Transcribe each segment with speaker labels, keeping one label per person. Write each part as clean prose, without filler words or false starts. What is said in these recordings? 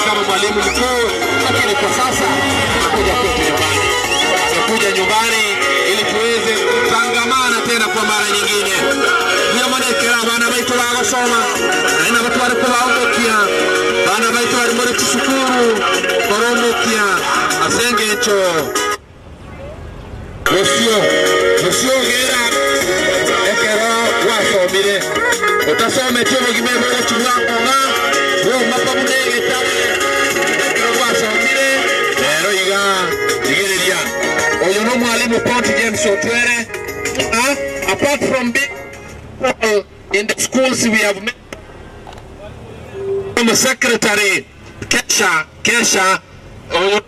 Speaker 1: kama mwalimu mkuu, lakini kwa sasa nakuja kwetu nyumbani. Nakuja nyumbani ili tuweze kutangamana tena kwa mara nyingine. Ndio manekera bana baitu bagosoma na ina watu wale kubaondokia bana baitu wale muri tusukuru koromokia asengecho Monsieur Gera ekera wasomire utasome cyo mugimebo cy'umwaka wo mapabunege tawe ekera wasomire rero iga digereria oyo no mwalimu Pont James Otwere. Apart from being in the schools we have met the secretary Kesha oyo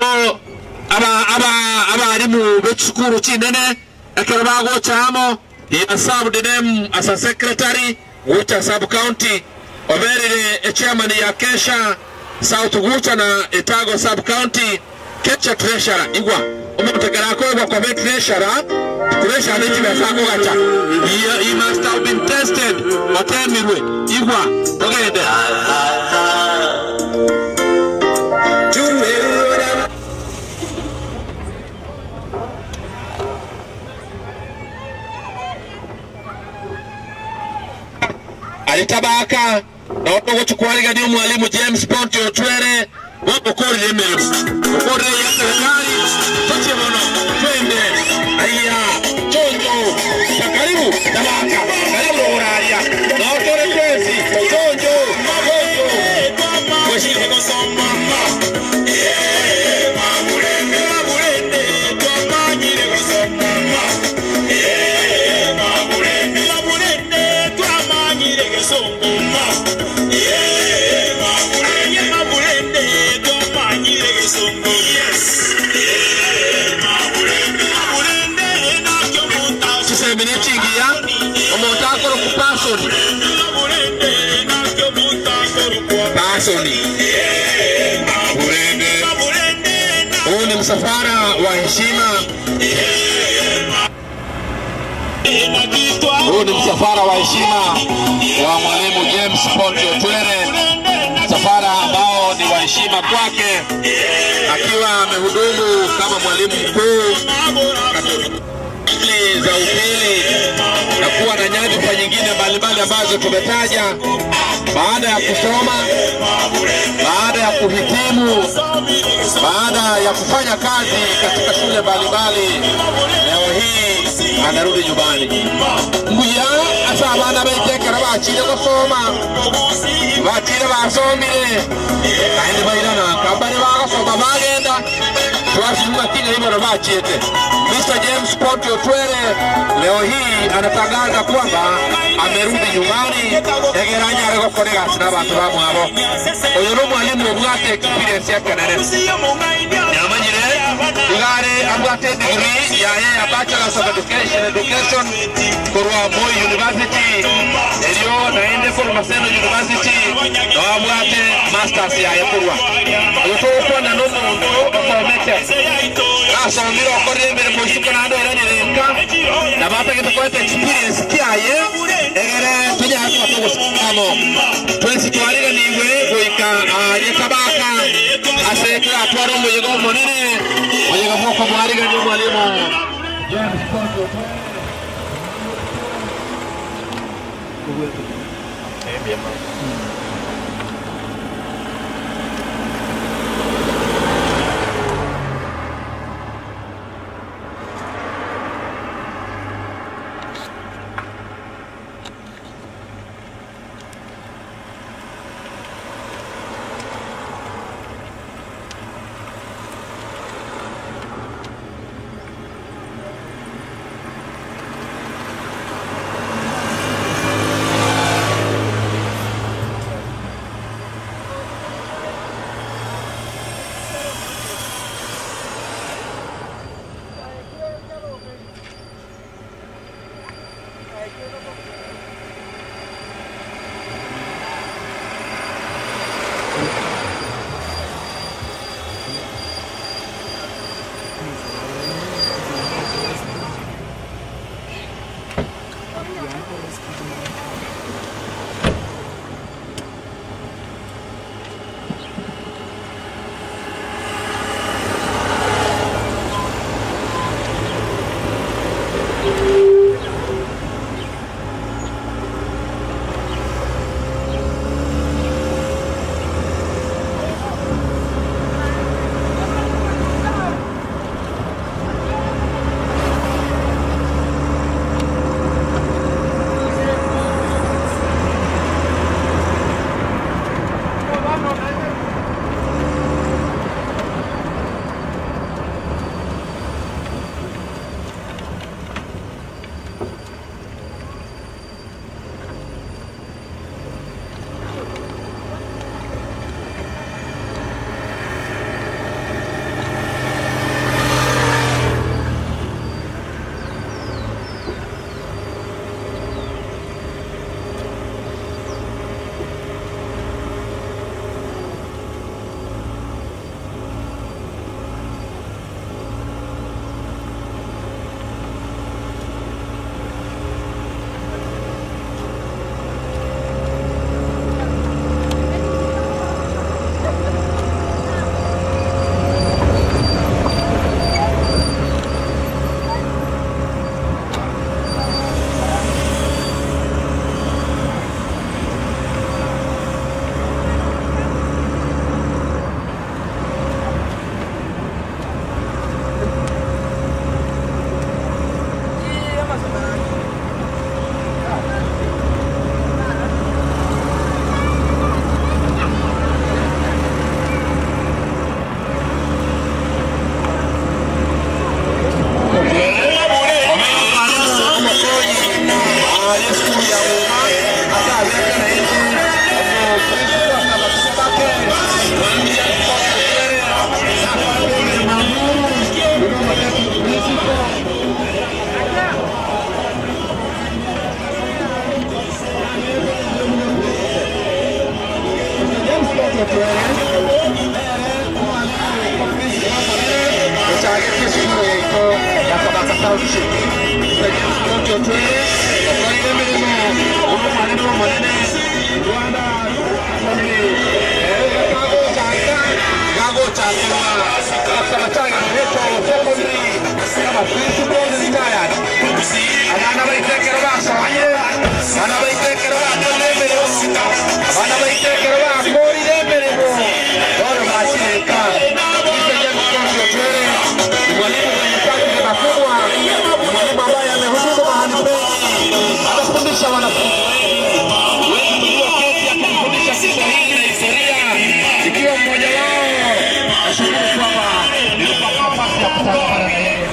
Speaker 1: abarimu b'ekikuru kinene ekero bagochamo. He has served them as a secretary Gucha sub-county, oberere chairman ya Kesha South Gucha na Etago sub-county, Kesha treasurer igwa omutegera ko igwa kwa treasurer n'ekibe sako gacha. He must have been tested otemirwe igwa togende alitabaka na otogo chukwaliga ni mwalimu James Pont Otwere wapokori emero okore ya serikali toche mono twende aya chonjo karibu tabaka karibu oraria na otore kwezi chonjo magonjo kweshi kusoma huu ni msafara wa heshima. Huu ni msafara wa heshima wa mwalimu James Pont Otwere, msafara ambao ni wa heshima kwake akiwa amehudumu kama mwalimu mkuu za upili na kuwa na nyadhifa nyingine mbalimbali ambazo tumetaja. Baada ya kusoma, baada ya kuhitimu, baada ya kufanya kazi katika shule mbalimbali, leo hii anarudi nyumbani. Nguya asa abana baitekera bachire gusoma, bachire basomire kandi bairana kabare bagasoma bagenda twashimwa kile hivyo bachite. Mr. James Pont Otwere leo hii anatangaza kwamba amerudi nyumbani. Egeranya arego korega sina bantu bamwabo oyo no mwalimu obwate experience yake nene yamanyire igare abwate degree ya Bachelor of Education korwa Moi University elio naende for Maseno University no abwate masters ya korwa oyo ko na no muntu okomete asomiro korre mbere mushuka na ndo iranyenka na batake tukwete experience kiaye egere tuja hatu kamo twesi twalira niwe goika yetabaka aseka atwaro muyego monene muyego moko mwaliga ni mwalimu James Pont Otwere. Township. James County Otwere, Okorire Mirimo, Urumaneno Manene, Rwanda, Gago Changa, Samachanga, Neto, Secondary, kama principal retired. Anana baiteke rabasa, Anana baiteke rabasa Mirimo, Anana baiteke rabasa Mirimo. Bora mashirika. James County Otwere, mwalimu mwenye kazi makubwa, mwalimu ambaye amehudumu mahali pengi, anafundisha wanafunzi wengi keti akifundisha Kiswahili na historia, ikiwa mmoja wao. Nashukuru kwamba nilipata nafasi ya kutangamana na yeye.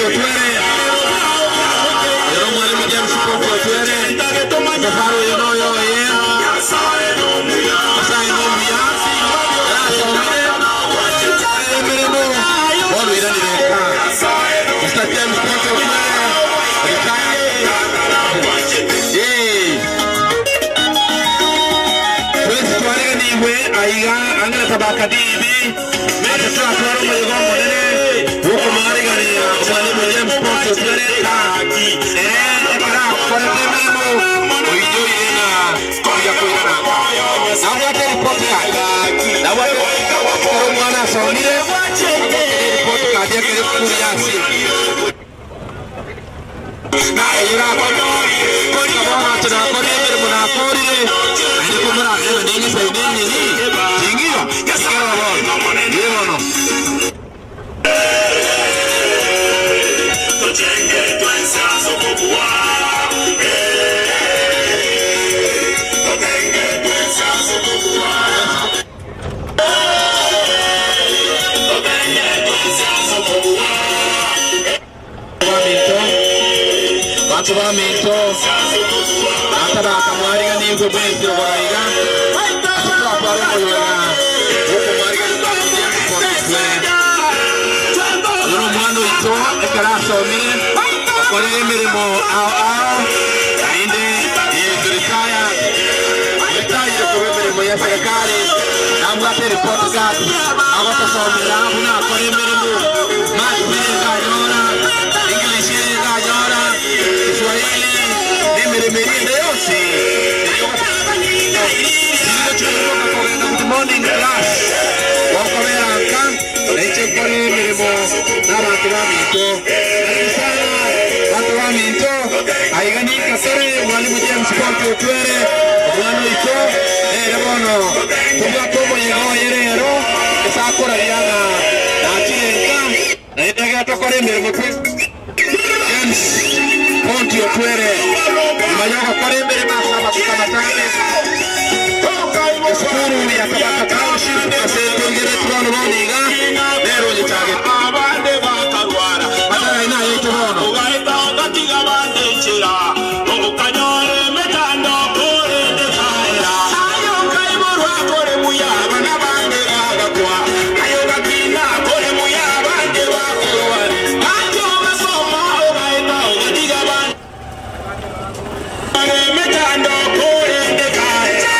Speaker 1: Otwere. Ero mwalimu James Ponti Otwere. Safari yonoyo ye. Asai nomuya. Emeremo. Walo irani reka. Mr. James Ponti Otwere. Aiga angana tabaka dibi atatu atwaro muligo monene woko marigani mwalimu James Ponti Otwere ekara kore tememo oijo ina kuja kuina nawate report card nawate koro mwana saunire report card yake kuriasi na ira kono tuna kore mere muna kore ani kumara ndingi saidini jingiwa sikara bolo yemono tujenge twensa sokobwa tujenge twensa sokobwa tujenge twensa sokobwa Watu wa minto Atara kamwariga ni ugo bwezi waiga Asuka aparo moyoga Ugo mwariga ni ugo bwezi Yuru mwano ito Ekarasa omine Akore mirimo ao Ainde Retire kuwe mirimo ya serikali Namwate report card Awata somira Huna akore mirimo Mati ganyora English ganyora Kiswahili nimeremerinde yose good morning class wakomera kan eche kore mirimo n'abantu baminto sana bantu baminto aigani kasere mwalimu James Ponti Otwere omwana ito bono tuba tobo yego yerero esakora lyana nakirenka nayendaga tokore mirimo James Ponti Otwere imanyoka kore mbere masaba kukamatane Eskuru ya kabaka township asetongere turono boniga lero litage abande bakarwara atara ina yeto hono ugaita gatiga bande chira okanyore metando kore de kaya ayo kaimorwa kore muya bana bande bagakwa ayo gatina kore muya bande bakurwa ayo basoma ugaita gatiga bande metando kore de kaya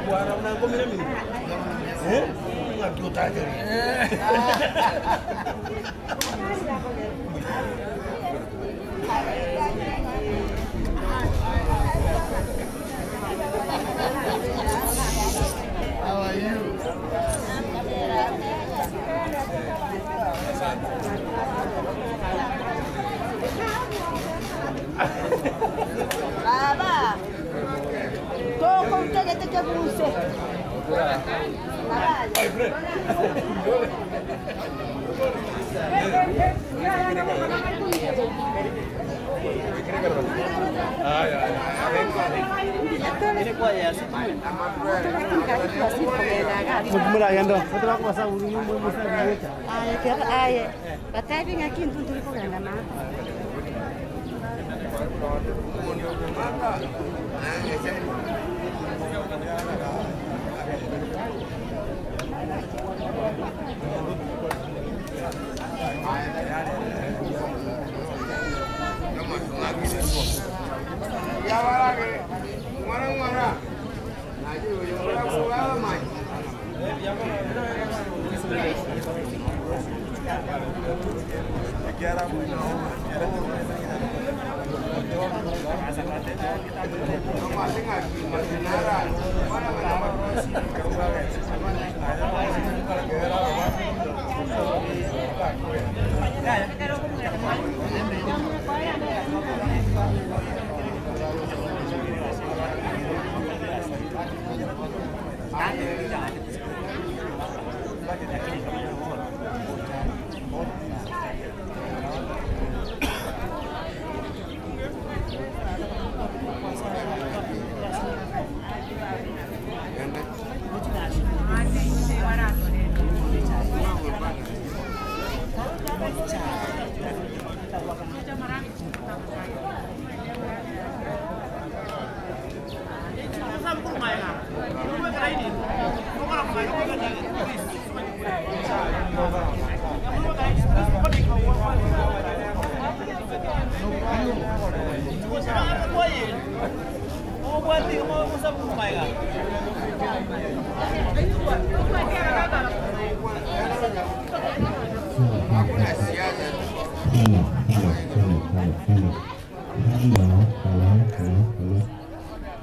Speaker 2: Buara menanggung ini. Nggak juta aja. How are you?
Speaker 3: Baba, kau tak ada kebunuh.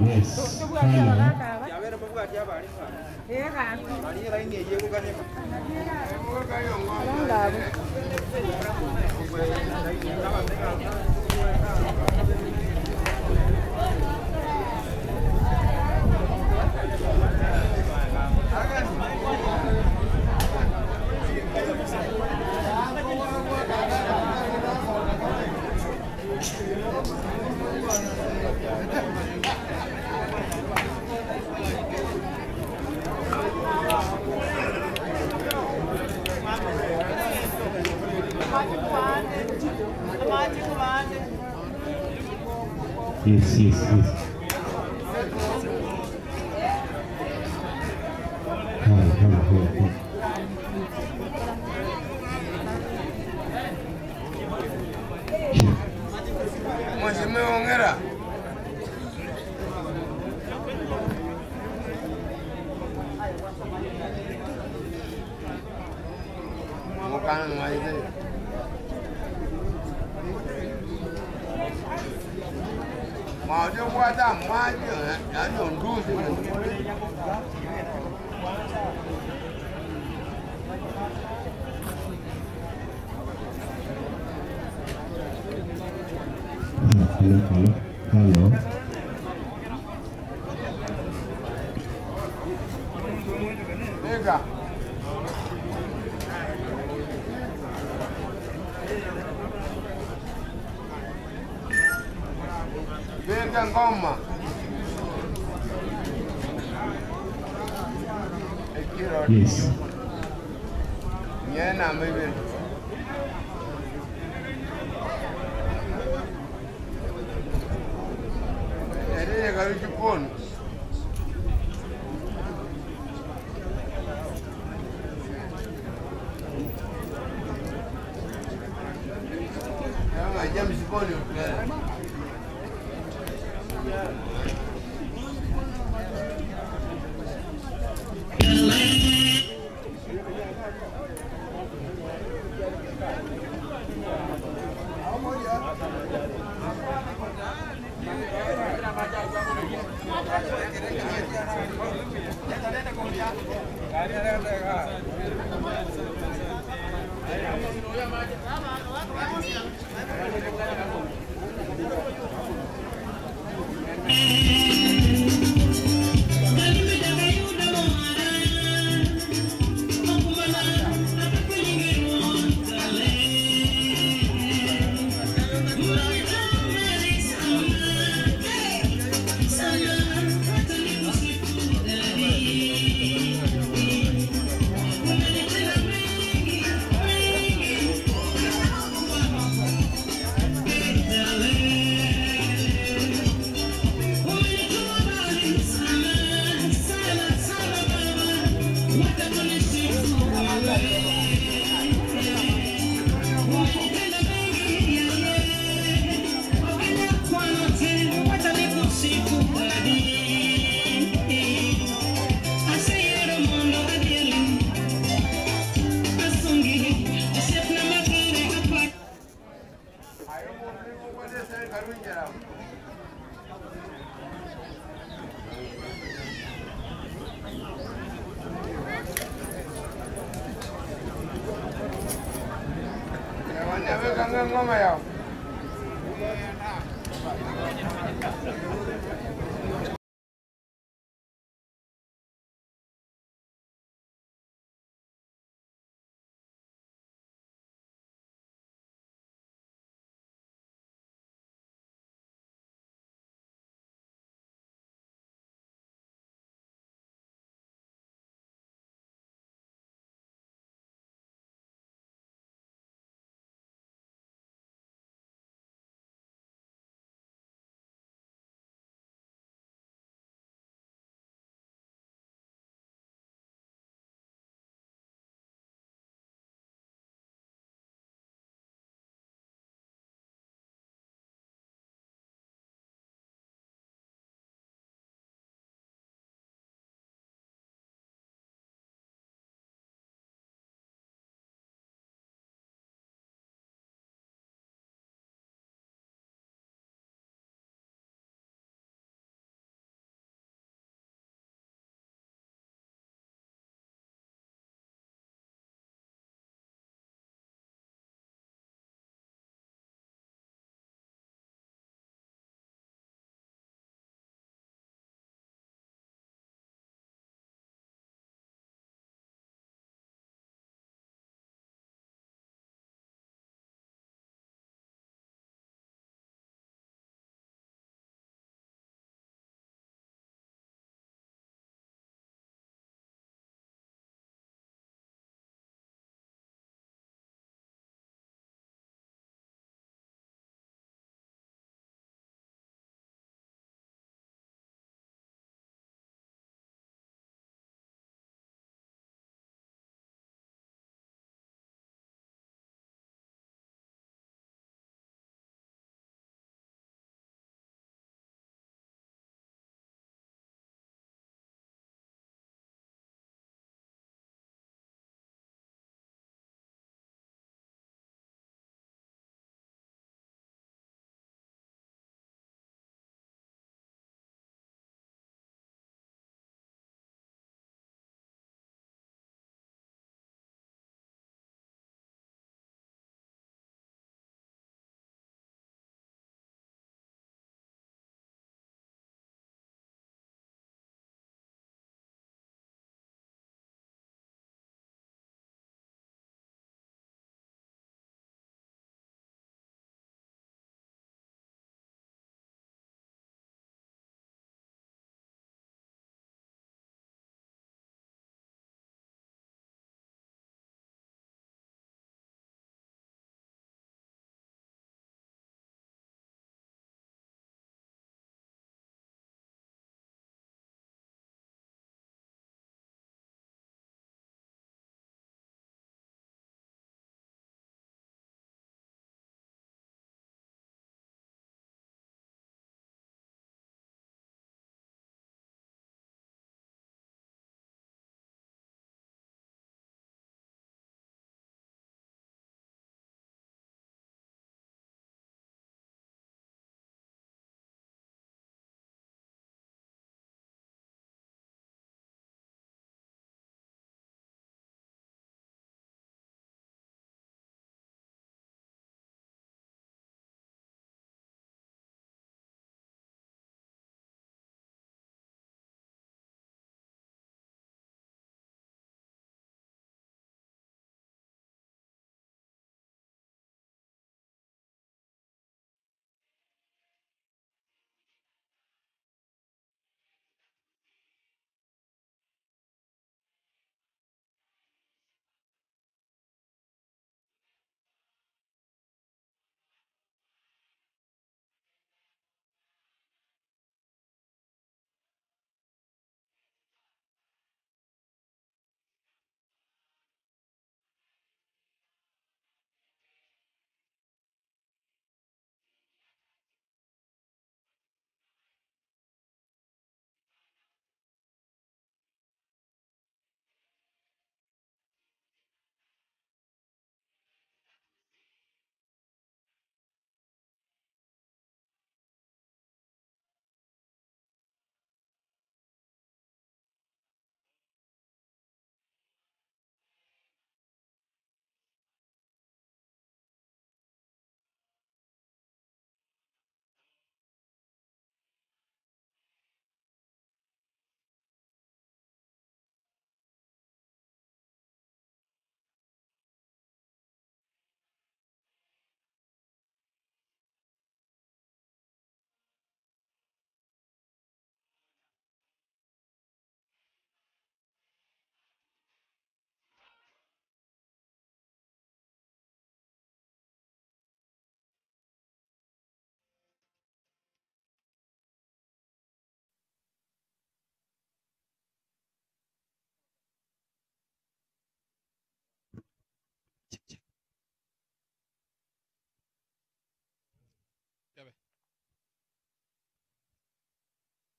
Speaker 4: Yes. Hello. Yes, yes, yes. Hello.
Speaker 5: Venga. Venga, ngoma.
Speaker 4: Yes.
Speaker 5: Nyena mimi. Ele gari chupon. Jam chupon. ngoma yao.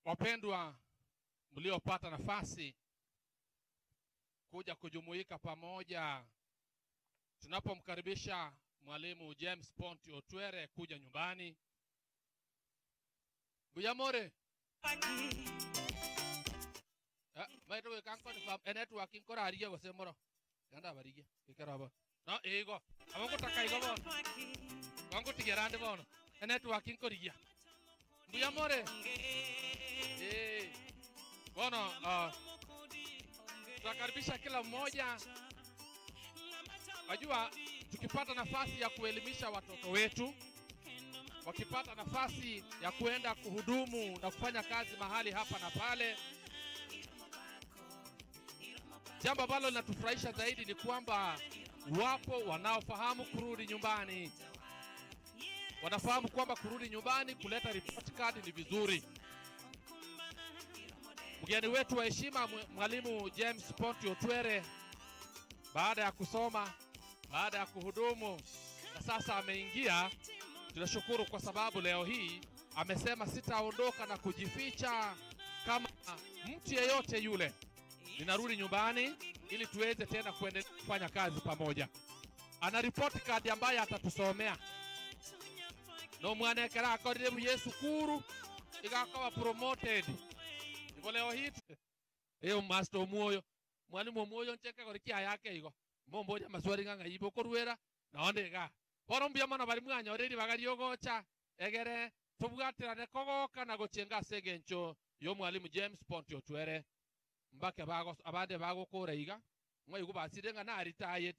Speaker 1: Wapendwa mliopata nafasi kuja kujumuika pamoja tunapomkaribisha mwalimu James Ponti Otwere kuja nyumbani. Buyamore. Maito kanko ni networking kora ariya gosemoro. Ganda bariya. Kikaraba. No ego. Amongo takaigo bo. Kanko tigerande bono. Networking koriya. Buyamore. Bono tunakaribisha kila mmoja. Wajua tukipata nafasi ya kuelimisha watoto wetu, wakipata nafasi ya kuenda kuhudumu na kufanya kazi mahali hapa na pale, jambo ambalo linatufurahisha zaidi ni kwamba wapo wanaofahamu kurudi nyumbani. Wanafahamu kwamba kurudi nyumbani kuleta report card ni vizuri. Mgeni wetu wa heshima mwalimu James Ponti Otwere, baada ya kusoma, baada ya kuhudumu na sasa ameingia, tunashukuru kwa sababu leo hii amesema sitaondoka na kujificha kama mtu yeyote yule. Ninarudi nyumbani ili tuweze tena kuendelea kufanya kazi pamoja. Ana report card ambayo atatusomea. No mwana kera akoribu Yesu kuru igakawa promoted. Ibo leo hii eyo master moyo mwalimu moyo ncheka korikia yake igo momboja maswari nganga ibo korwera naondega borombia mana bari mwanyoreri bagariogocha egere tubwatira ne kogoka na gochenga segencho yo mwalimu James Ponti Otwere mbake bago abande bago koreiga mwayigo basirenga na retire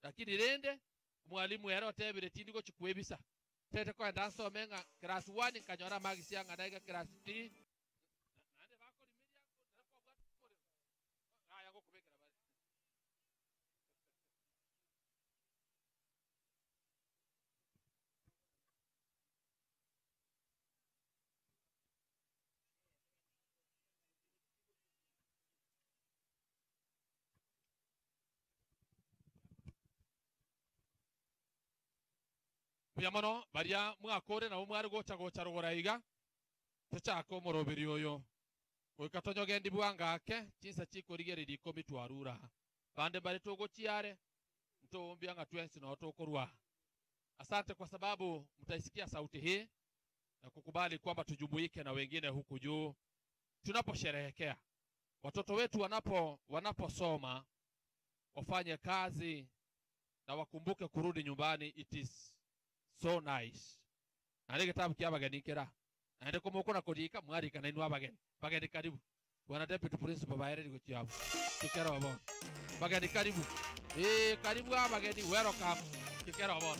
Speaker 1: lakini rende mwalimu ero tebire tindi go chikwebisa tete ko ndanso menga class 1 kanyora magisi anga daiga class 3 nande bako limedia ko ko bwatu kore aya go kubekera bari Biamono baria mwakore na umwari gocha rugoraiga tuchako morobiri oyo oikatonyo gendi bwangake chinsa chikorigeri komitwarura bande bari togochiare ntombia nga twensi na otokorwa. Asante kwa sababu mtaisikia sauti hii na kukubali kwamba tujumuike na wengine huku juu tunaposherehekea watoto wetu wanaposoma, wafanye kazi na wakumbuke kurudi nyumbani. It is so nice. Nande kitabu kia bageni kera. Nande komoko na kodika mwari kana inu abageni. Bageni karibu. Bwana deputy principal baere liko chiabu. Kikera wabon. Bageni karibu. Karibu abageni welcome. Kikera wabon.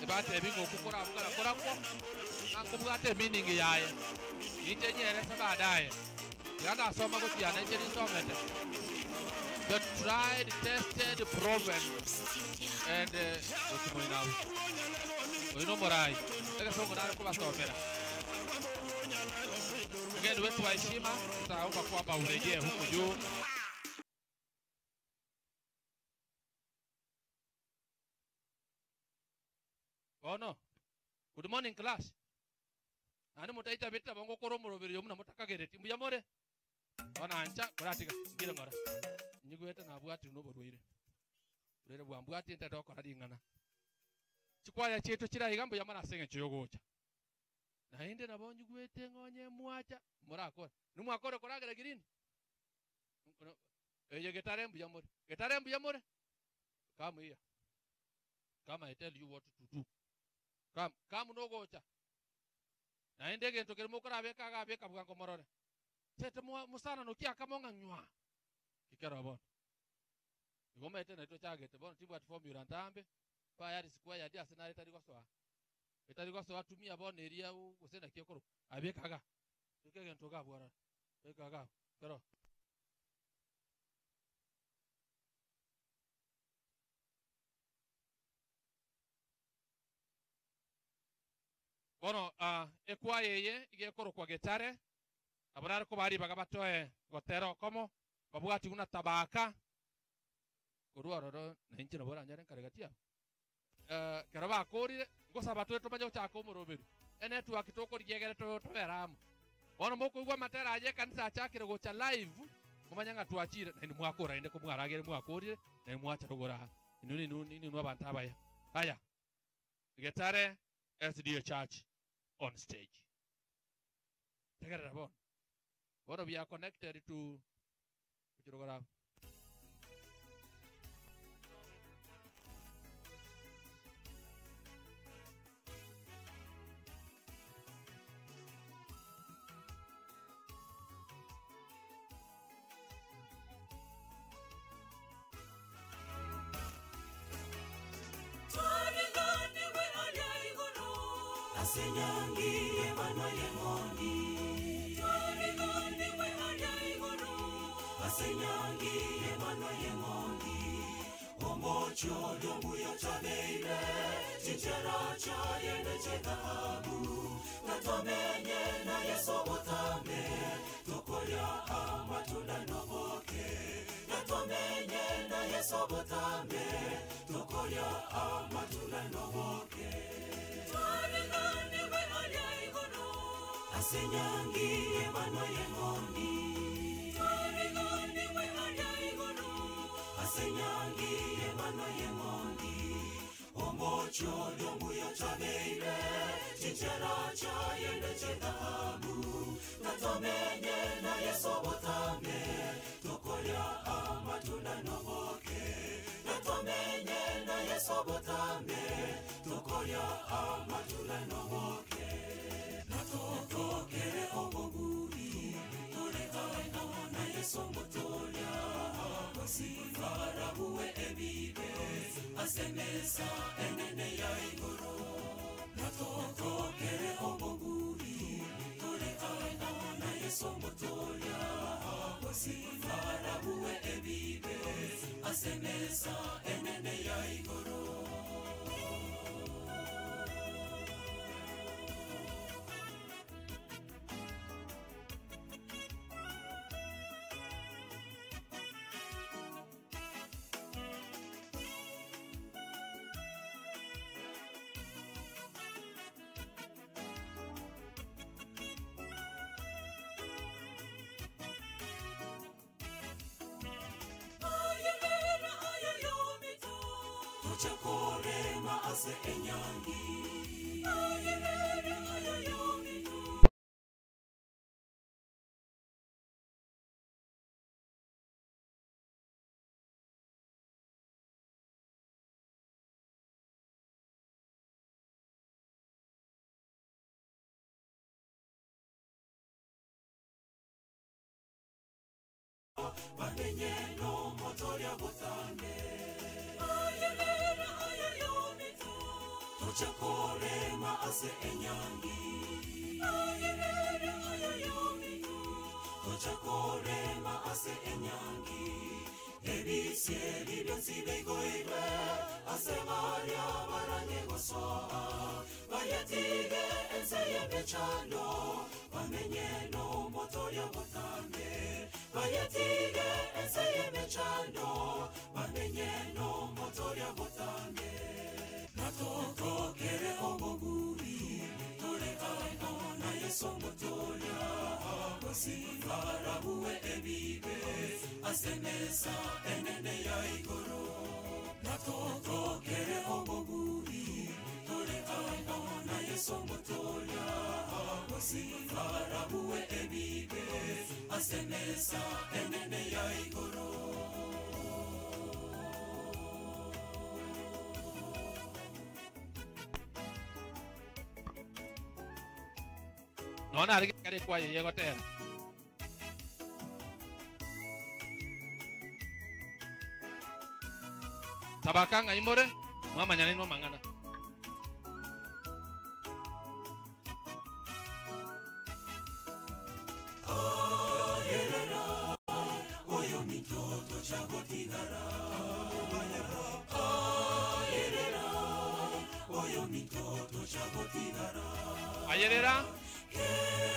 Speaker 1: Bate bingo kukora mukara kora ko angumugate meaning yaye itenyere sabadaye yana soma ko tiana njeri somete the tried, tested, proven and no morai ega songo nalo kwa sopera ngeni wetu wa heshima tutaomba kwamba urejee huko juu. Oh no. Good morning class. Ani mutaita beta bongo koromoro biri muna mutakagere timbu ya more. Ona ancha kuratika ngira ngora. Nyigweta na bwati no bodwire. Rere bwambwati enta doko radingana. Chikwaya chetu chira igambo ya mana senge chiyogocha. Na inde na bonju gwete ngonye mwacha murakora. Numwakora koragera girini. Eye getarembu ya more. Getarembu ya more. Come here. Come I tell you what to do. Come no gocha. Na indege ntokere mukora beka bwango morore. Tete musana no kia kamonga nywa. Kikera bon.
Speaker 6: Ngoma tena ito chagete bona tibu at formula ntambe pa yari square ya dia senare tari kwa so atumia bona eria usenda kiokoro abekaga tukege ntoka bwara bekaga kero bono ekwa yeye igekoro kwa getare abarar ko bari bagabatoe gotero komo babwati una tabaka kuruaroro nenjira bora nyare karagatia keraba akorire ngosaba tweto bajo chako muroberu ene tu akitoko rigegere to beramu bono moko igwa matera aje kanisa achakire gocha live mumanyanga tuachire ni mwakora ende ko mwaragere mwakorire ni mwacha rogora nini no bantaba ya haya getare SDA Church on stage. Take it upon. What we are connected to Chirogora.
Speaker 7: Asenyangi Emmanuel Mondi Twarigoni we Anyaigoro Asenyangi Emmanuel Mondi Omocho Domuyo Chabeire Chichera Chayene Chedabu Natomenye na Yesobotame Tokoya Amatunda Noboke Natomenye na Yesobotame Tokoya Amatunda Noboke Asenyangi Emmanuel Mondi Twarigoni we Anyaigoro Asenyangi Emmanuel Mondi Omocho Domuyo Chabeire Chichera Chayene Chedabu Natomenye na Yesobotame Tokoya Amatunda Noboke Natomenye na Yesobotame Tokoya Amatunda Noboke Natokere oboguri Tole aino na Yesobotolia Wasifara huwe ebibe Asemesa enene ya igoro Natokere oboguri Tole aino na Yesobotolia Wasifara huwe ebibe Asemesa enene ya igoro Chakore maase enyangi ayere ayoyomi Bamenye no motoria botane Chakore maase enyangi ayere ayoyomi Chakore maase enyangi Ebisie libionsi begoire Asemaria baranye gosoa Bayetige enseye bechano Bamenye no motoria botane Bayetige enseye bechano Bamenye no motoria botane Natoko kere oboguri Tole aino na Yesobotolia Wasifara huwe ebibe Asemesa enene ya igoro Natoko kere oboguri Tole aino na Yesobotolia Wasifara huwe ebibe Asemesa enene ya igoro
Speaker 6: Nona arige kare kwa yeye gotera tabaka ngaimore mama nyane no mangana ayerera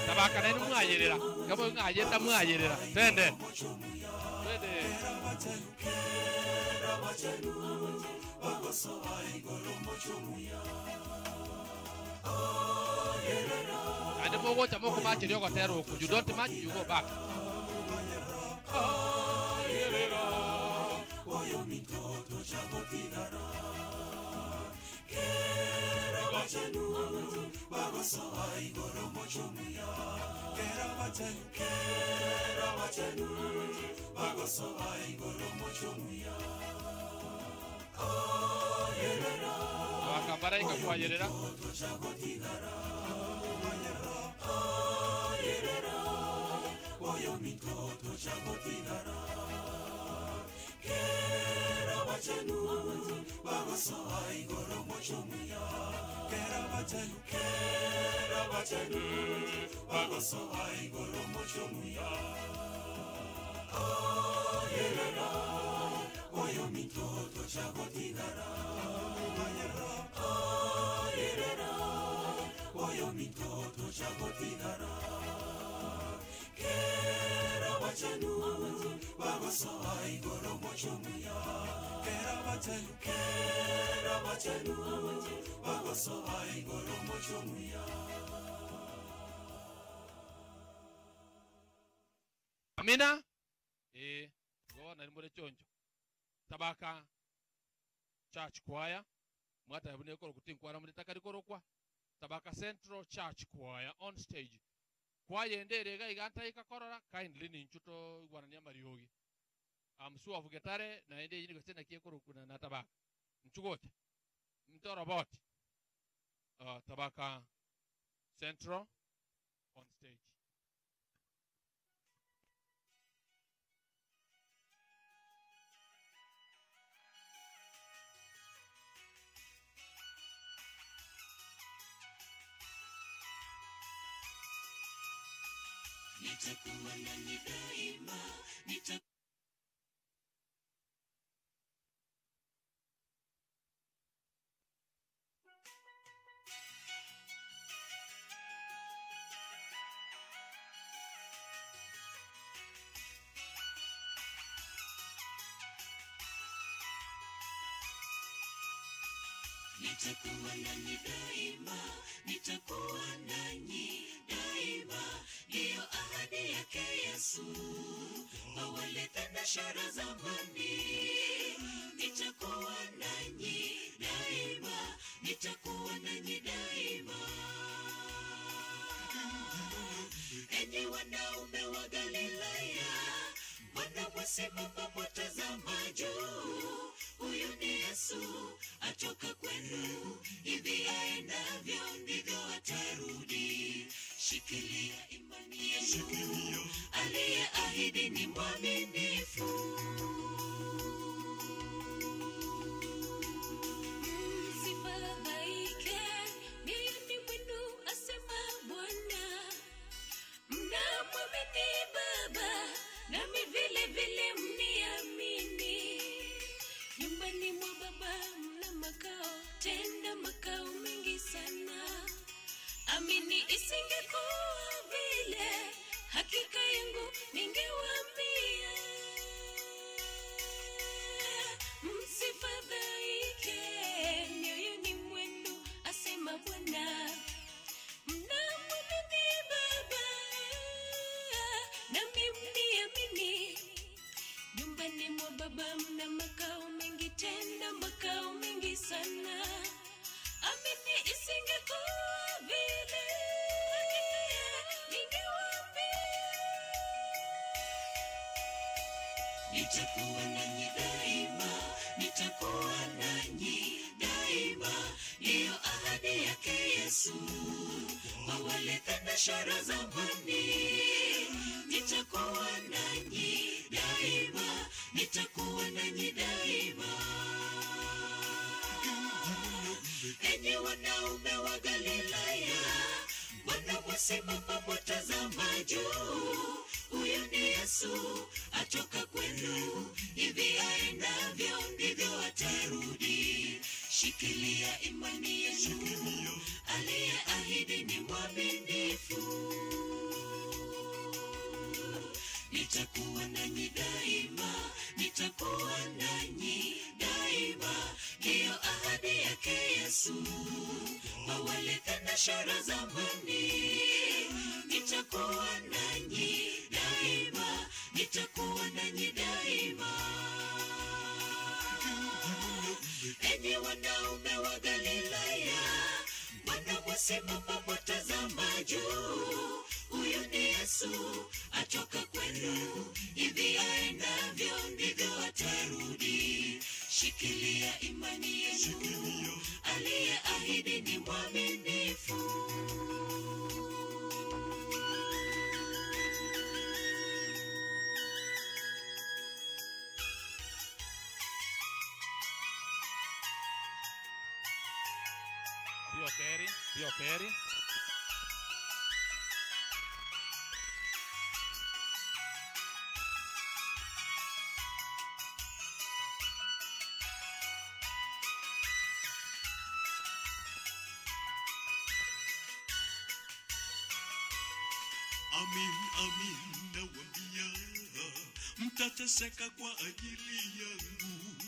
Speaker 6: tabaka nani mwayerera kama ngayenda mwayerera twende ade mogo chamo ko ma chiri ko tero ku you don't match you go back akambara ikakuwa yerera Amina go na mbore chonjo tabaka church choir mwata yabune ko kutinkwara muri takari korokwa tabaka Central Church choir on stage choir enderega iganta ikakorora kindly ninchuto gwanania mariogi amsu avugetare na ende yini gosena kiekorokuna na tabaka mchugote mtorobot tabaka Central on stage.
Speaker 7: Nitakuwa nanyi daima, nitakuwa nanyi daima, nitakuwa nanyi daima. Ndiyo ahadi yake Yesu, wale thenashara zamani. Nitakuwa nanyi daima, nitakuwa nanyi daima. Enyi wanaume wa Galilaya, mbona mwasimama mwatazama juu? Huyu ni Yesu atoka kwenu, hivi aendavyo ndivyo atarudi. Shikilia imani yenu, aliyeahidi ni mwaminifu. Msifadhaike, mioyoni mwenu asema Bwana. Mnamwamini Baba, nami vile vile mniamini. Nyumbani mwa Baba mna makao, tena makao mengi sana. Amini isingekuwa vile, hakika yangu ningewaambia. Msifadhaike, mioyoni mwenu asema Bwana. Mnamwamini Baba, nami mniamini. Nyumbani mwa Baba mna makao mengi, tena makao mengi sana. Amini isingekuwa vile, ningewaambia. Nitakuwa nanyi daima, nitakuwa nanyi daima. Ndiyo ahadi yake Yesu, wale thenashara zamani. Nitakuwa nanyi daima, nitakuwa nanyi daima. enyi wanaume wa Galilaya, mbona mwasimama mwatazama juu? Huyu ni Yesu atoka kwenu, hivi aendavyo ndivyo atarudi. Shikilia imani yenu, aliyeahidi ni mwaminifu. Nitakuwa nanyi daima, nitakuwa nanyi daima, ndiyo ahadi yake Yesu. Kwa wale thenashara zamani, nitakuwa nanyi daima, nitakuwa nanyi daima. Enyi wanaume wa Galilaya, mbona mwasimama mwatazama juu? Huyu ni Yesu atoka kwenu, hivi aendavyo ndivyo atarudi. Shikilia imani yenu, aliyeahidi ni mwaminifu.
Speaker 6: Dio Peri.
Speaker 8: Amin, amin, nawaambia, mtateseka kwa ajili yangu,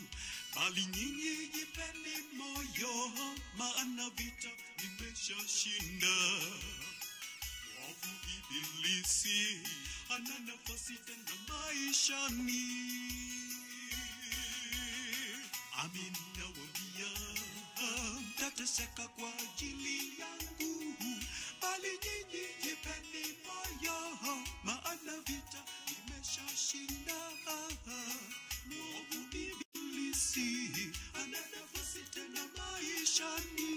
Speaker 8: bali nyinyi jipeni moyo, maana vita nimeshashinda. Mwovu ibilisi hana nafasi tena maishani. Amin, nawaambia, mtateseka kwa ajili yangu, bali nyinyi jipeni moyo, maana vita nimeshashinda. Mwovu ibilisi hana nafasi tena maishani.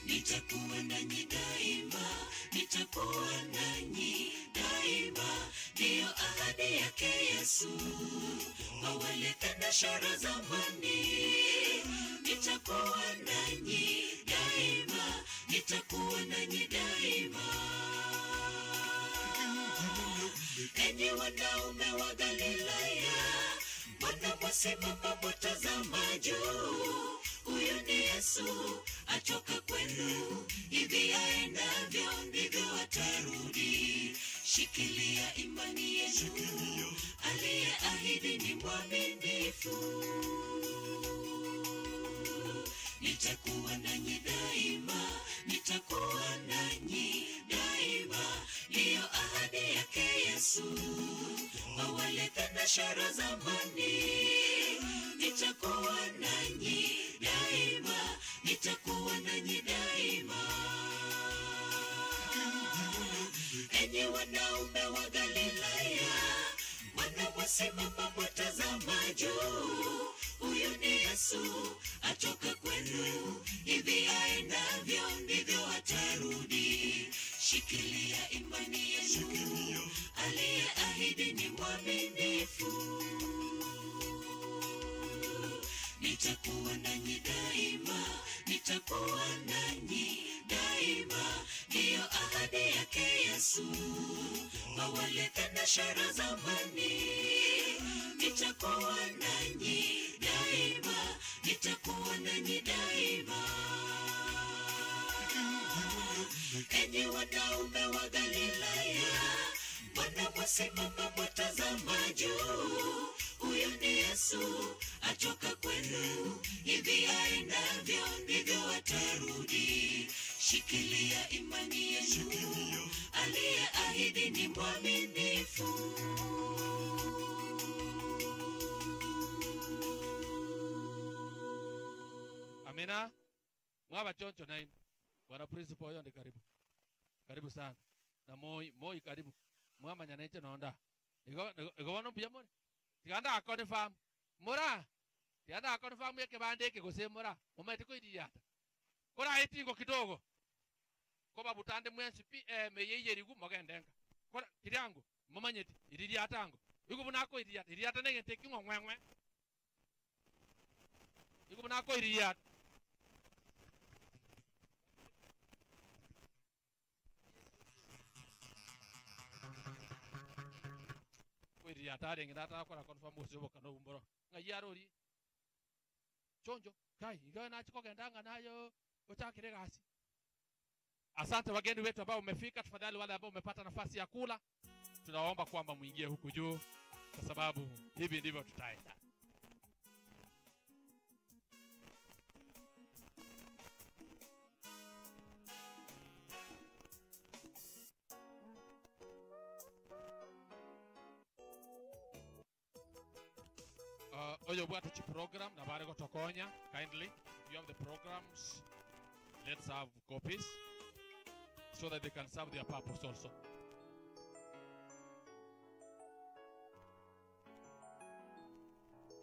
Speaker 7: Nitakuwa nanyi daima, nitakuwa nanyi daima, ndiyo ahadi yake Yesu. Kwa wale thenashara zamani, nitakuwa nanyi daima, nitakuwa nanyi daima. Enyi wanaume wa Galilaya, mbona mwasimama mwatazama juu? Huyu ni Yesu atoka kwenu, hivi aendavyo ndivyo atarudi. Shikilia imani yenu, aliyeahidi ni mwaminifu. Nitakuwa nanyi daima, nitakuwa nanyi daima, ndiyo ahadi yake Yesu. Kwa wale thenashara zamani, nitakuwa nanyi daima, nitakuwa nanyi daima. Enyi wanaume wa Galilaya, mbona mwasimama mwatazama juu? Huyu ni Yesu atoka kwenu, hivi aendavyo ndivyo atarudi. Shikilia imani yenu, aliyeahidi ni mwaminifu. Nitakuwa nanyi daima, nitakuwa nanyi daima, ndiyo ahadi yake Yesu. Kwa wale thenashara zamani, nitakuwa nanyi daima, nitakuwa nanyi daima. Enyi wanaume wa Galilaya, mbona mwasimama mwatazama juu? Huyu ni Yesu atoka kwenu, hivi aendavyo ndivyo atarudi. Shikilia imani yenu, aliyeahidi ni mwaminifu.
Speaker 6: Amina. Mwaba choncho naini. Bwana principal yonde karibu. Karibu sana. Na moi karibu. Mwama nyaneche naonda. Iko wano pia mwone. Tiganda akone famu. Mura. Tiganda akone famu yake bandeke kuse mura. Umaitiko idiyata. Kora etingo kidogo. Koba butande mwensi pi meyeye rigu mogendenga. Kora kiriangu. Momanyeti. Idiyata ango. Iko bunako idiyata. Idiyata nege teki ngwengwe. Iku na ko iria. Ko iria tare ngata ko na confirm usibo kana umboro. Ngayarori. Chonjo, kai, ingawa na chiko gendanga nayo utakire gasi. Asante wageni wetu ambao umefika, tafadhali wale ambao umepata nafasi ya kula, tunaomba kwamba muingie huku juu kwa sababu hivi ndivyo tutaenda. Oyo bwatu chi program na bare gotokonya kindly. If you have the programs, let's have copies so that they can serve their purpose also.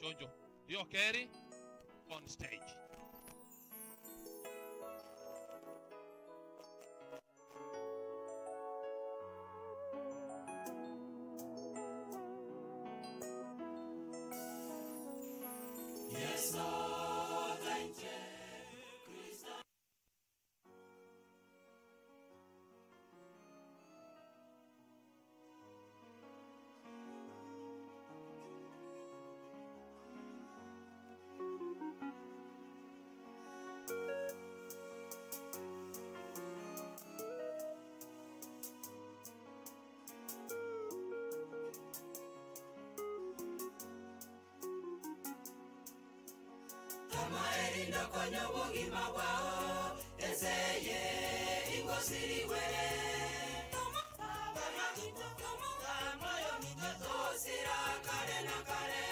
Speaker 6: Jojo, Dio Kerry on stage.
Speaker 7: Yes, Lord, thank you. Erinda konyo bogima wao ezeye ingosiriwe moyo mitoto sira kare na kare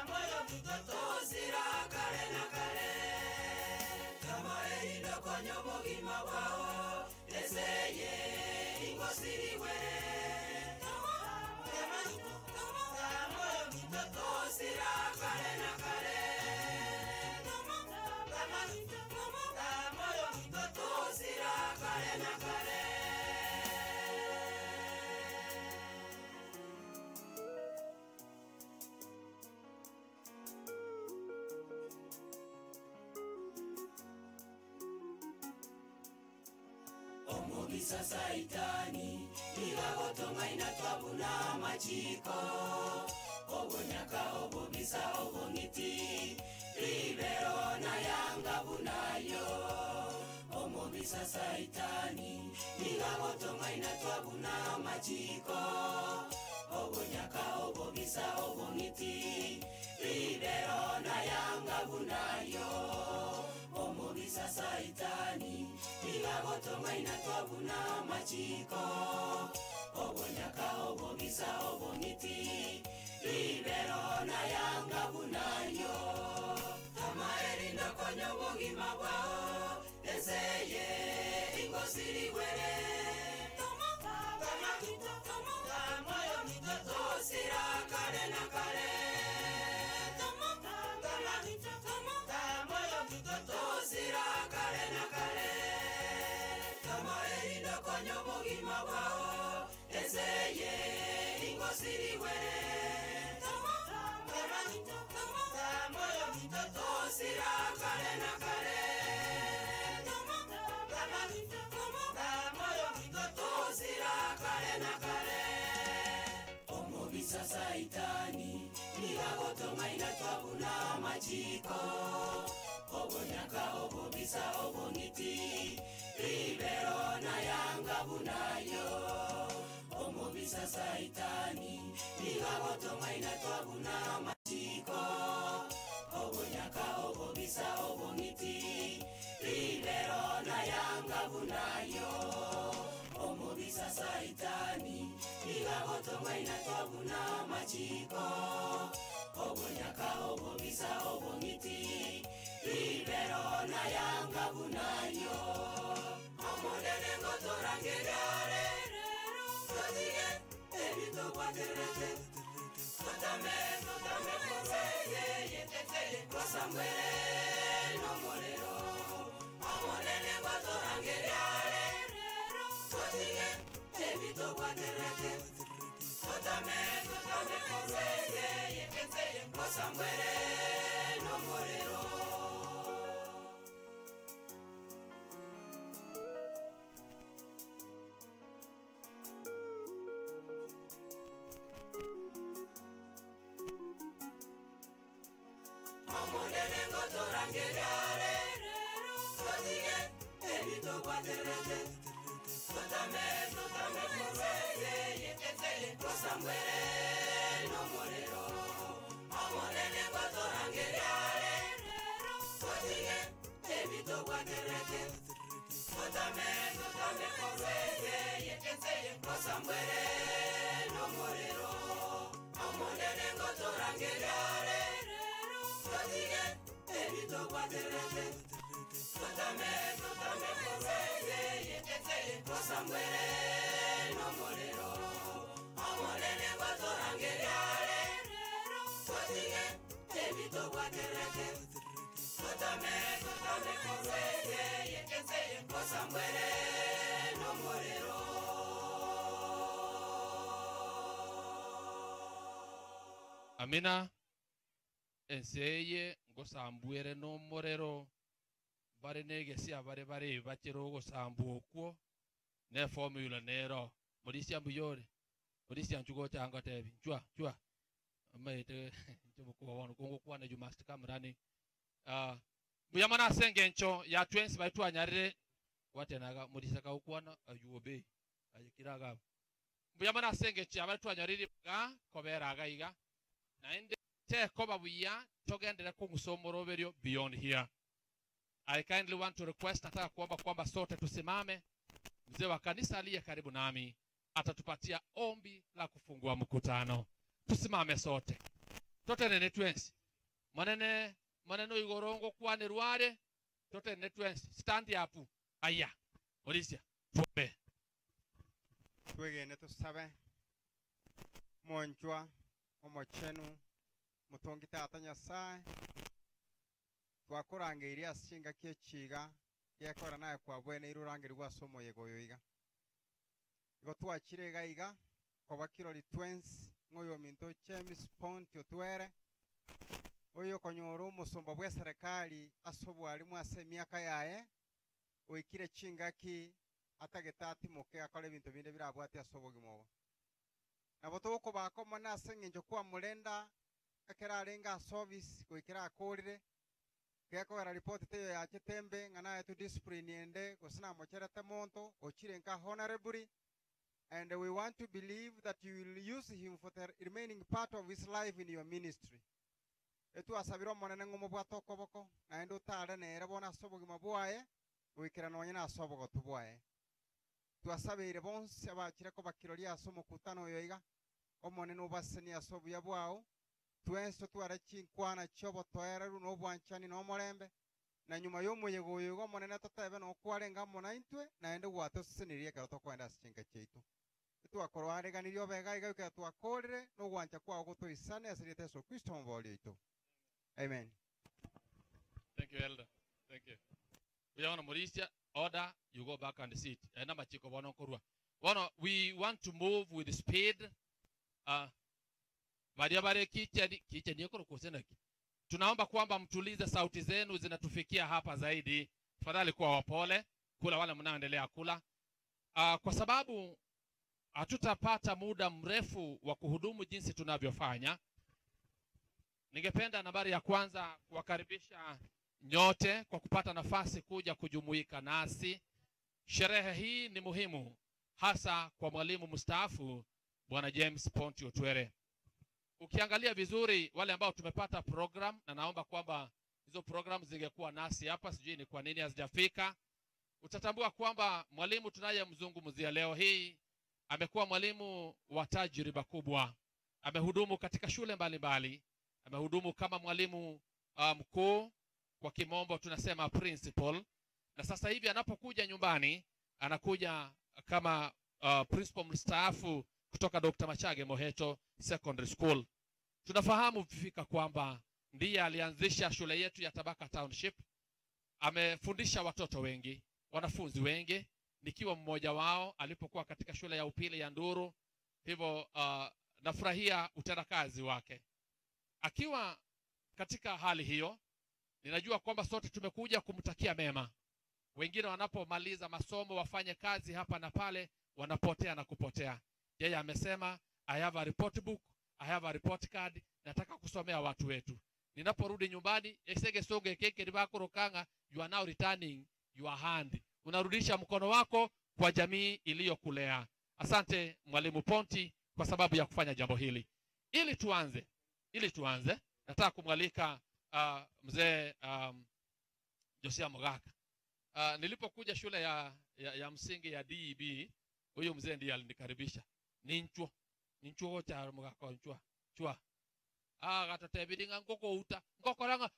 Speaker 7: moyo mitoto sira kare na kare kama erinda konyo bogima wao ezeye ingosiriwe sira kare na kare moyo mitoto sira kare na kare omobisa saitani ilagotonga inatwabuna machiko obonyaka obobisa obongiti libero na yanga bunayo omobisa saitani ilagotonga inatwabuna machiko obonyaka obobisa obongiti libero na yanga bunayo omobisa saitani ilagotonga inatwabuna machiko obonyaka obobisa obongiti libero na yanga bunayo kama erinda konyo bogima bwao ezeye ingosiriwere moyo mitoto sira kare na kare moyo mitoto sira kare na kare kama erinda konyo bogima bwao ezeye ingosiriwere moyo mitoto sira kare na kare moyo mitoto sira kare na kare omobisa saitani nilagotonga inatwabuna machiko obonyaka obobisa obongiti libero na yanga bunayo omobisa saitani nilagotonga inatwabuna machiko obonyaka obobisa obongiti libero na yanga bunayo omobisa saitani nilagotonga inatwabuna machiko obonyaka obobisa obongiti libero na yanga bunayo omonene ngotorangerare totige ebito kwaterete totame Samuel no morero amonene ngotorangerare totige ebito kwaterete
Speaker 6: Amina enseye ngosambwere no morero bare negesi abare bare bakero gosambu okwo ne formula nero modisia mbuyore modisia nchugo changa tebi chwa amaite nchuko wono kongo kwana you must come running muyamana sengencho ya 20 baitu anyarire watenaga modisia ka ukwana ayuobe ayikiraga muyamana sengencho abaitu anyarire ga kobera gaiga naende te koba buya togendera ko musomoro berio beyond here. I kindly want to request nataka kwamba sote tusimame. Mzee wa kanisa aliye karibu nami atatupatia ombi la kufungua mkutano. Tusimame sote. Tote nene twensi. Maneno igorongo kwane ruare. Tote nene twensi. Stand up. Aya. Olisia. Tuombe.
Speaker 9: Twegene tusabe. Monjwa. Omochenu mutongita atanya sai twakorangeire asinga kyechiga yakora naye kwa bwene irurangira gwa somo yegoyoiga igo twachirega iga kwa kirori twins ngoyo minto chemis point otwere oyo konyoro musomba bwa serikali asobwa ali mwase miaka yae oikire chingaki atagetati moke akole bintu binde birabwati asobogimobo nabotoko bakoma nasengenjo kwa mulenda akera arenga service kuikira akorire kekora report teyo ya chetembe ngana ya to discipline ende kusina mocherete monto ochirenka honorably and we want to believe that you will use him for the remaining part of his life in your ministry etu asabiro monene ngomo bwatoko boko na endo tare nere bona sobogima bwaye kuikira nonyina asobogo tubwaye twasabire bonse abakire ko bakirori asomo kutano yoiga omone no baseni asobu yabwao twenso twarachinkwana chobo toereru no bwanchani no morembe na nyuma yomoyego yogo monene tatebe no kwarenga mona intwe na ende gwato senirie ka tokwenda singa cheitu twakorwareganirio bega iga ka twakorire no gwancha kwa gotoisane asirite so Kristo mboli itu. Amen.
Speaker 6: Thank you, Elder. Thank you. We want Mauricia order, you go back and sit. We want to move with speed. Tunaomba kwamba mtulize sauti zenu zinatufikia hapa zaidi. Tafadhali kuwa wapole, kula wale mnaoendelea kula. Kwa sababu hatutapata muda mrefu wa kuhudumu jinsi tunavyofanya. Ningependa nambari ya kwanza kuwakaribisha nyote kwa kupata nafasi kuja kujumuika nasi. Sherehe hii ni muhimu hasa kwa mwalimu mstaafu Bwana James Ponti Otwere. Ukiangalia vizuri wale ambao tumepata program, na naomba kwamba hizo program zingekuwa nasi hapa, sijui ni kwa nini hazijafika. Utatambua kwamba mwalimu tunayemzungumzia leo hii amekuwa mwalimu wa tajriba kubwa. Amehudumu katika shule mbalimbali, amehudumu kama mwalimu mkuu, kwa kimombo tunasema principal, na sasa hivi anapokuja nyumbani anakuja kama principal mstaafu kutoka Dr. Machage Moheto Secondary School. Tunafahamu vifika kwamba ndiye alianzisha shule yetu ya Tabaka Township. Amefundisha watoto wengi, wanafunzi wengi, nikiwa mmoja wao alipokuwa katika shule ya upili ya Nduru. Hivyo nafurahia utendakazi wake. Akiwa katika hali hiyo, ninajua kwamba sote tumekuja kumtakia mema. Wengine wanapomaliza masomo wafanye kazi hapa na pale, wanapotea na kupotea. Yeye amesema, I have a report book, I have a report card, nataka kusomea watu wetu. Ninaporudi nyumbani, esege soge keke ribakurukanga, you are now returning your hand. Unarudisha mkono wako kwa jamii iliyokulea. Asante Mwalimu Ponti kwa sababu ya kufanya jambo hili. Ili tuanze, nataka kumwalika mzee Josia Mogaka. Nilipokuja shule ya msingi ya DEB, huyo mzee ndiye alinikaribisha. Ninchuo cha Mogaka chua. Gatatebidinga ngoko uta, ngokoranga.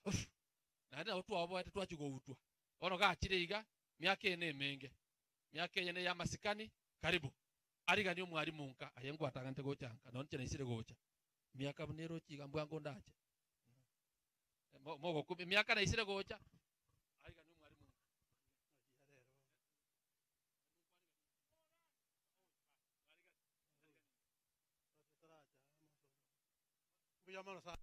Speaker 6: Na utu abo ate twachigo utwa. Ono ga chiriga, miaka ene menge. Miaka ene ya masikani, karibu. Ariga ni umwalimu nka, ayengo atagante gocha, kanonche na isire gocha. Miaka bunero chiga mbwango ndache. Mogo kumi miaka na isire gocha. Ariga ni umwalimu nka.
Speaker 10: Buyamano sana.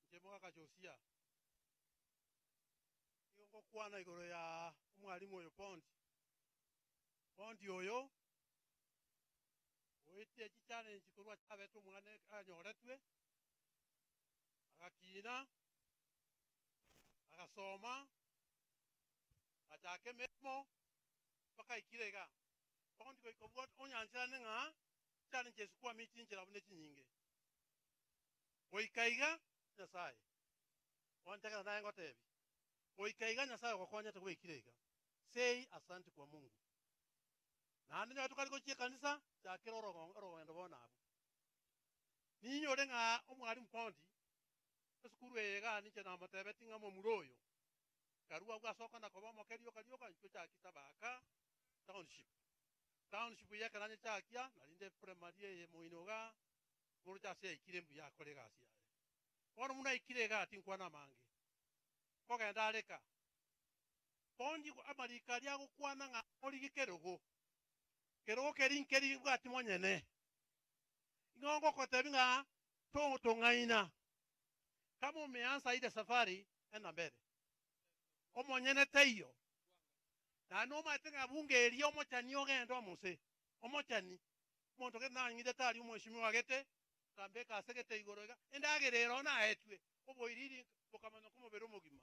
Speaker 10: Njemoga kajosia. Iyo kwana igoro ya umwalimu oyo Pondi oyo oite challenge kurwa chabetu mwane anyoretwe akakina akasoma atake memo paka ikirega Pondi ko ikobwa onyanzira nenga challenge sikuwa mitinjira bune kinyinge oikaiga Nyasaye wantaka naye ngotebi oikaiga Nyasaye kokonya tekwe ikirega sei asante kwa Mungu. Na ndio tukaliko chie kanisa cha kiroro endo bona abo. Ninyo renga omwalimu Pondi esukuru ega niche na matebeti ngamo muroyo. Karua gwa soka na koba mokerio karioka ncho cha kitabaka township. Township ya kananya cha kia na linde primary ye moinoga ngoro cha se ikirembu ya kolega sia. Kono muna ikirega tinkwana mange. Koga ndaleka. Pondi ko amarika lya gukwana nga origikerogo. Kerogo keri bwati monyene. Ngongo kotebinga to ngaina. Kama umeanza ile safari enda mbele. Omonyene teyo. Na no matenga bunge eli omochani ogendo muse. Omochani. Monto ke na ngide tali umweshimi wagete. Kambe ka segete igoroga. Endagerero na etwe. Oboiriri bokamano kumobero mugima.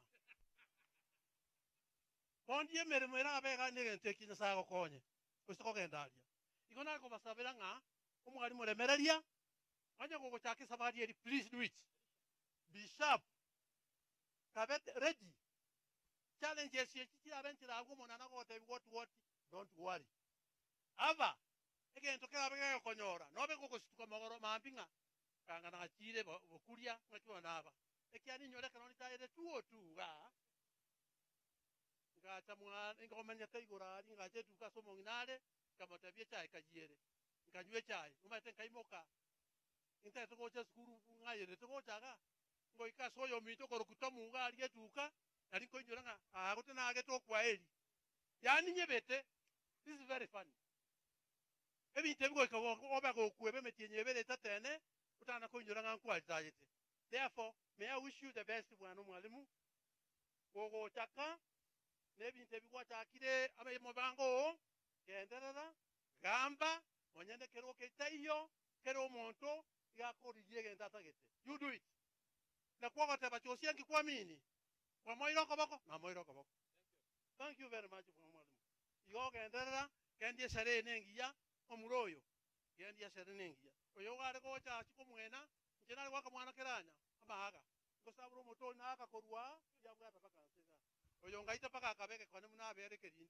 Speaker 10: Pondi emeremera abega negente kina sago konye. Kusoko gendalia. Ikona ko basabira nga umwalimu remereria. Anya ko chake sabari eri please do it. Be sharp. Kabet ready. Challenges yechi abentira ago monana ko te what don't worry. Ava again to ka abega konyora. No be ko kustuka magoro mampinga. Kanga na chire bokuria ngatiwa naba. Ekiani nyore kanoni taire tuo ga. Ngacha mwana ngomenya taigora ngache tuka somo nginale kama tabia chai kajiere nganywe chai umate kaimoka inta to gocha skuru ngayere to gocha ga ngoika soyo mito koro kutamunga aliye tuka ali ko njoranga agotena age to kwa eli yani nyebete. This is very funny. Ebi temgo ka oba go kuebe metinye bele tatene utana ko njoranga kwa tajete. Therefore may I wish you the best bwana mwalimu gogo chaka nebi ntebigwa chakire ame mobango genderera gamba monyene kero ketayo kero monto yakori yege ndatagete. You do it. Na kwa teba chosia ngikwamini kwa moiro koboko na moiro koboko. Thank you very much for mwalimu. Yo genderera kendie sare nengiya omuroyo kendie sare nengiya oyo gare ko cha chikomwena njenali waka mwana keranya amahaga ngosaburo moto na akakorwa yabwa tapaka sega. Oyongaita paka kabeke kwa namna abere kerindi.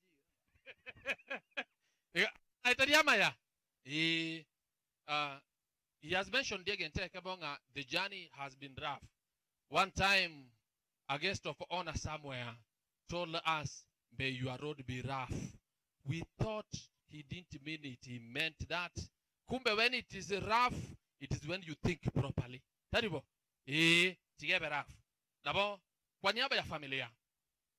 Speaker 6: Aitariamaya. He has mentioned again the journey has been rough. One time a guest of honor somewhere told us, may your road be rough. We thought he didn't mean it. He meant that. Kumbe when it is rough, it is when you think properly. Taribo. Tigebe rough. Nabo, kwa niaba ya familia.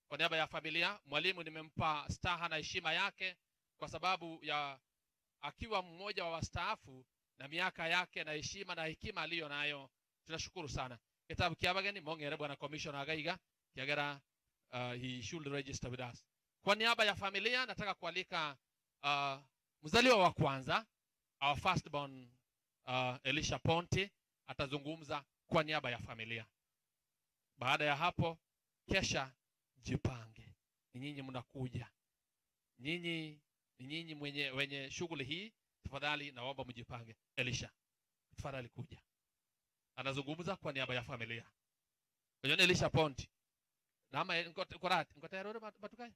Speaker 6: Kwa niaba ya familia, mwalimu nimempa staha na heshima yake kwa sababu ya akiwa mmoja wa wastaafu na miaka yake na heshima na hekima aliyo nayo. Tunashukuru sana. Kitabu kiabageni mongere bwana commissioner agaiga kiagera he should register with us. Kwa niaba ya familia nataka kualika mzaliwa wa kwanza, our firstborn Elisha Ponti atazungumza kwa niaba ya familia. Baada ya hapo kesha jipange. Ni nyinyi mnakuja. Nyinyi ni nyinyi wenye shughuli hii, tafadhali naomba mjipange. Elisha, tafadhali kuja. Anazungumza kwa niaba ya familia. Kwa Elisha Ponti. Nama ngotero batukai.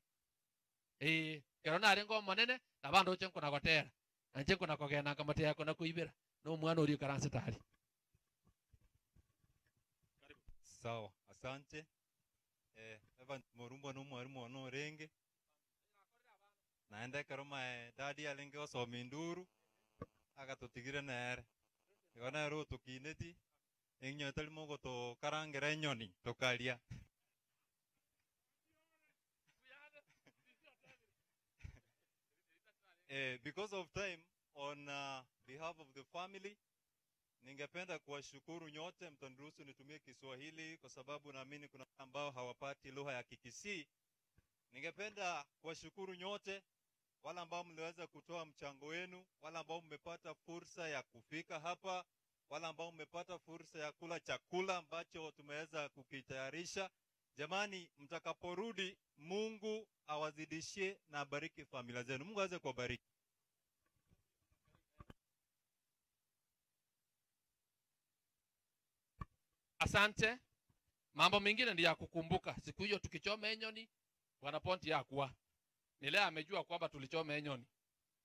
Speaker 6: Kerona arengo manene na bando chenko na gotera. Na chenko na kogena kamate yako na kuibira. No mwana uri karanse tari.
Speaker 11: Sawa, asante. Evan morumbo no mwarimu no renge. Naenda karoma dadi alenge osomi nduru. Agatotigire nere. Igona ro tukineti. Enyo talimo goto karangere nyoni tokalia. Because of time, on behalf of the family, ningependa kuwashukuru nyote. Mtaniruhusu nitumie Kiswahili kwa sababu naamini kuna ambao hawapati lugha ya Kikisii. Ningependa kuwashukuru nyote, wale ambao mliweza kutoa mchango wenu, wale ambao mmepata fursa ya kufika hapa, wale ambao mmepata fursa ya kula chakula ambacho tumeweza kukitayarisha. Jamani, mtakaporudi Mungu awazidishie na bariki familia zenu. Mungu aweze kuwabariki.
Speaker 6: Asante. Mambo mengine ndiyo ya kukumbuka. Siku hiyo tukichoma enyoni, Bwana Ponti yakuwa. Nile amejua kwamba tulichoma enyoni.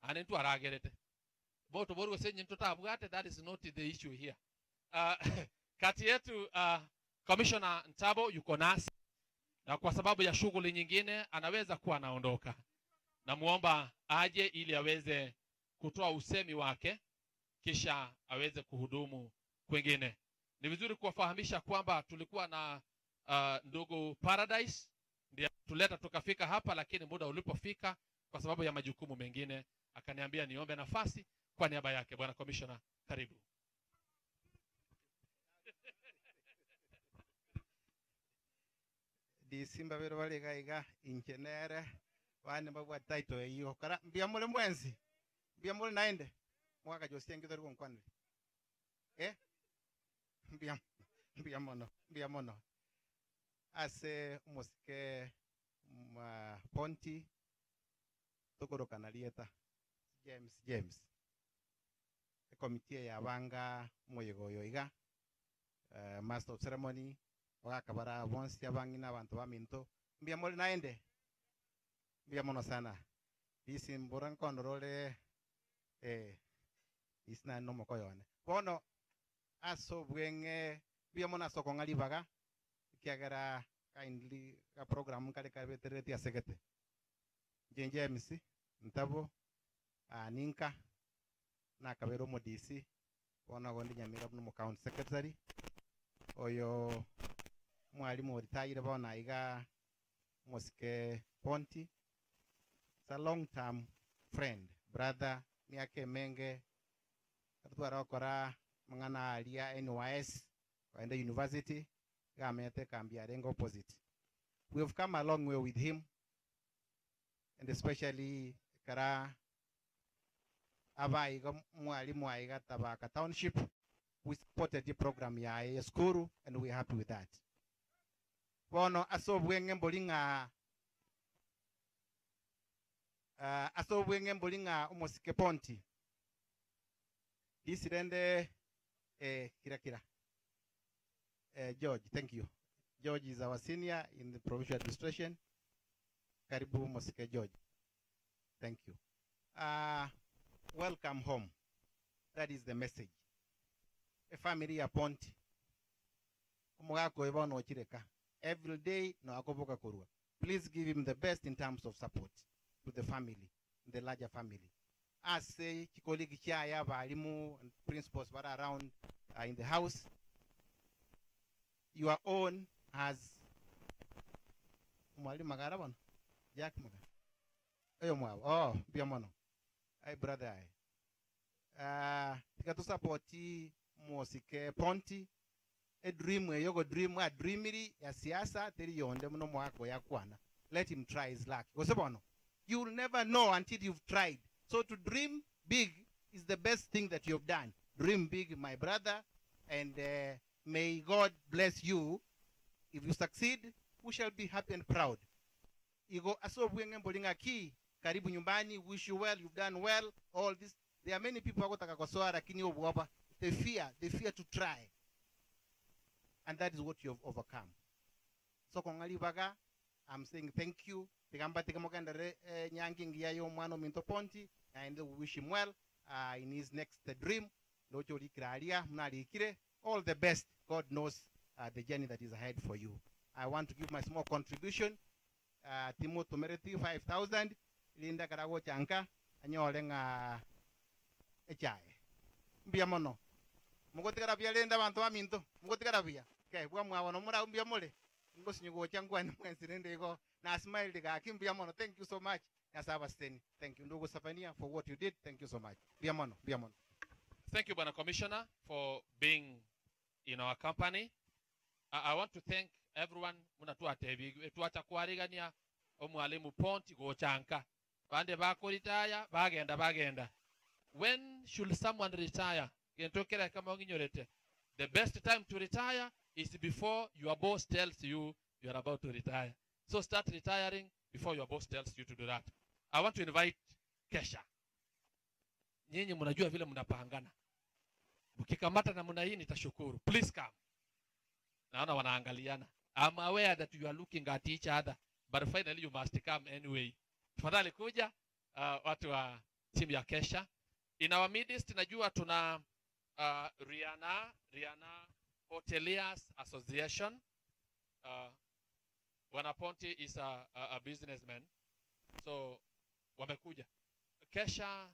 Speaker 6: Anentu aragerete. Boto boru senyi tutabugate, that is not the issue here. Kati yetu Commissioner Ntabo yuko nasi. Na kwa sababu ya shughuli nyingine anaweza kuwa anaondoka. Namuomba aje ili aweze kutoa usemi wake kisha aweze kuhudumu kwingine. Ni vizuri kuwafahamisha kwamba tulikuwa na ndugu Paradise ndiye tuleta tukafika hapa, lakini muda ulipofika kwa sababu ya majukumu mengine akaniambia niombe nafasi kwa niaba yake. Bwana Commissioner, karibu.
Speaker 9: Disimba bero bale gaiga injenere bane babwa taito iyo kara mbiamole mwenzi mbiamole naende mwaka josi ngidoro konkwanle mbiamono ase musike ma Ponti tokoro kanalieta James committee ya banga moyegoyo iga master of ceremony wakabara bonsi abangina abantu baminto mbiamole naende mbiamono sana isi mboran kondorole isna nomo koyone bono aso bwenge mbiamono aso kongali baga kiagara kindly ka program kale ka vetereti asegete jenje MC Ntabo ninka na kabero mo DC bono gondi nyamira mu county secretary oyo mwalimu retired bona iga Musike Ponti. It's a long term friend, brother niake menge atwara kora mangana alia NYS waenda university gamete kambia rengo opposite. We have come a long way with him, and especially kara abaiga mwalimu aiga Tabaka Township. We supported the program ya school and we're happy with that. Bono aso bwenge mbolinga Musike Ponti disirende kira George, thank you. George is our senior in the provincial administration. Karibu Musike George, thank you. Welcome home. That is the message. A family ya Ponti umugako ibono chireka every day no akoboka korua. Please give him the best in terms of support to the family, the larger family. As a colleague Chiaya, Balimu, and principals were around in the house, your own has Mwali Magaraban, Jack Maga. Oh, Biamono. Hey, brother, tika tu supporti musike Ponti a dream yogo dream a dreamery ya siasa teri yonde muno mwako ya kwana. Let him try his luck. Kosepono, you will never know until you've tried. So to dream big is the best thing that you've done. Dream big, my brother, and may God bless you. If you succeed, we shall be happy and proud. Igo aso bwenge mbolinga ki karibu nyumbani, wish you well, you've done well. All this, there are many people who taka kosoa lakini obwapa. They fear to try. And that is what you have overcome. So kongali baga, I'm saying thank you. Tigamba tigamokanda nyangi ngia yo mwano Minto Ponti, and we wish him well in his next dream. Locho likralia mnalikire. All the best. God knows the journey that is ahead for you. I want to give my small contribution. Timo Tomereti 5,000. Linda Karago Chanka. Anyolenga Echai. Mbiamono. Mugotikarabia Linda Mantoa Minto. Mugotikarabia. Okay, Wamwa no Mura Mbiamole. Ngosinyugo Changwan Mwensinendego. Na smile diga Kimbiamono. Thank you so much. Nasabasteni. Thank you, Ndugu Safania, for what you did. Thank you so much. Biamono. Biamono.
Speaker 6: Thank you, Bwana Commissioner, for being in our company. I want to thank everyone munatuwa tebi tuacha kuarigania omwalimu Ponti gochanka bande bakoritaya bagenda. When should someone retire? Kentokera kama nginyorete. The best time to retire is before your boss tells you you are about to retire. So start retiring before your boss tells you to do that. I want to invite Kesha. Nyinyi mnajua vile mnapangana. Ukikamata na muna hii nitashukuru. Please come. Naona wanaangaliana. I'm aware that you are looking at each other, but finally you must come anyway. Tafadhali kuja watu wa timu ya Kesha. In our midst najua tuna Rihanna Hoteliers Association. Bwana Ponti is a businessman. So wamekuja. Kesha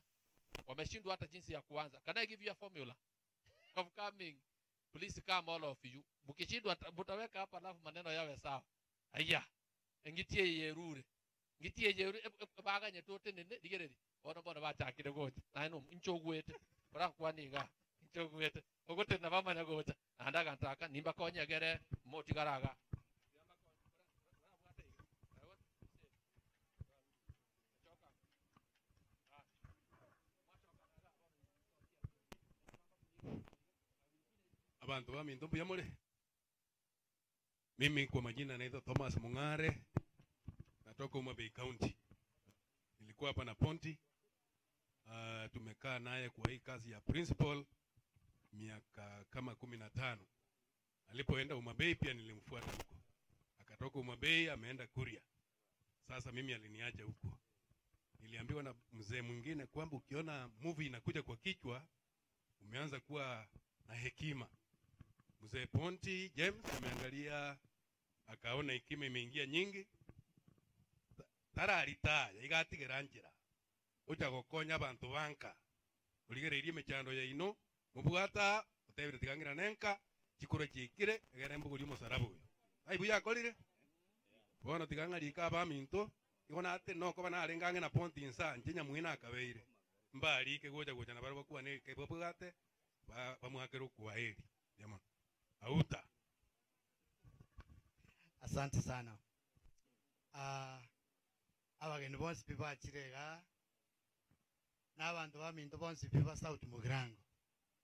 Speaker 6: wameshindwa hata jinsi ya kuanza. Can I give you a formula of coming? Please come all of you. Mukishindwa mtaweka hapa alafu maneno yawe sawa. Aya. Ngitie yerure. Baga nyetote nene digereri. Bona bachakire gote. Naino inchogwete. Bara kwaninga. Inchogwete. Ogote na mama nyagote. Andaga ntaka nimba konyegere motigaraga.
Speaker 12: Abantu wa Minto Mbiamole. Mimi kwa majina naitwa Thomas Mungare. Natoka Umabei County. Nilikuwa hapa na Ponti. Tumekaa naye kwa hii kazi ya principal miaka kama 15. Alipoenda Umabei pia nilimfuata huko. Akatoka Umabei ameenda Kuria. Sasa mimi aliniacha huko. Niliambiwa na mzee mwingine kwamba ukiona movie inakuja kwa kichwa umeanza kuwa na hekima. Mzee Ponti James ameangalia akaona hekima imeingia nyingi. Tararita igatigera njira. Uja gokonya abantu banka. Uligererie mechando ya ino mubwata utebire tigangira nenka chikoro chikire egere mbuguri musarabu. Ai buya kolire. Bona tigangari ka ba Minto igona ate no ko bana arengange na Ponti insa ntinya mwina akabeire. Mbali ke goja na barwa kuwa ne ke bobugate bamuhakero kwa heri. Jamani. Auta.
Speaker 2: Asante sana. Abageni bonse biba kirega n'abantu ba Minto bonse biba South Mugirango.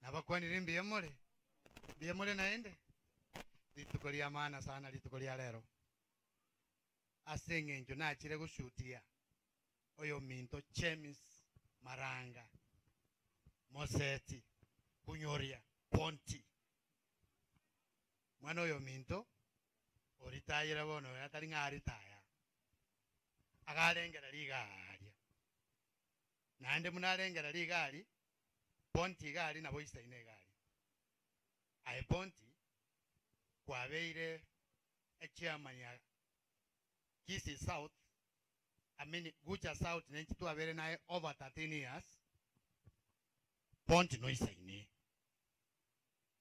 Speaker 2: Nabakwanira Mbiamole naende. Lituko lya maana sana lituko lya lero. Asenge njo nakire gushutia. Oyo Minto Chemis Maranga. Moseti Kunyoria Ponti. Mwana oyo Minto oritayira bono atari ngaritaya. Agalengera ligalia. Nande munalengera ligali Ponti gali na boisa ine gali. Aye Ponti kwabeire chairman ya Kisii South, Gucha South nenchi tuabere naye over 13 years. Ponti no isaine.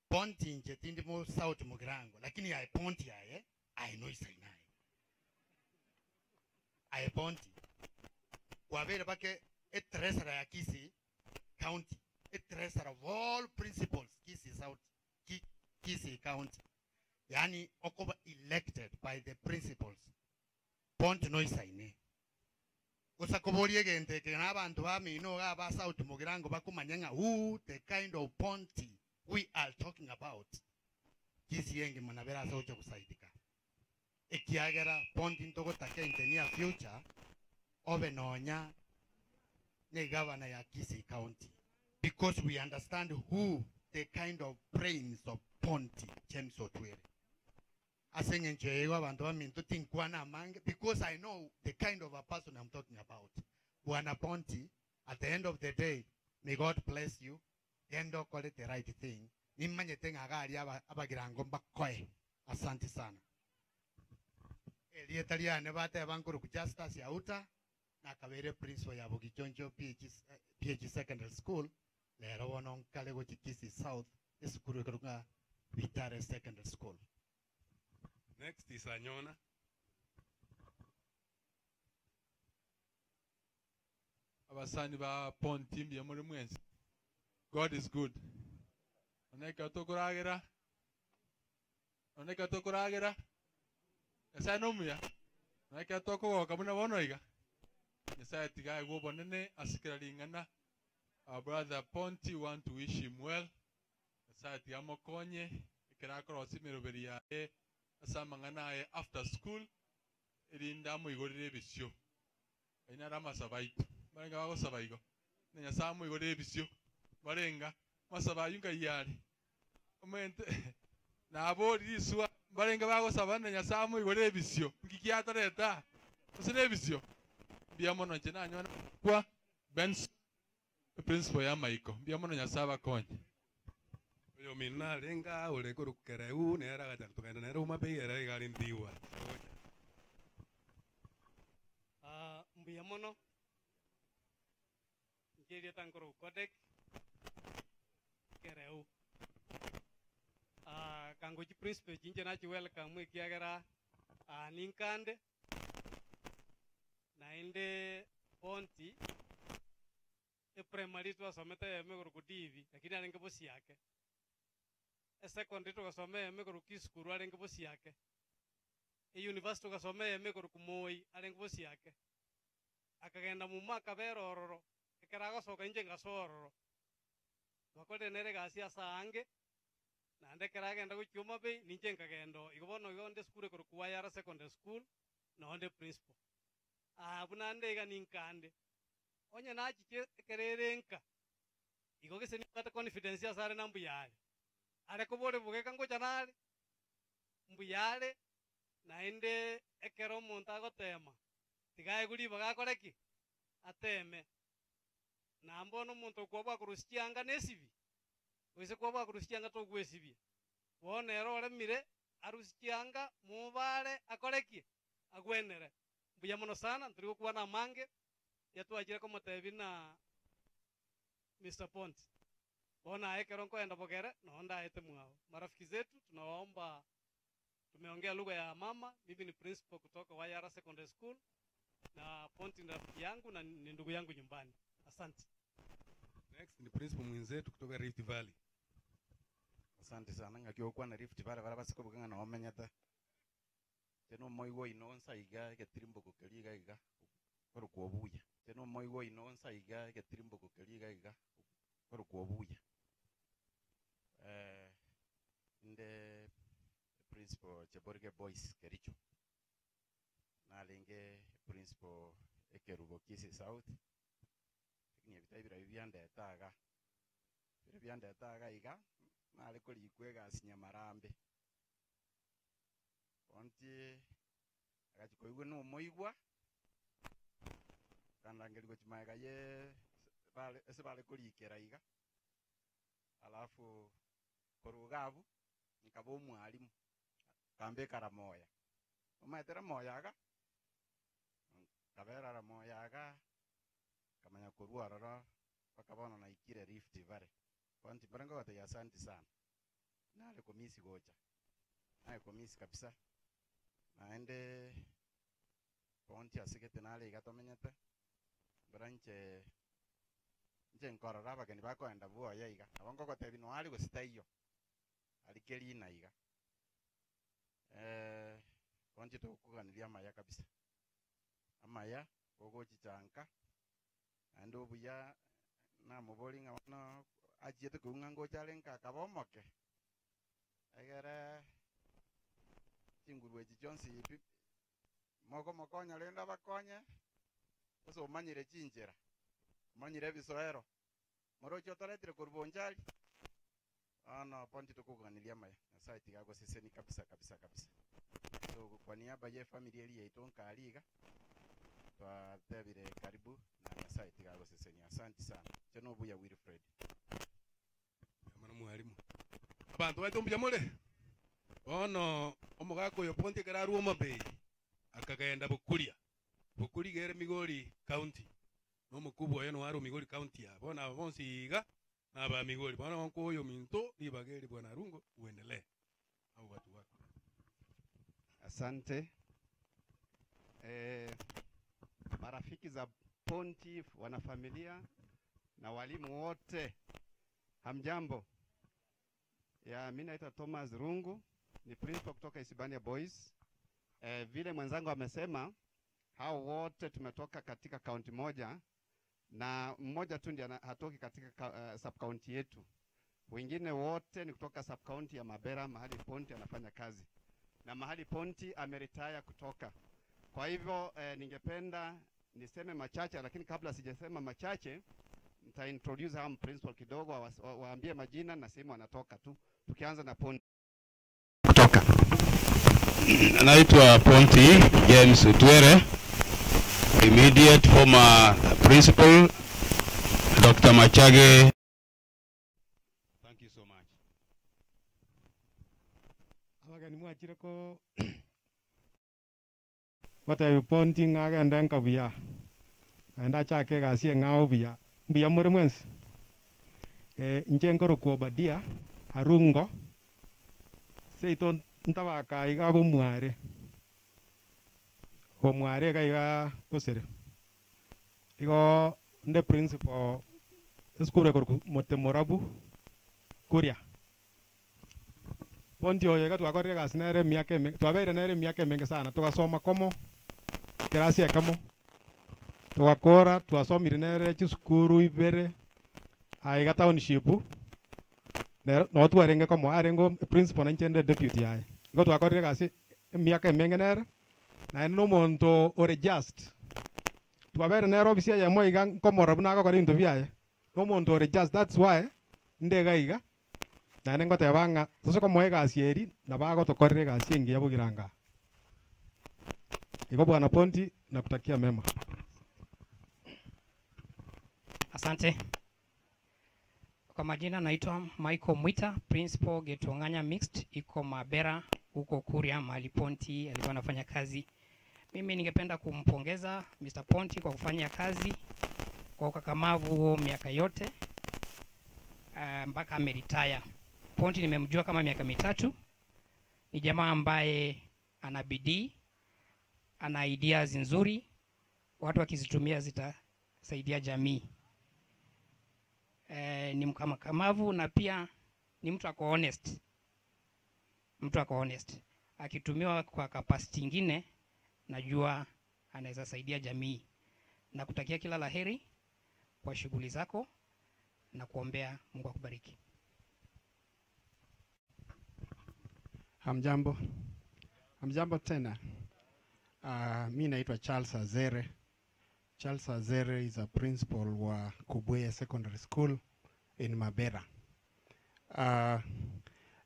Speaker 2: Ponti nje tindi mo South Mugirango lakini ya Ponti aye no isaine. Aye Ponti kwabere bake treasurer ya Kisii County a treasurer of all principals Kisii South, Kisii County. Yani okoba elected by the principals. Pont no isaine. Usakobori gente ke nabantu bamino aba South Mugirango bakumanyanga who the kind of ponti we are talking about. Kisii yengi manabera socho kusaidika. Ekiagera ponti ntoko take in the near future ovenonya ne governor ya Kisii County, because we understand who the kind of brains of Ponti James Otwere. Because I know the kind of a person I'm talking about. Buana Ponti, at the end of the day, may God bless you. Then don't call it the right thing. Nimanye tenga agari abagirangomba koe. Asante sana. Elietalia nebate abankuru justice ya uta. Nakabere principal ya Bogichoncho PH Secondary School. Lero wonon kalego Kisii South. Esukuru kuruka Vitare Secondary School.
Speaker 12: Next is Anyona.
Speaker 6: Abasani ba Ponti mbi muri mwenzi. God is good. Oneka tokuragera. Oneka tokuragera. Esa nomuya. Oneka toko kabuna bonoiga. Esa tiga go bonene asikira lingana. Our brother Ponti want to wish him well. Esa tiga mokonye ikira cross miroberi ya asa mangana after school irinda mu igorire bisyo. Ina rama sabaitu. Barenga bago sabaigo. Nenya samu igorire bisyo. Barenga masabayunga yari. Omente na abori iswa barenga bago sabana nya samu igorire bisyo. Ngikiata leta. Usine bisyo. Biamono chena nyona kwa Benz principal ya Maiko. Biamono nya saba konye.
Speaker 12: Yo minna lenga ole kurukereu nera gata tukana nera uma peyera igari ndiwa.
Speaker 13: Mbiamono Njeri tankoro kodek kereu. Kangoji principal jinje na welcome ikiagera ninkande naende Ponti primary tu asometa yeme kurudivi lakini alenge bosi yake. Secondary to kasome yeme kurukisukuru alenge bosi yake. University kasome yeme kurukumoi alenge bosi yake. Akagenda mu maka berororo ekerago soka inje ngasororo. Bakode nere gasi asange nande keragenda kuchuma be ninje ngagendo igobono yonde skule kurukuwa yara secondary school na onde principal. Bunande ga ninkande onye nachi kererenka igoge seni kata confidence ya sare na mbuyale are kobore buge kango chanale mbuyale naende ekero monta gotema tigaye guri baga koreki ateme na mbono muntu kwaba kurusianga nesibi wese kwaba kurusianga to gwesibi wone erore mire arusianga mubare akoreki agwenere buyamono sana nturi kuwa na mange yatuajira como tevi na Mr. Ponti. Bona ekero nkoenda bogere naonda ete mwao. Marafiki zetu tunawaomba, tumeongea lugha ya mama. Mimi ni principal kutoka Wayara Secondary School na Ponti ni rafiki yangu na ni ndugu yangu nyumbani. Asante.
Speaker 12: Next ni principal mwenzetu kutoka Rift Valley.
Speaker 14: Asante sana ngakiokuwa na Rift Valley barabasiko buganga na omenyata. Teno moigo inonsa iga getirimbo kukeliga iga korukuobuya. Teno moigo inonsa iga getirimbo kukeliga iga korukuobuya. Inde principal Cheborge Boys Kericho. Nalinge principal Ekerubo Kisii South. Ni bitabira bibyanda etaga. Bibyanda etaga iga naliko likwega sinyamarambe. Ponti akachikoigwe no moigwa kana ngeliko chimaga ye bale kulikera iga alafu korugavu nikabo mwalimu kambe karamoya umaetera moya aga kabera ramoya aga kamanya kurua rara pakabona na ikire Rift Valley. Ponti barango wate ya asante sana nale komisi gocha nae komisi kabisa naende Ponti asikete nale igatomenyete branche nje nkora raba keni bako enda buo yaiga abongo gotebi no ali gusita iyo alikeli na iga konje to kuganiria maya kabisa amaya gogo chichanka ando buya na moboli ngano ajete kungango chalenka kabomoke egere chingurwe chichonsi moko mokonya lenda bakonye oso manyire chinjera manyire bisoero moro chotoretire kurbonjali ana ponti tukuganiria maya na site yako siseni kabisa kabisa kabisa so kwa niaba ya familia ile itonka aliga twa tebire karibu na site yako siseni asante sana cheno buya Wilfred
Speaker 12: mwana mwalimu abantu baitumbya mule ono omugako yo ponti kararu omabei akagenda bukuri gere Migori County no mukubwa yeno waro Migori County ya bona bonsi iga na ba Migori bona onko yo minto libageri bwana rungo uendelee au watu wako.
Speaker 15: Asante. Marafiki za Ponti, wanafamilia na walimu wote, hamjambo. Mimi naitwa Thomas Rungu, ni principal kutoka Isibania Boys. Vile mwenzangu amesema, hao wote tumetoka katika kaunti moja na mmoja tu ndiye hatoki katika sub county yetu. Wengine wote ni kutoka sub county ya Mabera, mahali Ponti anafanya kazi. Na mahali Ponti ameritaya kutoka. Kwa hivyo ningependa niseme machache, lakini kabla sijasema machache nita introduce hao principal kidogo waambie majina na sehemu wanatoka tu. Tukianza na Ponti.
Speaker 16: Kutoka. Naitwa Ponti James Utwere, immediate former principal Dr. Machage.
Speaker 17: Thank you so much. Abagani mwachire ko wata Ponti ngaga ndanka bia. Anda chake gasie ngao bia. Bia muri mwensi. Njengoro ko badia harungo. Seito ntabaka iga bomware. Bomware ga iga kusere. Igo nde principal skure ko motemorabu kuria. Ponti oyo ga twakore ga sinere miaka twabere nere miaka mingi sana tukasoma komo kirasi kamo twakora twasomire nere chiskuru ibere aiga township no twarenge komo arengo principal nchende deputy ai go twakore ga si miaka mingi nere na no monto ore just twabere nere obisia ya moiga komora buna ko rinto biaye no monto ore just that's why ndega iga na nengo te banga tuso ko moega asieri na bago to korre ga singi yabo giranga iko bwana Ponti na kutakia mema.
Speaker 18: Asante. Kwa majina naitwa Michael Mwita, principal Getonganya Mixed iko Mabera huko Kuria mahali Ponti alikuwa anafanya kazi. Mimi ningependa kumpongeza Mr. Ponti kwa kufanya kazi kwa ukakamavu miaka yote mpaka ameritaya. Ponti nimemjua kama miaka mitatu. Ni jamaa ambaye ana bidii, ana ideas nzuri, watu wakizitumia zitasaidia jamii. Ni mkamavu na pia ni mtu ako honest. Mtu ako honest. Akitumiwa kwa capacity nyingine najua anaweza saidia jamii. Na kutakia kila laheri kwa shughuli zako na kuombea Mungu akubariki.
Speaker 19: Hamjambo. Hamjambo tena. Mimi naitwa Charles Azere. Charles Azere is a principal wa Kubweye Secondary School in Mabera.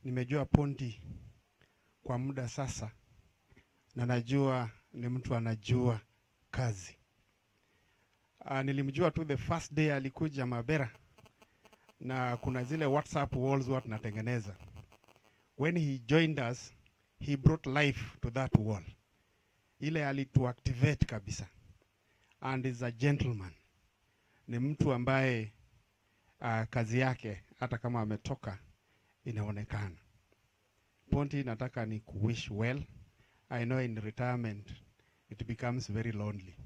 Speaker 19: Nimejua Ponti kwa muda sasa na najua ni mtu anajua kazi. Nilimjua tu the first day alikuja Mabera na kuna zile WhatsApp walls watu natengeneza. When he joined us, he brought life to that wall. Ile alituactivate kabisa. And is a gentleman. Ni mtu ambaye kazi yake hata kama ametoka inaonekana. Ponti, nataka ni kuwish well. I know in retirement it becomes very lonely.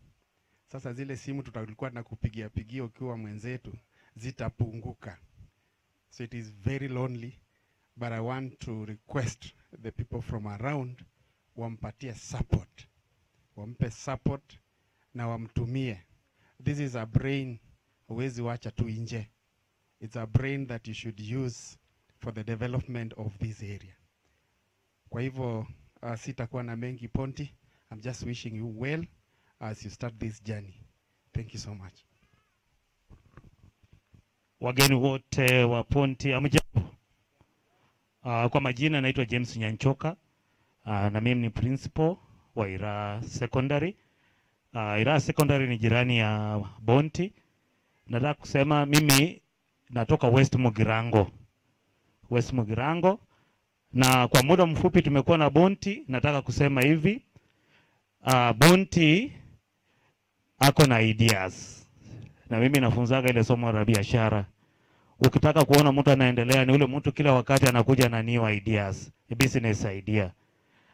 Speaker 19: Sasa zile simu tutakuwa na kupigia ukiwa mwenzetu zitapunguka. So it is very lonely, but I want to request the people from around wampatie support. Wampe support na wamtumie. This is a brain huwezi wacha tu nje. It's a brain that you should use for the development of this area. Kwa hivyo sitakuwa na mengi Ponti. I'm just wishing you well as you start this journey. Thank you so much.
Speaker 20: Wageni wote wa Ponti, amjambo. Kwa majina naitwa James Nyanchoka. Na mimi ni principal wa Ira Secondary. Ira Secondary ni jirani ya Bonti. Nataka kusema mimi natoka West Mugirango. West Mugirango. Na kwa muda mfupi tumekuwa na Bonti. Nataka kusema hivi. Bonti ako na ideas. Na mimi nafunzaga ile somo la biashara. Ukitaka kuona mtu anaendelea ni ule mtu kila wakati anakuja na new ideas, business idea.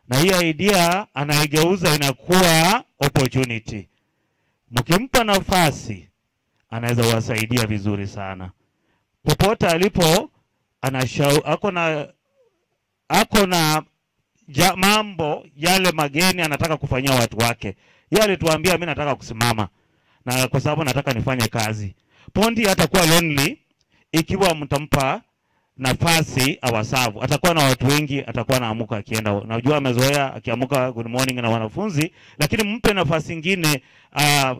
Speaker 20: Na hii idea anaigeuza inakuwa opportunity. Mkimpa nafasi anaweza wasaidia vizuri sana. Popote alipo ako na mambo yale mageni anataka kufanyia watu wake. Yeye alituambia mimi nataka kusimama na kwa sababu nataka nifanye kazi. Ponti hatakuwa lonely ikiwa mtampa nafasi awasavu. Atakuwa na watu wengi, atakuwa naamuka akienda. Najua amezoea akiamuka good morning na wanafunzi, lakini mpe nafasi nyingine,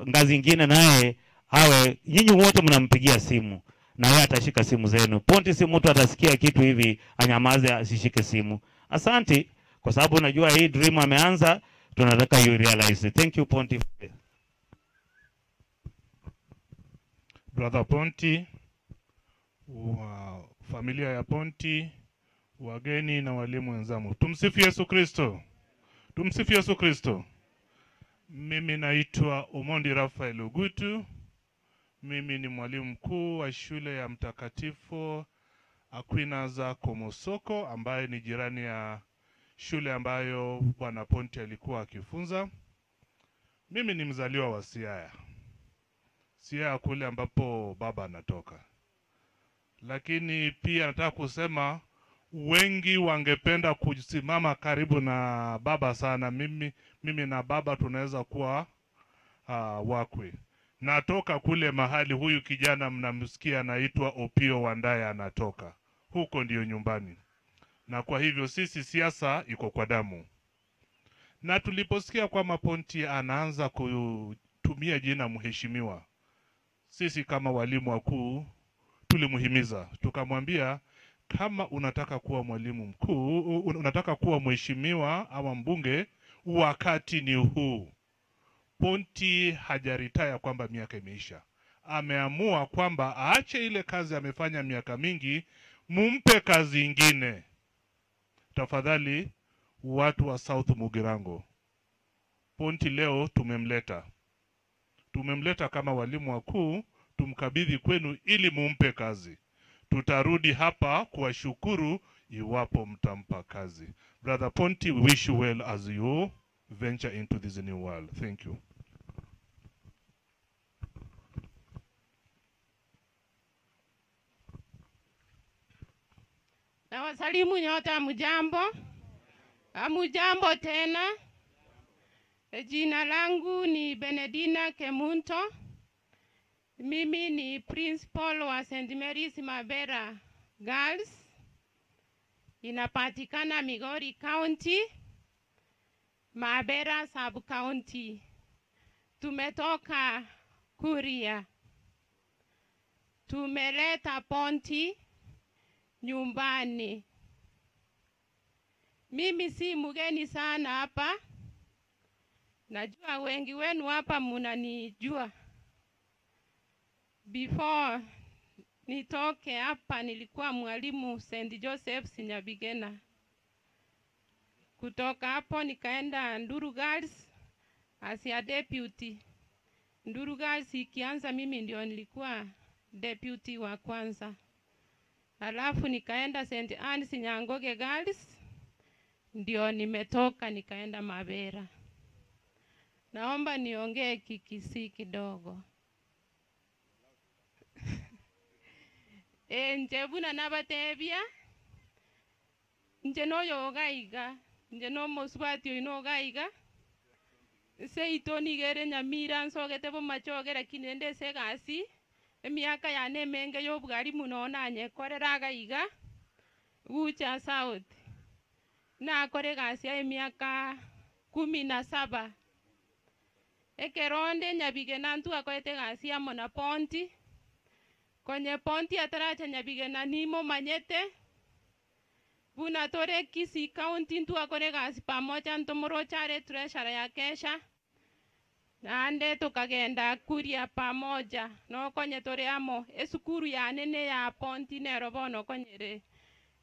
Speaker 20: ngazi nyingine naye awe nyinyi wote mnampigia simu na yeye atashika simu zenu. Ponti si mtu atasikia kitu hivi anyamaze asishike simu. Asante kwa sababu najua hii dream ameanza, tunataka you realize. Thank you Ponti.
Speaker 21: Brother Ponti, wa familia ya Ponti, wageni na walimu wenzangu. Tumsifu Yesu Kristo. Tumsifu Yesu Kristo. Mimi naitwa Omondi Rafael Ugutu. Mimi ni mwalimu mkuu wa shule ya Mtakatifu Aquinas Komosoko ambaye ni jirani ya shule ambayo Bwana Ponti alikuwa akifunza. Mimi ni mzaliwa wa Siaya. Siaya kule ambapo baba anatoka. Lakini pia nataka kusema wengi wangependa kusimama karibu na baba sana. Mimi na baba tunaweza kuwa wakwe. Natoka kule mahali huyu kijana mnamsikia anaitwa Opio Wandaya anatoka. Huko ndio nyumbani. Na kwa hivyo sisi siasa iko kwa damu. Na tuliposikia kwamba Ponti anaanza kutumia jina mheshimiwa, sisi kama walimu wakuu tulimuhimiza. Tukamwambia kama unataka kuwa mwalimu mkuu, unataka kuwa mheshimiwa ama mbunge, wakati ni huu. Ponti hajaritaya kwamba miaka imeisha. Ameamua kwamba aache ile kazi amefanya miaka mingi, mumpe kazi ingine. Tafadhali watu wa South Mugirango, Ponti leo tumemleta. Tumemleta kama walimu wakuu, tumkabidhi kwenu ili mumpe kazi. Tutarudi hapa kuwashukuru iwapo mtampa kazi. Brother Ponti, we wish you well as you venture into this new world. Thank you.
Speaker 22: Na wasalimu nyote amujambo. Amujambo tena. Jina langu ni Benedina Kemunto. Mimi ni principal wa St. Mary's Mabera Girls. Inapatikana Migori County, Mabera Sub County. Tumetoka Kuria. Tumeleta Ponti nyumbani. Mimi si mgeni sana hapa. Najua wengi wenu hapa munanijua. Before nitoke hapa nilikuwa mwalimu St. Joseph's Nyabigena. Kutoka hapo nikaenda Nduru Girls as a deputy. Nduru Girls ikianza mimi ndio nilikuwa deputy wa kwanza. Alafu nikaenda St. Anne's Nyangoge Girls, ndio nimetoka nikaenda Mabera. Naomba niongee Kikisi kidogo. nje buna nabatebia nje noyo gaiga nje no moswati oino gaiga se itoni gere nyamira nsogete bo machogera kinende se gasi emiaka yane menge yo bugari muno nanye korera gaiga gucha south na kore gasi ya emiaka 17 ekeronde nyabige nantu akoete gasi ya mona ponti konye ponti ataracha nyabige na nimo manyete buna tore Kisii County ntu akore gasi pamoja ntomoro chare treasurer ya kesha nande tukagenda kuria pamoja no konye tore amo esukuru ya nene ya ponti nero bono konyere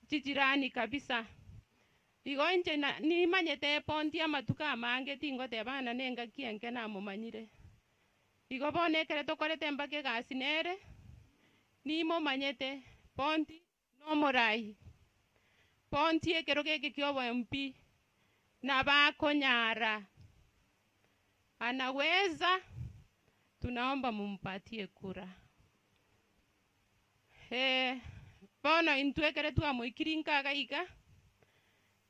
Speaker 22: jijirani kabisa igo nje ni manyete ponti amatuka mange tingo tebana nenga kienke na mumanyire igo bone kere tokorete mbake gasi nere nimo manyete ponti no morai ponti ekero geke kiobo MP na bakonyara anaweza, tunaomba mumpatie kura. Bono intwekere twamuikirinka gaiga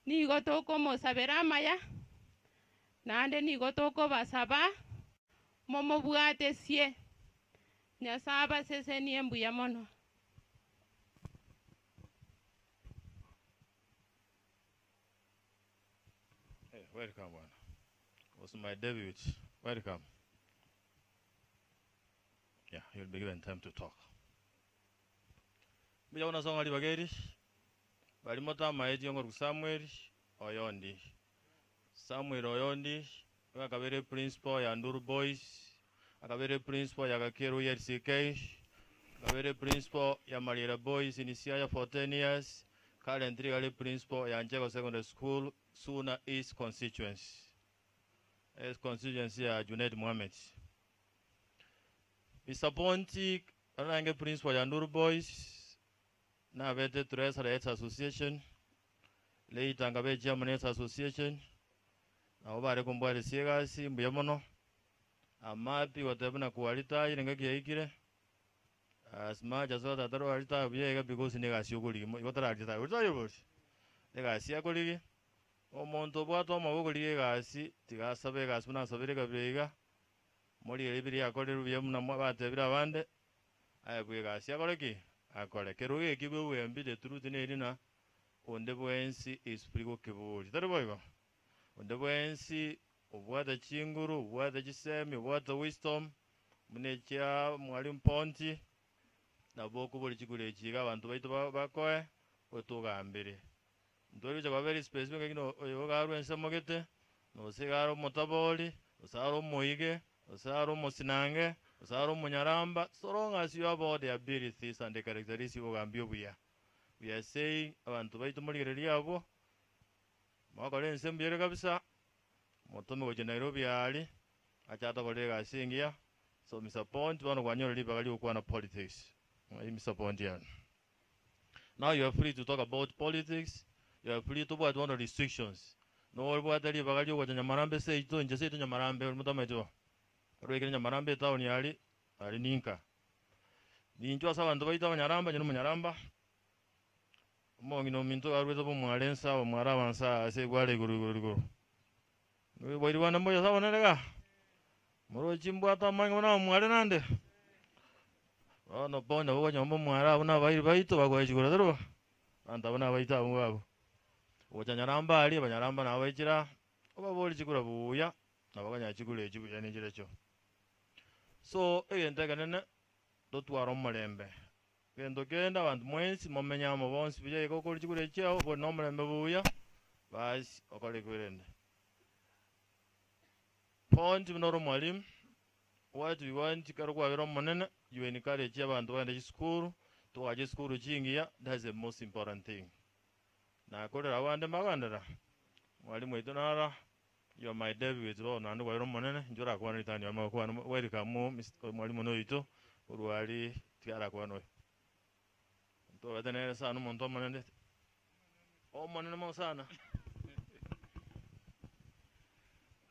Speaker 22: nigo toko mosabera maya nande nigo toko basaba momobwate sie nyasaba sese ni embuya mono.
Speaker 3: Hey, welcome one. Was my debut. Welcome. Yeah, you'll be given time to talk. Bija una songa libageri. Balimota maedi yongo Samuel Oyondi. Samuel Oyondi akabere principal ya Nduru Boys, akabere principal ya Gakeru YCK, akabere principal ya Mariera Boys in Isiaya for 10 years. Currently gale principal ya Njego Secondary School, Suna East constituency. Constituency ya Junaid Mohamed. Mr. Ponti, anange principal ya Nduru Boys, na vete Treasurer Heads Association, later ngabe Chairman Heads Association, na obare kumbwale siegasi mbuyamono, amapi watebuna kuwalita irenga kiyaikire, asma jaso tataro walita biyega because negasi yoguligi, yotara alita, ulita yobuli, negasi yaguligi, omonto bwato mabuguligi gasi, tigasabe gasi muna sabire gabriga, moli elibiri akole rubiyamuna mwatebira bande, ayabwe gasi yagoleki, akole keruge kibewe mbide truth nerina, onde bwensi isprigo kibuli, tari boygo, onde bwensi obwata chinguru, obwata chisemi, obwata wisdom, munechia mwalimu Ponti, na boku buli chikule chiga abantu baitu bakoe otugambire ndori cha very specific kino yogaru ensemogete no sigaro motaboli osaro moige osaro mosinange osaro munyaramba so long as you have all the abilities and the characteristics ogambio buya we are saying abantu baitu muligere abo makole ensembere kabisa motome go Nairobi ali achata kolega singia so Mr. Ponti bano kwanyoro libagali okwana politics. Mr. Pontian. Now you are free to talk about politics. You are free to put one of restrictions. No one will tell you about you what Nyamarambe say to and just say to Nyamarambe or Mutamajo. Regular Nyamarambe town yali, Arininka. The Injua Savan to wait on Yaramba, Yaramba. Among no minto are with Marensa or Maravansa, I say, Wally Guru. Why do you want to know Savanega? Moro Jimbuata Mangona, Maranande. Oh no point of what your mumara una vai to go to and Tavana Vaita Muabu. What Yanaramba, Libanaramba Navajira, over Chikurabuya, Navana Chikule, and Jiracho. So, again, taken to Malembe. When the Genda and Moens, Momenyam of once, Vijago Chikulecha, for Norman and Babuya, Vice or Coliquirend. Point to Normalim. What we want to Karuaman, you encourage Javan to enter school, to a school chingia, that's the most important thing. Now, Kodawan and Magandara. Walimuitonara, you are my debut on and Roman, Juraquan, and your Maquan, where you come more, Mr. Malimonito, Uruari, Tiaraquano. To the next son, Montoman. Oh, Monamosana.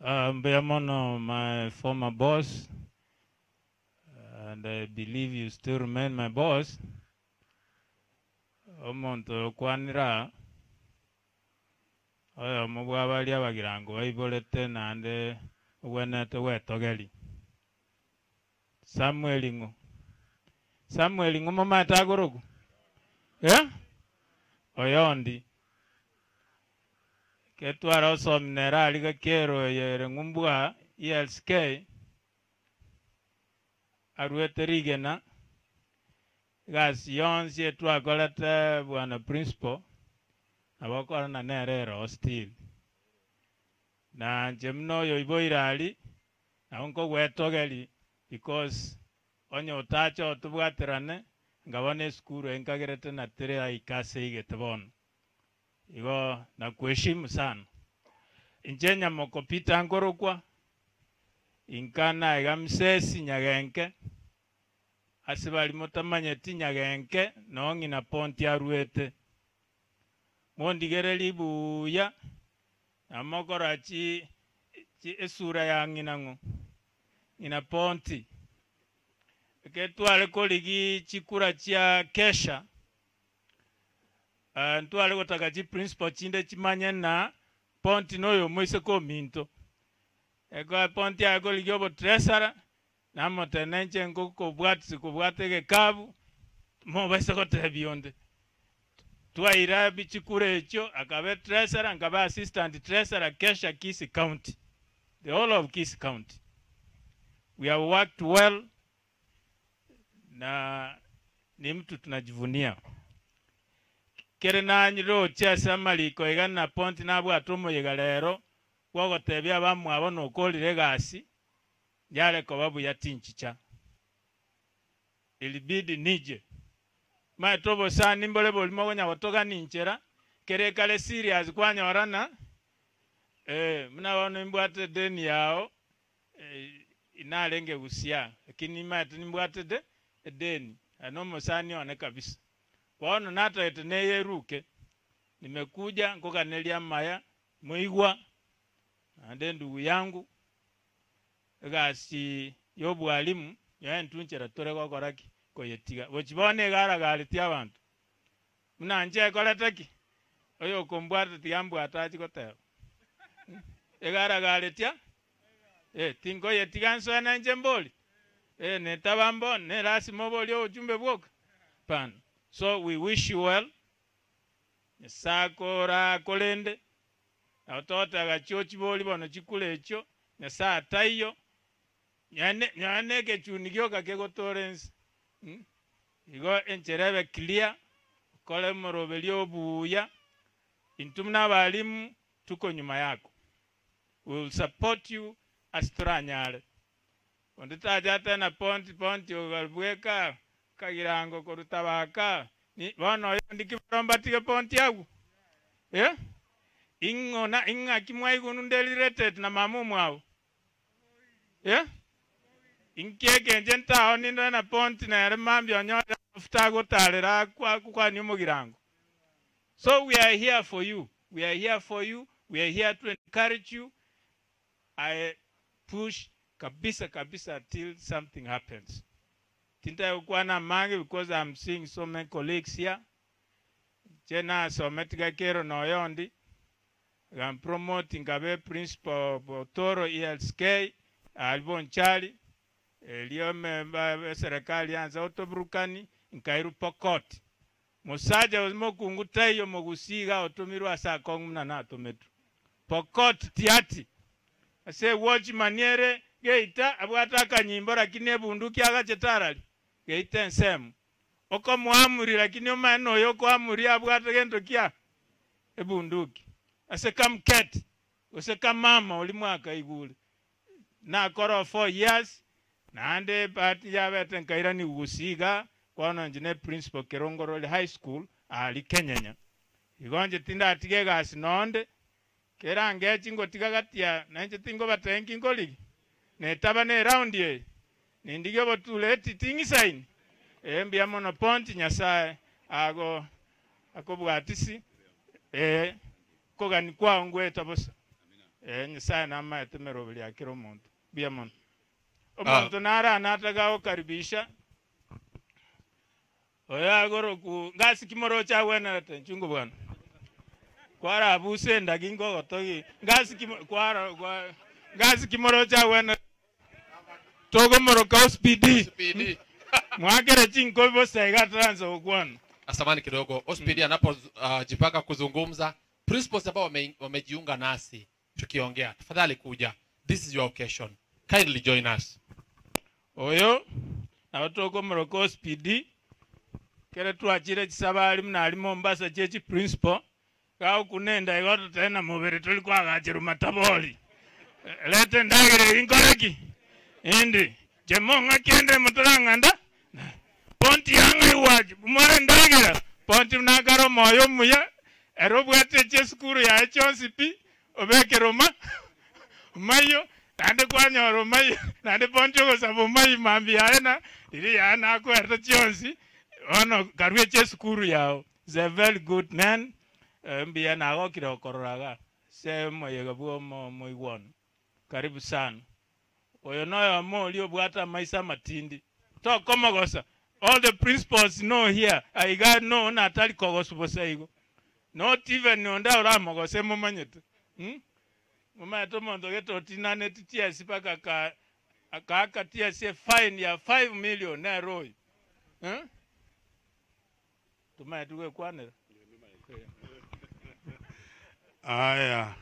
Speaker 4: Beamono, my former boss, and I believe you still remain my boss. omuntu kwanira oyo mubwa bali abagirango baibolete nande wenete wetogeli Samuel Ngo mama tagurugu oyondi ketwara osomnera aliga kero yere ngumbwa ELSK arwete rigena gasi yonsi twakolete bwana principal abakora na nerero still na jemno yo iboirali naonko wetogeli because onye utacho tubwaterane ngabone skuru enkagerete na tere aikase igetebon igo na kuheshimu sana injenya mokopita ngorokwa inkana igamsesi nyagenke asibali motamanyeti nyagenke nongi na ponti arwete mondigereli buya amokora chi esura ya nginango ina ponti ketwale koligi chikura chia kesha ntwale gotaka chi principal chinde chimanye na ponti noyo moise ko minto ego ponti ago ligyobo tresara namo tenenche ngoko bwate ge kabu mo baise ko trebionde twaira bichikure echo akabe treasurer akabe assistant treasurer kesha Kisii County, the whole of Kisii County. We have worked well na ni mtu tunajivunia kere nanyiro chesa maliko igana ponti nabwo atomo yegalero gwogotebya bamwe abono kolire gasi yale ko babu yatinchicha ilibidi nije matobo sani mbole bolimo gonya gotoga ninchera kere kale serious kwanyorana muna wana mbwate deni yao inalenge gusia lakini mati mbwate de deni anomo sani one kabisa kwaona nata eteneye ruke nimekuja ngoka nelia maya muigwa ande ndugu yangu gasi yobwalimu yantunchera tore gokoraki koyetiga bochibone gara galitia abantu muna nje koletaki oyo kombwata tiambwa atachi koteo egara galitia tingo yetiganso na nje mboli ne tabambo ne rasimo boli ojumbe bwoka pan. So we wish you well sakora kolende autota gachochi boli bono chikule echo ne saa tayo nyane ke chunigyo kakego torrens igo encherebe clear kole morobelio buya intumna balimu tuko nyuma yako. We will support you as turanyale ondita jata na ponti ogalbweka kagirango korutabaka ni bono ndikiromba tige ponti yagu ingona inga kimwai gunundeli rated na mamu mwao inkeke njenta oni na ponti na remambi onyoda futago talera kwa nyumugirango. So we are here for you. We are here for you. We are here to encourage you. I push kabisa till something happens. Tinta ukwana mangi because I'm seeing so many colleagues here. Jena so metiga kero no yondi. I'm promoting Gabe Principal Botoro ELSK Albon Chali. Liome serikali anza otobrukani nkairu Pokot. Musaja uzmo kungutayo mogusiga otomirwa saa kongumna na atometu. Pokot tiati. Ase watch maniere geita abwataka nyimbo lakini bunduki agachetarali. Geita nsemu. Oko muamuri lakini omano yoko amuri abwata gento kia ebunduki. Ase kamket. Ase kamama olimwaka igule. Na koro 4 years na ande pati ya bete nkaira ni ugusiga kwa njine Principal Kerongoroli High School ali Kenyanya. Igonje tinda atige gasi nonde kera ngechi ngotiga gatia na nje tingo batenki ngoli ne tabane round ye nindige botuleti tingi sign mbia mono ponti nyasaye ago akobwatisi kogani kwa ngweta bosa nyasaye na ma etemero bili akiro muntu bia mono omuntu nara anataga okaribisha oya goro ku ngasi kimoro cha wena tenchungu bwana kwara abusenda gingo gotogi ngasi kimoro cha wena togo moro ka speed mwagere chinko bo saiga transo bwana.
Speaker 6: Asamani kidogo Ospidi anapojipanga kuzungumza, principals ambao wamejiunga nasi tukiongea, tafadhali kuja. This is your occasion. Kindly join us.
Speaker 4: Oyo na otoko moroko Ospidi kere tuachire chisabali mnali Mombasa chechi principal kao kunenda igoto tena mubere tuli kwa gachiru mataboli lete ndagire inkoreki indi jemonga kende mutaranganda ponti yanga iwaji bumare ndagira ponti mnagaro moyo muya erobwate cheskuru ya chonsipi obeke roma mayo nande kwanyoro mayo nande ponti go sabo mayo mambi yaena iri yana ko erto chonsi ono karwe cheskuru yao. Is a very good man. Mbia na go kiro kororaga se moyo gabuo mo iwon karibu sana oyo noyo mo lio bwata maisa matindi to komogosa. All the principals know here. I got no natali kogos bosaigo. Not even onda ora mogose momanyete. Mama to mondo geto tinane titia sipaka ka tia se fine ya 5 million na roy. Tuma tuwe kwanera.
Speaker 1: Aya,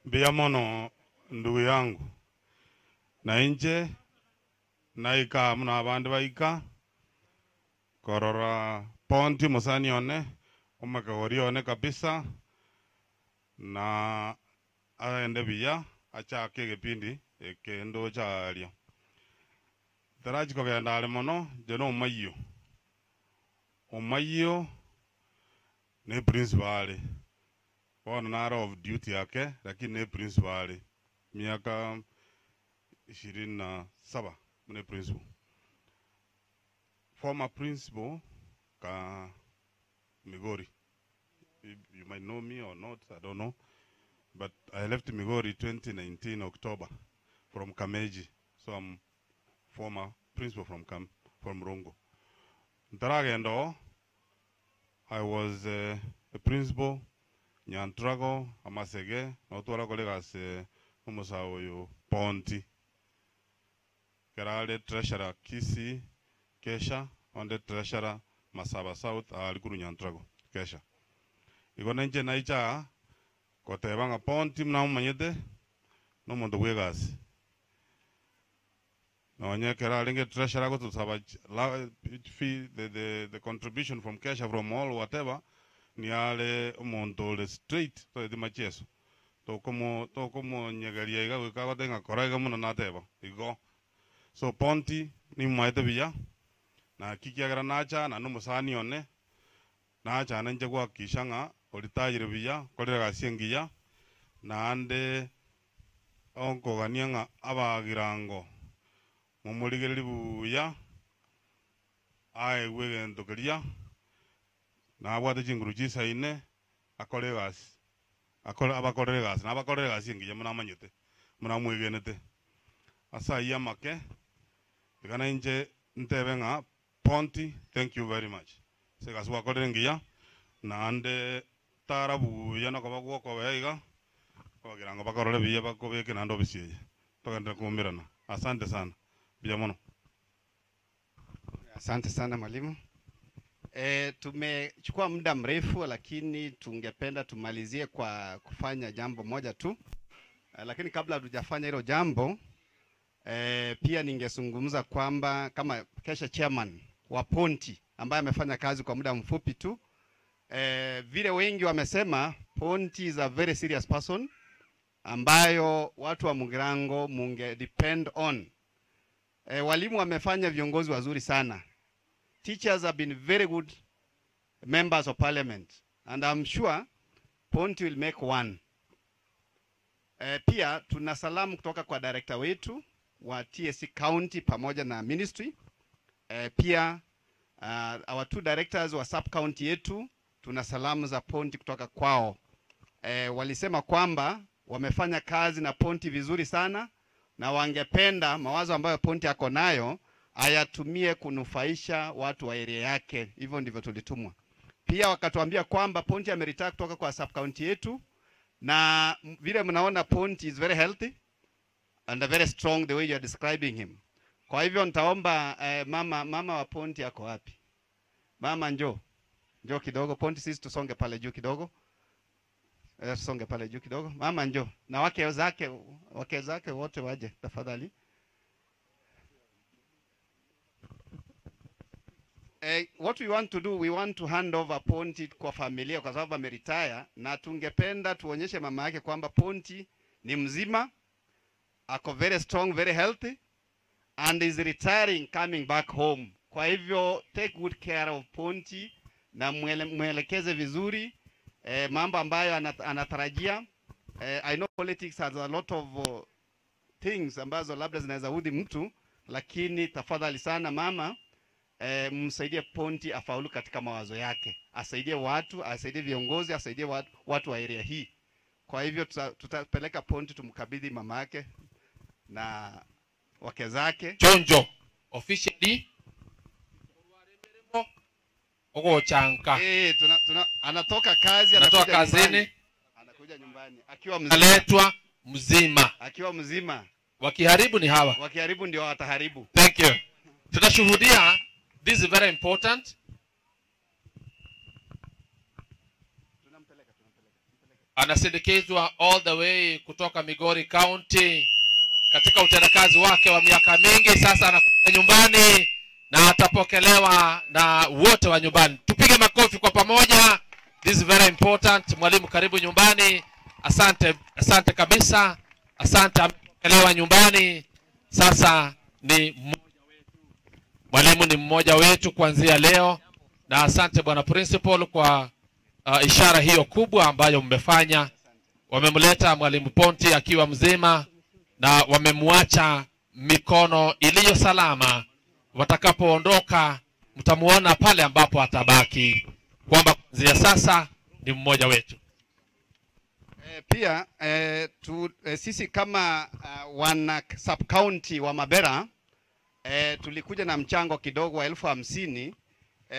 Speaker 1: biamono ndugu yangu. Na nje naika mna abandi baika korora ponti musani one umakagori one kabisa na aende biya achake kipindi ekendo chalia taraji kogenda ale mono jeno umayo ne principal on an of duty yake lakini ne principal miaka 27 ne principal former principal ka Migori. You might know me or not, I don't know. But I left Migori 2019 October from Kameji. So I'm former principal from Rongo. Ntaragendo, I was a principal Nyantrago, Amasege, Notora colleagues, Homosaoyo, Ponti. Kerale treasurer Kisi, Kesha, on the treasurer Masaba South, Alikuru Nyantrago, Kesha. Igonenje naicha, kote banga Ponti mna umanyete, no mondo wegas. No nye kerale nge treasurer go to saba fee the contribution from Kesha from all whatever, ni ale mondo le straight to the macheso. To como nyegaria iga wikago tenga koraiga muna nateba. Igo. So Ponti ni mwaite biya na kikiagara nacha na numusani one nacha nanje kwa kishanga olitajire biya kolera gasiengiya na ande onko ganianga abagirango mumuligereri buya ai wegento keria na abwate chinguru chisa ine abakorere gas na abakorere gasiengiya muna manyete muna mwegenete asa yamake kana inje ntebenga Ponti, thank you very much. Segaswa kodengia na ande tarabu yana kwa bagwa kwa weiga kwa girango bakorole biye bakobeke na ndo bisiye tokende kumirana. Asante sana biamono.
Speaker 15: Asante sana mwalimu. Tumechukua muda mrefu lakini tungependa tumalizie kwa kufanya jambo moja tu. Lakini kabla hatujafanya hilo jambo pia ningezungumza kwamba kama Kesha chairman wa Ponti ambaye amefanya kazi kwa muda mfupi tu, vile wengi wamesema Ponti is a very serious person ambayo watu wa Mugirango munge depend on. Walimu wamefanya viongozi wazuri sana. Teachers have been very good members of parliament and I'm sure Ponti will make one. Pia tuna salamu kutoka kwa director wetu wa TSC County pamoja na ministry. Pia our two directors wa sub county yetu tuna salamu za Ponti kutoka kwao. Walisema kwamba wamefanya kazi na Ponti vizuri sana na wangependa mawazo ambayo Ponti ako nayo ayatumie kunufaisha watu wa area yake. Hivyo ndivyo tulitumwa. Pia wakatuambia kwamba Ponti ameritaka kutoka kwa sub county yetu, na vile mnaona Ponti is very healthy and very strong the way you are describing him. Kwa hivyo nitaomba mama wa Ponti yako wapi? Mama njoo kidogo. Ponti sisi tusonge pale juu kidogo. Tusonge pale juu kidogo. Mama njoo na wake zake wote waje tafadhali. What we want to do, we want to hand over Ponti kwa familia kwa sababu ameretire, na tungependa tuonyeshe mama yake kwamba Ponti ni mzima, ako very strong, very healthy and is retiring, coming back home. Kwa hivyo take good care of Ponti na mwelekeze vizuri mambo ambayo anatarajia. I know politics has a lot of things ambazo labda zinaweza udhi mtu, lakini tafadhali sana mama, msaidie Ponti afaulu katika mawazo yake, asaidie watu, asaidie viongozi, asaidie watu wa area hii. Kwa hivyo tutapeleka Ponti tumkabidhi mama yake na wake zake.
Speaker 6: Chonjo officially ogo chanka.
Speaker 15: Anatoka kazi,
Speaker 6: anatoka kazini,
Speaker 15: anakuja nyumbani akiwa mzima.
Speaker 6: Aletwa mzima.
Speaker 15: Akiwa mzima.
Speaker 6: Wakiharibu ni hawa.
Speaker 15: Wakiharibu ndio wataharibu.
Speaker 6: Thank you. Tutashuhudia, this is very important. Anasindikizwa all the way kutoka Migori County katika utendakazi wake wa miaka mingi. Sasa anakuja nyumbani na atapokelewa na wote wa nyumbani. Tupige makofi kwa pamoja. This is very important. Mwalimu, karibu nyumbani. Asante kabisa. Asante, amepokelewa nyumbani. Sasa ni mwalimu ni mmoja wetu kuanzia leo, na asante bwana principal kwa ishara hiyo kubwa ambayo mmefanya. Wamemleta mwalimu Ponti akiwa mzima na wamemwacha mikono iliyo salama. Watakapoondoka mtamuona pale ambapo atabaki, kwamba kuanzia sasa ni mmoja wetu.
Speaker 15: Pia sisi kama wana sub county wa Mabera tulikuja na mchango kidogo wa 50,000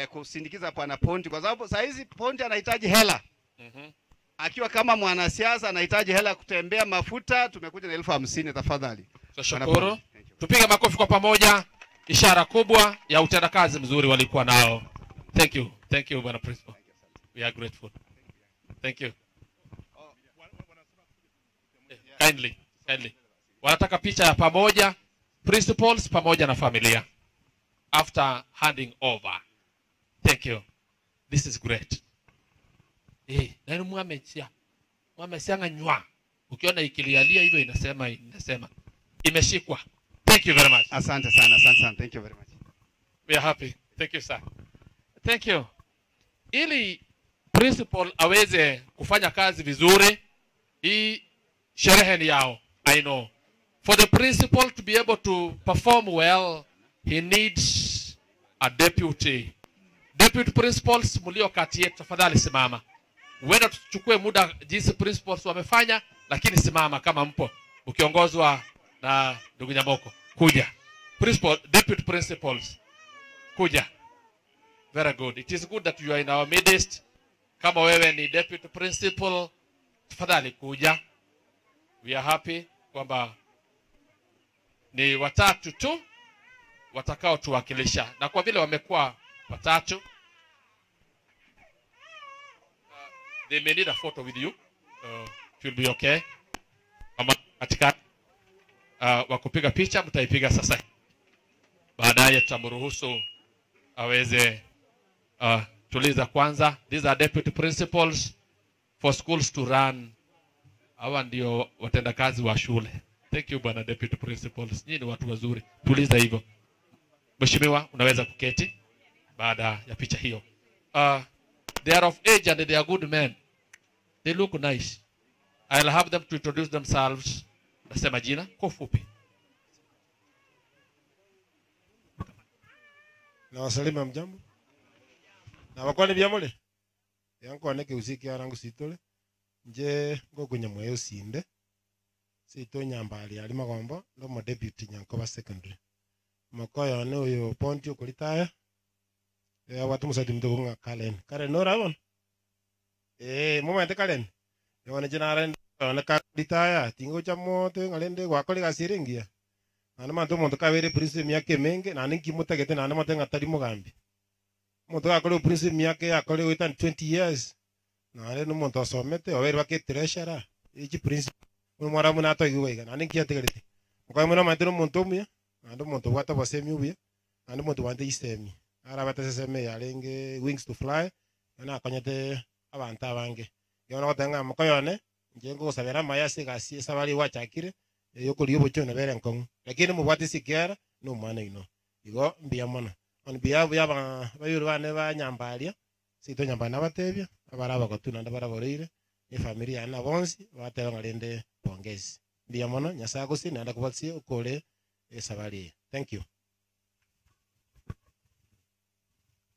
Speaker 15: kusindikiza bwana Ponti, kwa sababu saa hizi Ponti anahitaji hela. Akiwa kama mwanasiasa anahitaji hela kutembea, mafuta. Tumekuja na 50,000 tafadhali.
Speaker 6: Shukuru. Tupige makofi kwa pamoja. Ishara kubwa ya utendakazi mzuri walikuwa nao. Thank you. Thank you bwana principal. We are grateful. Thank you. Kindly. Wanataka picha ya pamoja, principals pamoja na familia after handing over. Thank you. This is great. Nani mwamesia nganywa. Ukiona ikilialia hivyo inasema imeshikwa. Thank you very much.
Speaker 15: Asante sana. Thank you very much.
Speaker 6: We are happy. Thank you sir. Thank you. Ili principal aweze kufanya kazi vizuri, hii sherehe ni yao. I know. For the principal to be able to perform well, he needs a deputy. Deputy principals mulio kati yetu, tafadhali simama. Wenda tuchukue muda jinsi principals wamefanya, lakini simama kama mpo. Ukiongozwa na ndugu Nyamoko. Kuja. Deputy principals. Kuja. Very good. It is good that you are in our midst. Kama wewe ni deputy principal, tafadhali kuja. We are happy kwamba ni watatu tu watakao tuwakilisha, na kwa vile wamekuwa watatu, they may need a photo with you. It will be okay. Kama katika wakupiga picha mtaipiga sasa. Baadaye tutamruhusu aweze tuliza kwanza. These are deputy principals for schools to run. Hawa ndio watendakazi wa shule. Thank you bwana deputy principals. Nyinyi ni watu wazuri. Tuliza hivyo. Mheshimiwa, unaweza kuketi baada ya picha hiyo. They are of age and they are good men. They look nice. I'll have them to introduce themselves. Nasema jina kwa ufupi.
Speaker 5: Na wasalima mjambo. Na wakwani byamole. Yanko aneke usiki arangu sitole. Nje ngokunya mweyo sinde. Sito nyambali ali magombo ndo mo deputy Nyankoba secondary. Mokoyone uyo Ponti ukulitaya. Watu musati mtukunga Karen. Karen no rabon. Moment Karen. Yone jinaren ne kulitaya tingo chamote ngalende wakole kasiringia. Nana manto monto kavere prince miake menge na ninki mutegete nana matenga tari mugambi. Monto akole prince miake akole within 20 years. Na ale no monto somete over bake treasure. Ichi prince mwana muna to iwega na ninki ategerete. Kwa mwana mantero monto mya. Ando monto wata basemi ubia. Ando monto wante isemi. Ara bata seseme yalenge wings to fly. Na akanyete abantu abange. Yona watenga mukoyone. Njengo sabera mayase gasi sabali wachakire. Yoko liyo chona bere nkong. Lakini mubwati sikiara no mwana ino. Igo mbia mona. On behalf ya bayuru bane ba nyambalia. Sito nyambana batebya. Abaraba kotuna ndabara borire. Ni familia na bonsi bateba ngalende pongezi. Mbia mona nyasako si nanda kubatsi ukole sabali. Thank you.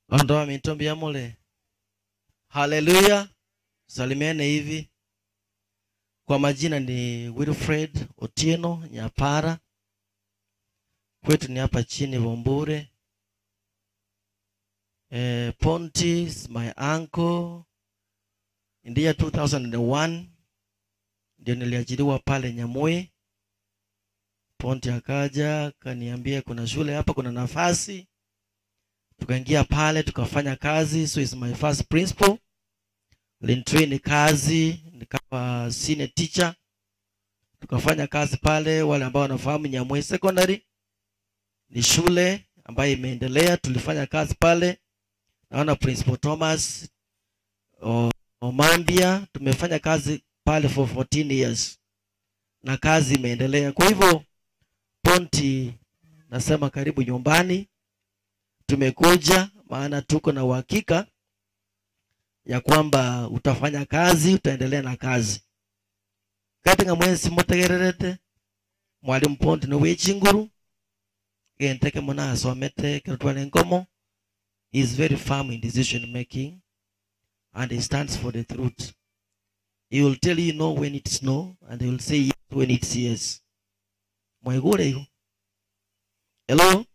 Speaker 7: Ondoa mitombi ya mole. Hallelujah. Salimiane hivi. Kwa majina ni Wilfred Otieno Nyapara. Kwetu ni hapa chini Bombure. Ponti is my uncle. In the year 2001 ndio niliajiriwa pale Nyamwe. Ponti akaja kaniambia kuna shule hapa kuna nafasi. Tukaingia pale tukafanya kazi. So is my first principal. Lintrain kazi nikawa senior teacher. Tukafanya kazi pale. Wale ambao wanafahamu Nyamwe Secondary ni shule ambayo imeendelea. Tulifanya kazi pale. Naona Principal Thomas Omambia tumefanya kazi pale for 14 years. Na kazi imeendelea. Kwa hivyo Ponti nasema karibu nyumbani. Tumekuja maana tuko na uhakika ya kwamba utafanya kazi, utaendelea na kazi. Katika mwezi mutegererete Mwalimu Ponti no wechinguru genteke mona asomete kirutwale ngomo. He is very firm in decision making and he stands for the truth. He will tell you no when it's no and he will say yes when it's yes. Mwaigure hiyo. Hello.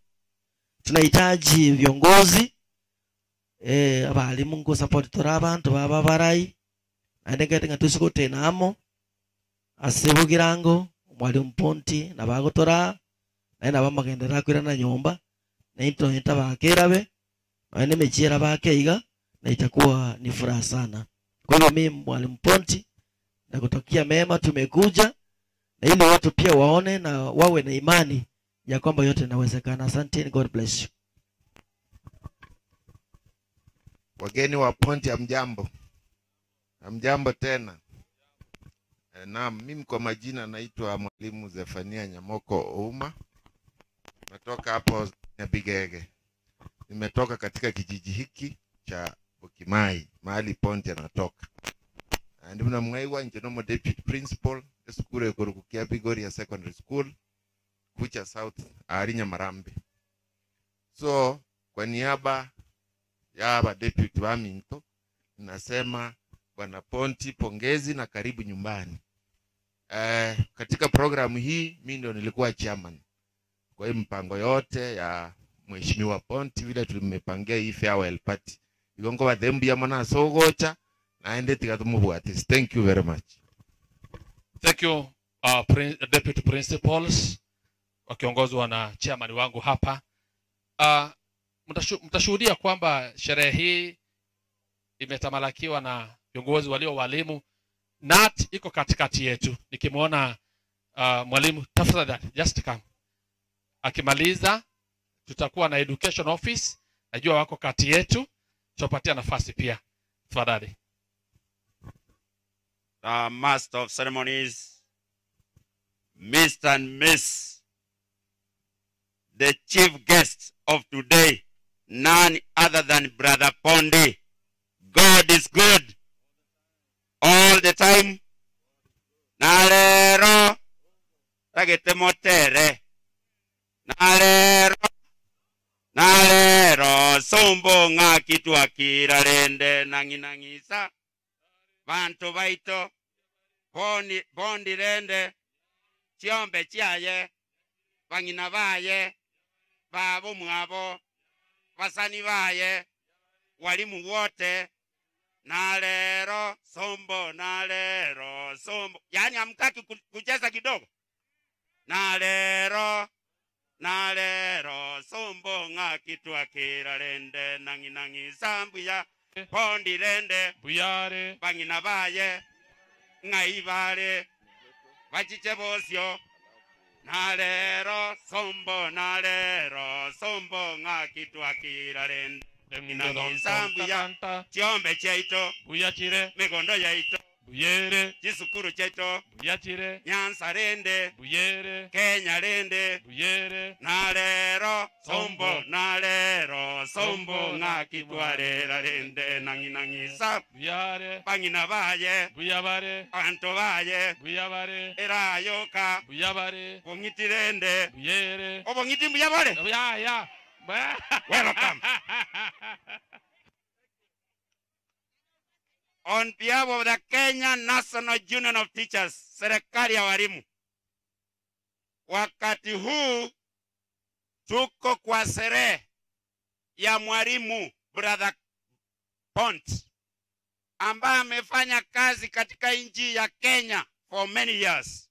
Speaker 7: Tunahitaji viongozi abalimu ngo support tora abantu baba barai andengete ngatusiko tena amo asebugirango Mwalimu Ponti na bagotora na bamagendera kwira na nyomba na into bakerabe na mechira bakeiga na itakuwa ni furaha sana. Kwa hivyo mimi Mwalimu Ponti na kutokea mema tumekuja na ili watu pia waone na wawe na imani ya kwamba yote inawezekana. Asante, God bless you.
Speaker 8: Wageni wa Ponti amjambo. Amjambo tena. Naam, mimi kwa majina naitwa Mwalimu Zefania Nyamoko Ouma. Natoka hapo Nyabigege. Nimetoka katika kijiji hiki cha Bukimai, mahali Ponti anatoka. Ndipo na mwaiwa Njenomo Deputy Principal, shule ya Kurukukia Bigoria Secondary School, Kucha South, Arinya Marambi. So, kwa niaba ya Deputy wa Minto, nasema Bwana Ponti pongezi na karibu nyumbani. Katika programu hii mimi ndio nilikuwa chairman. Kwa hiyo mpango yote ya Mheshimiwa Ponti vile tulimepangia hii farewell party. Igongo wa thembu ya mwana sogocha na ende tigatumubuatis. Thank you very much.
Speaker 6: Thank you Deputy Principals wakiongozwa na chairman wangu hapa. Mtashuhudia kwamba sherehe hii imetamalakiwa na viongozi walio walimu. Nat iko katikati yetu. Nikimwona mwalimu tafadhali just come. Akimaliza tutakuwa na education office. Najua wako kati yetu. Tutapatia nafasi pia. Tafadhali.
Speaker 23: Master of Ceremonies, Mr. and Miss, the chief guest of today, none other than Brother Pondi. God is good all the time. Nalero tagete motere. Nalero sombo nga kitu akira rende nanginangisa. Bantu baito Pondi rende chiombe chiaye bangina baye babo mwabo basani baye walimu wote nalero sombo yani hamtaki kucheza kidogo nalero sombo ngakitwa kiralende nangi sambuya pondi lende
Speaker 6: buyare
Speaker 23: bangina baye ngaibale bachiche bosyo nalero sombo ngakitwa kiralende nangi sambuya chiombe chaito
Speaker 6: buyachire
Speaker 23: migondo yaito
Speaker 6: buyere
Speaker 23: chisukuru chaito
Speaker 6: buyachire
Speaker 23: Nyanza lende
Speaker 6: buyere
Speaker 23: Kenya lende
Speaker 6: buyere
Speaker 23: nalero sombo ngakitwarera lende nanginangisa
Speaker 6: buyare
Speaker 23: bangina baye
Speaker 6: buyabare
Speaker 23: bantu baye
Speaker 6: buyabare
Speaker 23: erayoka
Speaker 6: buyabare
Speaker 23: bongitirende
Speaker 6: buyere
Speaker 23: obongiti buyabare
Speaker 6: ya
Speaker 23: welcome. On behalf of the Kenya National Union of Teachers, serikali ya walimu, wakati huu tuko kwa sherehe ya mwalimu Brother Pont ambaye amefanya kazi katika nchi ya Kenya for many years.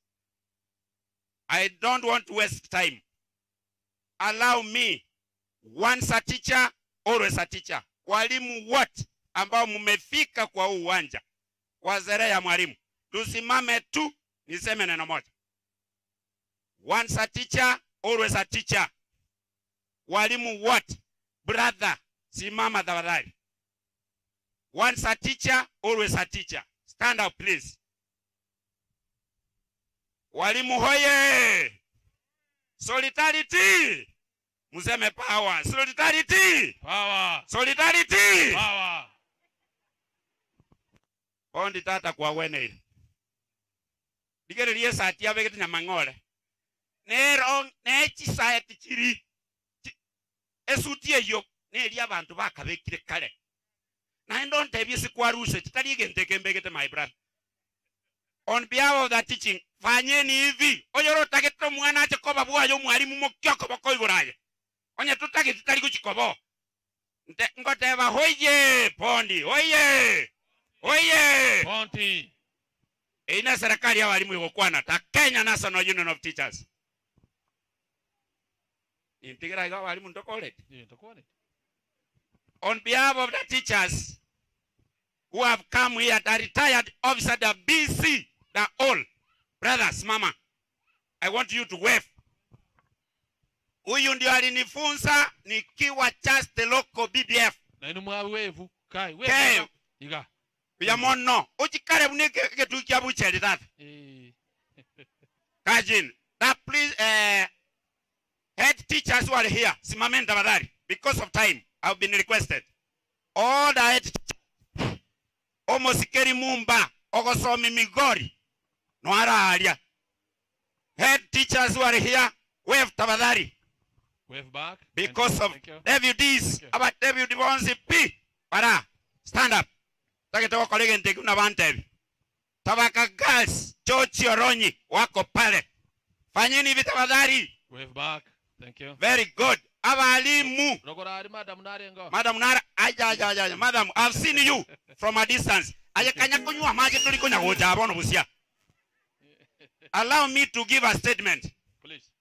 Speaker 23: I don't want to waste time. Allow me, once a teacher, always a teacher. Walimu wote ambao mmefika kwa uwanja kwa sherehe ya mwalimu, tusimame tu niseme neno moja. Once a teacher, always a teacher. Walimu wote, brother, simama tafadhali. Once a teacher, always a teacher. Stand up please. Walimu hoye! Solidarity! Museme power. Solidarity!
Speaker 6: Power!
Speaker 23: Solidarity!
Speaker 6: Power!
Speaker 23: Ondi tata kwa wene. Digere liye sati abegete nyamangole. Nero nechi saeti chiri. Esutie yo neri abantu bakabekire kale. Na ndonte byesi kwaruse titali gente mbegete my brother. On behalf of the teaching, fanyeni hivi. Oyoro tageto mwana ache koba bwayo mwalimu mokyoko bako iguraye. Onye tutake tutali kuchikobo. Ngoteba hoye Pondi, hoye. Oye!
Speaker 6: Ponti.
Speaker 23: Ina serikali ya walimu yokwana ta Kenya National Union of Teachers. Intigira iga walimu ndokole. On behalf of the teachers who have come here, the retired officer, the BC, the all brothers, mama, I want you to wave. Huyu ndio alinifunza nikiwa just the local BBF.
Speaker 6: Na inu mwa wevu kai wevu. Iga.
Speaker 23: Biyamono, uchikare bunike ketukia bucheli tata. Kajin, that please head teachers who are here, simameni tafadhali. Because of time, I've been requested. All the head teachers, Omosikeri Mumba, Ogosomi Migori, Noara Alia. Head teachers who are here, wave tafadhali.
Speaker 6: Wave back.
Speaker 23: Because of WDs, about WD1C P. Para, stand up. Takitoka kolege nteki una bantevi. Tabaka girls, Chochi Oronyi, wako pale. Fanyeni hivi tafadhali.
Speaker 6: Wave back. Thank you.
Speaker 23: Very good. Abalimu.
Speaker 6: Rogorari Madam Narengo.
Speaker 23: Madam Nara, aja. Madam, I've seen you from a distance. Aja kanya kunywa maji tulikunya goja abono busia. Allow me to give a statement.
Speaker 6: Please.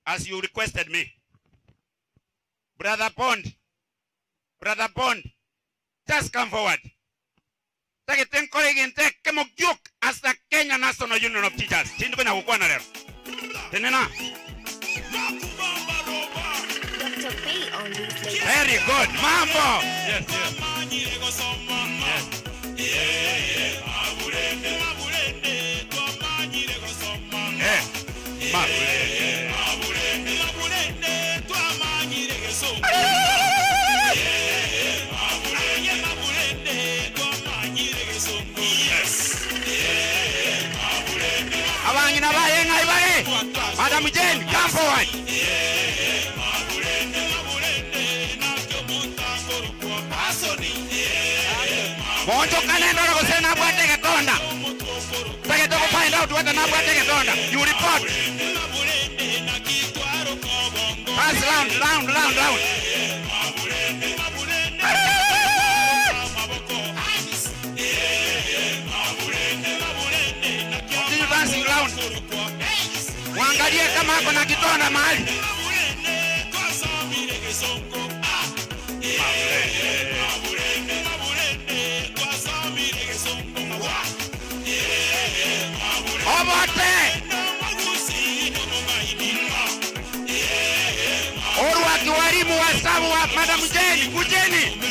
Speaker 23: As you requested me. Brother Pond, just come forward. Take it, take as the Kenya National Union of Teachers. Very good, Mambo.
Speaker 6: Yes.
Speaker 23: Madam Jane, come forward. Bonjo kanendo na kusena bwate ketonda. Take to find out what na bwate ketonda. You report. First round. Dancing round. Waangalie kama hapo na kitonda mahali. Obote. Orwa kiwalimu wa sabu wa Madam Jane, kujeni.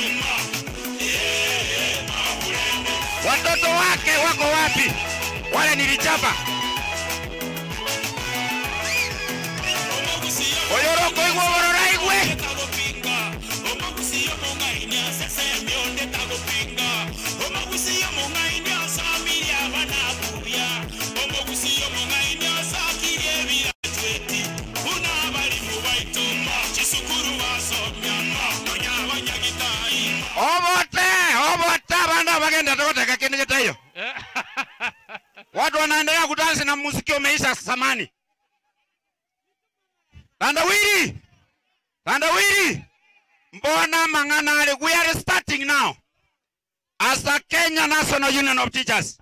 Speaker 23: Watoto wake wako wapi? Wale nilichapa. Oyoroko igwe worora igwe. Obote banda bagenda tokoteka kene kitayo. Watu wanaendelea kudansi na muziki umeisha samani. Tandawiri. Mbona mangana we are starting now. As a Kenya National Union of Teachers,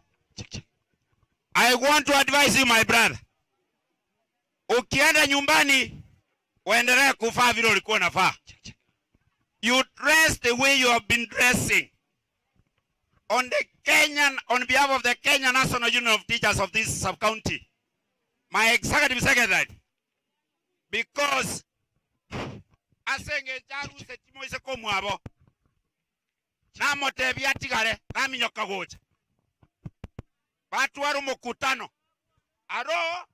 Speaker 23: I want to advise you, my brother. Ukienda nyumbani, uendelee kufaa vile ulikuwa unafaa. You dress the way you have been dressing. On behalf of the Kenya National Union of Teachers of this sub-county, my executive secretary, because asenge charu setimo ise komwabo namote byatigare naminyoka gocha batu wari mukutano aro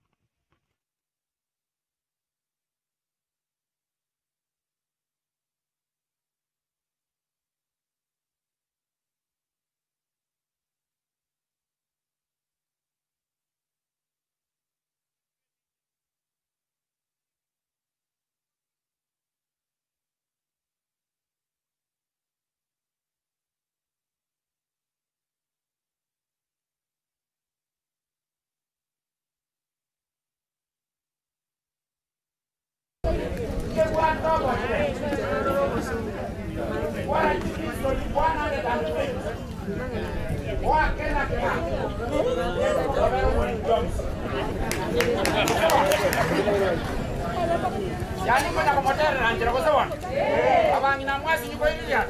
Speaker 9: Yani kuna komotera ranjira kwa sawa. Abangi na mwasi nyuko hili ya.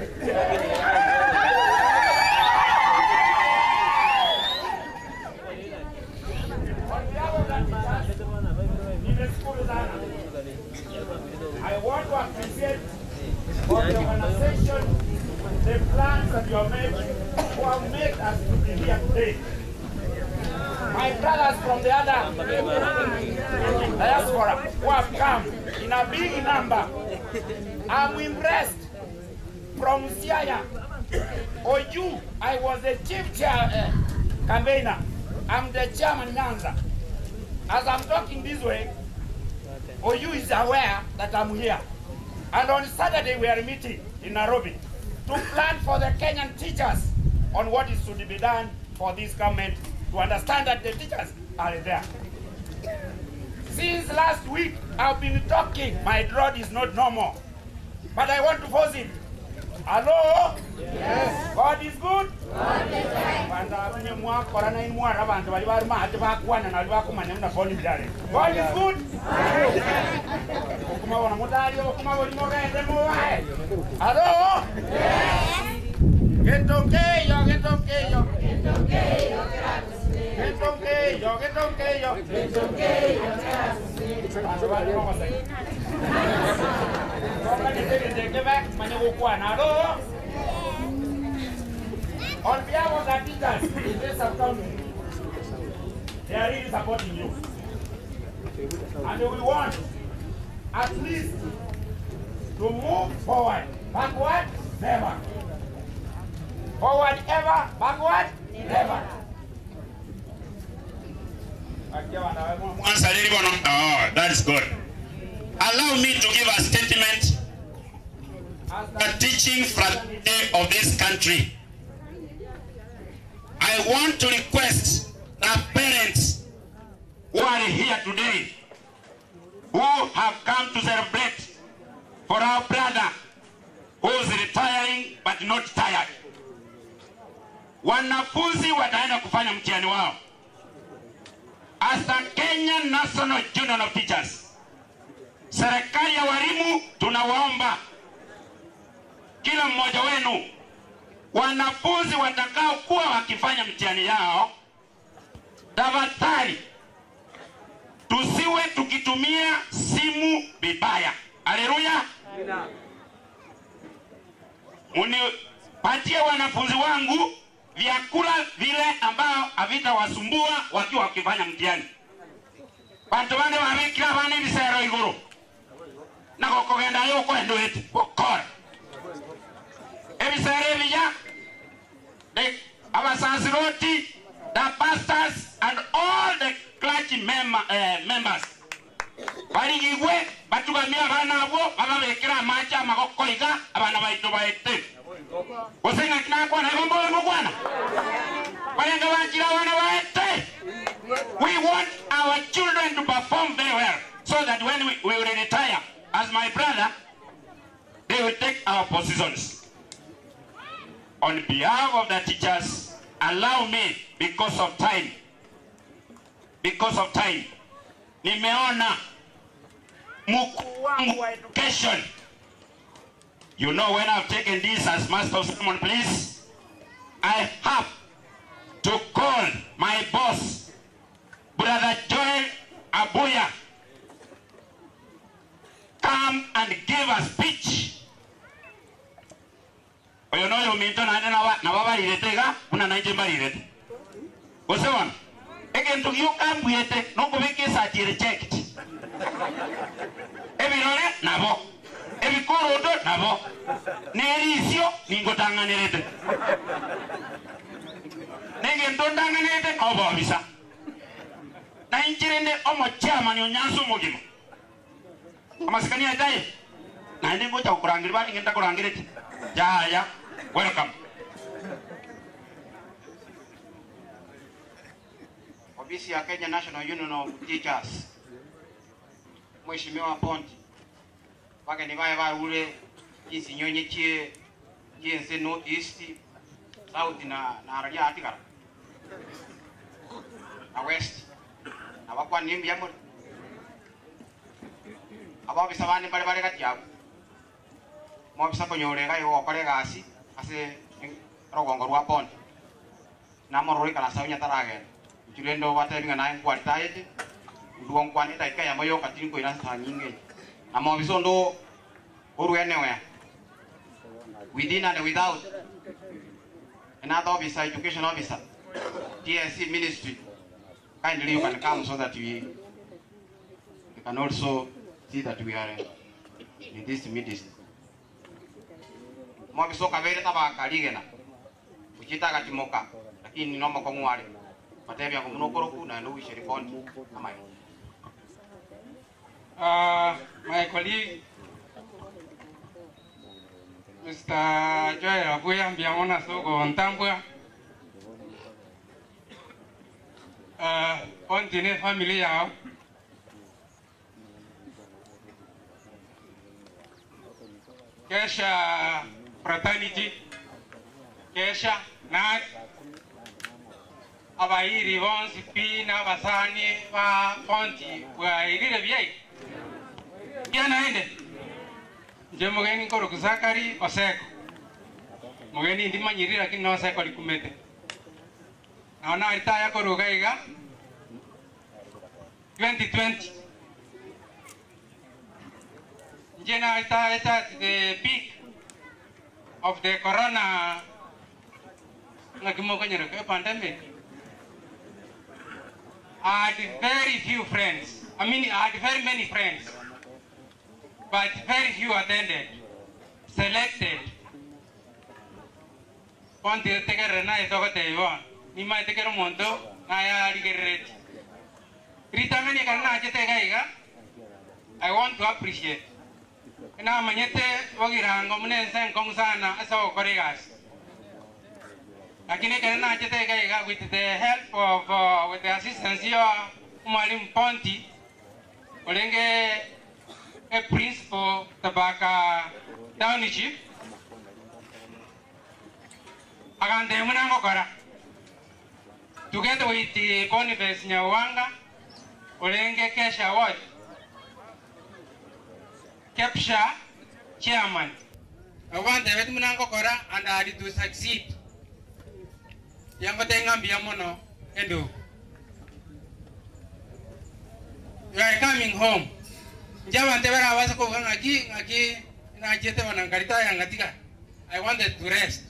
Speaker 9: I want to appreciate for the organization, the plans that you have made, who have made us to be here today. My brothers from the other diaspora who have come in a big number. I'm impressed. From Siaya, Oju, I was the chief campaigner. I'm the chairman Nyanza. As I'm talking this way, Oju is aware that I'm here. And on Saturday we are meeting in Nairobi to plan for the Kenyan teachers on what is to be done for this government to understand that the teachers are there. Since last week, I've been talking. My throat is not normal. But I want to force it. Hello? Yes. God is good? God is good. God is good? Hello? Yes. Get okay, yo, get okay, yo. Get okay, yo, get okay, yo, get okay, yo. Get okay, yo, on behalf of the teachers in this sub-county, they are really supporting you. And we want at least to move forward. Backward, never. Forward ever, backward, never.
Speaker 23: Oh, that is good. Allow me to give a statement as the teaching fraternity of this country. I want to request the who are here today, who have come to celebrate for our brother who's retiring but not tired. Wanafunzi wataenda kufanya mtihani wao. As the Kenyan National Union of Teachers, serikali ya walimu tunawaomba kila mmoja wenu, wanafunzi watakao kuwa wakifanya mtihani yao, tafadhali tusiwe tukitumia simu vibaya. Haleluya. Munipatie wanafunzi wangu vyakula vile ambao havitawasumbua wakiwa wakifanya mtihani. Bantu bande babikira bane bisero iguru. Nako kogenda yo kwendo eti kokora. Ebisere biya the abasasiroti, the pastors and all the clergy members. Barigwe batugamia bana abo babekira amacha makokoiga abana baito baite. Osenga kinakwa na bombo mugwana. Balenga bajira bana baite. We want our children to perform very well so that when we will retire as my brother, they will take our positions. On behalf of the teachers, allow me because of time. Nimeona mkuu wangu wa education. You know, when I've taken this as master of sermon, please, I have to call my boss, Brother Joel Abuya, come and give a speech. You know, you mean to na una naijembarirete. Osewan, again to you come with it, no kubiki sa reject. Ebirole nabo. Ebikorodo nabo. Nerisio ningotanganirete. Negentondanganirete obo bisa. Na injirende omo chairman onyanso mogimo. Amasikani ataye. Na ndi ngocha kurangirwa bali ngenda kurangirete. Ya, welcome. Ofisi ya Kenya National Union of Teachers. Mheshimiwa Ponti. Wake ni vae ule jinsi nyonye chie jinsi North East, South na aralia atikara. Na West. Na wakwa nimbi ya mwere. Aba bisa bani bale kati yabo. Mo bisa konyorega yo okore gasi ase rogongo rwa Ponti. Na morori kana saunya tarage. Chulendo watenga na kwalitaje. Nduong kwani taika ya moyo katinko ina sa nyinge. Na mo bisondo oru anywhere. Within and without. Another officer, education officer, TSC ministry. Kindly you can come so that we can also see that we are in this midst. Mo bisoka vile taba kaligena. Uchita katimoka lakini nomo kwa mwale. Matebya ko munokoroku na ndo wishe report amai.
Speaker 2: My colleague Mr. Joel Abuya mbiamona soko ntambwa. Kontine family yao. Kesha fraternity. Kesha na abairi bonsi pina basani wa Ponti wa irire biyai. Yana ende. Je mugeni koro kuzakari oseko. Mugeni ndi manyiri lakini no oseko likumete. Naona alitaya koro gaiga 2020. Njena alitaya at the peak of the corona ngakimoko nyero ke pandemic. I had very few friends. I had very many friends. But very few attended, selected. Ponti tekere na ito kate iwan. Ni mai tekere monto na ya aligereti. Rita meni karena aja tegaiga. I want to appreciate. Na manyete wagirango mune sen kong sana asa okorigas. Lakini karena aja tegaiga with the help of with the assistance ya Mwalimu Ponti, olenge a principal tabaka township agande muna ngokora together with the Boniface Nyawanga Olenge Kesha Ward Kepsha chairman. I want the muna ngokora and I to succeed. Yangotenga mbiamono endo. You are coming home. Njaba ntebera wasa ko ngaki na jete wanangalita yangatika. I wanted to rest.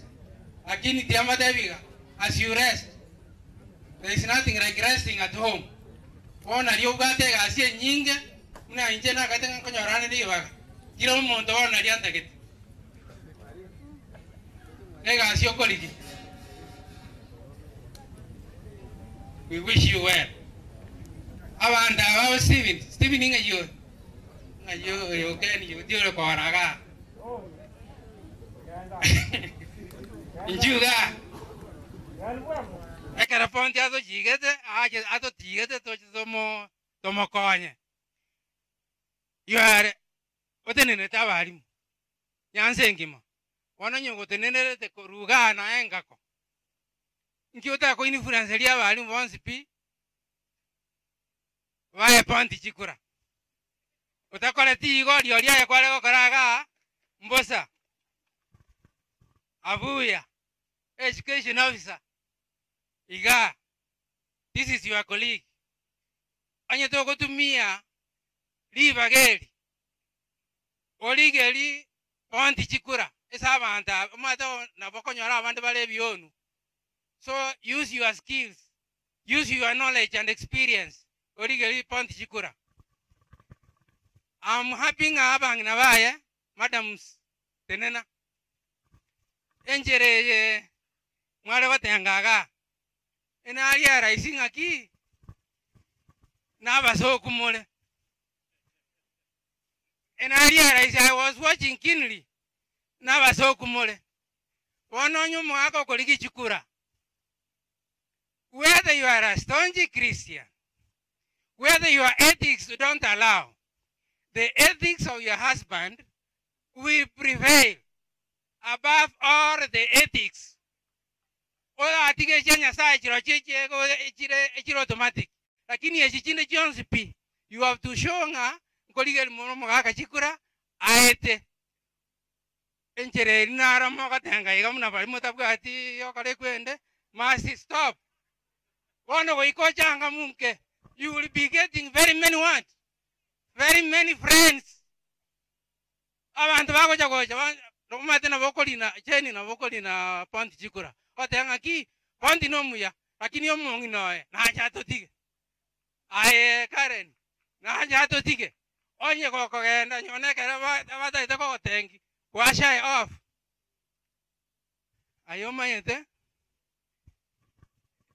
Speaker 2: Lakini tiama deviga as you rest. There is nothing like resting at home. Ona riogate gasie nyinge mna inje na kate nkonyorane diwa. Kiro mondo ona rianta kete. Ega asio koliki. We wish you well. Awanda awa Steven inga yo ken yo dio ko araga. Injuga. Ekara ponti ato jigete ato tigete to tomo konye. Yare otenene tabari. Yanse ngimo. Wana nyongo tenene te koruga na engako. Nkiota ko influence lia bali once pi. Vae ponti chikura. Utakole tigo liolia ya kwale koraga mbosa. Abuya. Education officer. Iga. This is your colleague. Anya toko tumia libageli. Oligeli ponti chikura. Esa banta mato na bokonyora abantu bale bionu. So use your skills. Use your knowledge and experience. Oligeli ponti chikura. I'm happy abang na bae, madams tenena. Enjere mwale watengaga. Ena aria rising aki. Na baso kumole. Ena aria rising, I was watching keenly. Na baso kumole. Wono nyumo ako koliki chikura. Whether you are a staunch Christian, whether your ethics don't allow, the ethics of your husband will prevail above all the ethics. Ola atige chanya saa chiro cheche go chiro automatic. Lakini echichinde chonsi pi. You have to show nga koligel momo kaka chikura aete. Enchere nara mo katenga igamna bali motabwati yokale kwende must stop. Wono go iko changa munke. You will be getting very many what? Very many friends. Abantu bako chagocha nomate na bokoli na cheni na bokoli na ponti chikura. Otenga ki ponti no muya lakini omongi noe na chato tige. Aye Karen na chato tige. Onye ko genda nyone kere bata ite ko tengi. Washa off. Ayoma yete.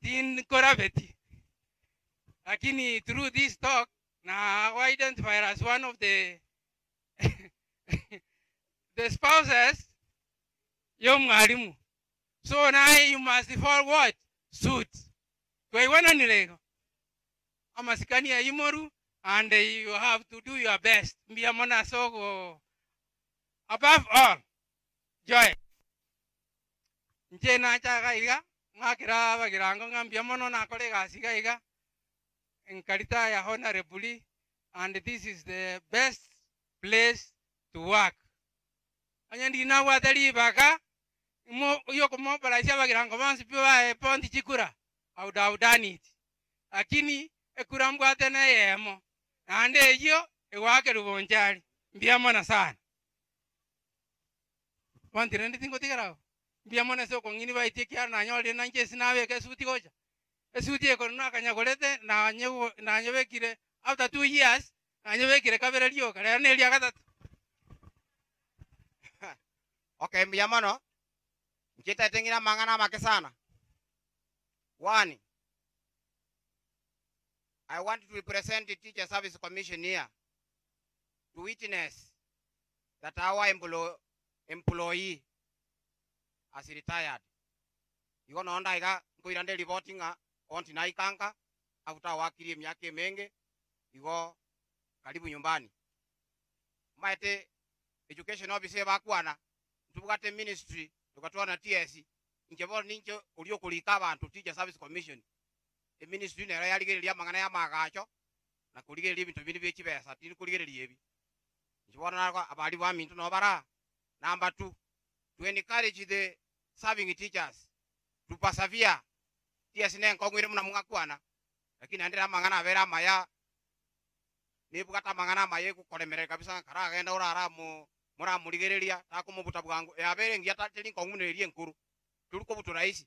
Speaker 2: Tin korabeti. Lakini through this talk now identify as one of the the spouses yom ngalimu. So now you must fall what? Suit. Kwa iwana nilego. Amasikani ya imoru and you have to do your best. Mbia mona sogo. Above all, joy. Nje na chaga iga. Makira bagirango ngambia mono na kolega siga iga. Enkarita ya honorably, and this is the best place to work. Anyandi na watali baka mo yoko mo para sia bagirango bansi piwa ponti chikura. I would have done it. Lakini ekurambu atena yemo. Ande yo ewake rubonjali. Mbiamo na sana. Ponti rendi tingo tigarao. Mbiamo na soko ngini ba itikia na nyole na nje sinawe ke suti goja. Esuti ko na kanya golete na nyewe kire after 2 years na nyewe kire kabere lio kare ne lia kata.
Speaker 10: Okay, mbiamano. Nkita tengira mangana make sana. 1. I want to represent the Teacher Service Commission here to witness that our employee has retired. You gonna onda iga kuirande reporting onti na ikanka afuta wakiri miaka menge igo karibu nyumbani. maite education office bakwana tubugate ministry tukatoa na TS injebo ninjo ulio kulika abantu teacher service commission e ministry nera yaligereria mangana ya magacho na kuligereria bintu bindi byekibesa tiri kuligereria ebi njibona nako abali ba mintu no bara. Number 2, to encourage the serving teachers to persevere. TS ne nkongwire muna mungakwana lakini andira mangana vera maya ni bugata mangana maye kukolemere kabisa kara agenda urara mura muligereria takumubuta bwangu yabere ngia tateli nkongune erie nkuru tuliko butu raisi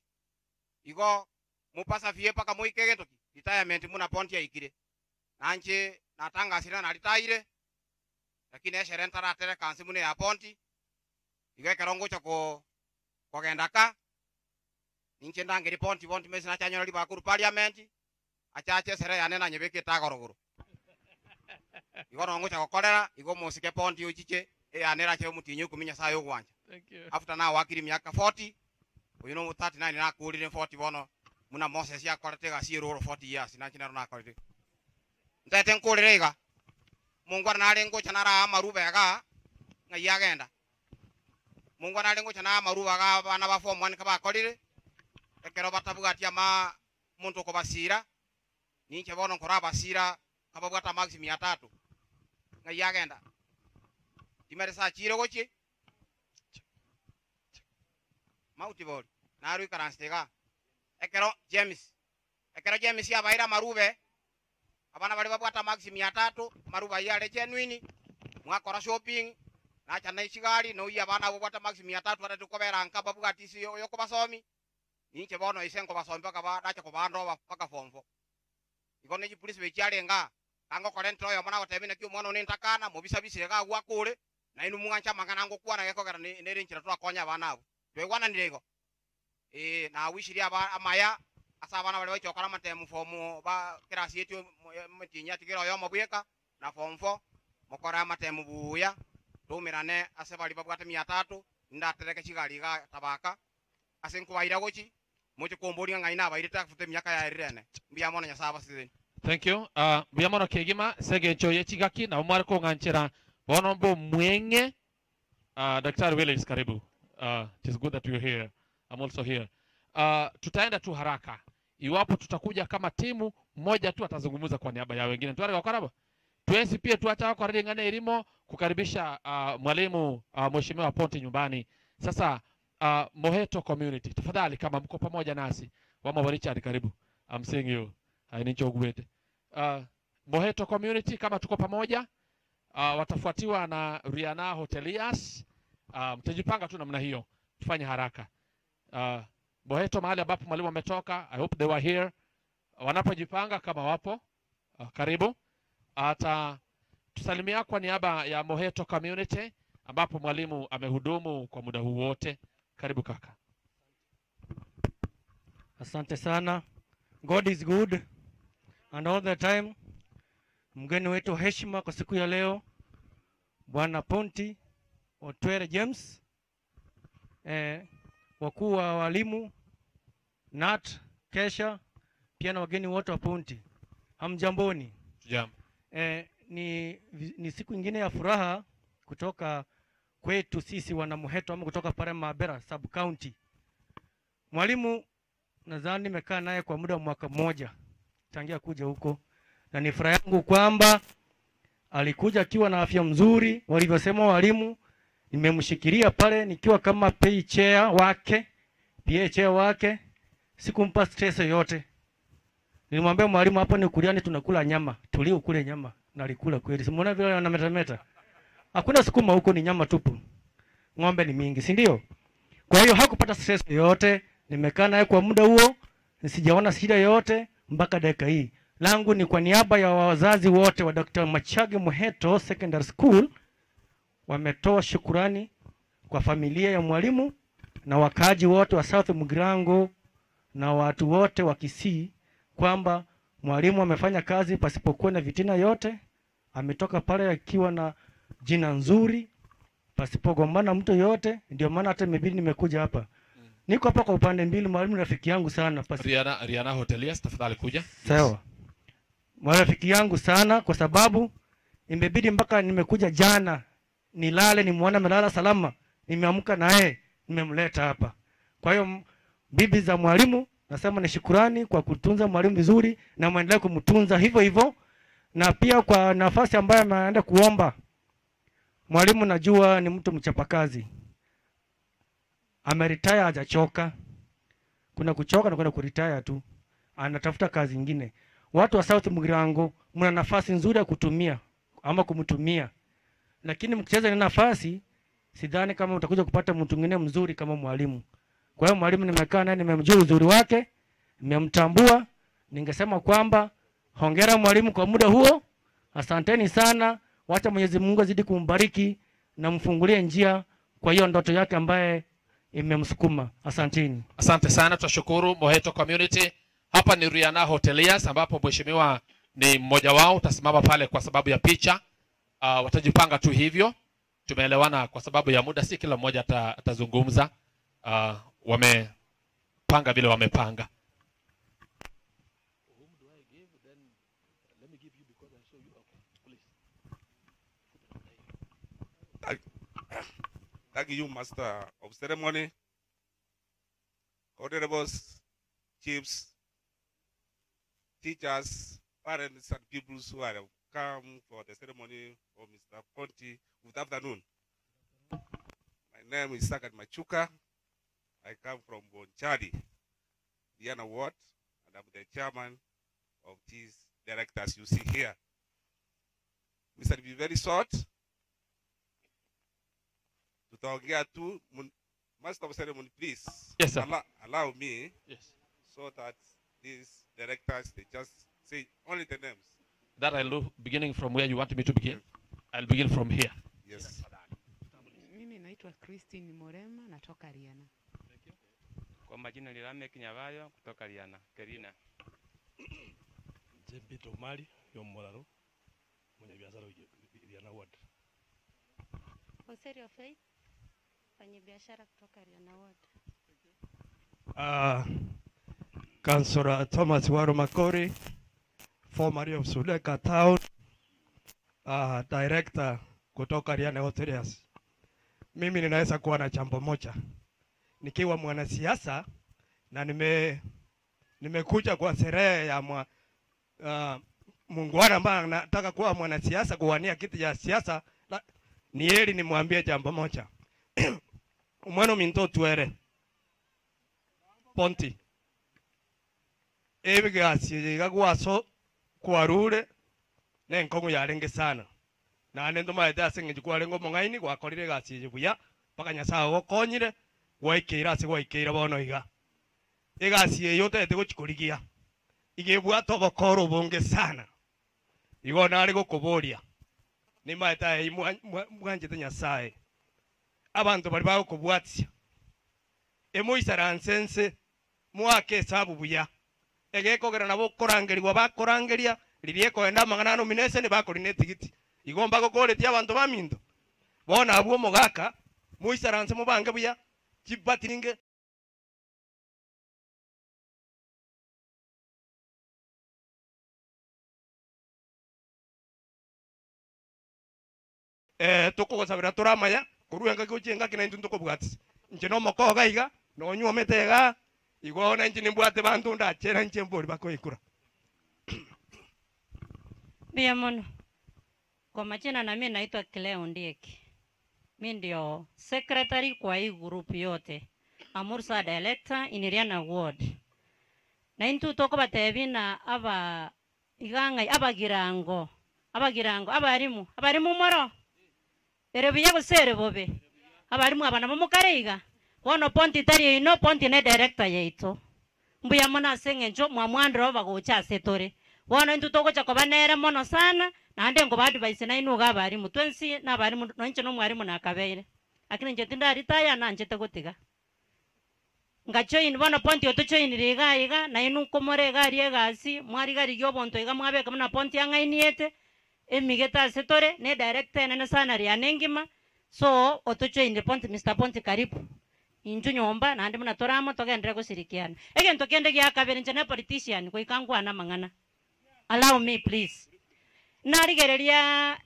Speaker 10: igo mupasa fie paka muikege toki retirement muna ponti aikire nanje natanga sira na retire lakini eshere ntara tere kansi mune ya ponti igo kerongo chako kogenda ka ninche ndangeri ponti mesi na chanyo liba kuru parliament achache sere yanena nyebeke tagorogoro igo rongo chako kolera igo musike ponti uchiche yanera che mutinyo kuminya sayo gwanja.
Speaker 6: Thank you.
Speaker 10: After na wakiri miaka 40 you know 39 na kulire 40 bono muna Moses ya kwarte ga siro 40 years na kinaro na kwarte ndete nkulire iga mungu na lengo chanara amaruba ga ngayagenda mungu na lengo chana amaruba ga bana ba form 1 kaba kolire ekero batabugatia ma muntu ko basira ninche bono nkora basira kaba bwata max 300 ngayagenda timere sa chiro gochi mauti bol naru karanstega ekero James ya baira marube abana bali babwata max 300 maruba yale genuine mwakora shopping na chana ishigari no ya bana babwata max 300 batatu kobera nkaba bugati si yo ko basomi ninche bono isengo basomi paka ba dacha ko bando paka fomfo ikone ji police be chale nga kango korento yo mwana otebine kyo mwana nintakana mobisa bisega gwakure na inu mungancha mangana ngo kwana geko gara ne rinchira twakonya bana abo twegwana ndirego na wishiria ba amaya asa bana bale chokara matemu fomu ba kirasi yetu mutinya tikiro yo mobweka na form 4 mokora matemu buya tumirane ase bali babwata 300 ndatereke kigali ga tabaka ase nkubaira gochi moche kombori ngaina bairita kufute myaka ya irene mbiyamona nyasaba sizeni.
Speaker 6: Thank you. Mbiyamona kegima sege choye chigaki na umar ko nganchira bonombo mwenge. Daktari Willis karibu. It is good that you're here. I'm also here. Tutaenda tu haraka. Iwapo tutakuja kama timu moja tu atazungumza kwa niaba ya wengine. Tuare kwa karaba. Tuenzi pia tuacha kwa ringane elimo kukaribisha mwalimu mheshimiwa Ponti nyumbani. Sasa Moheto community. Tafadhali kama mko pamoja nasi. Wama Richard karibu. I'm seeing you. Hainicho ugwete. Moheto community kama tuko pamoja. Watafuatiwa na Riana Hoteliers. Mtajipanga tu namna hiyo. Tufanye haraka. Moheto mahali ambapo mwalimu ametoka. I hope they were here. Wanapojipanga kama wapo. Karibu. Tusalimia kwa niaba ya Moheto community ambapo mwalimu amehudumu kwa muda huu wote. Karibu kaka.
Speaker 11: Asante sana. God is good and all the time. Mgeni wetu heshima kwa siku ya leo Bwana Ponti Otwere James, wakuu wa walimu Nat Kesha, pia na wageni wote wa Ponti. Hamjamboni.
Speaker 6: Jambo.
Speaker 11: Ni siku nyingine ya furaha kutoka kwetu sisi wana Moheto ama kutoka pale Mabera sub county. Mwalimu nadhani nimekaa naye kwa muda wa mwaka mmoja tangia kuja huko, na ni furaha yangu kwamba alikuja akiwa na afya mzuri walivyosema walimu. Nimemshikilia pale nikiwa kama PA chair wake, sikumpa stress yote. Nilimwambia mwalimu, hapo ni kuliani tunakula nyama, tulio kule nyama, na alikula kweli. Simuona vile anametameta. Hakuna sukuma huko, ni nyama tupu. Ng'ombe ni mingi, si ndio? Kwa hiyo hakupata stress yote. Nimekaa naye kwa muda huo, nisijaona shida yote mpaka dakika hii. Langu ni kwa niaba ya wazazi wote wa Dr. Machage Moheto Secondary School, wametoa shukurani kwa familia ya mwalimu na wakaaji wote wa South Mugirango na watu wote wa Kisii kwamba mwalimu amefanya kazi pasipokuwa na vitina yote. Ametoka pale akiwa na jina nzuri pasipogombana mtu yote. Ndio maana hata imebidi nimekuja hapa. Niko hapa kwa upande mbili. Mwalimu rafiki yangu sana.
Speaker 6: Riana Hoteliers tafadhali kuja.
Speaker 11: Sawa. Rafiki yangu sana kwa sababu imebidi mpaka nimekuja jana nilale nimuone amelala salama, nimeamka naye nimemleta hapa. Kwa hiyo bibi za mwalimu, nasema ni shukurani kwa kutunza mwalimu vizuri na muendelee kumtunza hivyo hivyo, na pia kwa nafasi ambayo ameenda kuomba. Mwalimu najua ni mtu mchapakazi, ameretire hajachoka. Kuna kuchoka na kuna kuretire tu, anatafuta kazi nyingine. Watu wa South Mugirango mna nafasi nzuri ya kutumia ama kumtumia, lakini mkicheza na nafasi, sidhani kama utakuja kupata mtu mwingine mzuri kama mwalimu. Kwa hiyo mwalimu nimekaa naye, nimemjua uzuri wake, nimemtambua. Ningesema kwamba hongera mwalimu kwa muda huo, asanteni sana. Wacha Mwenyezi Mungu azidi kumbariki na mfungulie njia kwa hiyo ndoto yake ambaye imemsukuma. Asanteni.
Speaker 6: Asante sana, tunashukuru Moheto Community. Hapa ni Riana Hoteliers ambapo mheshimiwa ni mmoja wao, utasimama pale kwa sababu ya picha. Watajipanga tu hivyo. Tumeelewana kwa sababu ya muda, si kila mmoja atazungumza. Wamepanga vile wamepanga.
Speaker 12: Thank you, Master of Ceremony, honorables, chiefs, teachers, parents, and people who have come for the ceremony of Mr. Ponti. Good afternoon. My name is Sagat Machuka. I come from Bonchadi, Diana Ward, and I'm the chairman of these directors you see here. Mr. Be very short. Tutaongea tu, Master of Ceremony, please.
Speaker 6: Yes, sir.
Speaker 12: Allow me.
Speaker 6: Yes.
Speaker 12: So that these directors, they just say only the names.
Speaker 6: That I'll do beginning from where you want me to begin. I'll begin from here.
Speaker 12: Yes.
Speaker 13: Mimi naitwa Christine Morema, natoka Riana.
Speaker 14: Kwa majina ni Lamek Nyavayo kutoka Riana, Kerina.
Speaker 24: Jembito Mali, Yomolaro, mwenye biashara Riana Ward.
Speaker 25: Oseri of Faith, mwenye biashara kutoka Riana Ward.
Speaker 24: Councillor Thomas Waro Makori, formerly of Suleka Town, director kutoka Riana Hoteliers. Mimi ninaweza kuwa na jambo moja. Nikiwa mwanasiasa na nimekuja kwa sherehe ya muungwana ambaye anataka kuwa mwanasiasa kuwania kiti cha siasa, ni heri nimwambie jambo moja. Umwana minto tuere Ponti ebigasi gagwaso kwarure nenkongo yarenge sana na nendo maeta asinge kwarengo mongaini gwakorire gasi buya paka nyasaye gokonyire gwaikira ase gwaikira bono iga egasi eyo tete gochikorigia igebwa to bokoro bonge sana igo nari gokoboria ni maeta ei mwanjete nyasaye abantu bari bagokobwatia emoisaransense mwake sabu buya egekogera nabo korangerirwa bakorangeria ririeko enda magana nomination bakorine tigiti igomba gokoretia abantu bamindo bona abwo mogaka muisaranse mubange buya chibatiringe tukugosabira turamaya kuruenga kuchenga kina intu tukobwatsi nje no mokoga iga no nyuometega igona nje nimbwate bantu ndachera nje mbori bakoikura.
Speaker 25: Bia mono. Kwa majina na mimi naitwa Cleo Ndieki. Mimi ndio secretary kwa hii group yote. Amursa director in Riana Ward. Na intu toko batebina aba iganga abagirango abarimu moro. Erebiya gusere bobe. Abarimu abana mukareiga. Wono Ponti tari ino Ponti ne director yeito. Mbuya mona sengenjo mwamwandro bagocha setore. Wono intu toko chakobanera mono sana na ande ngo badvice na inu ga barimu twensi na barimu no nche no mwarimu na kabeire. Akini nje tinda retire na nje tegotiga. Ngachoin wono Ponti otochoin riga iga na inu komore ga riegasi mwari ga rigyo bonto iga mwabe kamna Ponti angainiete emigeta setore ne director na sana rianengima so otochoin Ponti Mr. Ponti karibu. Inju nyomba na ande muna toramo togendere gusirikiana. Ege ntokende gya kabere nje na politician ko ikangwa na mangana. Allow me please. Narigereria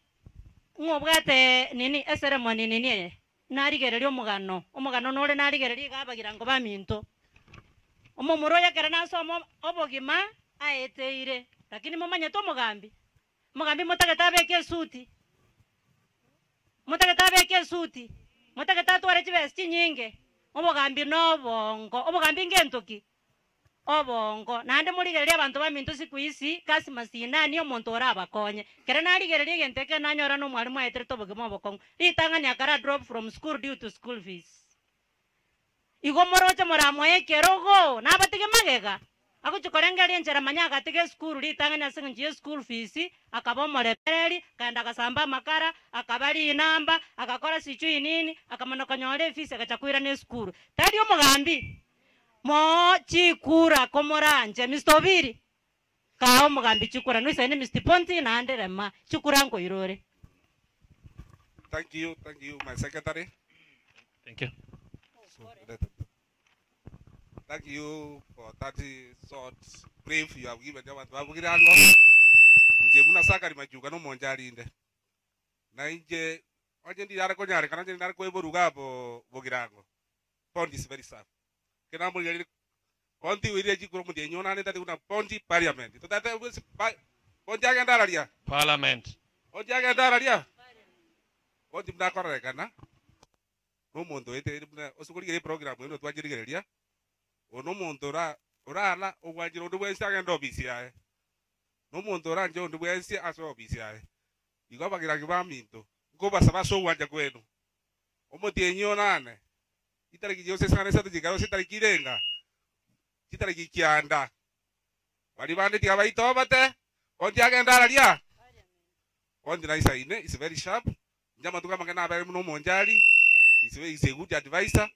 Speaker 25: ngobwate nini ceremony nini narigereria omugano nore narigereria gabagira ngo baminto omomuro yakera nasoma obogima aeteire lakini mumanye to mugambi mutageta beke suti mutageta tware chibesti nyinge obogambi no bongo obogambi ngentoki obongo nande murigereria abantu baminto siku isi kasi masina niyo muntu orabakonye kera narigereria genteke nanyora no mwalimu aetere tobogima obokongo ritangania kara drop from school due to school fees igomoroche moramoye kerogo nabatige magega akuchikorengeria njera manyaga tige school ritangania singinjie school fees akabomorepereri kaenda kasamba makara akabari inamba akakora sichui nini akamonokonyore fees akachakwira ne school tadi omugambi mo chikura komoranje Mr. Obiri kao mugambi chikura no isene Mr. Ponti na anderema chikura ngo irore.
Speaker 12: Thank you, my secretary.
Speaker 6: Thank you.
Speaker 12: Thank you for that short brief you have given them at Babugirango. Nje muna saka rimajuka no monjali inde. Na nje oje ndi yara konyare kana ndi yara ko eboruga Bogirango. Pond is very sad. Kena mo yari Ponti wiri ji kuro mu de nyona ne tati kuna Ponti parliament. To tata Ponti agenda ralia.
Speaker 6: Parliament.
Speaker 12: Ponti agenda ralia. Ponti mna korre kana. No mondo ete mna osukuri gere program no twajiri gerelia. Ono mondo ora ogwajiro ndo bwensi agenda obisi yae. No mondo ora njo ndo bwensi aso obisi yae. Igo bagira kibaminto. Ngo basaba so wanja kwenu. Omoti enyona ne. Itariki jose sana satu jikaro sitariki renga. Itariki kianda. Wali bande tia baito bate. Onti agenda ralia. Onti na isa ine is very sharp. Njama tuka magana abere no monjali. Is a good advisor.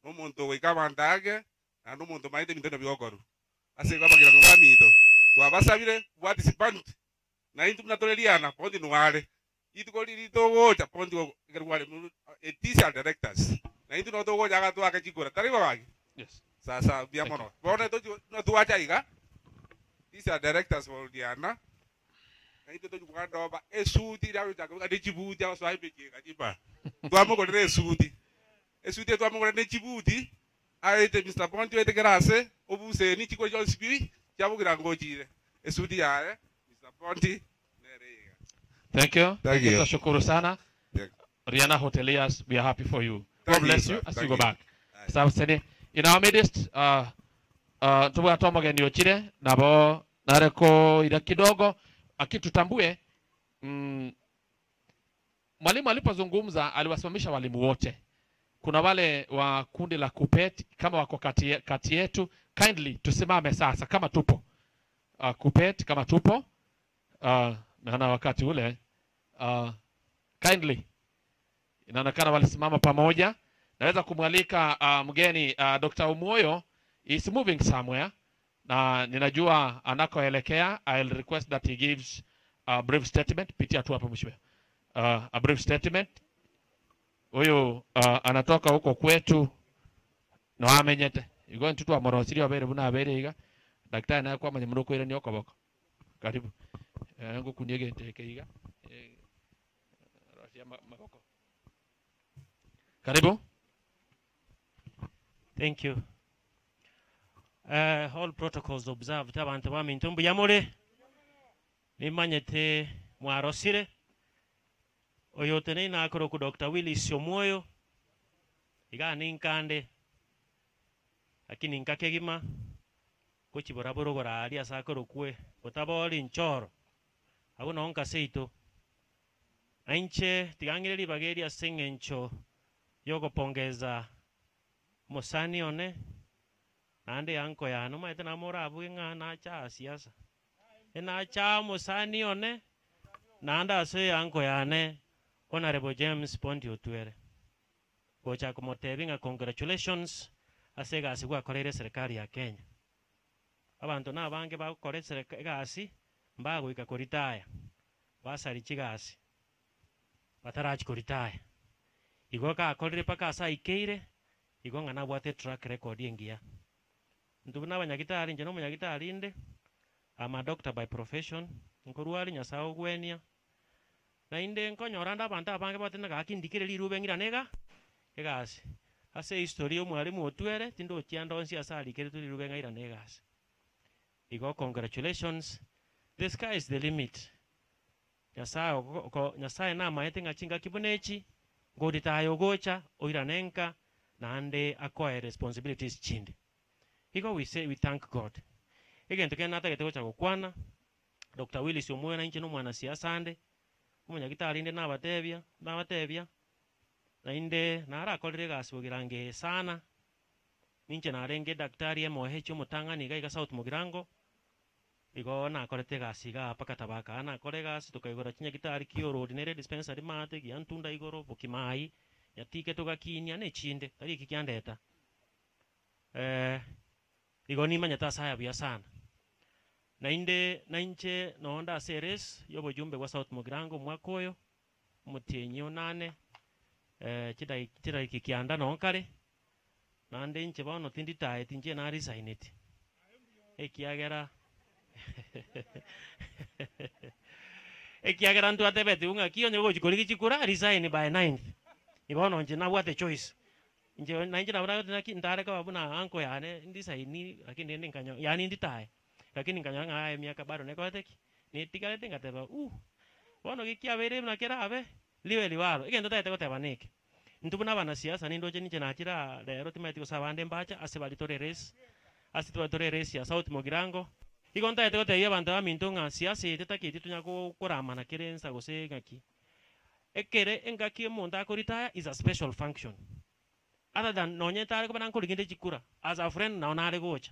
Speaker 12: No mondo we kama ndage. Na no mondo maite mintendo biogoru. Ase kama gira kwa mito. Tu abasabire participant. Na intu mnatoleliana pondi nuare. Itu ko lito gocha pondi gerwale etisa directors. Na intu no to gocha ga tu akachikura. Tariba bagi.
Speaker 6: Yes.
Speaker 12: Sasa biamono. Bone to no tu acha iga. These are directors for Diana. Na intu to kwa doba esuti dawo jaga de Djibouti aso haibe ga jiba. Tu amo ko de esuti. Esuti tu amo ko de Djibouti. Aite Mr. Ponti wete grase obuse ni chiko jo spirit jabu grango jire. Esuti ya Mr. Ponti.
Speaker 6: Thank you.
Speaker 12: Thank you.
Speaker 6: Tutashukuru sana. Rihanna Hoteliers, we are happy for you. God bless you as you go back. Sawa in our midst, tuwa tomo geni ochire, nabo nareko ila kidogo, akitutambue, mwalimu alipozungumza, aliwasimamisha walimu wote. Kuna wale wa kundi la KUPPET, kama wako kati yetu, kindly tusimame sasa, kama tupo. KUPPET, kama tupo, na wakati ule, kindly, inaonekana walisimama pamoja. Naweza kumwalika mgeni Dr. Omoyo is moving somewhere na ninajua anakoelekea. I'll request that he gives a brief statement. Pitia tu hapo mheshimiwa. A brief statement. Huyo anatoka huko kwetu no amenyete. You going to do amorosiri wabere buna abere iga. Daktari na kwa manyamruko ile ni okoboko. Karibu. Ngo kuniege teke iga. Rasia maboko. Karibu.
Speaker 16: Thank you. All protocols observed. Abantu ba mintumbu yamore. Nimanyete mwarosire. Oyotene na akoro ku Dr. Willis Omoyo. Iga ninkande. Lakini nkakegima. Kochi boraboro gora ali asakoro kwe. Botaboli nchoro. Abuna onka seito. Ainche tigangire bageri asengencho. Yoko pongeza Mosani one ande yanko ya no maite na mora abuinga na cha siasa ena cha Mosani one na anda ase yanko ya ne Honorable James Ponti Otwere kocha kumotebinga congratulations asega asigwa korere serikali ya Kenya abantu na bange ba korere serikali gasi mbago ikakoritaya basari chigasi batarachi koritaya igoka akorire paka asa ikeire igonga na bwate track record yengia ndubuna abanyagitari nje no munyagitari inde ama doctor by profession nkoruari nyasao gwenia na inde nkonyoranda abantu abange batena gakindikire lirube ngira nega egasi ase history omwalimu otwere tindo chiando nsi asali kere tuli lirube ngira negasi igo congratulations, the sky is the limit. Nyasaye na maete ngachinga kibunechi ngodi tayo gocha oiranenka na ande akoe responsibilities chindi. Igo we say we thank God. Again toke nata getego cha gukwana Dr. Willis Omoyo na inche no mwana siasa ande umunya gitari inde nabatebya na inde nara akolere gasugirange sana ninche narenge daktari emohecho mutangani gaiga South Mugirango igo na akorete gasiga pakatabaka na akore gasi tukaigora kinya gitari kioro ordinary dispensary mate giantunda igoro bokimai yatike tugakinya ne chinde tari kikiandeta igo ni manya tasaya bya sana na inde na inche noonda series yobo jumbe wa South Mugirango mwakoyo mutienyo nane chidai kikianda nonkare na ande inche bono tinditae tinje na resign it ekiagera ekiagera ntu atebete unga kiyo nyogo chikoli chikura resign by 9th ibono nje na what a choice nje na inje na bana ndare ka babuna anko yane ndisaini lakini ndi nkanyo yani nditae lakini nkanyo nga miaka bado neko teki ni tikalete ngateba bono gikia bere na kera abe liwe liwalo igendo taete goteba niki ntubuna bana siasa nindo je niche nakira lero timati kusabande mbacha ase balitore race ase tore race ya South Mugirango igo ntaete gotebia bantu baminto nga siasa itetaki tunya kurama na kirensa gose ngaki ekere engaki omonto akoritaya is a special function other than nonyetare kubana nkoligende chikura as a friend na onare gocha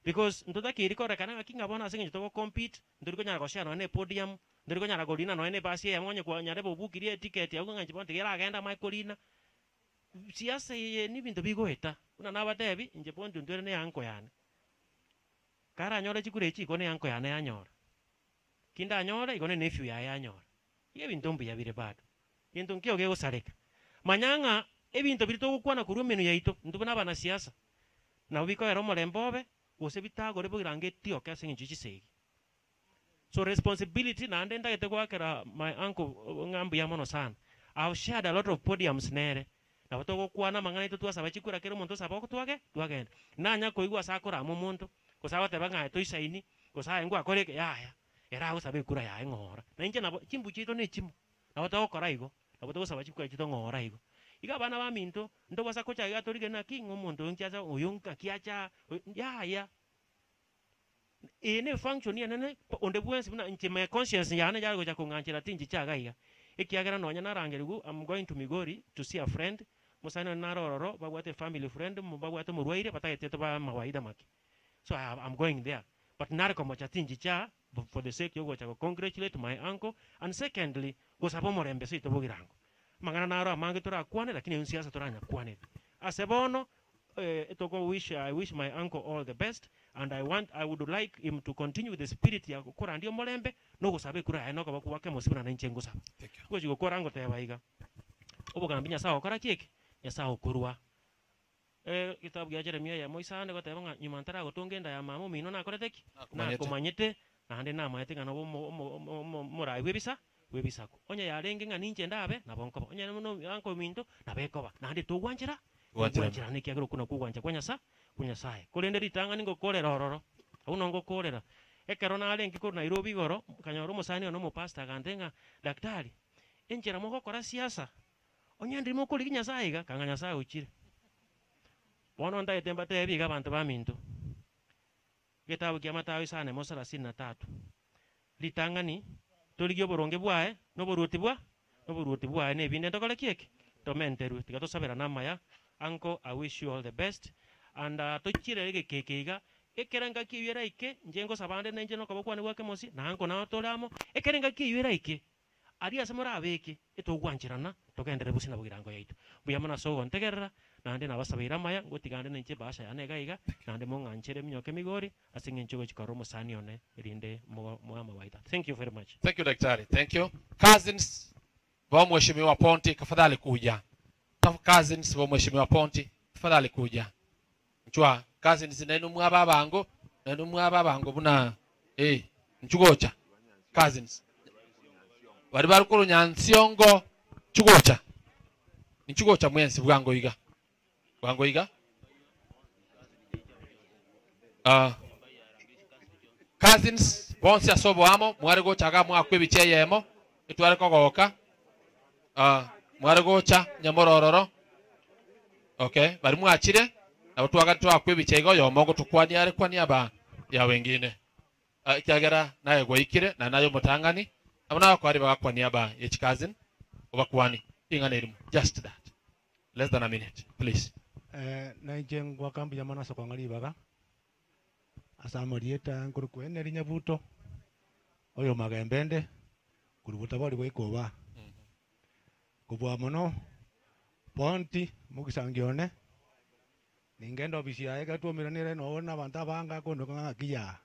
Speaker 16: because ntotaki rikorekana ngaki ngabona asinge to compete nduriko nyara goshana ne podium nduriko nyara golina no ene basi ya monye kwa nyare bobukirie ticket ya nganji bonte gera agenda Michaelina siasa ye ni bintu bigoeta una nabatebi nje pontu ndwere ne yanko yani kara nyora chikure chiko ne yanko yana yanyora kinda nyora igone nephew ya yanyora ye bintu mbi ya bire bado bintu nkyo ge usareka manyanga ebintu birito gukwana kuru menu yaito ndubona bana siasa na ubiko ero molembobe gose bitagore bugirange tio kase ngichi segi so responsibility na ndenda gete kwakera my uncle ngambu ya mono sana I've shared a lot of podiums nere na batoko kwana mangana ito tuasaba chikura kero muntu saba ko twagenda nanya koigwa sakora mu muntu kusaba tebanga to isaini kusaba ngwa koreke yaya era usabe kura ya ngora na inje nabo chimbu chito ne chimu na batoko kora igo na batoko saba chikura chito ngora igo iga bana ba minto ndo basa kocha iga torike na kingo muntu nchaza uyunka kiacha ya ene function ya nene onde buensi buna nche my conscience ya na jago cha kunganchira tinji cha gaiga ikiagera nonya narangerigu I'm going to Migori to see a friend musana narororo bagwate family friend mubagwate murwaire patayete to ba mawaida maki so I'm going there but nariko mocha tinji cha for the sake yogo cha congratulate my uncle and secondly go sapo morembe sito bugirango mangana naro amange tora kwane lakini unsiasa toranya kwane asebono I wish my uncle all the best and I would like him to continue with the spirit ya kukora ndio molembe no gusabe kura eno ko kuwake musibana na nchengo saba go jigo kora ngo teba iga obo kana binya sawa kora kieke ya sawa kurwa kitabu ya Jeremia ya Moisa ande go teba nga nyumantara go tongenda ya mamo mino na kora teki na kumanyete na ande na maete ngana bo morai webisa ko onya ya renge nga ninche ndabe na bonko onya no anko minto na bekoba na ande to gwanjira wanjira ni kyagero kuna kugwanja kunya sae kolende ritanga ningo kolera ororo uno ngo kolera ekero na alengi ko Nairobi goro kanyoro musani ono mo pastor gandenga daktari enjera moko kora siasa onya ndimo ko liginya sae ga kanganya sae uchire bono nda etemba tebi ga bantu ba minto getabu kya matawi sane mo 33 litanga ni toligyo boronge bwae no boruti bwa ne binde ndokole kieke to menteru tigato sabera namaya uncle I wish you all the best and to chirege kekeiga ekerenga kiwera ike njengo sabande nenje no kabokwane wake mosi na uncle na tolamo ekerenga kiwera ike ari asemora abeke etogwanchirana togendere busina bugirango yaitu buyamana so ontegerera nande nabasabira maya ngotigande nenje basha yanega iga nande monganchere mnyoke Migori asinge nchogo chikaromo sani one rinde mwama waita. Thank you very much.
Speaker 6: Thank you daktari. Thank you. Cousins wa mheshimiwa Ponti tafadhali kuja. Cousins wa mheshimiwa Ponti tafadhali kuja. Nchwa cousins nenu mwaba bango buna nchugocha cousins bari barukuru nyansiongo chugocha ni chugocha mwensi bwango iga cousins bonsi asobo amo mware gocha ga mwa kwebiche yemo itware kogoka mware gocha nyamorororo okay bari mwachire abutwaga twakwebiche igo yomo gutukwani ari kwani aba ya wengine kyagera naye gwaikire na nayo mutangani abana kwari bagakwani aba each cousin obakwani ingana irimu just that less than a minute please
Speaker 17: naijengwa kambi ya manasa kwa ngalibaga asamorieta nkurukwene rinyabuto oyo magembende kurubuta bali bwekoba kubwa muno ponti mugisangione ningendo bisia ega tuomiranire no na banta banga kono ngakiya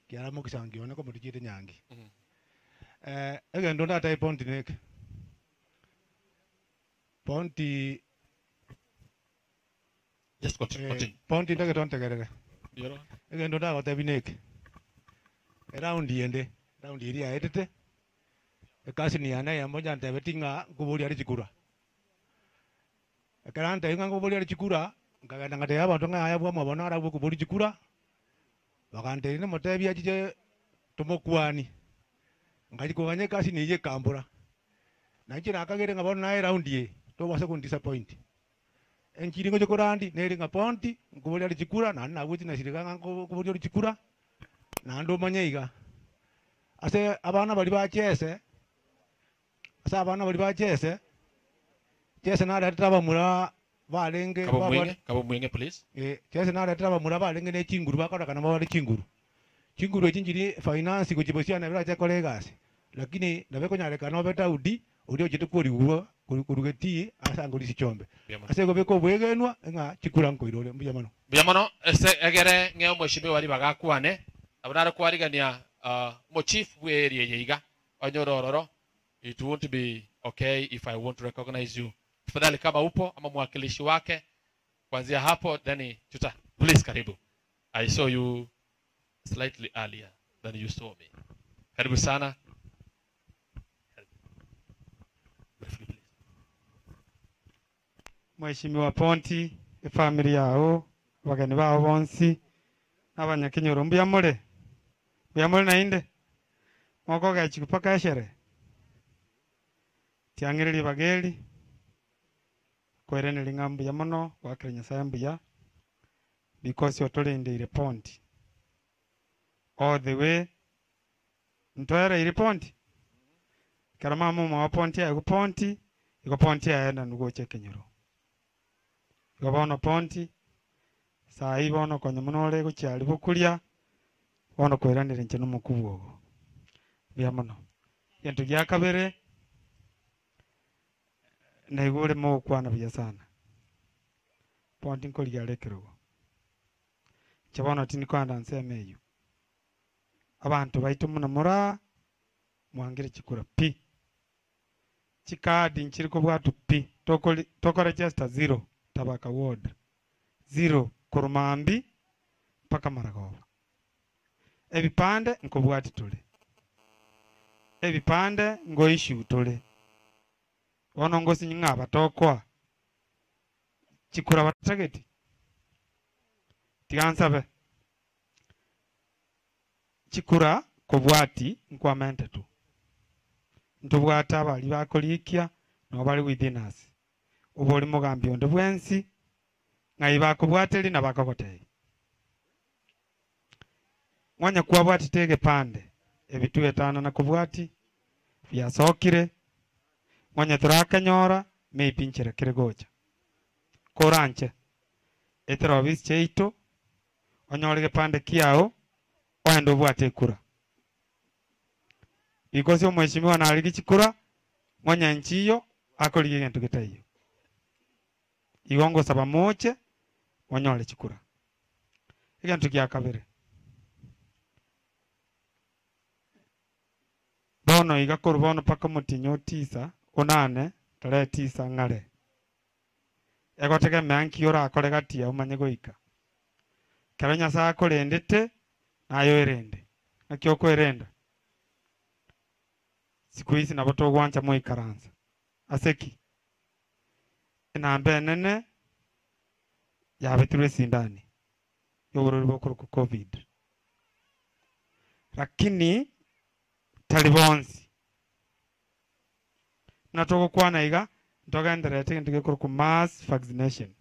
Speaker 17: kiara mugisangione ko mutijite nyangi egendo ndata ponti nek ponti
Speaker 6: just continue
Speaker 17: ponti ndage tontegerere egendo ndago tebinek round iri aetete ekasi ni ana ya moja ntebetinga kubuli ari chikura ekarante inga kubuli ari chikura ngagenda ngate yaba tonga aya bwa mabona ara bwo kubuli chikura bakante ne motebi ajije tomokwani ngaji kuganye kasi ni ye kambura najira akagere ngabona nae round ye to wase kun disappoint enchiri ngoje korandi neri ngaponti kubuli ari chikura na na wuti na shirika kubuli ari chikura na ndo manyeiga ase abana bali bachese asa abana bali bachese chese na reta bamura balenge
Speaker 6: kabo mwenge please
Speaker 17: chese na reta bamura balenge ne chinguru bakora kana bali chinguru echinjiri finance kujibosia na bila cha kolegas lakini nabeko nyale kana beta udi uri ojitu kuri uwa kurugeti asa ngolisi chombe ase go beko bwegenwa nga chikura nkoirole mbiyamano
Speaker 6: ese egere ngeo mweshime wali bagakwane abana kwarigania mo chief area yiga onyorororo it won't be okay if I want to recognize you tafadhali kama upo ama mwakilishi wake kuanzia hapo then tuta please karibu I saw you slightly earlier than you saw me karibu sana
Speaker 18: Mheshimiwa Ponti family yao bageni bao bonsi abanyakinyoro mbiyamole nainde moko gachi kupaka shere tiangiriri bageli kwerene lingambu ya mono wakirenya sayambuya because yotolende ile Ponti all the way ntoere ile Ponti karama mama wa Ponti ya Ponti iko Ponti ya enda nugo chekenyoro iko bono Ponti saa hii bono konye munole kuchali bukulya bono kweranire nche n'umukubu bya mono yentu gya kabere na igure mo kwana bya sana Ponti nkoli ya lekero chabona tini kwanda nsemeyo abantu baitu munamura mwangire chikura pi chikadi nchiriko bwatu pi toko register 0 tabaka ward 0 kurumambi paka Maragova ebipande nkobwati tule ebipande ngo issue tule ono ngosi nyinga batokwa chikura batageti tigansabe chikura kobwati nkwamente tu ntubwata bali bakolikia no bali within us uboli mugambi onde bwensi ngai bakobwateli na bakokotei mwanya kuwa bwati tege pande ebitu etana na kubwati byasokire mwanya turakanyora meipinchira kiregocha koranche etero bis cheito onyorege pande kiao oendo bwate kura because mheshimiwa na aligi chikura mwanya nchiyo akolige gentu gitayo igongo saba moche wanyole chikura igentu gya kabere bono igakuru bono paka mutinyo tisa onane tare tisa ngare egotege manki ora akore gatia umanye goika karanya sa akorendete nayo erende nakyo kwerenda siku hizi nabo togwancha moikaransa aseki enambe nene yabetirwe sindani yoborori bokuruku covid lakini talibonsi natogokwana iga ntogenderete ndige kuruku mass vaccination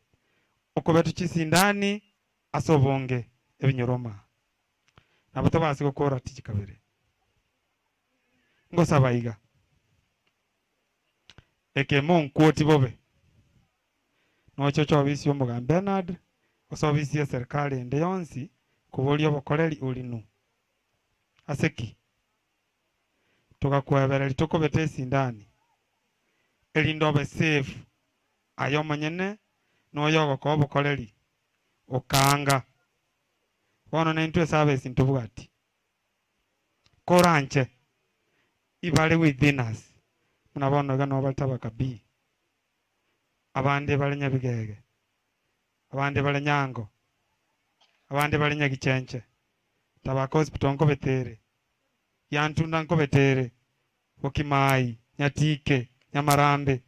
Speaker 18: okubetu chisindani asobonge ebinyoroma nabato basi gukora tiki kabere ngosaba iga ekemo nkwoti bobe nochocho bisi omugambe Bernard osobisi ya serikali ende yonsi kubolio bokoreri ulinu aseki tukakwebereri tukobete sindani elindobe safe ayo manyene noyogo ko bokoreri okanga bono nentwe service ntubugati koranche ibale within us munabono ga no batabaka bi abande balenya bigege abande balenyango abande balenya gichenche tabaka hospital nko betere yantunda nko betere okimai nyatike nyamarambe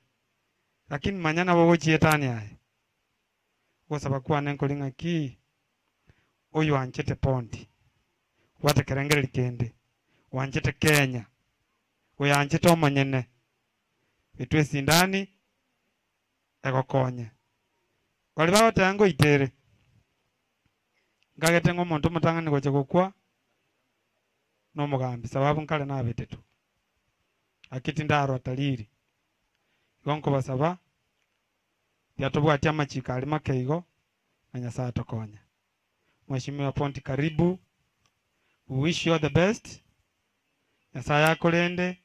Speaker 18: lakini manyana bo chietani aye gosaba kwa nenkolinga ki oyo anchete pondi wate kerengere likende wanchete Kenya oyo anchete omanyene bitwe sindani egokonye bali bawo tango itere ngagete ngo muntu mutangani goche gukwa no mugambi sababu nkale na betetu akiti ndaro ataliri gonko basaba yatobwa chama chikali makeigo na Nyasaye tokonya. Mheshimiwa Ponti karibu, we wish you all the best. Nyasaye akolende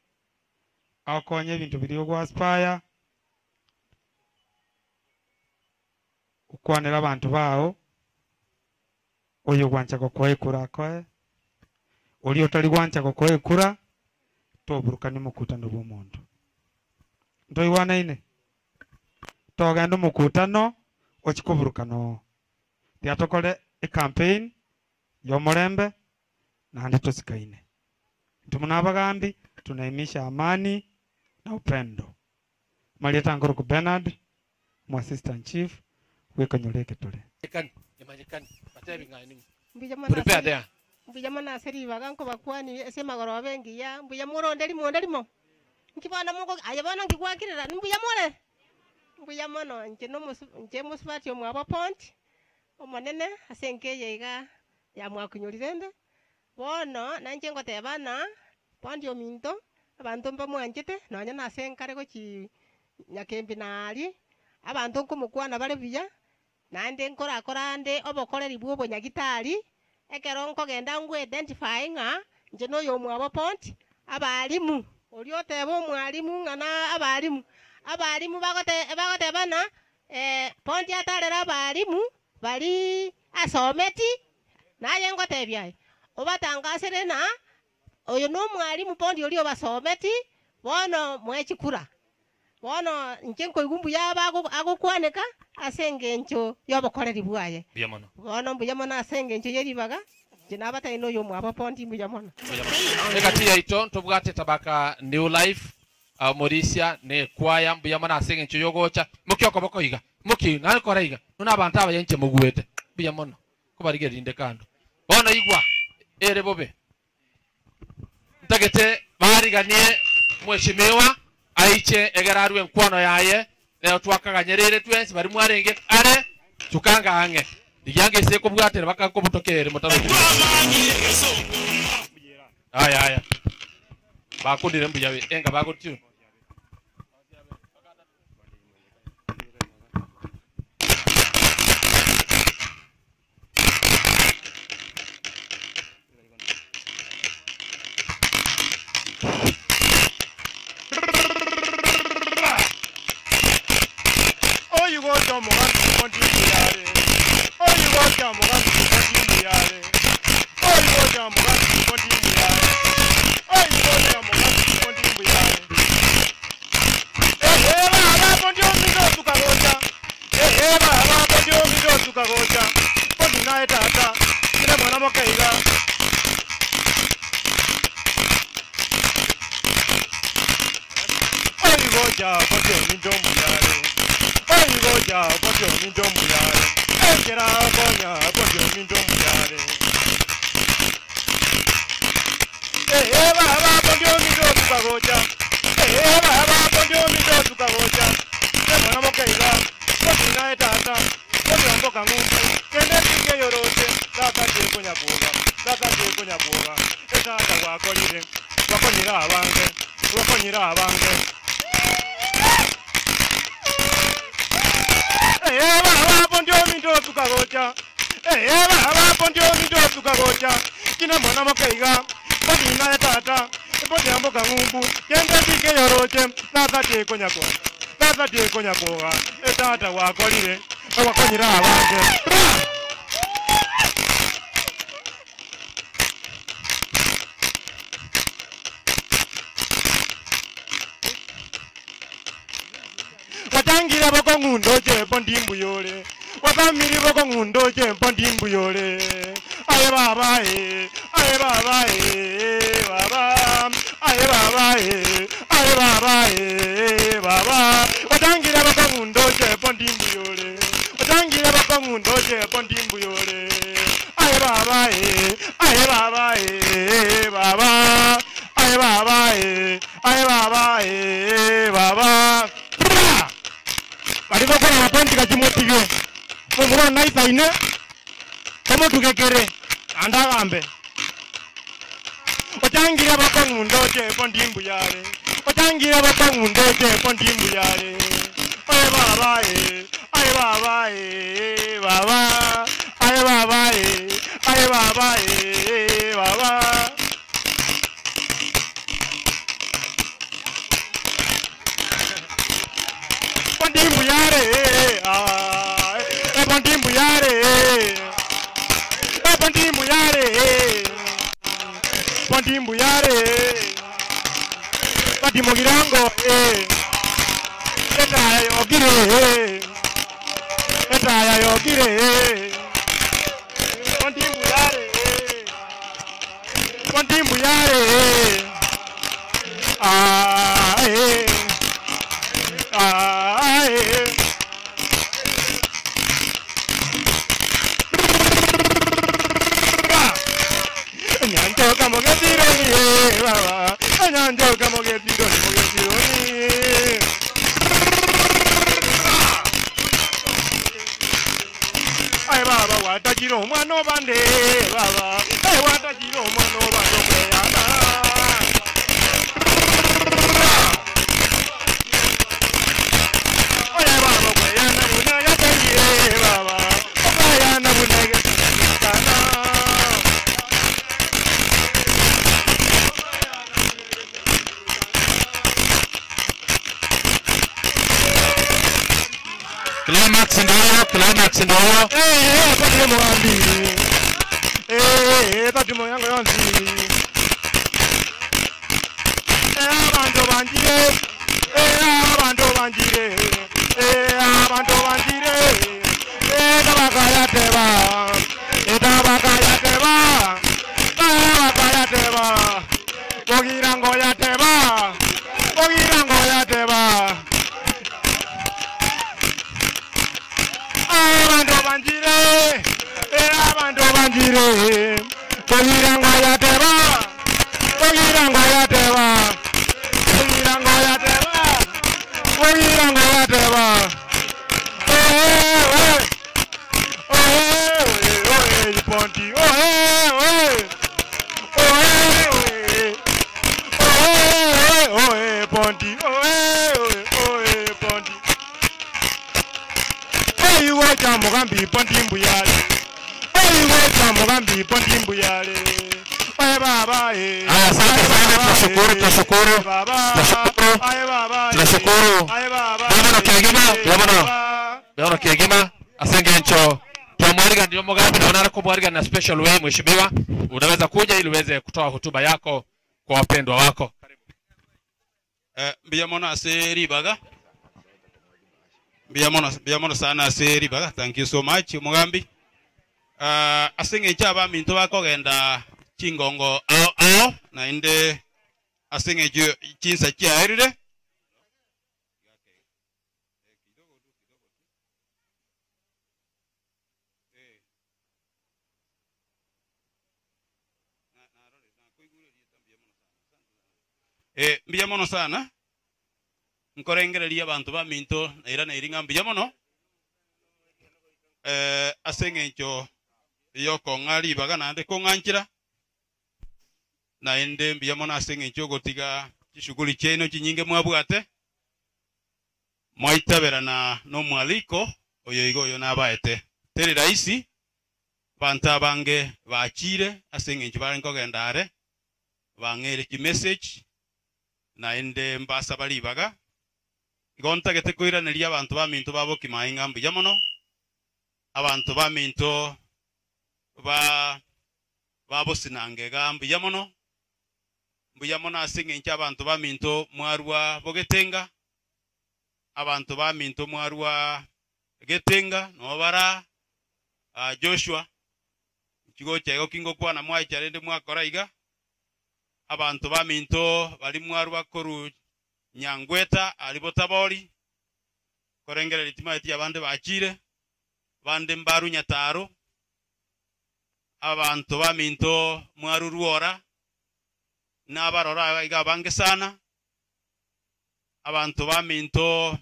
Speaker 18: akonye ebintu biri ogwa aspire ukwanira abantu bao oyo gwancha kokwekura koe oli otali gwancha kokwekura toburuka ni mukutano bw'omuntu ntoi wana ine togenda mukutano okikuburukano tyatokole campaign yomulembe nandi tosikaine ntumunabagambi tunaimisha amani na upendo Marieta Ngoro ku Bernard mu assistant chief wekanyoleke tole
Speaker 6: Imajikani batebi ngani
Speaker 3: prepare there mbijamana seri baganko bakwani ese magoro bengi ya mbijamoro ndelimo nkibana mugo ayabana ngigwakirira mbijamore mbuyamono nje musubati omwabo Ponti omonene asenkeye iga ya mwakunyolirende bono nanje ngotebana Ponti ominto abantu mbamwanjete nonya nasenkare go ki nyakembi nali abantu nkumukwana bale biya nande nkora nde obokoreri bwo bonyagitari ekero nkogenda ngwe identifyinga nje noyo mwabo Ponti abalimu oliotebo mwalimu ngana abalimu bagote bana Ponti atarera abalimu bali asometi naye ngotebya obatangasire na oyo no mwalimu Ponti oli obasometi bono mwechikura bono nkenko igumbu yaba agukwaneka asengencho yobokoreri bwaye
Speaker 6: biyamono
Speaker 3: bono mbuyamona asengencho yeribaga jinabata ino yo mwabo Ponti mbuyamona
Speaker 6: ekati yaito ntubwate tabaka new life Mauricia ne kwaya mbuyamona asengencho yogocha mukyoko boko higa muki nakora higa nuna abantu abayenche mugwete biyamono kubarige rinde kando bono igwa ere bobe ntagete bariganie mweshimiwa aiche egararwe nkwano yaye leo twakaganyerere twensi bari mwarenge are tukanga ange iyange se ko bwatera bakako butokere mutaro aya bakundire mbuyawe enga bakutu
Speaker 17: goja potio minto muyale. Oi goja potio minto muyale. Ekera konya potio minto muyale. Baba potio minto tukagoja. Baba potio minto tukagoja. Mwana mokaiga. Potina etata. Potio mboka ngumbu. Kende pike yorote. Saka tikonya kuoga. Saka tikonya kuoga. Etata wakolire. Wakonyira abange. Wakonyira abange. Baba pondio minto tukagocha. Baba pondio minto tukagocha. Kina mwana mokaiga. Potina etata. Pote amboka ngumbu. Kende pike yoroche. Saka tikonya kuoga. Saka tikonya kuoga. Etata wakolire. Wakonyira abange. Watangira bako ngundo je pondimbu yole. Wakamiri bako ngundo je pondimbu yole. Aye baba e, aye baba e, baba. Aye baba e, aye baba e, baba. Watangira bako ngundo je pondimbu yole. Watangira bako ngundo je pondimbu yole. Aye baba e, aye baba e, baba. Aye baba e, aye baba e, baba. Bariko kwa maponti kachimotiyo. Mungura naisa ine. Komo tukekere. Anda gambe. Otangira bako ngundo je pondimbu yale. Otangira bako ngundo je pondimbu yale. Aye baba e. Aye baba e. Baba. Aye baba e. Aye baba e. Baba. Pondimbu yare, pondimbu yare, pondimbu yare, pondimbu yare, patimogirango, etaya yogire, etaya yogire, pondimbu yare, pondimbu yare, Nyanto como que tiro ni baba, nyanto como que tiro ni. Ay baba, wata tiro mano bande baba, ay wata tiro mano bando peana. Oye baba, peana una ya te baba, peana una ya te
Speaker 6: Climax ndio.
Speaker 17: Patimo ambi. Patimo yango yonzi. Abantu banjire. Abantu banjire. Abantu banjire. Tabaka ya teba. Tabaka ya teba. Tabaka ya teba. Ogirango ya teba. Ogirango ya teba. Abantu banjire, abantu banjire, ogirango ya teba, ogirango ya teba, ogirango ya teba, ogirango ya teba. Ponti, Ponti, Ponti. Hey, wacha mugambi pondimbu yale. Hey, wacha mugambi pondimbu yale. Ay baba eh.
Speaker 6: Asante sana, tunashukuru.
Speaker 17: Ay baba.
Speaker 6: Tunashukuru.
Speaker 17: Ay baba.
Speaker 6: Yaona kiegima. Asengencho. Twamwariga ndio mugambi na unara kumwariga na special way mheshimiwa. Unaweza kuja ili uweze kutoa hotuba yako kwa wapendwa wako.
Speaker 1: Mbiyamona aseri baga. Mbiyamona sana aseri baga. Thank you so much mugambi. Asenge chaba minto bakogenda chingongo ao. Na inde asenge chinsa chiairire. Mbiya mono sana nkorengereria abantu ba minto naira nairinga mbiya mono asengencho yoko ngari baga nande konganchira na ende mbiya mono asengencho gotiga chishuguli cheno chinyinge mwabwate mwaitabera na no mwaliko oyo igoyo nabaete teri raisi banta bange bachire asengencho barengo gendare bangere ki message na ende mbasa balibaga igonta gete koiraneria abantu ba minto babo kimainga mbuya mono abantu ba minto babo sinange mbuya mono asengencho abantu ba minto mwarwa bogetenga abantu ba minto mwarwa getenga no bara Joshua kigo chego kingo kwana mwai charende mwakora iga abantu ba minto bali mwarwa koru nyangweta alibotabori korengera litima eti abande bachire bande mbaru nyataro abantu ba minto mwaru ruora nabarora iga bange sana abantu ba minto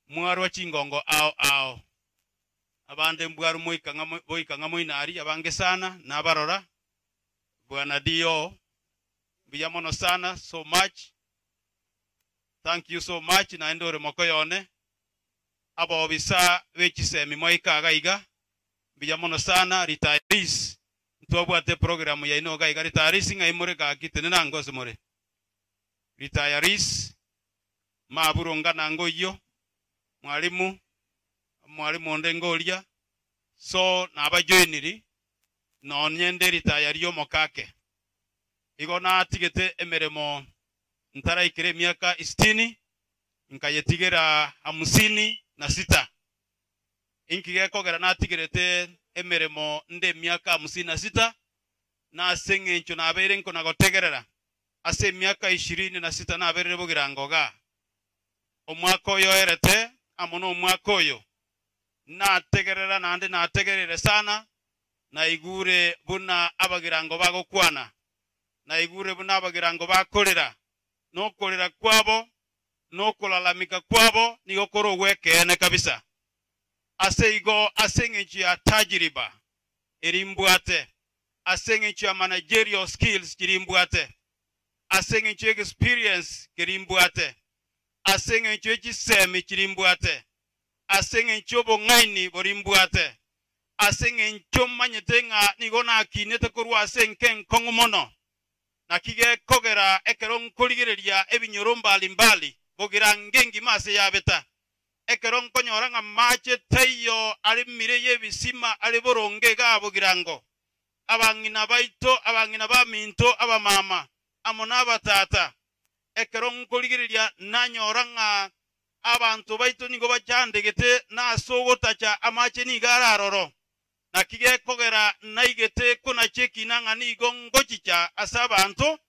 Speaker 1: mwarwa chingongo ao abande mbwaru moikanga moinari abange sana nabarora bwana dio mbiya mono sana so much. Thank you so much na endore mokoyone abo obisa wechisemi moikaga iga mbiya mono sana retirees ntobwate program ya inoga iga retirees ngaimore ka kitene nangoze more retirees maburonga nango iyo mwalimu ndengolia so nabajoiniri nonyende retire yo mokake igona tigete emeremo ntara ikire miaka 60 nkayetigera 56 inkige kogera natigirete emeremo nde miaka 56 na sengencho na abere nko nagotegerera ase miaka 26 na abere bogirangoga omwaka oyo erete amono omwaka oyo nategerera nande nategerere sana na igure buna abagirango bagokwana na igure buna abagirango bakorera no kolera kwabo no kolalamika kwabo nigo koro wekene kabisa aseigo asengenchi ya tajiriba erimbwate asengenchi ya managerial skills kirimbwate asengenchi experience kirimbwate asengenchi chisemi kirimbwate asengenchi obongaini borimbwate asengenchi manyetenga nigo na kinete korwa asenken kongumono na kige kogera ekeron koligereria ebinyoro mbali bogira ngengi mase yabeta ekeron konyoranga mache tayo ali mireye bisima ali boronge ga bogirango abangina baito abangina ba minto abamama amona batata ekeron koligereria nanyoranga abantu baito nigo bachandegete na sogotacha amache ni gararoro na kige kogera naigete kuna cheki nanga ni gongochicha asabantu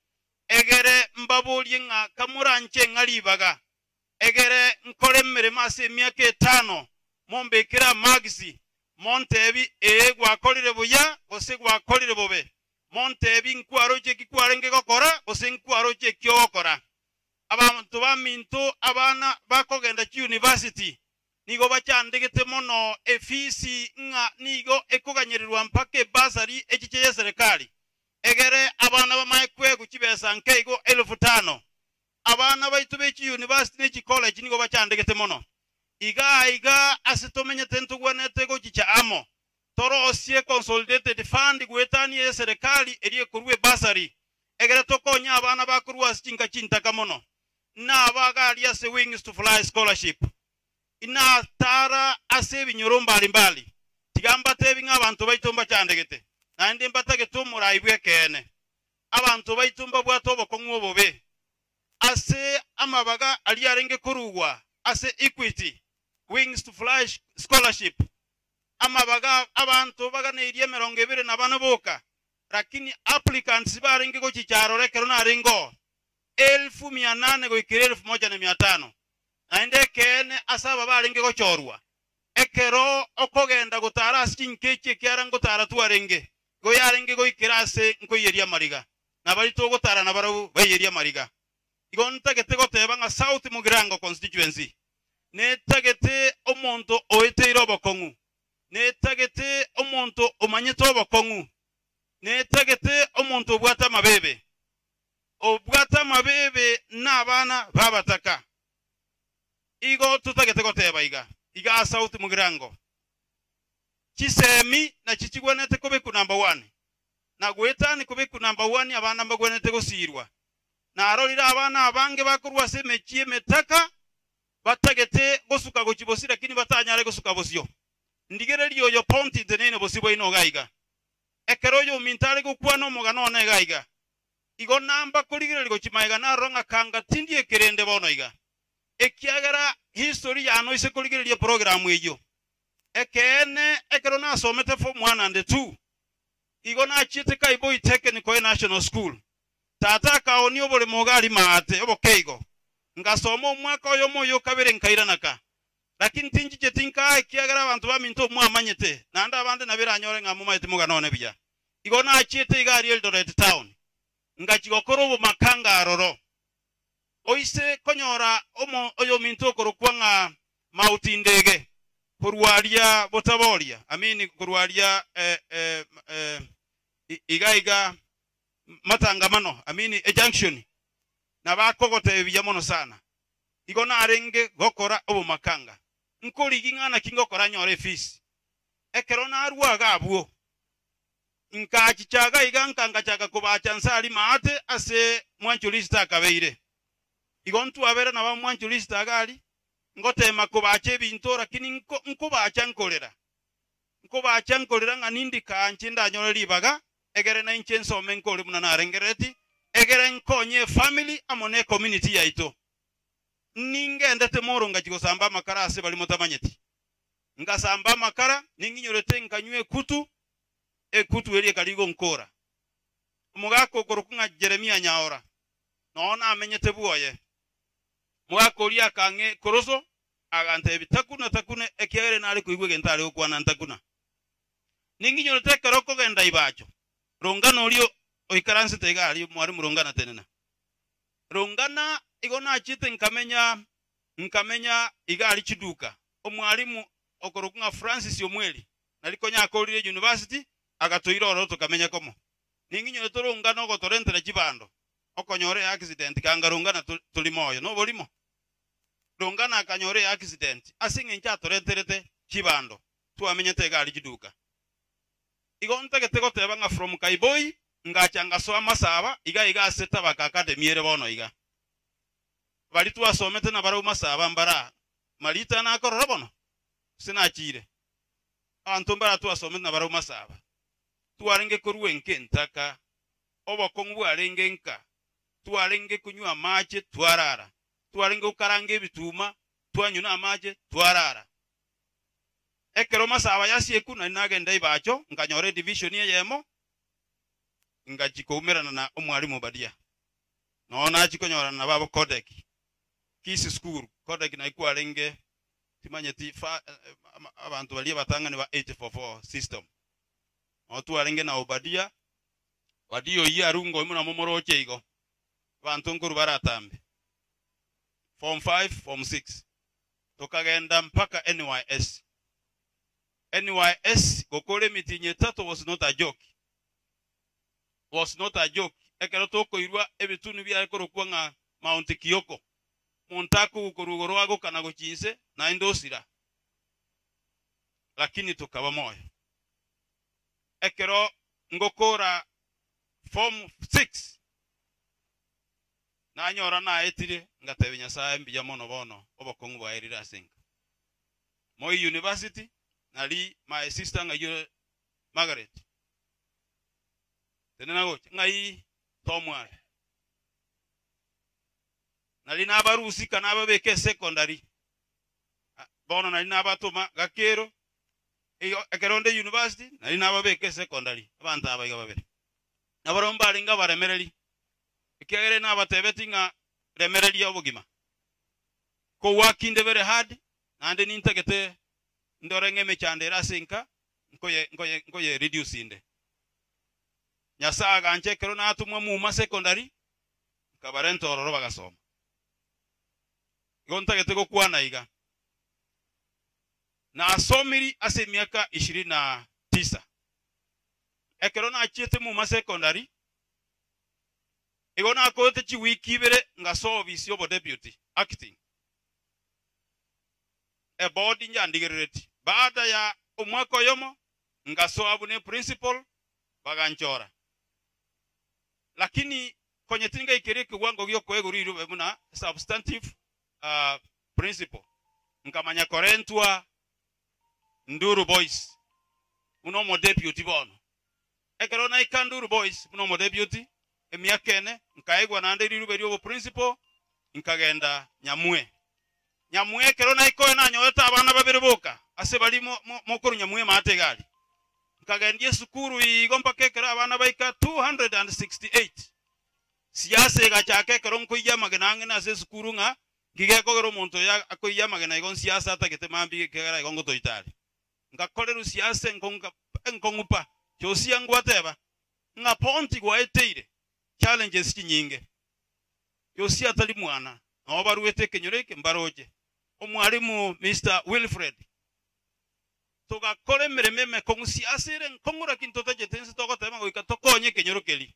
Speaker 1: egere mbabuli nga kamuranche ngalibaga egere nkole mmere mase miaka 5 mombekera magzi montebi gwakolire buya ose gwakolire bobe montebi nkwaro cheki kwarenge gokora ose nkwaro cheki okora abantu ba minto abana bakogenda ku university nigo bachandegete mono efisi nga nigo ekoganyirirwa mpake basari ekiche ya serikali egere abana bamaikwe kukibesa nkeigo 1500 abana baitu beki university neki college nigo bachandegete mono iga asitomenyete ntugwanete go kicha amo toro osie consolidated fund gwetani ya serikali eriye kurwe basari egere tokonya abana bakurwa singa chintaka mono na abagali ya wings to fly scholarship ina tara ase binyoro mbali tigamba tebinga abantu baitumba cyandegete nandi mbatage tumura ibwe kene abantu baitumba bwato bokonwo bobe ase amabaga ali arenge kurugwa ase equity wings to fly scholarship amabaga abantu bagana iriye 20 na bana boka lakini applicants barenge go chicharo rekero na ringo 1800 go ikire 1500 aende kene asaba barenge go chorwa ekero okogenda gutara skinkeche kyara ngutara tuarenge go yarenge go ikirase nko yeria mariga na bari to gutara na barabu bayeria mariga igon tagete goteba nga South Mugirango constituency ne tagete omonto oeteiro bokongu ne tagete omonto omanyito bokongu ne tagete omonto obwata mabebe n'abana babataka igo tutagete goteba iga South Mugirango Chisemi na chichigwenete kubeku number 1 na gwetani kubeku number 1 abana mbagwenete gosirwa na arolira abana abange bakurwa semechie metaka batagete gosuka gochibosi lakini batanyare gosuka bosio ndigereri oyo ponti denene bosibo ino gaiga ekero yo mintare gukwa no mugano na gaiga igo namba kurigereri gochimaiga na ronga kanga tindi ekerende bono iga ekiagara history ya no ise kurigereri program eyo ekene ekero na somete form 1 and 2 igo na chite kai boy technical national school tata kaoni obole mogali mate obokeigo ngasoma omwaka oyo moyo kabere nkaira naka lakini tinji jetinka ekiagara abantu baminto mwamanyete nanda abande nabiranyore ngamuma etimuga none biya igo na chite igari Eldoret town ngachigokoro bo makanga aroro oise konyora oyo minto korokwanga mautindege kurwalia botabolia amini kurwalia igaiga matangamano amini junction na bakogote biyamono sana igona arenge gokora obo makanga nkori gingana kingokora nyore fees ekero na arwaga abuo nka chichaga iganka ngachaga kubacha nsali maate ase mwanchulista kabeire igontu abera na ba mwanchulista agali ngotema kubacha ebinto lakini nkubacha nkolera nga nindi kanchi ndanyore libaga egere na inche nsome nkole muna narengereti egere nkonye family amone community yaito ninge ndete moro ngachigosamba makara ase bali motamanyeti ngasamba makara ninginyorete nkanywe ekutu elie kaligo nkora mugako korokunga Jeremia nyaora nona amenyete buoye mugako lia kange koroso agante bitakuna takune ekiagere nali kuigwe gentale okwana ntakuna ninginyorete karoko genda ibacho rongana olio oikaranse tegali mwari murongana tenena rongana igona chite nkamenya igali chiduka omwalimu okorokunga Francis Omweli nalikonya akolire university agatoira oroto kamenya komo ninginyo torongana ogotorentera chibando okonyore accident kanga rongana tulimoyo no bolimo rongana akanyore accident asinge ncha torenterete chibando tuamenyete igali chiduka igonta getego tebanga from Kaiboy ngachanga so amasaba iga seta bakakade miere bono iga bali tu asomete na bara masaba mbara malita na akorora bono sinachire antombara tu asomete na bara masaba tuarenge kuruwenke ntaka obokongu arenge nka tuarenge kunywa mache tuarara tuarenge ukarange bituma tuanyuna mache tuarara ekero masaba yasieku na nagenda ibacho nganyore division yemo ngachikomerana na omwalimu badia nona achikonyora na babo Kodek Kisi school Kodek na ikwalenge timanyeti abantu bali batanga ni ba 844 system otu alenge na obadia wadio yi arungo imuna momoro cheigo bantu nkuru baratambe form 5 form 6 tokagenda mpaka NYS kokole mitinye tato was not a joke ekero toko irwa ebitunu bya ekoro nga Mount Kioko montaku ukorugoro ago kana gochinse na indosira lakini tukaba moyo ekero ngokora form 6 na nyora na etire ngatebe nyasaye mbiya mono bono obokongu bairira singa Moi University nali my sister ngayo Margaret tenena go ngai tomware nali nabarusi kana babeke secondary bono nali nabatoma gakero ekeronde university nali nababeke secondary abantu abayiga babere nabaromba alinga baremereri ekegere nabatebetinga remereri obugima ko working very hard ande nintegete ndorenge mechandera sinka nkoye reduce inde nyasaga anchekero natumwa mu secondary kabarento ororo bagasoma igo ntagete gukwana iga na asomiri ase miaka 29 ekero na achiete mu secondary igo na akote chi wiki ibere nga service yobo deputy acting e body njandigereti baada ya umwaka yomo nga so abune principal baganchora lakini kwenye tinga ikere kiwango gyo kweguriru bemuna substantive principal nkamanya korentwa Nduru Boys uno mo deputy bono ekero na ikanduru boys uno mo deputy emiakene nkaigwa na ndiri ruberi obo principal nkagenda nyamwe ekero na ikoe na nyoeta abana babiri boka ase bali mokuru nyamwe mategali nkagendie sukuru igomba kekera abana baika 268 siasa ga chake ekero nkoija magenange na ase sukuru nga ngigekogero muntu ya akoija magena igon siasa atakete mambi kegera igongo toitari ngakoleru siasa nkongupa chosia ngwateba nga ponti gwaeteire challenges kinyinge chosia tali mwana no baruete kenyoreke mbaroje omwalimu Mr. Wilfred toga kole merememe kongu siasa ire nkongura kintote jetense togotema goika tokonye kenyorokeli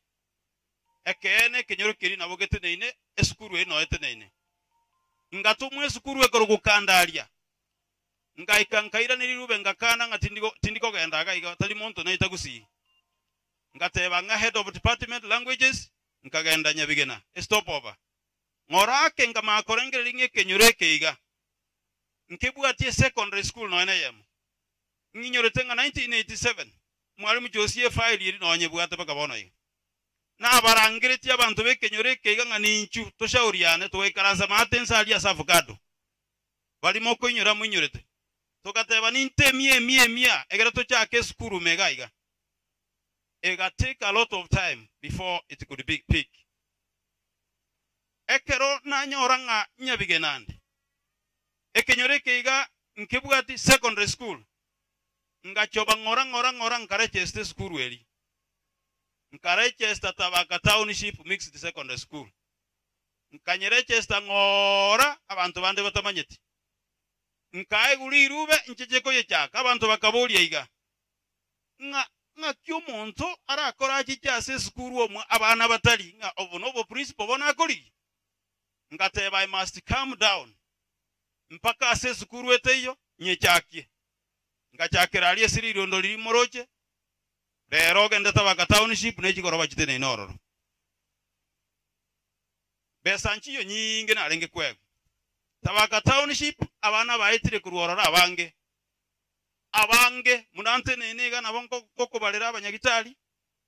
Speaker 1: ekene kenyorokeli nabogete neine esukuru eno eteneine ngatumwe esukuru ekoro gukandalia nkaira nirube ngakana ngatindiko gendaga iga tali monto na itagusi ngateba nga head of department languages nkagenda nyabigena stop over ngorake ngama korengere linge kenyoreke iga nkebwatie secondary school no NM nginyorete nga 1987 mwalimu Josie file iri no nyebwate baka bono iga na barangireti abantu bekenyoreke iga nga ninchu toshauriane towekarasa matensa ali asavocado bali moko inyora munyorete tokateba ninte mia egera tochake skuru mega iga ega take a lot of time before it could be peak ekero na nyoranga nyabigenande ekenyoreke iga nkebwati secondary school ngachoba ngora nkarecheste skuru eri nkarechesta Tabaka Township Mixed Secondary School nkanyerechesta ngora abantu bande batamanyeti nkae gulirube nchecheko yechaka abantu bakabolia iga nga kyo muntu arakora chichase skuru omwe abana batali nga obonobo principal bona akoli ngateba I must calm down mpaka ase skuru eteyo nyechakie ngachakira ali esiriro ndo liri moroche lero genda Tabaka Township nechikoroba chitene inororo besanchiyo nyinge nalenge kwego Tabaka Township abana baitire kuruorora abange munante neniga nabonko koko balera abanyagitali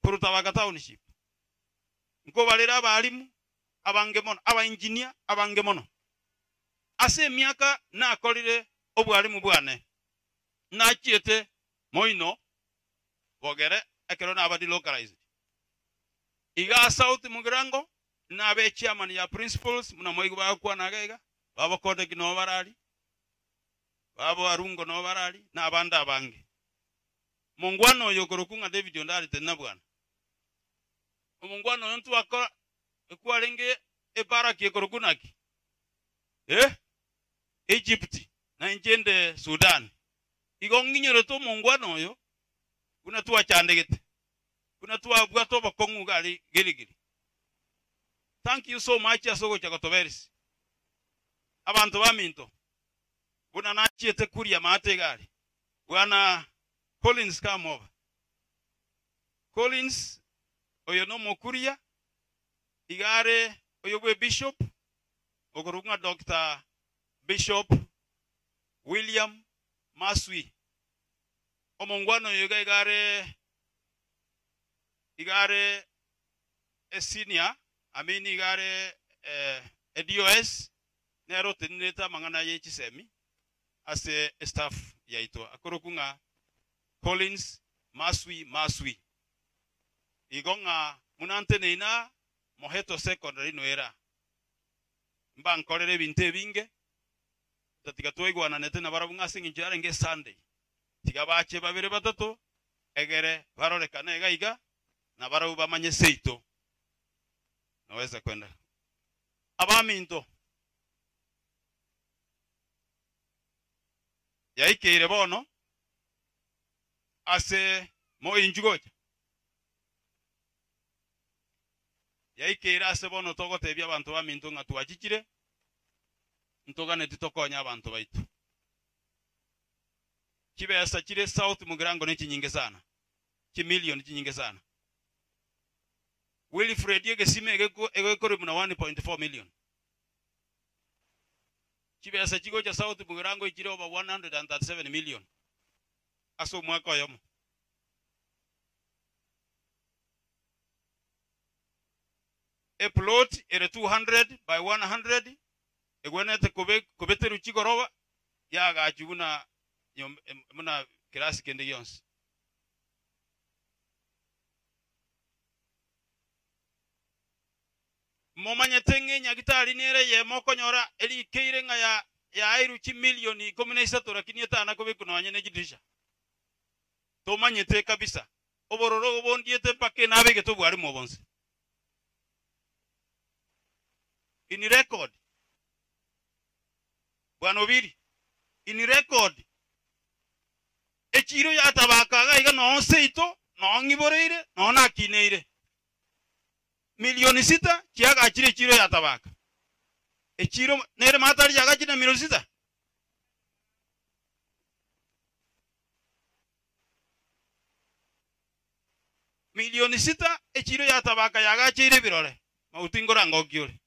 Speaker 1: kuru Tabaka Township nko balera abalimu abange mono aba engineer abange mono ase miaka na akolire obwalimu bwane na chiete moino bogere ekero na abadi localized iga south mugirango na abe chairman ya principals muna moigo bakwa nagega babo kode kino barali babo arungo no barali na abanda abange mungwano yokorokunga David ondali tena bwana mungwano yontu akora ekwalenge ebaraki ekorokunaki Egypt na njende Sudan igonginyoro to mungwano yo kuna tuwa chandegete kuna tuwa bwato bakongu gali girigiri. Thank you so much asogo chakotoverisi abantu baminto buna nachiete kuria mate gali bwana Collins come over Collins oyo no mokuria igare oyo bwe bishop ogorunga Dr. Bishop William Maswi omongwano yoga igare a senior amini igare DOS nero teneta mangana yechisemi as a staff yaito akorokunga Collins Maswi igonga munante neina moheto secondary noera mba nkorere binte binge tatika toigwana nete na barabunga singinjare nge Sunday tigabache babere batatu egere barore kanega iga na barabu bamanye seito naweza kwenda
Speaker 4: abaminto yaikeire bono ase mo injugoja yaikeire ase bono togotebia abantu baminto nga twachikire ntogane titokonya abantu baitu kibesa kire south mugirango ne kinyinge sana kimilioni kinyinge sana Wilfred yegesime egekore muna 1.4 million kibesa kigo cha south mugirango ikire over 137 million aso mwaka oyomo a plot ere 200 by 100 egwenete kobeteru chigoroba yaga chibuna muna kirasi kende yonse momanya tenge nyagitari nere ye mokonyora eli keire nga ya airu chi milioni 13 lakini etana ko bikuno anyene jidisha to manyete kabisa obororo obondiete pake nabe geto bwari mobonse in record bwanobiri in record echiro yatabakaga iga no seito no ngiboreire no nakineire milioni 6 kiaga achire chiro yatabaka echiro nere matari yaga chine milioni 6 milioni 6 echiro yatabaka yaga achire birore mautingora ngokiore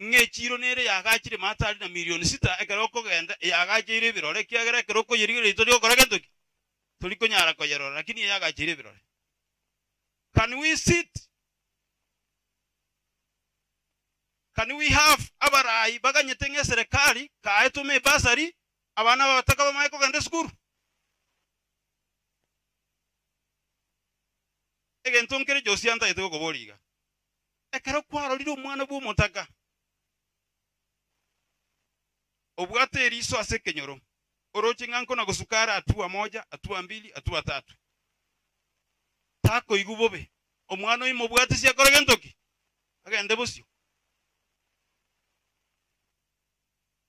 Speaker 4: nge chiro nere yaga achire matari na milioni 6 ekeroko genda yaga achire birore kiagere keroko yirigire itori okora gentoki tuliko nyara ko yerora lakini yaga achire birore. Can we sit? Can we have abarai baganyetenge serikali kaetume basari abana bataka bamaiko gande skuru egentonkere josianta etego koboliga ekero kwaro liro mwana bwo motaka obwate eriso ase kenyoro orochi nganko na gusukara atua moja atua mbili atua tatu tako igubobe omwana imo bwate sia koregentoki agende bosio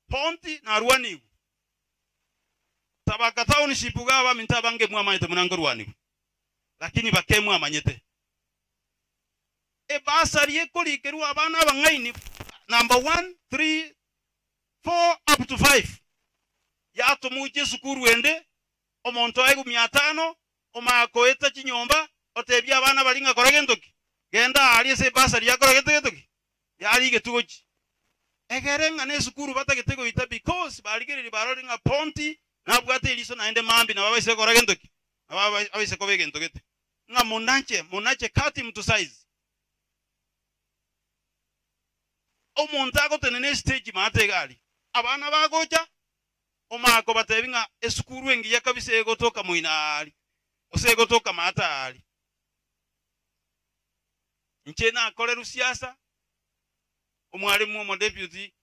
Speaker 4: ponti na ruanigu tabaka township gaba mintabange mwamanyete munango ruanigu lakini bakemwe amanyete e basari ekolikerwa abana abangaini number 1 3 4 up to 5 yato muje sukuru ende omonto ayigu 500 omakoeta chinyomba otebya abana balinga koregentoki genda ali se basari yakoregentoki yali getugochi egerenga ne sukuru batagitego ita because baligere baroringa ponti na bwate iliso naende mambi na baba ise koregentoki na baba abise kobegentogete nga monanche kati mtu size omontago tenene stage mate gali abana bagocha omako batebinga esukuru engi yakabise egotoka moinali osegotoka mata ali nchena akoleru siasa omwalimu omo deputy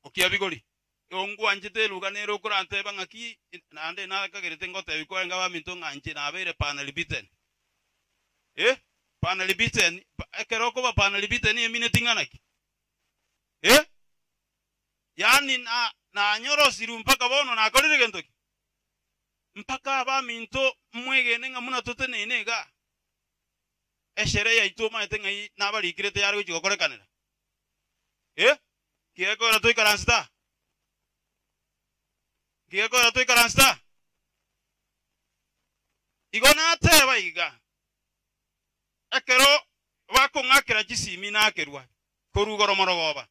Speaker 4: okiabigoli ongu anjete luganero kurante bangaki nande na kagerete ngote biko ngaba minto nganje na abere panel biten panel biten ekeroko ba panel biten emine tinganaki yani na nyoro siru mpaka bono na akolire gentoki mpaka ba minto mwege nenga muna totene inega eshere ya itoma etengai na bali kirete yaro chikokore kanera kieko na toi karansta igona teba iga ekero bako ngakera chisimi na akerwa korugoro morogoba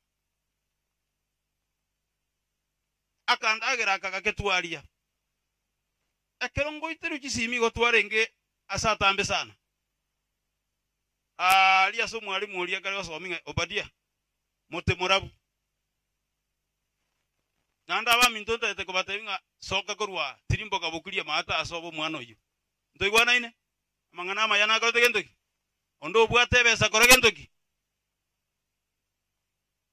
Speaker 4: akandagera akagaketwaria ekero ngoiteru chisimi gotwarenge asatambe sana alia so mwalimu olia kare osominga obadia mote morabu nanda ba mintonta ete kobatenga soka korwa tirimbo kabukulia mata asobo mwana oyo ndoigwana ine mangana mayana korote gentoki ondo bwate besa koregentoki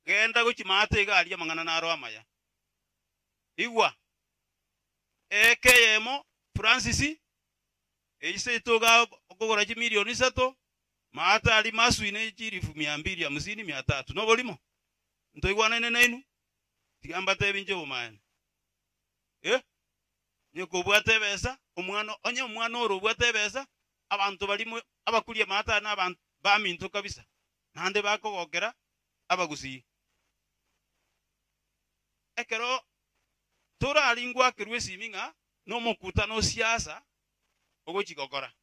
Speaker 4: genda guchi mate galia mangana naro amaya igwa ekeyemo Francis eise itoga okogora ji milioni 3 mata ali maswine chirifu 250 300 no bolimo ntoigwana nainu tigamba tebinje bumane nyoko bwate besa omwana onye omwana oro bwate besa abantu balimo abakulie mata na abantu baminto kabisa nande bakogokera abagusi ekero tora alingwa kirwesi minga no mokuta no siasa ogochigokora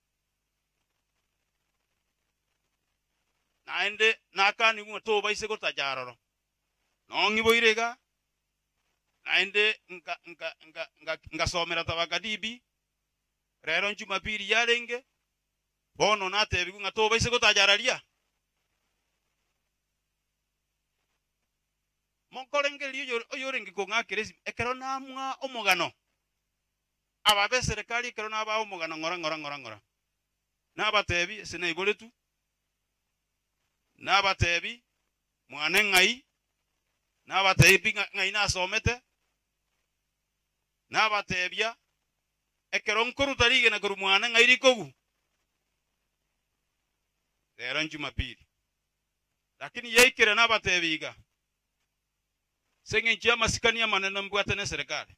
Speaker 4: naende nakani gwa to baise gotajaroro nongi boirega naende nga somera tabakadibi rero Jumapili yarenge bono natebi nga to baise gotajararia monkorengeli oyorenge ko ngakiresi ekero namwa omugano ababe serikali ekero naba omugano ngora nabatebi sinaiboletu nabatebi mwane ngai nabatebi ngai nasomete nabatebia ekero nkuru tarige na kuru mwane ngai rikogu rero Jumapili lakini yeikire nabatebiga senge njia masikani ya maneno mbwate na serikali.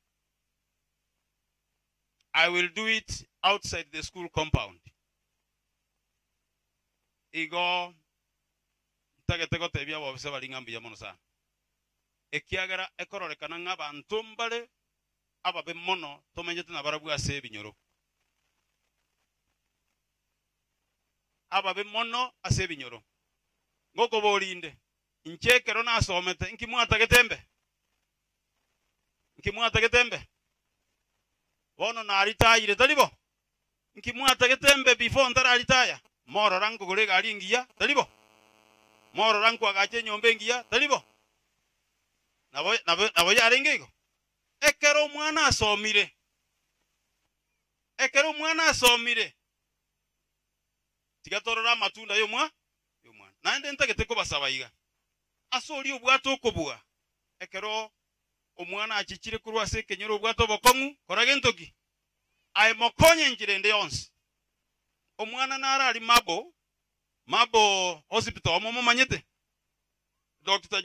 Speaker 4: I will do it outside the school compound. Igo tagetego tebia bose balingambi ya mono sana. Ekiagara ekororekana ng'abantu mbale ababe mono tomenyete na barabu ase binyoro. Ababe mono ase binyoro. Ngoko bolinde. Nchekero na asomete nkimwata getembe. Nkimwata getembe. Wono na aritayire talibo. Nkimwata getembe before ndara aritaya. Moro rango gorega alingiya talibo. Moro rango agache nyombe ngiya talibo. Nabo yarengego. Ekero mwana asomire. Ekero mwana asomire. Tigatorora matunda yo mwana. Naende ntageteko basabayiga. Asori obwato okobua. Ekero omwana achichire kurwa se kenyero obwato bokongu koragentoki. Ai mokonye njire nde yonsi. Omwana nara ali Mabo hospital omo manyete. Dr.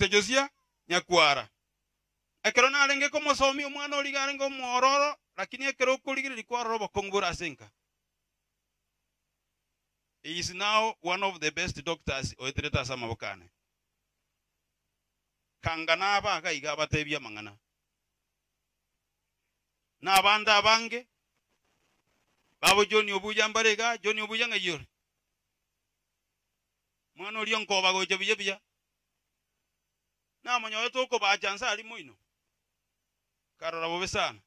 Speaker 4: Josia Nyakwara. Ekero nalenge komo somi omwana oligarengo mororo lakini ekero kuligire likwaro bokongu burasenka. He is now one of the best doctors oetereta samabokane. Kangana abaga igaba tebia mangana. Na abanda abange babo Johnny Obuja mbarega Johnny Obuja ngayore. Mwana oli onkoba goje biyebia. Na manyo toko ba chansa ali muino. Karora bobe sana.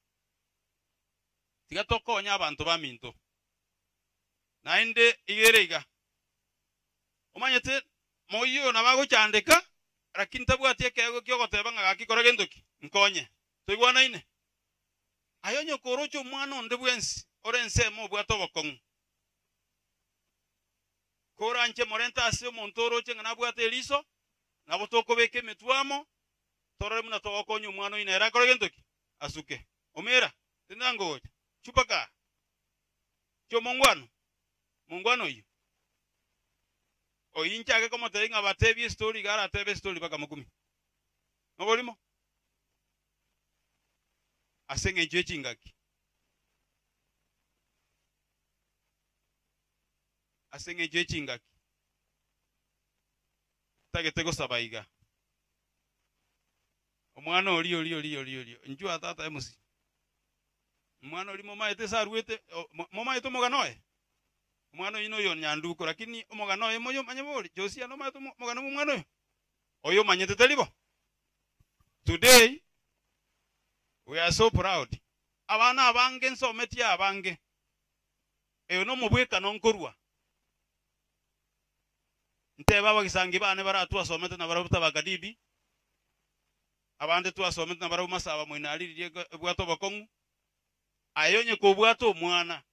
Speaker 4: Tiga toko nya abantu baminto. Naende igerega. Omanyete moyo nabago chandeka lakini tabwati ekego kyogoteba ngakikora gendoki nkonye. Toigwana ine. Ayonyo korocho mwana onde bwensi orense mo bwato bokongu. Kora nche morenta ase montoro che ngana bwate eliso na botoko beke metwamo torore muna to okonyo mwana ine era kora gendoki asuke. Omera tindango chupaka. Cho mongwano yu. O inchage como te diga batebi story gara tebe story baka makumi. No volimo. Asenge chingaki. Asenge chingaki. Tagetego sabaiga. Omwana oli. Njua tata emusi. Omwana oli mama ete saruete mama eto moganoe. Mwana ino yo nyanduko lakini omogano emoyo manyeboli Josia no mato mogano mwana oyo manyete telibo. Today we are so proud. Abana abange nsometi abange. Eyo no mubweka nonkorwa. Nteba bagisangi bane baratu asomete na barabuta bagadibi. Abande tu asomete na barabu masaba mwinaliriye bwato bakongu. Ayonye ko bwato mwana.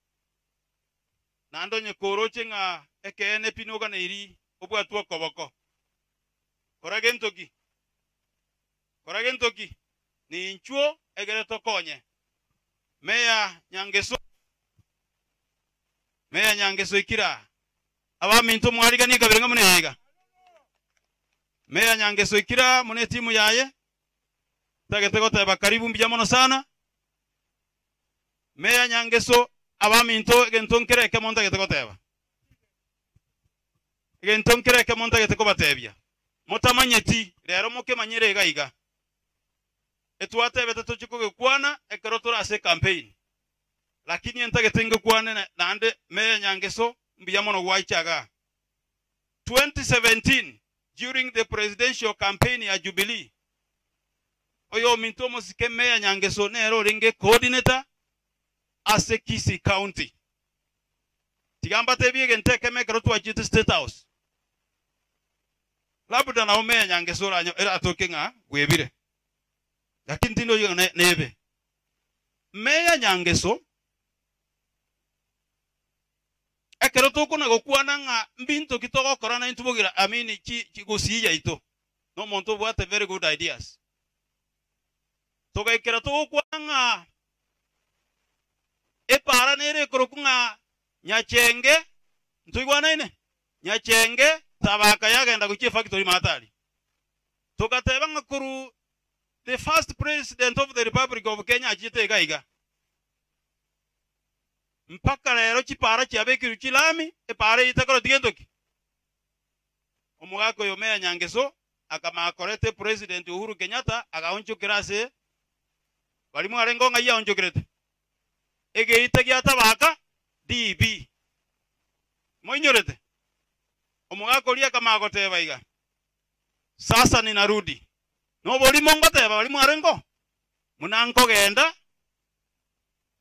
Speaker 4: Nando nyekoroche nga ekene pinoga na iri obwatu okoboko. Koragentoki ni nchuo egere tokonye. Meya nyangeso ikira. Aba minto mwariga ni kabirenga munega. Meya Nyangeso ikira mune timu yaye. Tagete goteba karibu mbija mono sana. Meya Nyangeso abaminto gentonkere ke monta gete goteba. Gentonkere ke monta gete ko batebya. Motamanyeti rero muke manyere gaiga. Etwatebe tatochiko gekwana ekero turase campaign. Lakini entagete ngekwane nande Meya Nyangeso mbija mono gwaichaga. 2017 during the presidential campaign ya Jubilee. Oyo minto mosike Meya Nyangeso nero ringe coordinator ase Kisii County. Tigamba tebiye genteke mekero tuwachite State House. Labuda na Meya Nyangeso ranyo era atoke nga gwebire. Lakini tindo yo nebe. Meya Nyangeso ekero toko na gokwana nga mbinto kitoko korana intubugira amini chi gosiya ito. No monto what a very good ideas. Toga ekero toko kwanga e para nere krokunga nyachenge ntugwana ine nyachenge tabaka yagenda kuchi factory matali. Toga tebanga kuru the first president of the Republic of Kenya achite gaiga. Mpaka lero chipara chiabekiru chilami epara itakoro tigendoki. Omugako yo Meya Nyangeso akamakorete president Uhuru Kenyatta agaonchukira se balimu arengo nga ya onchukirete. Ege itagia tabaka DB. Moinyorete. Omugako lia kamakoteba iga. Sasa ninarudi. No bolimu ngoteba balimu arengo. Munanko genda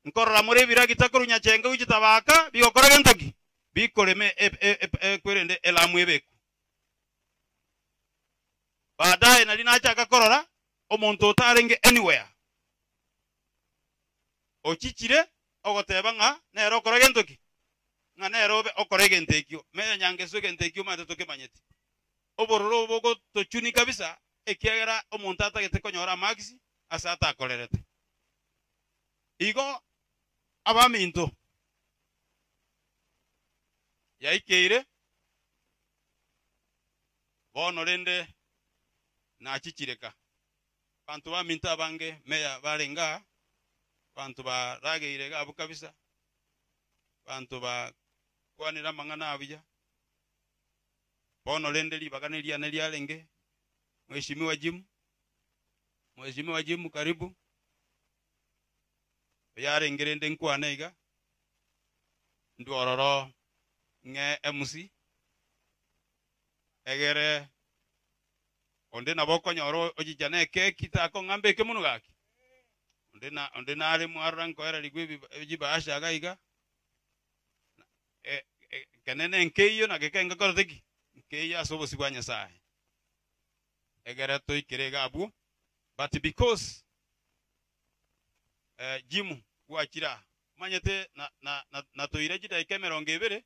Speaker 4: nkorora muri bira gitakuru nyachenga uchitabaka bigokora gentoki bikoreme kwerende elamu ebeku baadaye nali nachaka korora omuntu otarenge anywhere ochichire ogoteba nga nero okora gentoki nga nero okora gentekio Meya Nyangeso gentekio mate toke manyeti obororo bogo tochuni kabisa ekiagera omuntu atagete konyora maxi asata akorerete igo abaminto yaikeire bono rende na chichireka bantu baminto abange Meya barenga bantu barageire gabo kabisa bantu ba kwanira mangana abya bono rende libaganelia nelialenge Mheshimiwa Jim karibu yare ngerende nkwane iga ndororo nge MC egere onde na boko nyoro ojijane ke kitako ngambe ke munu gaki onde na ale mwaranko era ligwe jibasha gaiga kanene nkeyo na gekenga koroteki nkeyo asobo sibanya sae egere to ikirega abu but because Jimu gwakira manyete na toire jida ikemerongo ibere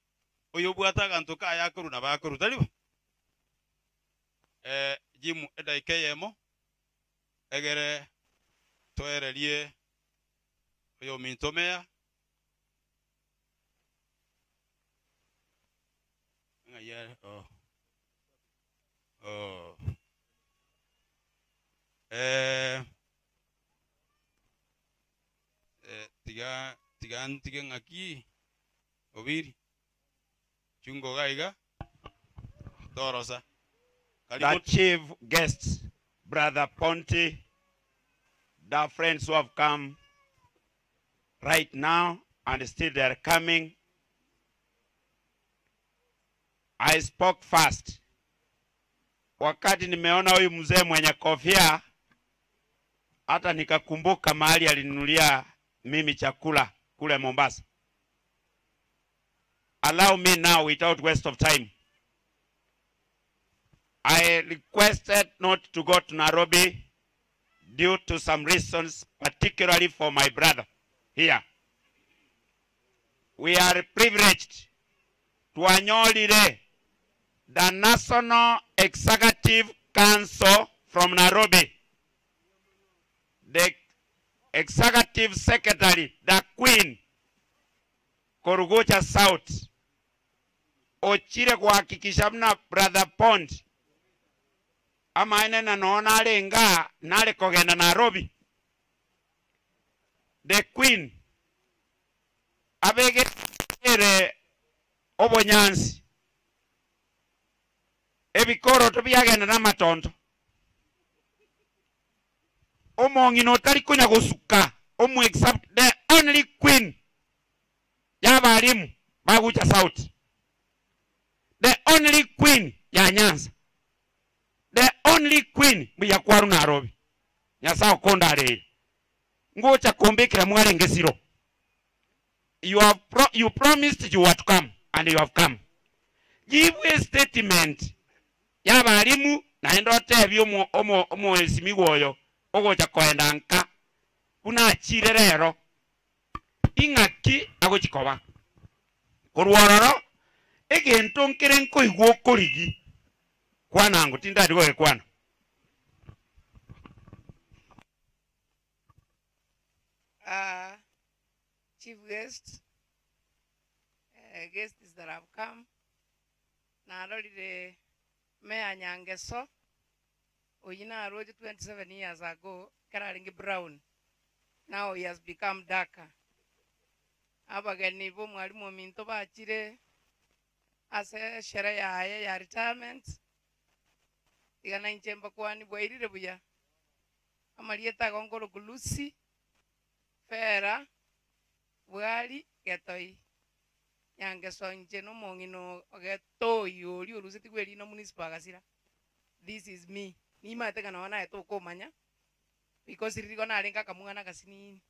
Speaker 4: oyo bwataga ntuka yakuru na bakuru taliba Jimu eda ikeyemo egere toerelie oyo minto Meya ngaya tiga ngaki obiri chungo gaiga torosa
Speaker 23: the chief guests, Brother Ponti, the friends who have come right now and still they are coming. I spoke first. Wakati nimeona huyu mzee mwenye kofia hata nikakumbuka mahali alinunulia mimi chakula kule Mombasa. Allow me now without waste of time. I requested not to go to Nairobi due to some reasons, particularly for my brother here. We are privileged to acknowledge the National Executive Council from Nairobi. The Executive Secretary, the Queen, Korugocha South, ochire kuhakikisha mna Brother Pond amaene na nona alenga nale kogenda Nairobi. The Queen abegere obonyansi ebikoro tobyagenda n'amatondo omongino tali kunya gusuka omu except the only queen y'abalimu bagucha sauti, the only queen ya Nyanza, the only queen ya kwaru Nairobi nyasao kondare ngocha kumbikira mwalenge zero. You promised you would come and you have come. Give a statement y'abalimu naenda otebye omo esimigoyo ogocha kwenda nka una chirerero ingaki agochikoba korwororo egento nkere nkoigwo korigi kwanango tindari goe kwana.
Speaker 15: Chief guest, guests that have come. Narorire Mayor Nyangeso, Oyina wrote 27 years ago, Kararingi brown. Now he has become darker. Abageni bo mwalimu minto bachire ase sherehe ya retirement. Igana inchemba kwani bwairire buya. Amalieta gongoro kulusi. Fera bwali getoi. Nyangeso nje no mongino getoi oli olusiti gweli no municipal gasira. This is me. Ni mateka na wana eto komanya. Because riko na alenga kamwana kasini.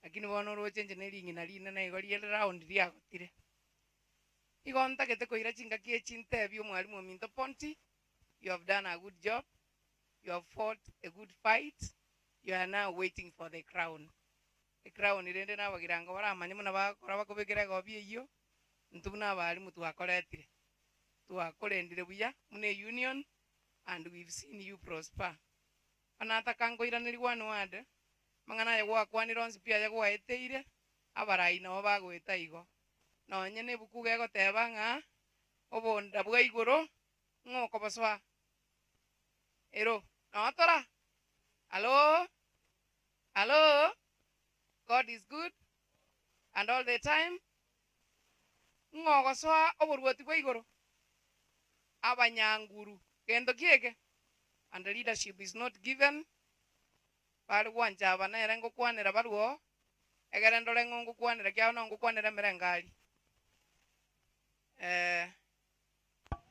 Speaker 15: Lakini wono ro change ne ringi na lina na igori round ria gotire. Igonta kete ko ira chinga kie chinte bio mwalimu minto Ponti. You have done a good job. You have fought a good fight. You are now waiting for the crown. The crown irende na bagiranga bara manyemo na bakora bakobekera gobi iyo. Ntubuna bali mutu akoretire. Tu akorendire buya mune union and we've seen you prosper. Anata kango iraniri wanu wade. Mangana yagwa kwani ronsi pia yagwa eteire. Abarai na bagweta igo. Na onyene buku gego tebanga obonda bwa igoro ngoko baswa. Ero, na atora. Hello? Hello? God is good and all the time. Ngoko swa oborwoti bwa igoro. Abanyanguru kendo kieke. And the leadership is not given. Bali wanja abana erengo kwanera baluo. Egerendo rengo kwanera kyao nongo kwanera merengali.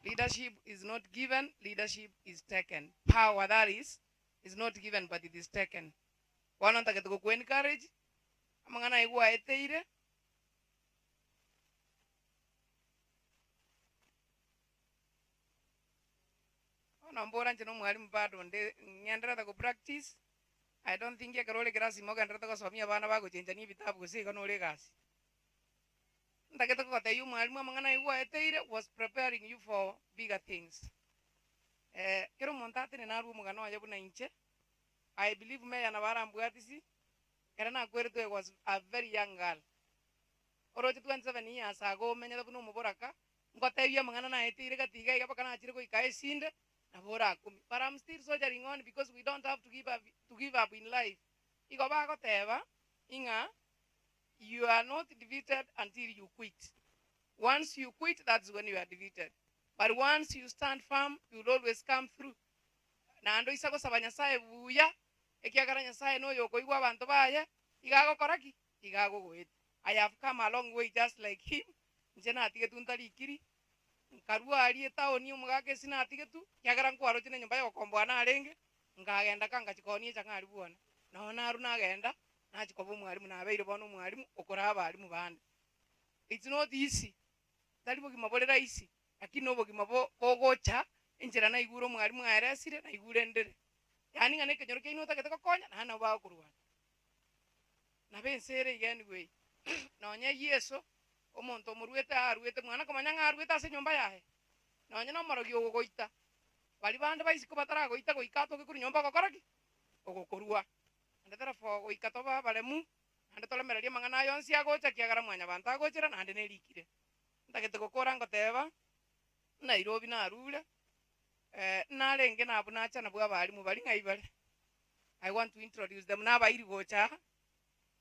Speaker 15: Leadership is not given, leadership is taken. Power that is not given but it is taken. Wana ntaketuko ku encourage. Amangana igwa eteire. Nambora nchino mwalimu bado ngendera ko practice. I don't think ya karole grasi moga ndera ko somia bana bago chenja ni vitabu kusika no legasi. Ndaketa ko tayu mwalimu amangana igwa eteire was preparing you for bigger things. Kero montate ne naru mugano ajabu na inche. I believe me yana bara mbwatisi. Karana kwerto was a very young girl. Oroje 27 years ago menya da kuno muboraka. Ngotayu mangana na eteire katiga igapakana achire ko ikae sinde. But I'm still soldiering on because we don't have to give up in life. Inga, you are not defeated until you quit. Once you quit, that's when you are defeated. But once you stand firm, you'll always come through. Nando isako sabanyasaye buya, ekiagara nyasaye no yoko igwa bantu baye, igago koraki, igago goet. I have come a long way just like him. Njena atige tuntali ikiri. Karua ali taoni umugake sina atigetu kyagara nkwaro chine nyumba yo kombwana arenge ngagenda kanga chikoni changari buona naona aruna agenda na chikobo mwalimu na abeire bono mwalimu okora abalimu bande. It's not easy talibo kimabolera easy lakini obo kimabo kogocha injira na iguro mwalimu aresire na igure ndere yani ngane kenyoro keino taketeko konya na hana ba kurwana na bensere anyway na onye Yesu omonto muruete aruete mwana komanyanga aruete ase nyumba yahe nonye no morogio goita bali bande baisiko batara goita goikato ke kuri nyumba gokoraki ogokorua ande therefore goikato ba balemu ande tolemereria mangana yonsi agocha kiagara mwanya bantu agochera na ande nerikire ndagete gokora ngoteba Nairobi na arure Narenge na abuna acha na bwa bali mu bali ngaibale. I want to introduce them na bairi gocha.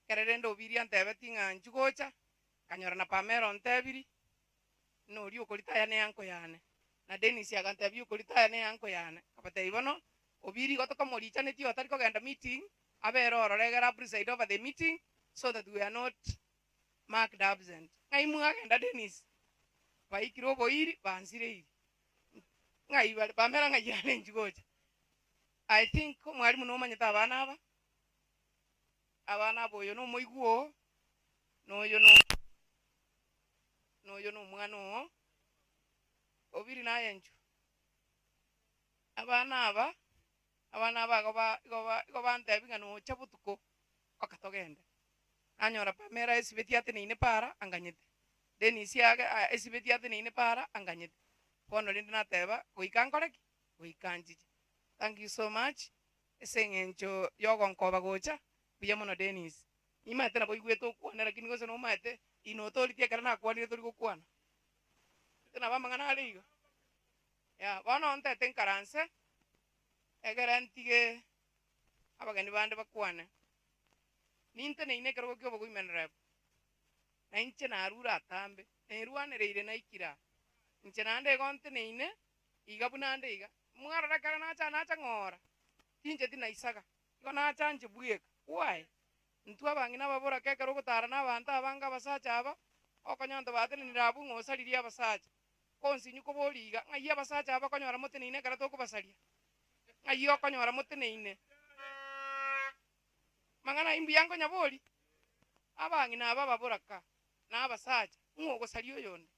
Speaker 15: Kererendo obiri antebe tinga njugocha. Kanyora na Pamela ntebiri. No ri okolita ya ne anko yane. Na Dennis ya kantebi okolita ya ne anko yane. Kapate ibono obiri gotoka moricha ne ti otari kogenda meeting. Abero roregera preside over the meeting so that we are not marked absent. Ngai mu agenda Dennis. Baikiro boiri bansire iri. Ngai bali Pamela ngai yane njugocha. I think mwalimu no manyita abana aba. Abana boyo no moiguo. No yo no mwana obiri na yenju. Abana aba goba ntebinga no chabutuko okatogenda. Anyora Pamela esibeti ate ne para anganyete. Dennis yaga esibeti ate ne para anganyete. Pono lindi na teba kuikankoreki kuikanji. Thank you so much. Esengencho yogon koba gocha biyamono Dennis. Imate na boigweto kwana lakini gozo no mate inotoriti akara na kwani tori kokwana. Tena ba mangana aligo. Ya bana onte tenkaranse. Egarantige abagani bande bakwana. Ninte ne ine karo kyo bogu menrep. Na inche na arura tambe. Ne ruane reire na ikira. Inche na ande gonte ne ine igabuna ande iga. Mwara kara na acha ngora. Tinche tina isaga. Iko na acha nje buieka. Why? Ntua bangina babora keka roko tarana abanta abanga basacha aba. Okonyonto batene ni rabu ngosaliria abasacha. Konsi nyuko boliga ngai abasacha aba konyora motene ine kara toko basalia. Ngai okonyora motene ine. Mangana imbi yango nyaboli. Abangina aba baboraka na abasacha ngogo salio yonde.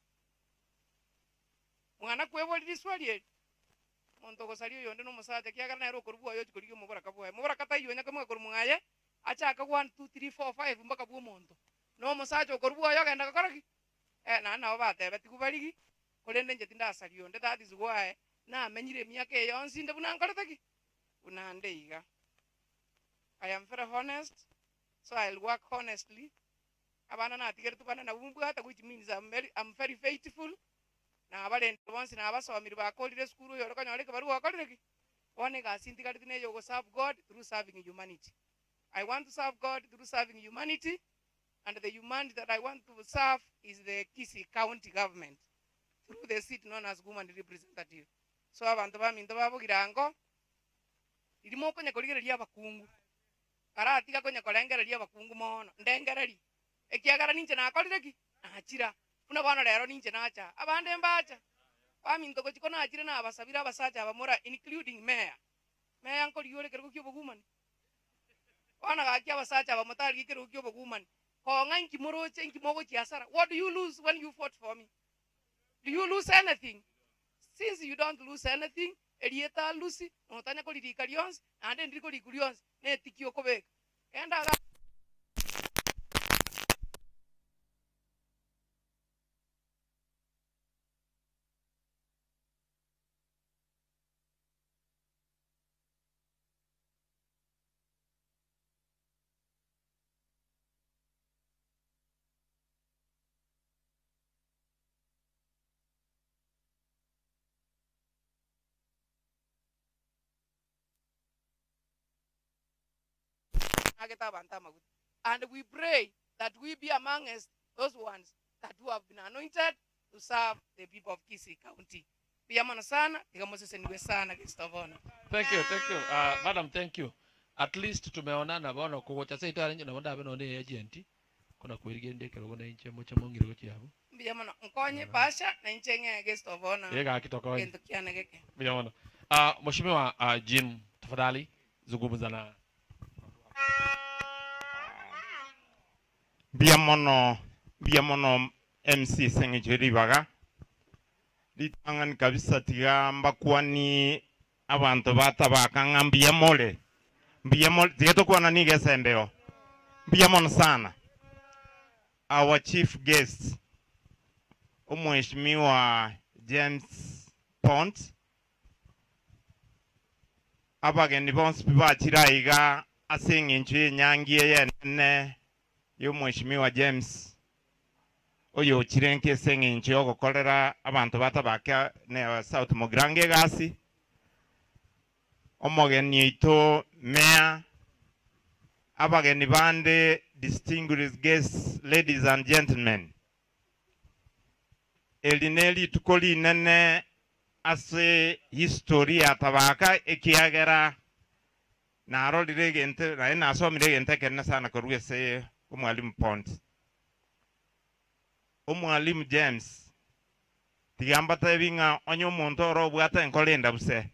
Speaker 15: Mwana kweboli diswali. Monto go salio yonde no musacha kiagara na roko rubu ayo chikorigo muboraka bwa. Muboraka tayo nyaka mwe korumungaye. Acha ka 1 2 3 4 5 mpaka buo monto. No musacha okorubu ayo genda gakoraki. Na bate beti kubaligi. Kolende nje tinda asalio nde that is why na amenyire miake yonsi nde buna nkoretaki. Una ndeiga. I am very honest, so I'll work honestly. Abana na tigere tubana na bumbu hata which means I'm very faithful. Na abale once na abasomiri ba kolire skuru yoro kanyore kabaru akolireki. One ga sinti kadine yogo serve God through serving humanity. I want to serve God through serving humanity, and the humanity that I want to serve is the Kisii County government through the seat known as woman representative. So abantu baminto babugirango irimo konya koligereria abakungu karatika konya kolengereria abakungu mono ndengereri ekiagara ninche na akolireki achira una bana lero ninche nacha abande mbacha baminto kochiko na achira na abasabira abasacha abamora including mayor nkoliole kergo kyo bogumani wana gaki abasacha abamotari kergo kyo bogumani konga nkimoroche nkimogo chiasara. What do you lose when you fought for me? Do you lose anything? Since you don't lose anything, Elieta Lucy, no Tanya Colidicarions, and then Ricolions, Netikio Quebec. And I and we pray that we be amongst those ones that who have been anointed to serve the people of Kisii County.
Speaker 6: Thank you. Madam, thank you. At least tumeonana bono kugocha sasa itarenje na wanda beno ne agent. Kuna kuirigende kero na inche mocha mongiro gochi yabo.
Speaker 15: Biyamana nkonye pasha na inche nge guest of honor.
Speaker 6: Yega kitoko.
Speaker 15: Kento kiana geke.
Speaker 6: Biyamana. Mheshimiwa Jim, tafadhali zungumza na
Speaker 8: Biamono MC Sengejeri baga litangan kabisa tiga mbakwani abantu batabaka ngambia mole tieto kwa nani gesembeo biamono sana. Our chief guest Mheshimiwa James Pont abageni bonse bachiraiga asengenchwe nyangie yene yo Mheshimiwa James oyo chirenke sengenche ogokorera abantu batabaka ne South Mogrange gasi omogeni ito mayor, abageni bande, distinguished guests, ladies and gentlemen. Elineli tukoli nene ase historia tabaka ekiagera na arolire gente na ina asomire gente kenna sana korwese omwalimu Pont. Omwalimu James tigamba tabinga onyo montoro bwata enkolenda buse.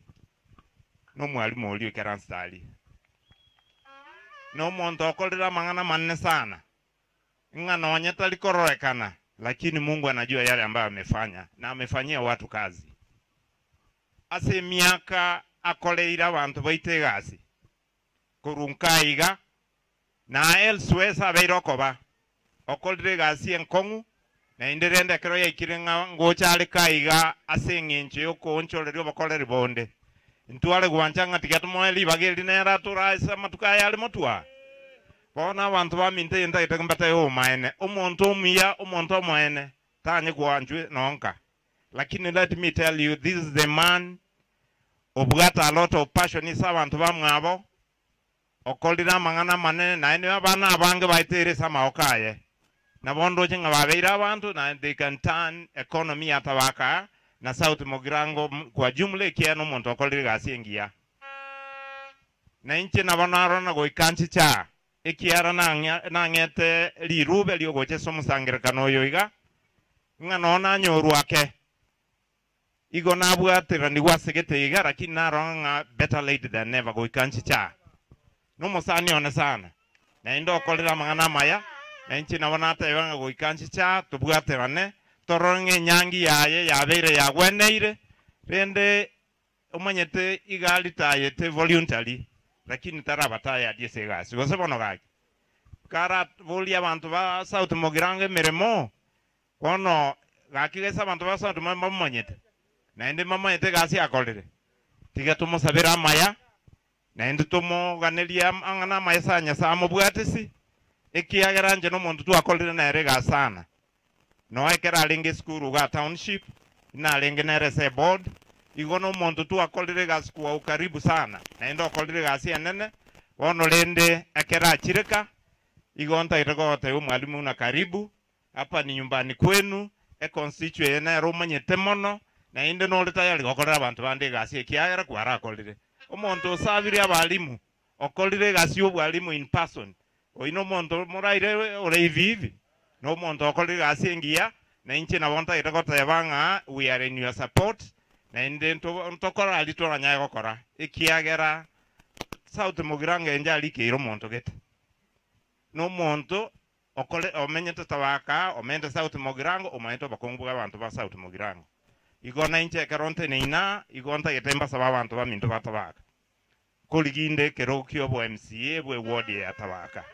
Speaker 8: No mwalimu oli keranstali. No monto okolera mangana manne sana. Ngana onyeta likororekana, lakini Mungu anajua yale ambayo amefanya na amefanyia watu kazi. Ase miaka akoleira abantu baite gasi. Kurunkaiga na elsewhere sabeiro koba. Okolire gasi enkongu na inderende kero ya ikirenga ngochale kaiga ase ngenche yoko onchole bakolere bonde. Ntuale guanchanga tikatumoeli bageli nera turaisa matukaya ali motwa. Bona abantu baminte yenda itekumbata yo maene. Omonto muya, omonto moene. Tanye guanjwe nonka. Lakini let me tell you, this is the man obugata a lot of passion is abantu bamwabo. Okolira mangana manene na ene abana abange baitere sama okaye. Na bondo jinga babeira abantu na they can turn economy atabaka na South Mogirango kwa jumla ikiano monto okolira gasi engia. Na inche na bonaro na goikanchi cha ikiara na ngete lirube liogoche somusangirikano yoiga nga nona nyoru ake igo nabwatira ni wasegete iga lakini naronga better late than never goikanchi cha no musani ona sana na indo okolera mangana maya na inchi na bonata ibanga goikanchi cha tubwatira ne toronge nyangi yaye yabeire yagweneire rende omanyete igali tayete voluntary lakini tarabataya diese gasi gosebono gaki kara volia abantu ba South Mogirango meremo kono gaki gesa abantu ba South mamanyete na ende mamanyete gasi akolere tiga tumo sabira maya na ende tumo ganelia angana maya nya samo bwatisi ekiagera nje no muntu tu akolere na erega sana no ekera linge skuru ga township na linge na rese board igono muntu tu akolere gasi kwa ukaribu sana na endo akolere gasi anene wono lende akera chirika igonta itagote umwalimu na karibu hapa ni nyumbani kwenu constituent na romanyete mono na inde no leta yali gokorera abantu bande gasi ekiagera kwara akolere omuntu osabire abalimu okolere gasi obwalimu in person oino muntu moraire ore vivi no muntu okolere gasi engia na inche na bonta itagote yabanga we are in your support na inde ntokora alitora nyaye gokora ekiagera South Mogirango enjali ke iro monto gete no monto okole omenyete tabaka omente South Mogirango omaito bakonguga abantu ba South Mogirango igona inche keronte neina igonta yetemba saba abantu ba minto batabaka koliginde kerokyo bo MCA bwe ward ya tabaka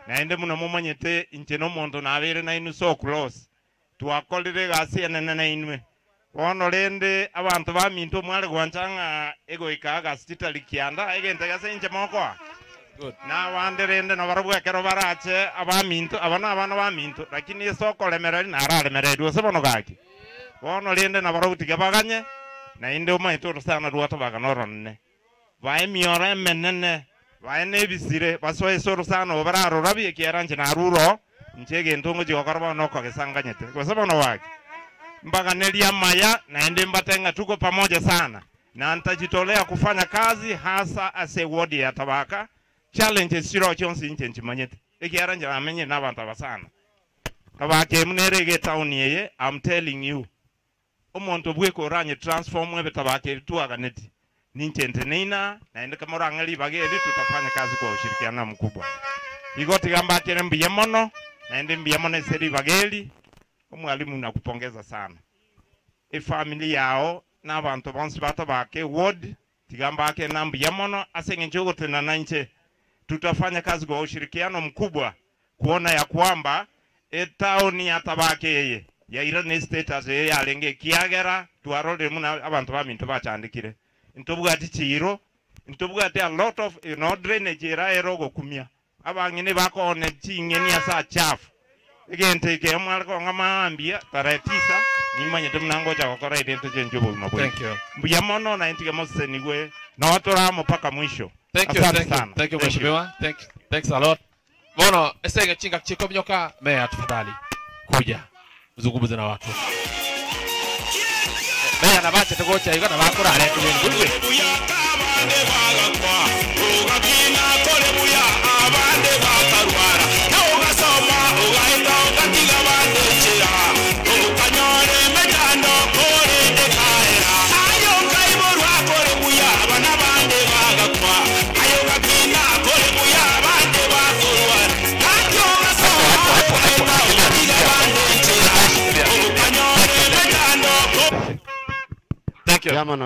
Speaker 8: na inde muno momanyete inche no monto na abere na inu so close tuakolire gasi enene na inwe wono lende abantu ba minto mwale gwanchanga ego ikaga stitali kianda egente gase inche moko good na wanderende no barabwe kero barache aba minto abana ba minto lakini soko lemereri na ara lemereri osebono gaki wono lende na barabuti gabaganye na inde umaito sana ruwato baga noronne vai miore menene vai nebisire baso esoro sana obararo rabi ekieranje na ruro nchege ntongo jigokorba noko gesanganyete osebono waki mpaka nelia maya na ende mbatenga tuko pamoja sana na nitajitolea kufanya kazi hasa ase ward ya tabaka challenges siro chonsi nche manyete ekiaranja amenye nabantu abasana tabake mnerege town yeye I'm telling you omonto bweko ranye transform webe tabake tuaga neti ninchente neina na ende kamorangeli bageli tutafanya kazi kwa ushirikiano mkubwa igoti gamba kene mbiyemono na ende mbiyemono seri bageli omwalimu nakupongeza sana family yao na abantu bonse batabake ward tigamba ke nambi yamono asenge gote na nanche tutafanya kazi kwa ushirikiano mkubwa kuona ya kwamba town ya tabake yeye ya irane status yeye alenge kiagera tuarole muna abantu baminto bachandikire ntobugati chiro ntobugati a lot of drainage era erogo kumia abangene bakone chingeni asa chafu igente ke amarko ngamambia taretisa nimanye tumnango cha kokora idento chenjo bo mabwe thank you mbuyamono na intige mose niwe
Speaker 5: na watu ramo mpaka mwisho.
Speaker 6: Thank you,
Speaker 5: Asante
Speaker 6: thank you,
Speaker 5: sana.
Speaker 6: thank you mheshimiwa. Thanks a lot. Bono, esenge chinga chiko mnyoka, meya tafadhali. Kuja. Mzungumze na watu. Meya na bache tugocha yuko na bakura ale kubwe.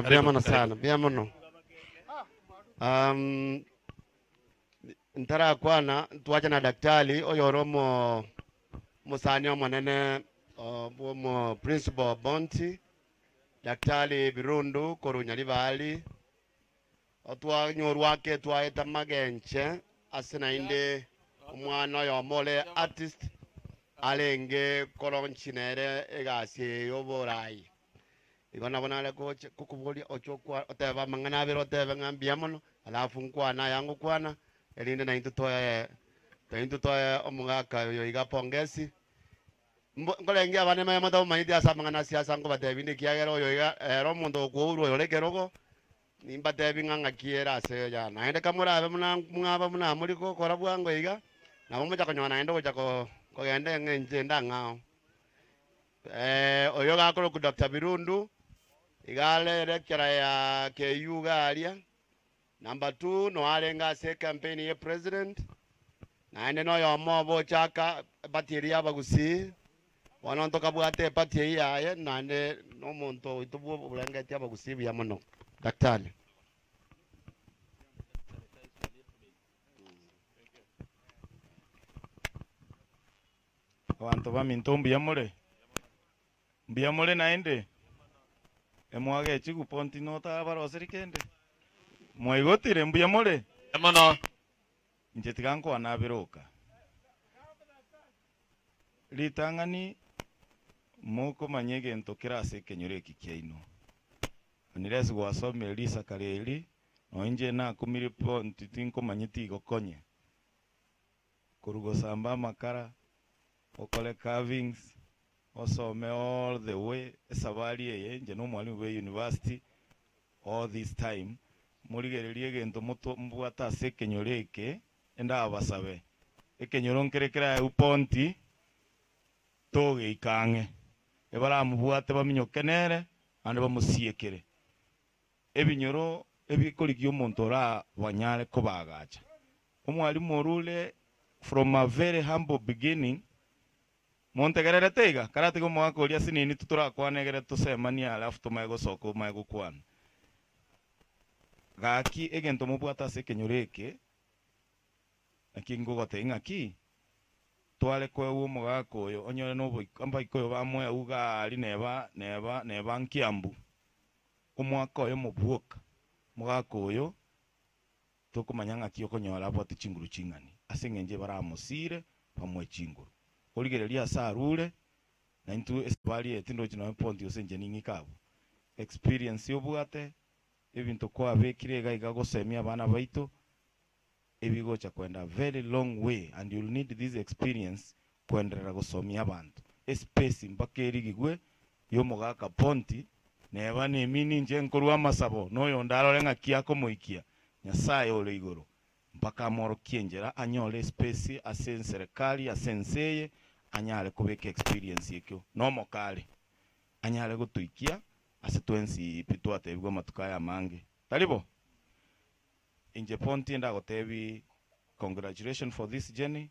Speaker 19: Biamono sana, biamono. Ntara kwana tuacha na daktari oyoromo musani omonene mo principal Bonti daktari Birundu korunyali bali otwa nyorwake twaeta magenche asina inde omwana oyo mole artist alenge koronchinere egasi yoborai igona bonale koche kukubuli ochokwa oteba mangana bero oteba ngambiamono alafu nkwana yangu kwana elinde na intutoye omugaka yo iga pongesi ngolenge abane maya mata mayiti asa mangana siasa ngo batebinde kiagero yo iga ero mundo kuuru yo lekerogo nimba tebi nganga kiera se ya naende kamura abe mungaba muna muri ko kora bwango iga na bomo chakonywa naende ko chako kogende ngenje ndangao oyo gakoro ku Dr. Birundu igale lecturer ya KU galia number 2 no alenga se campaign ye president naende no yo mobo chaka batiria bagusi wanontoka bwate pati yaye naende no muntu itubu bulangati abagusi bya mono daktari
Speaker 5: abantu baminto mbiyamole naende emwage chiku ponti nota baroserikende mwaigotire mbiyamole
Speaker 6: emono
Speaker 5: njetiganko anabiroka litangani moko manyege ntokirase kenyureki kyaino aniresi gwasome Elisa Kareli noinje na kumiri ponti tinko manyiti gokonye kurugo samba makara okole carvings osome all the way esabali eye nje no mwalimu we university all this time murigererie gento muto mbwata sekenyoreke enda abasabe ekenyoro nkerekera uponti toge ikange ebara mubwate baminyokenere ande bamusiekere ebinyoro ebikoriki omuntu ora banyare kobagacha omwalimu orule from a very humble beginning montegerere teiga karate ko mwako ria sinini tutura kwanegere tusemania alafu tumaego soko maego kwana gaki egento mubwata sekenyoreke akingo gotenga ki twale kwewo mugako oyo onyore no amba ikoyo bamwe uga ali neba nkiambu omwako oyo mubwoka mugako oyo tokumanyanga kiyo konyora abo chinguru chingani asengenje baramusire pamwe chinguru oligereria sarule na intu espali etindo chino ponti osenje ningikabo experience yobwate ebintu kwa bekire gaiga gosemia abana baito ebigocha kwenda very long way and you'll need this experience kwenderera gusomia abantu space mpaka erigigwe yomugaka ponti neba nemini nje nkorwa masabo noyo ndarorenga kiako moikia nyasaye ole igoro mpaka moro kienjera anyole space asen serikali asenseye anyale kubeka experience yekyo no mokali anyale gutuikia asetwensi pitwate bigwa matukaya mange talibo inje ponti ndagotebi congratulations for this journey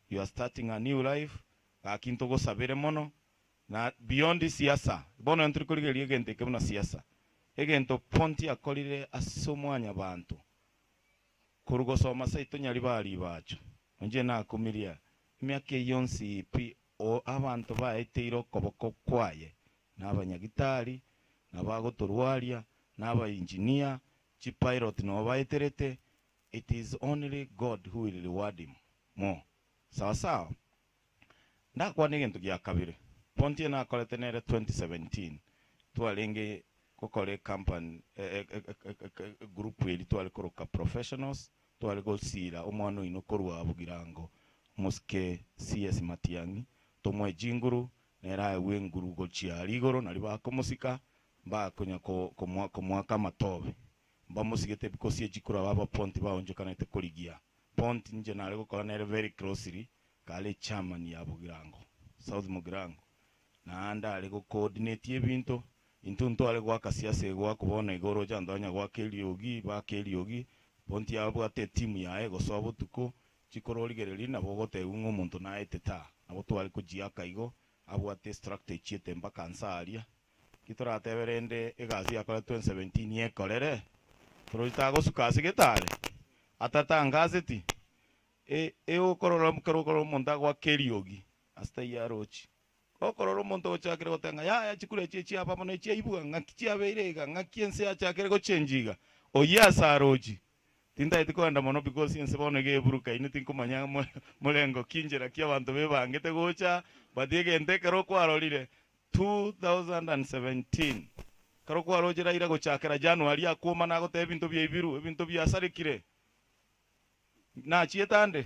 Speaker 5: you are starting a new life akinto go sabere mono na beyond siasa bono entrikoligerie gente kebuna siasa egento ponti akolire asomwanya abantu kurugo soma saito nyali bali bacho nje nakumiria myaka yonsi pi o abantu baeteiro koboko kwaye n'abanyagitari n'abagotorwalia n'aba engineer chi pilot no baeterete it is only God who will reward him more sawa sawa ndakwa negento gya kabire ponti na koletenere 2017 twalenge kokore company group eri twali koroka professionals twali gosira omwana ino korwa bugirango muske CS Matiangi tomwe jinguru nera wenguru gochiari igoro nari bakomusika bakonya ko mwaka matobe bamusigete because yejikura baba ponti baonjokana ite koligia ponti nje nari gukora nere very closely kale chairman ya bugirango South Mugirango na anda ali go coordinate ebintu intunto ali gwa kasiase gwa kubona igoro jandanya gwa keliogi ba keliogi ponti abo ate team ya ego sobo tuko chikoroligereri na bogote ungo muntu na eteta abo twali kujiaka igo abo ate structure chiete mpaka ansaria kitora teberende egazi yakora 2017 yekorere project go sukasi getale atata ngazeti okorora mukoro monta gwa keliogi asta yarochi okorora monto chakere gotanga ya chikure chichi apa mono chi ibuga ngaki abeirega ngaki ense ya chakere go chenjiga oyasa roji tinda itikwenda mono because ense bono geburuka ine tinkumanya mulengo kinjera kia bantu bebangete gocha badege ndekero kwarorire 2017 karo kwarojera ira gochakera January akoma nago te ebintu bya ibiru ebintu bya sarikire na chietande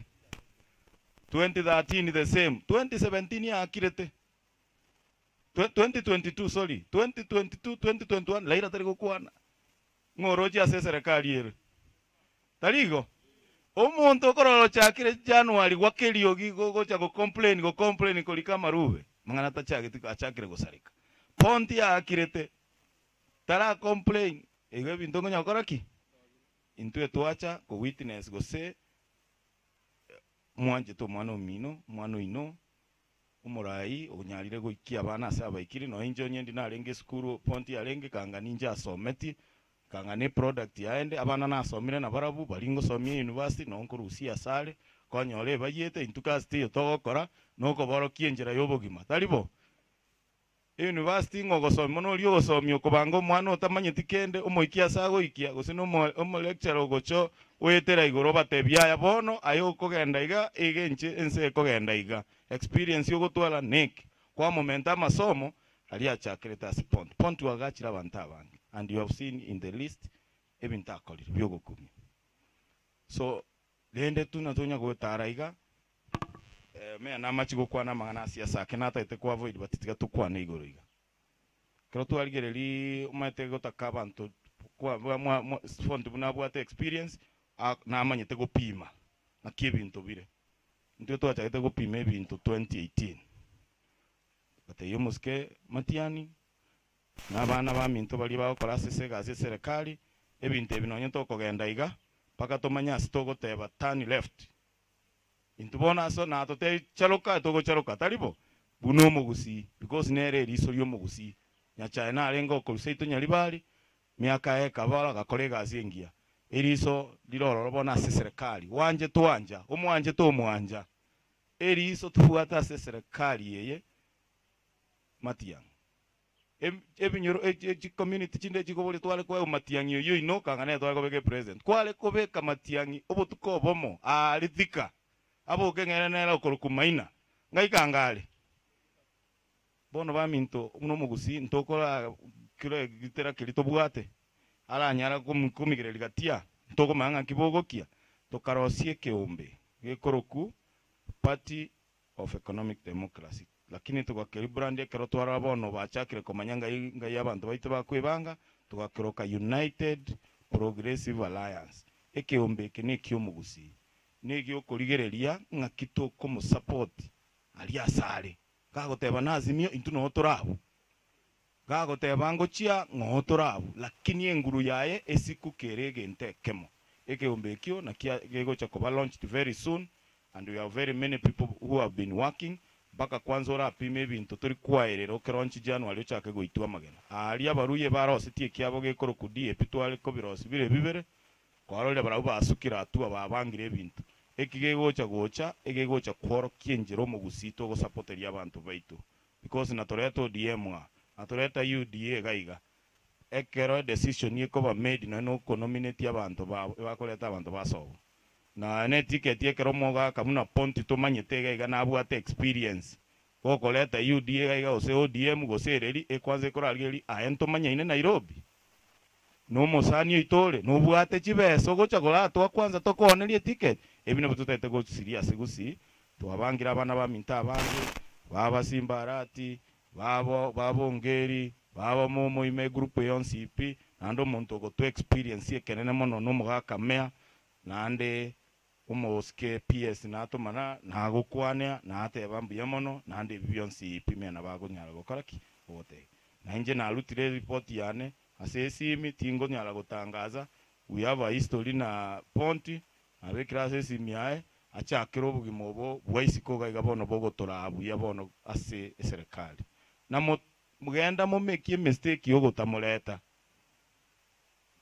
Speaker 5: 2013 the same 2017 ya akirete 2022 sorry 2022 2021 laira tarigo kwana ngoroji ase serikali ere tarigo omuntu okororo chakire January gwakeliogi gocha go complain kolika marube mangana tachagiti achakire gosarika ponti ya akirete tara complain ege bintu ngonya koraki intue tuacha ko witness go se mwanje to mwana omino mwana ino umurai onyarire go ikia bana ase abaikiri no injo nyendi narenge skuru ponti arenge kanga ninja asometi kanga ne product yaende abana nasomire na barabu baringo somie university no nkurusia sale konyore bayete intukasti yotogokora noko boro kienjera yobogima talibo university ngogosoma no lyo gosomio kubango mwana otamanyeti kende omoikia sago ikia gosino omo lecture ogocho wetera igoro batebya ya bono ayo kogenda iga egenche ense kogenda iga experience yo gotwala nick kwa moment amasomo ali achakireta pont wagachira abantu abangi and you have seen in the list ebinta akolire byogo kumi so lende tunatonya gotara iga me na machigo kwana mangana siasa kenata ite kwa avoid batitika tukwana igoro iga kero twaligereri umate gotaka abantu kwa font bunabwate experience na amanyete gopima na kibintu bire ndio twachagete gopima ebintu 2018 bate yomuske Matiani na bana ba minto bali bakora sese serikali ebintu ebinonye tokogenda iga paka tomanya sitogoteba turn left intubona so na tote chaloka togo chaloka talibo buno mugusi because nere riso lyo mugusi nya China alengo koluseito nyalibali miaka ekabala gakolega azingia eriso liroro bona serikali wanje twanja omwanje to mwanja eriso tuwata serikali yeye Matiang ebinyoro community chinde chikobole twale kwa Matiang yo ino kangane twale kobeke president kwale kobeka Matiang obotuko bomo alithika abo kengere nera okolukumaina ngaikangale bono baminto uno mugusi ntokora kire gitera kilito bwate ala nyara kumigire ligatia ntoko manga kibogokia tokarosie keombe gekoroku Party of Economic Democracy lakini tukakiri brand kero twara bono bachakire komanyanga ngai abantu baite bakwibanga tukakiroka United Progressive Alliance ekeombe kene kyomugusi negyo koligereria ngakito komu support ali asale kagoteba nazimio intuno otorabo kagoteba ngochia ngotorabo lakini enguru yaye esiku kerege ntekemo ekeombe kyo na kia gegocha koba launched very soon and we have very many people who have been working baka kwanza ora pime ebintu turi kwaerero keronchi January chake goitwa magena ali abaruye barose tie kiabo gekoro kudie pitwale ko birose bire bibere kwarole barau basukira atu ababangire ebintu ekigegocha gocha egegocha kworo kienjero mugusito go supporteria abantu baitu because natoreta DM natoreta UDA gaiga ekero decision yeko ba made no nominate abantu bakoleta abantu baso na ne ticket ekero moga kamuna ponti to manyete gaiga na abwate experience go koleta UDA gaiga ose ODM go sereri ekwanze korageri aento manyaine Nairobi no musani itole no bwate chibeso gocha gola to kwanza tokonerie ticket ebino bututete go serious gusi twabangira abana ba minta abange baba simbarati babo ngeri baba momo ime group yonsipi nando muntu go to experience ekenene mono no mugaka mea nande umoske PS nato mana nago kwania nate bambuye mono nande biyonsipi mena bago nyara gokaraki ote na nje na lutire report yane asesi mitingo nyala gutangaza we have a history na ponti abe krase simiae acha kiro bugimobo bwaisiko ga gabono bogo torabu yabono ase serikali na mugenda mo make mistake yo gutamuleta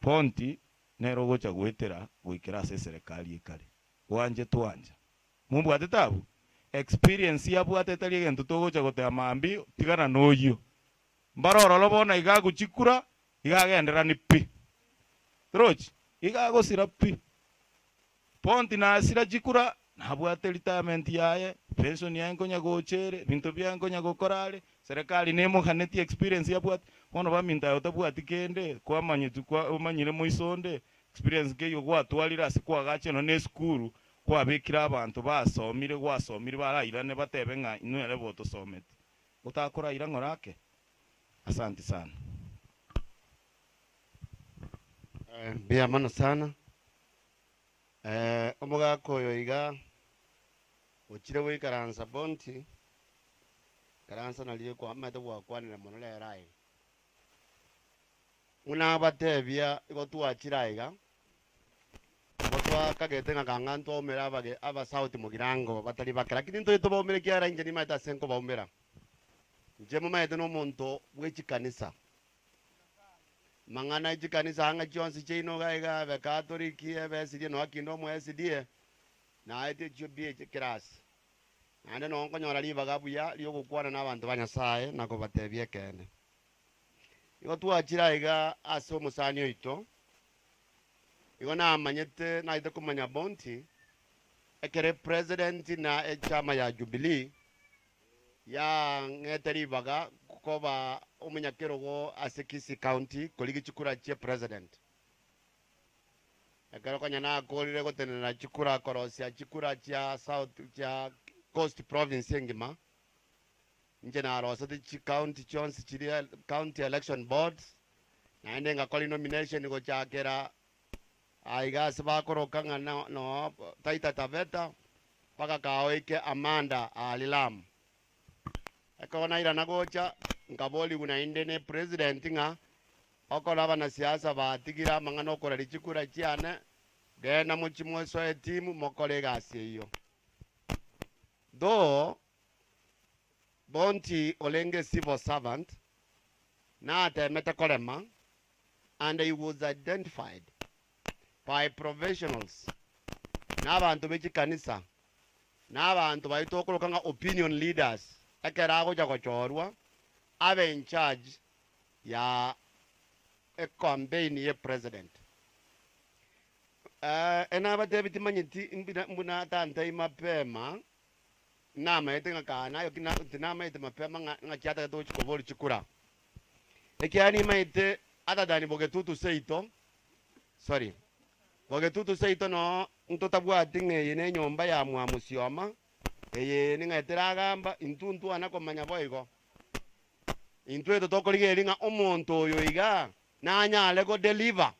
Speaker 5: ponti nero gocha gwetera gwikira ase serikali ikari wanje twanja mumbu atetabu experience yabu atetali gento togocha gotea mambi tigana noyo mbaroro lobona igagu chikura igagendera ni pi trochi igago sira pi ponti na sira chikura nabwate retirement yaye pension yango nyagochere bintu byango nyagokorale serikali nemo haneti experience yabwate bono baminta yotabwati kende kwa manyitu kwa umanyire moisonde experience ke yogwa twalira sikwa gache no ne school kwa bikira abantu basomire gwasomire barayirane batebe nga inwele boto somete utakora irangorake. Asante sana.
Speaker 19: Bia mana sana. Omoga koyo iga uchire we karansa bonti karansa naliye kwa mata wa kwanira monole rai. Una batebia igo tuachira iga. Botwa kagete nga kanganto omera bage aba sauti mugirango batali bakara kininto to bomere kiara injeni mata senko bomera. Njemo maete no monto wechi kanisa. Mangana ichi kanisa hanga chionsi chino gaiga ve katoliki eve sidie no akindo mo sidie. Na aite chobie kirasi. Ande no onko nyora liba gabuya liyo gukwana n'abantu banyasaye nako batebye kene. Igo tuachira iga aso musanyo ito. Igo na amanyete na ite kumanya bonti. Ekere president na chama ya Jubilee. Ya ngeteri baga kukoba umunyakero go asekisi county koligi chikura che president. Ekero kanyana kolire go tenena chikura korosia chikura cha south cha coast province ngima. Nje na rosa de county chons chiria county election boards. Na ende ngakoli nomination go chakera aiga saba korokanga no Taita Taveta paka kaoike Amanda Alilam. Ekona ira nagocha ngaboli kuna indene president nga okola bana siasa batigira mangano okora lichikura chiane gena muchimo so timu mokole gasi iyo do bonti olenge civil servant na temeta kolema and he was identified by professionals na abantu bechikanisa na abantu baitokoloka opinion leaders ekerago ja kochorwa abe in charge ya a campaign ye president enaba David manyiti mbuna tanta imapema nama etenga kana yokina tinama ite mapema nga kiata to chikoboli chikura ekiani maite atadani bogetutu seito sorry bogetutu seito no ntotabwa tinge yene nyomba ya mwamusioma eye ningetera gamba intuntu anako manya boigo intu eto tokolige linga omonto oyo iga nanyale go deliver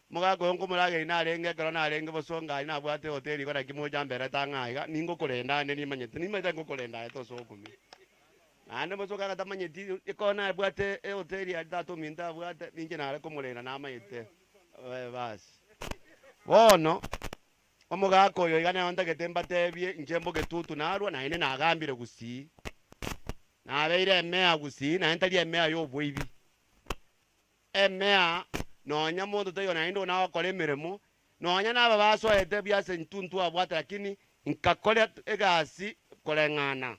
Speaker 19: muga ko ngo murage ina renge kero na renge bosonga ina bwate hoteli ko nakimoja mbere tanga iga ningo kolenda ne ni manyete ni manyete ngo kolenda eto so kumi ande bosoka kata manyeti ikona bwate hoteli ya dato minda bwate ninge na re ko mulenda na manyete bas bono omuga koyo igana onda getemba tebye njembo getutu narwa na ine nagambire gusi na beire emea gusi na entali emea yo bwibi emea nonya mondo teyo na indo na okole miremo nonya na babaso etebya sentuntu abwata lakini nkakole egasi kolengana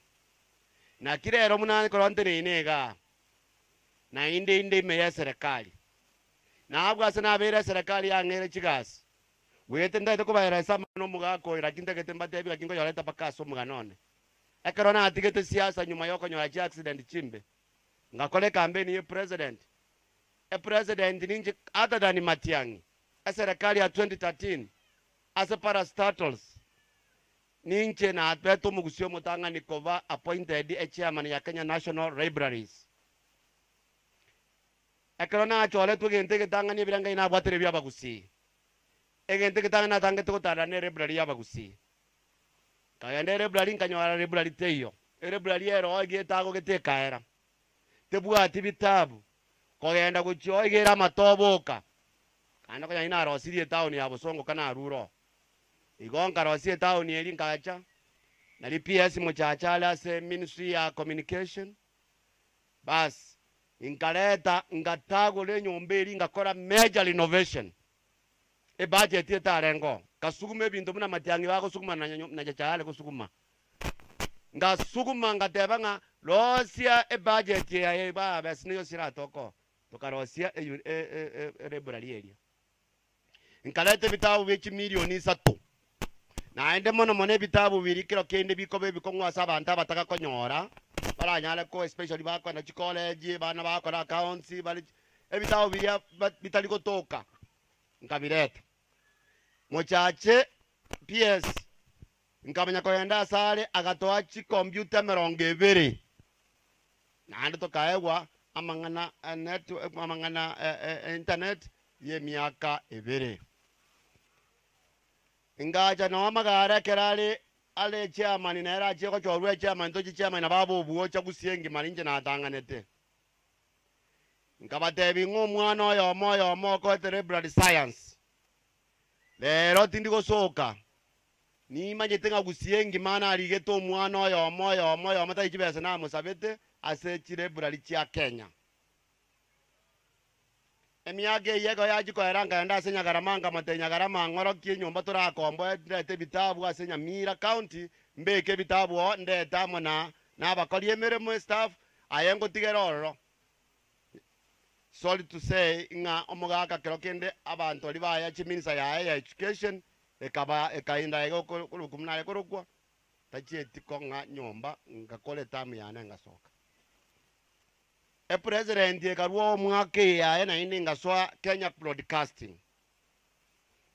Speaker 19: na kirero munani kolonte inega na inde meya serikali na abwasa na beire serikali ya ngere chigasi wete ndai to bayira sama no mugako irakinda ketemba tebi lakingo yoleta pakaso muganone ekerona atigete siasa nyuma yoko nyola chi accident chimbe ngakole campaign ye president a president ninji other than Matiang'i, a serikali ya 2013, as a parastatals, ninche na atbeto mugusio mutanga nikova appointed a chairman ya Kenya National Libraries. Ekrona chole tu gente que tanga ni biranga ina batere bia bagusi. E gente que tanga na tanga to tara ne library ya bagusi. Kaya ne library kanywa library teyo. Library ero ge tago ke te kaera. Te bua tibitabu. Kogenda kucho igera matoboka. Kana kanya ina ro siri town ya Busongo kana ruro. Igonga ro siri town eri nkacha. Na PS muchachala se Ministry ya Communication. Bas inkaleta ngatago le nyomberi ngakora major renovation. E budget etarengo. Kasukume bintu muna Matiang'i wako sukuma na chachale kusukuma. Ngasukuma ngateba nga rosia e budget ya eba besiniyo sira toko. Tokarosia library area. Inkalete bitabu bechi milioni 3. Na ende mono mone bitabu birikiro kende bikobe bikongwa sabanta bataka konyora. Baranyale ko especially bako na college bana bako na accounts bali ebitabu biya bitaliko toka. Nkabireta. Mochache PS nkamenya koyenda sale agatoa chi computer 200. Na ando tokaewa amangana network amangana internet ye miaka 2. Ingaja no amagara kerale ale chairman na era cheko chorwe chairman to chairman ababo buo cha kusiengi malinje na atanganete. Nkabatebi ngomwana oyo moyo ko library science. Lero tindiko soka. Ni majetenga kusiengi mana aligeto mwana oyo moyo mata ichibese na musabete ase library chia Kenya. Emiage yego yaji ko eranga enda senya garamanga matenya garama ngoro kinyomba tura kombo ndete bitabu asenya Mira County mbeke bitabu ndeta mona na bakoli emeremo staff ayengo tigeroro. Sorry to say nga omugaka kerokende abantu ali baya chiminisa ya education ekainda ego kulukumna ekorokwa tachie tikonga nyomba ngakole tamu yana ngasoka. E president ekaruo mwake ya na indi ngaswa Kenya Broadcasting.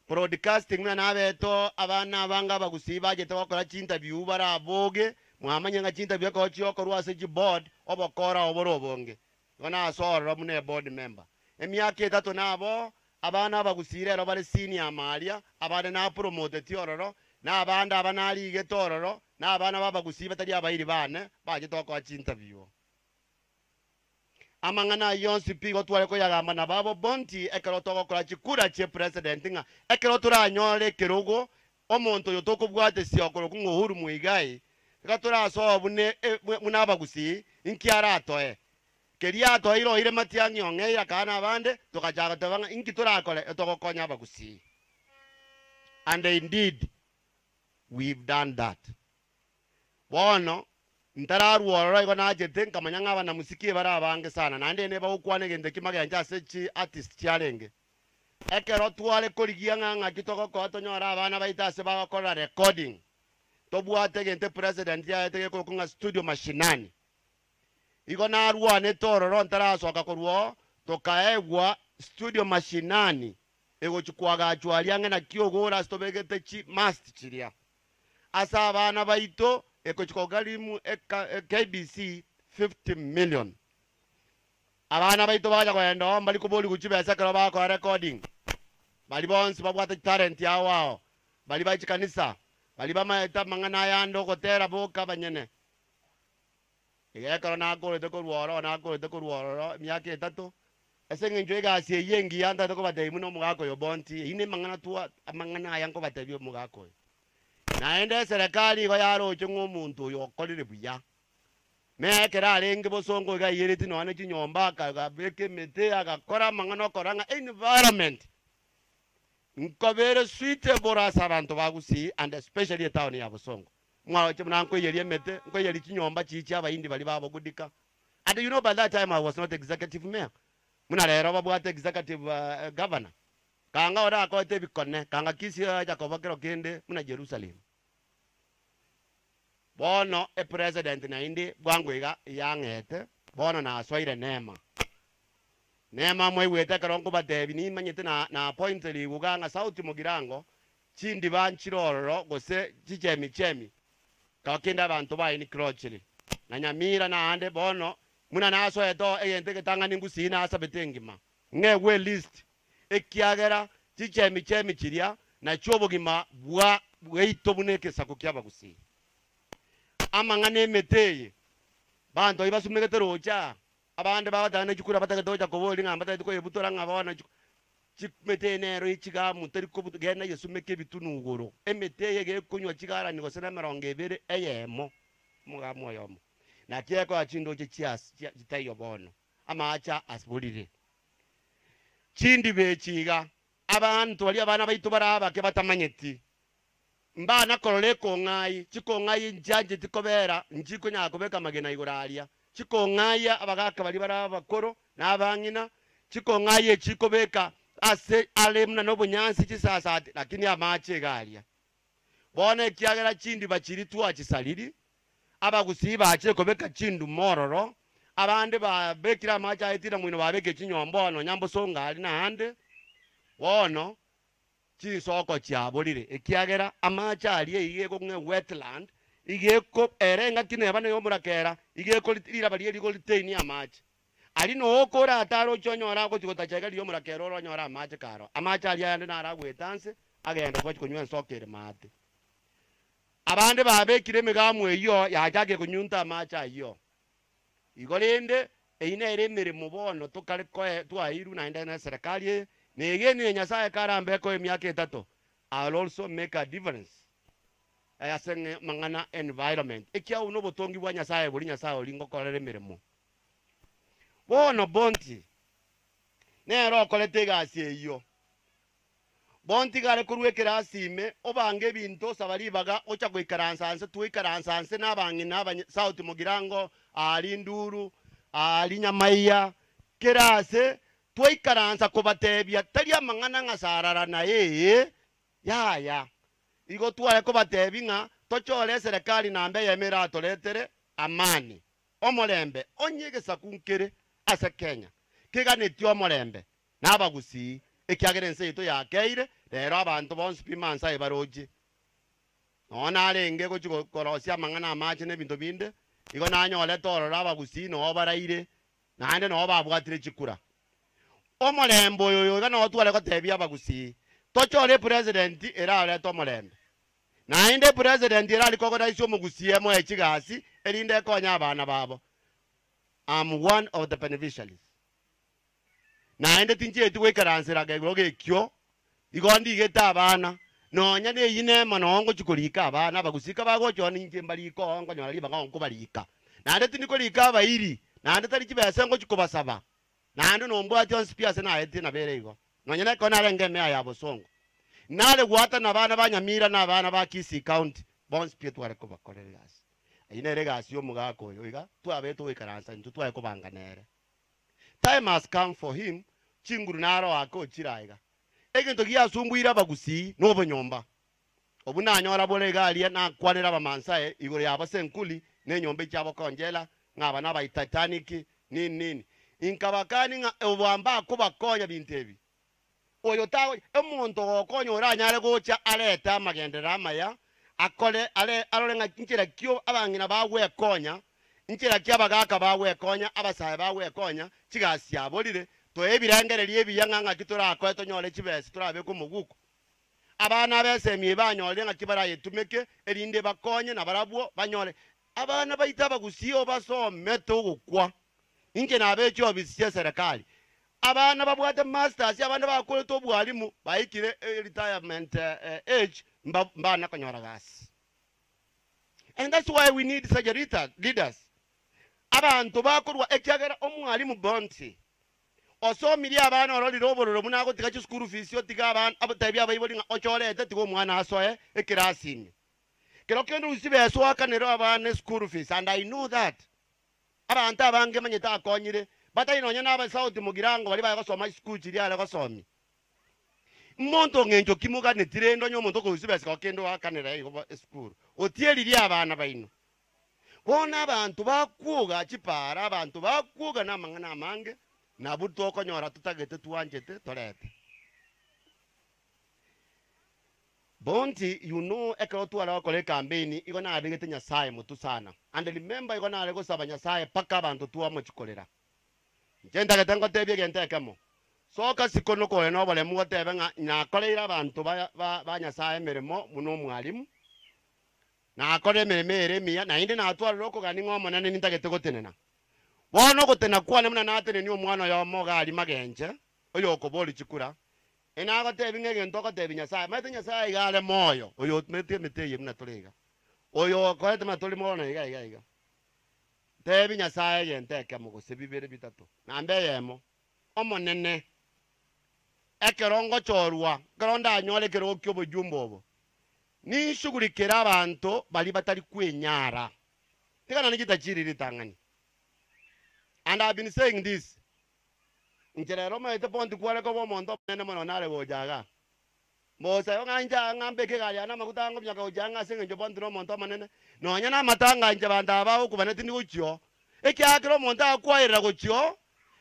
Speaker 19: Broadcasting na beto abana banga bagusiba je to kora interview bara aboge mwamanya nga interview ko chi okorwa se board obokora oborobonge. Gona asoro mune board member. Emyake 3 nabo abana bagusire ro bale senior malia abana na promote tiororo na abanda abana lige tororo na abana babagusiba tali abayiri bane baje to ko interview. Amangana yonsi pigo twale ko yagamba na babo bonti ekero toko kola chikura che president nga ekero turanyole kerogo omonto yotoko bwate si okoro ku Uhuru Muigai ekatura so bune munaba gusi inkiara atoe keria to iro ire Matiang'i ongeira kana bande tokajaga tobanga inkitura akole etoko konya bagusi. And indeed we've done that. Bono ntararu ororo iko na ajete nkamanyanga abana musiki bara abange sana nande ne bakwane gende kimage anja sechi artist challenge ekero twale koligia nganga kitoko ko tonyora abana baita se bakora recording tobwate gente president ya tege ko kunga studio mashinani iko na ruane tororo ntaraso akakorwo tokaegwa studio mashinani ego chukwaga achwaliange na kiogora stobegete chi must chiria asa abana baito eko chikogalimu KBC 50 million. Abana baito baja kwenda mbali kuboli kuchibesa kero bako recording. Bali bonsi babwata talent ya wao. Bali bachi kanisa. Bali bamaeta mangana yando kotera boka banyene. Ige kero na ko de ko ruoro na ko de ko ruoro myake 3. Ese ngenjwe ga sie yengi yanda to ko bade muno mugako yo bonti. Ine mangana tuwa mangana yanko batebyo mugako. Naende serikali ko yaro chungu muntu yo kolire buya. Me kera alenge Bosongo ga yereti no ane chinyomba ka beke mete akakora mangano koranga environment. Nkobere suitable as abantu bagusi and especially town ya Bosongo. Mwa chimna nko yerie mete nko yeri chinyomba chichi abayindi bali babo gudika. And you know by that time I was not executive mayor. Muna lero babwate executive governor. Kanga ora ko te bikone kanga kisi ya ko bakero kende muna Jerusalem. Bono e president na indi bwangwega yangete bono na aswaire nema nema mwaiwete karongo batebi ni manyete na point li uganga sauti mugirango chindi banchiroro gose chichemi kakenda abantu bayini krochili na nyamira na ande bono muna naso eto eyente ketanga ningusina asa betengima ngewe list ekiagera chichemi chiria na chobogima bwa bweito buneke sakukyaba gusi amangane meteye bantu ibasumeke rocha abande bawadana chikura batagatoja koboli ngamba tayiko yebutora ngabona chimetenero ichiga mutari ko bugena yesumeke bitunugoro emeteye ge kunywa chigara niko sena maronge bere eyemo mugamo yomo na kieko achindo chias chitayo bono amacha asbulire chindi bechiga abantu bali abana baitu baraba ke batamanyeti mbana korole kongai chikongai njanje tikobera njiko nyako beka magena igoralia chikongaya abagaka bali baraba koro nabangina chikongaye chikobeka ase alemna nobunyansi chisasate lakini amache galia bona kiagera chindi bachiri tuwa chisaliri abagusiba ache kobeka chindu mororo abande ba bekira amacha etira mwino babeke chinyombono nyambo songa ali na hande bono chisoko chiabolire ekiagera amacha ali igeko nge wetland igeko erenga kine bana yomurakera igeko litira bali liko liteni amacha ali no okora ataro chonyora ko tikotachega liyo murakero ro nyora amacha karo amacha ali yande nara gwetanse agenda ko kunywa sokere mate abande babekire migamu eyo yajage kunyunta amacha iyo igolende eine ere mirimo bono tukale ko twairu na ndana serikali negeni nyasaye karambe ko emyaka 3 I'll also make a difference ayasenge mangana environment ekia uno botongi bwa nyasaye buli nyasaye olingo kolere mirimo bono bonti nero kolete gasi eyo bonti gare kurwekera asime obange binto sabali baga ocha kwikaransanse tuikaransanse nabangi nabanye South Mugirango ali nduru ali nyamaiya kerase tuikaransa kubatebya tali amangana ngasarara na yeye ya igo tuale kubatebinga tochole serikali nambe yemera atoletere amani omolembe onyegesa kunkere asa Kenya kiganetyo omolembe nabagusi ekiagerense ito yakeire rero abantu bonse pimansa ibaroji nona arenge ko chikorosia mangana amache ne bintu binde igo nanyole toro rabagusi no baraire nande no babwatire chikura omolembo yoyo gano twale ko tebya bagusi tochole president era ale to molembe na inde president era aliko da isyo mugusie mo ekigasi erinde konya abana babo. I'm one of the beneficiaries na inde tinje tuwe karansira gegoge kyo igondi geta abana nonya ne yine manongo chikolika abana bagusika bago choni nje mbaliko ngo nyali bago kubalika na inde tiniko lika abairi na inde tali kibese ngo chikobasaba na inde no mbwa John Spears na ete na berego nonya ne kona renge me aya bosongo nale gwata na bana banyamira na bana ba Kisii County bonds pia tware ko bakoregas ine regas yo mugako yoiga twabe to ikaransa ntu twaye ko banganere. Time has come for him chinguru naro ako chiraiga egento giya sumbuira bagusi no bonyomba obuna nyora bolega ali na kwanera bamansae igore yabasenkuli ne nyombe cyabo konjela ngaba naba Titanic nini inkabakani nga obamba ko bakonya bintebi oyo tawo emuntu okonya oranyare gocha aleta magendera maya akole alole nga nchira kyo abangina bawe konya nchira kyabagaka bawe konya abasaye bawe konya chigasi abolire to ebirangere liebiyanga nga kitora akoto nyole chibese turabe ko muguko abana bese mi banyole nga kibara yetumeke erinde bakonye na barabwo banyole abana baita bagusiyo basome to gukwa inge nabekyo bisiye serikali abana babwate masters abana bakole to bwalimu bayikire retirement age mbana konyora gas. And that's why we need such leaders abantu bakorwa ekyagera omwalimu bonti oso miri abana oroli robororo munago tikachi school fees yo tika abana abatabi abayiboli nga ochole etati ko mwana asoe ekirasini kero kendo usibe aso akanero abana school fees and I know that abantu abange manyeta akonyire bata inonya naba South Mugirango bali bayasoma school chiri ala gasomi monto ngenjo kimuga netirendo nyo monto ko usibe ska kendo akanera iko school otieli ri abana baino bona abantu bakuga chipara abantu bakuga namangana amange na buto okonyora tutagete twanjete torete Bounty, you know, ekero tuara kole campaign iko na abegete nyasaye mutu sana. And remember iko na alego saba nyasaye paka bantu tuwa mochikolera. Njenda ketengo tebye gente kemo. So kasikono ko eno bale mu tebe nga na kolera bantu ba nyasaye meremo muno mwalimu. Na kole meremere miya na inde na atwara loko gani ngomo na nini tagete gotenena. Wono gotena kwa nemna na atene ni omwana ya moga ali magenje. Oyo ko boli chikura. Ena ko tebi ngege ntoko tebi nyasaye mate nyasaye gale moyo oyo mete yemna tolega oyo ko ete matoli mona iga tebi nyasaye yenteke mugo sebibere bitatu nambe yemo omonene ekerongo chorwa gronda anyole kero kyo bujumbo obo ni shughuli kera abantu bali batali kwenyara tikana nikitachiri litangani. And I've been saying this Njerero ma ite ponti kwale ko bomondo nene mono nare bojaga. Mosa yo nganja ngambe ke gali ana makutango byaka ojanga senge njo ponti no monto manene. No nyana matanga nje banda ba ku baneti ni ucho. Ekya kiro monta akwaira gocho.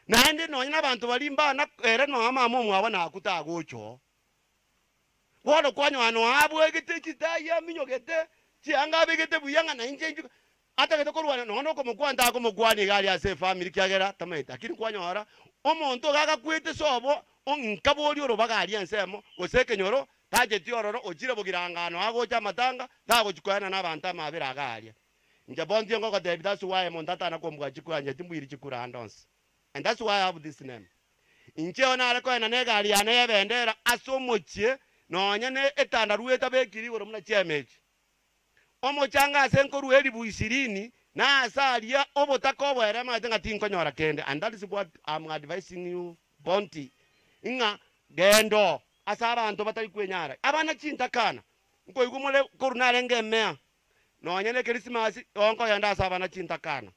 Speaker 19: Na ndi no nyana bantu balimba na ere no ama mu abana akuta gocho. Wodo kwanyo ano abu egete kitaya minyo gete. Chi anga begete buyanga na nje nju. Ata gete korwana no ko mukwanda ko mukwani gali ase family kyagera tameta. Kini kwanyo ara omonto gaga kwete sobo onkaboli oro bagali ensemo oseke nyoro taje tiororo ojire bugirangano agocha matanga tago chikwana n'abantu amabira agali nje bondi ngo ko David. That's why montata na kombwa chikwanye timbwiri chikura andons, and that's why I have this name. Inche ona aleko na negali ane bendera asomochie no nyane etanda rueta bekiri oro muna chemechi omochanga senko rueli bu 20 na asalia obotako bwere matenga tinko nyora kende. And that is what I'm advising you Bounty inga gendo asaba anto batali kwenyara abana chinta kana nko igumule korunale ngemea no nyene Christmas onko yanda asaba na chinta kana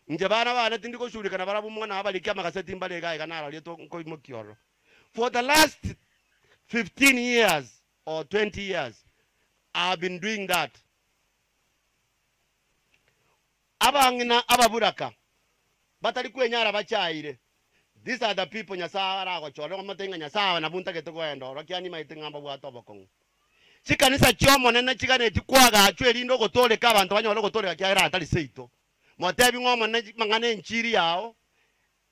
Speaker 19: nje bana tindiko shuri kana barabu mwana abalika makaseti mbale ga kana leto nko imokioro. For the last 15 years or 20 years I've been doing that. Abangina ababuraka batali kwenyara bachaire. These are the people nyasara ko choro matenga nyasara na bunta keto kwendo rokiani maitenga mbabu atobokong. Chikanisa chomo nene chikane tikwaga achweli ndo gotole ka bantu banyolo gotole kyara atali seito. Motebi ngomo mangane nchiri yao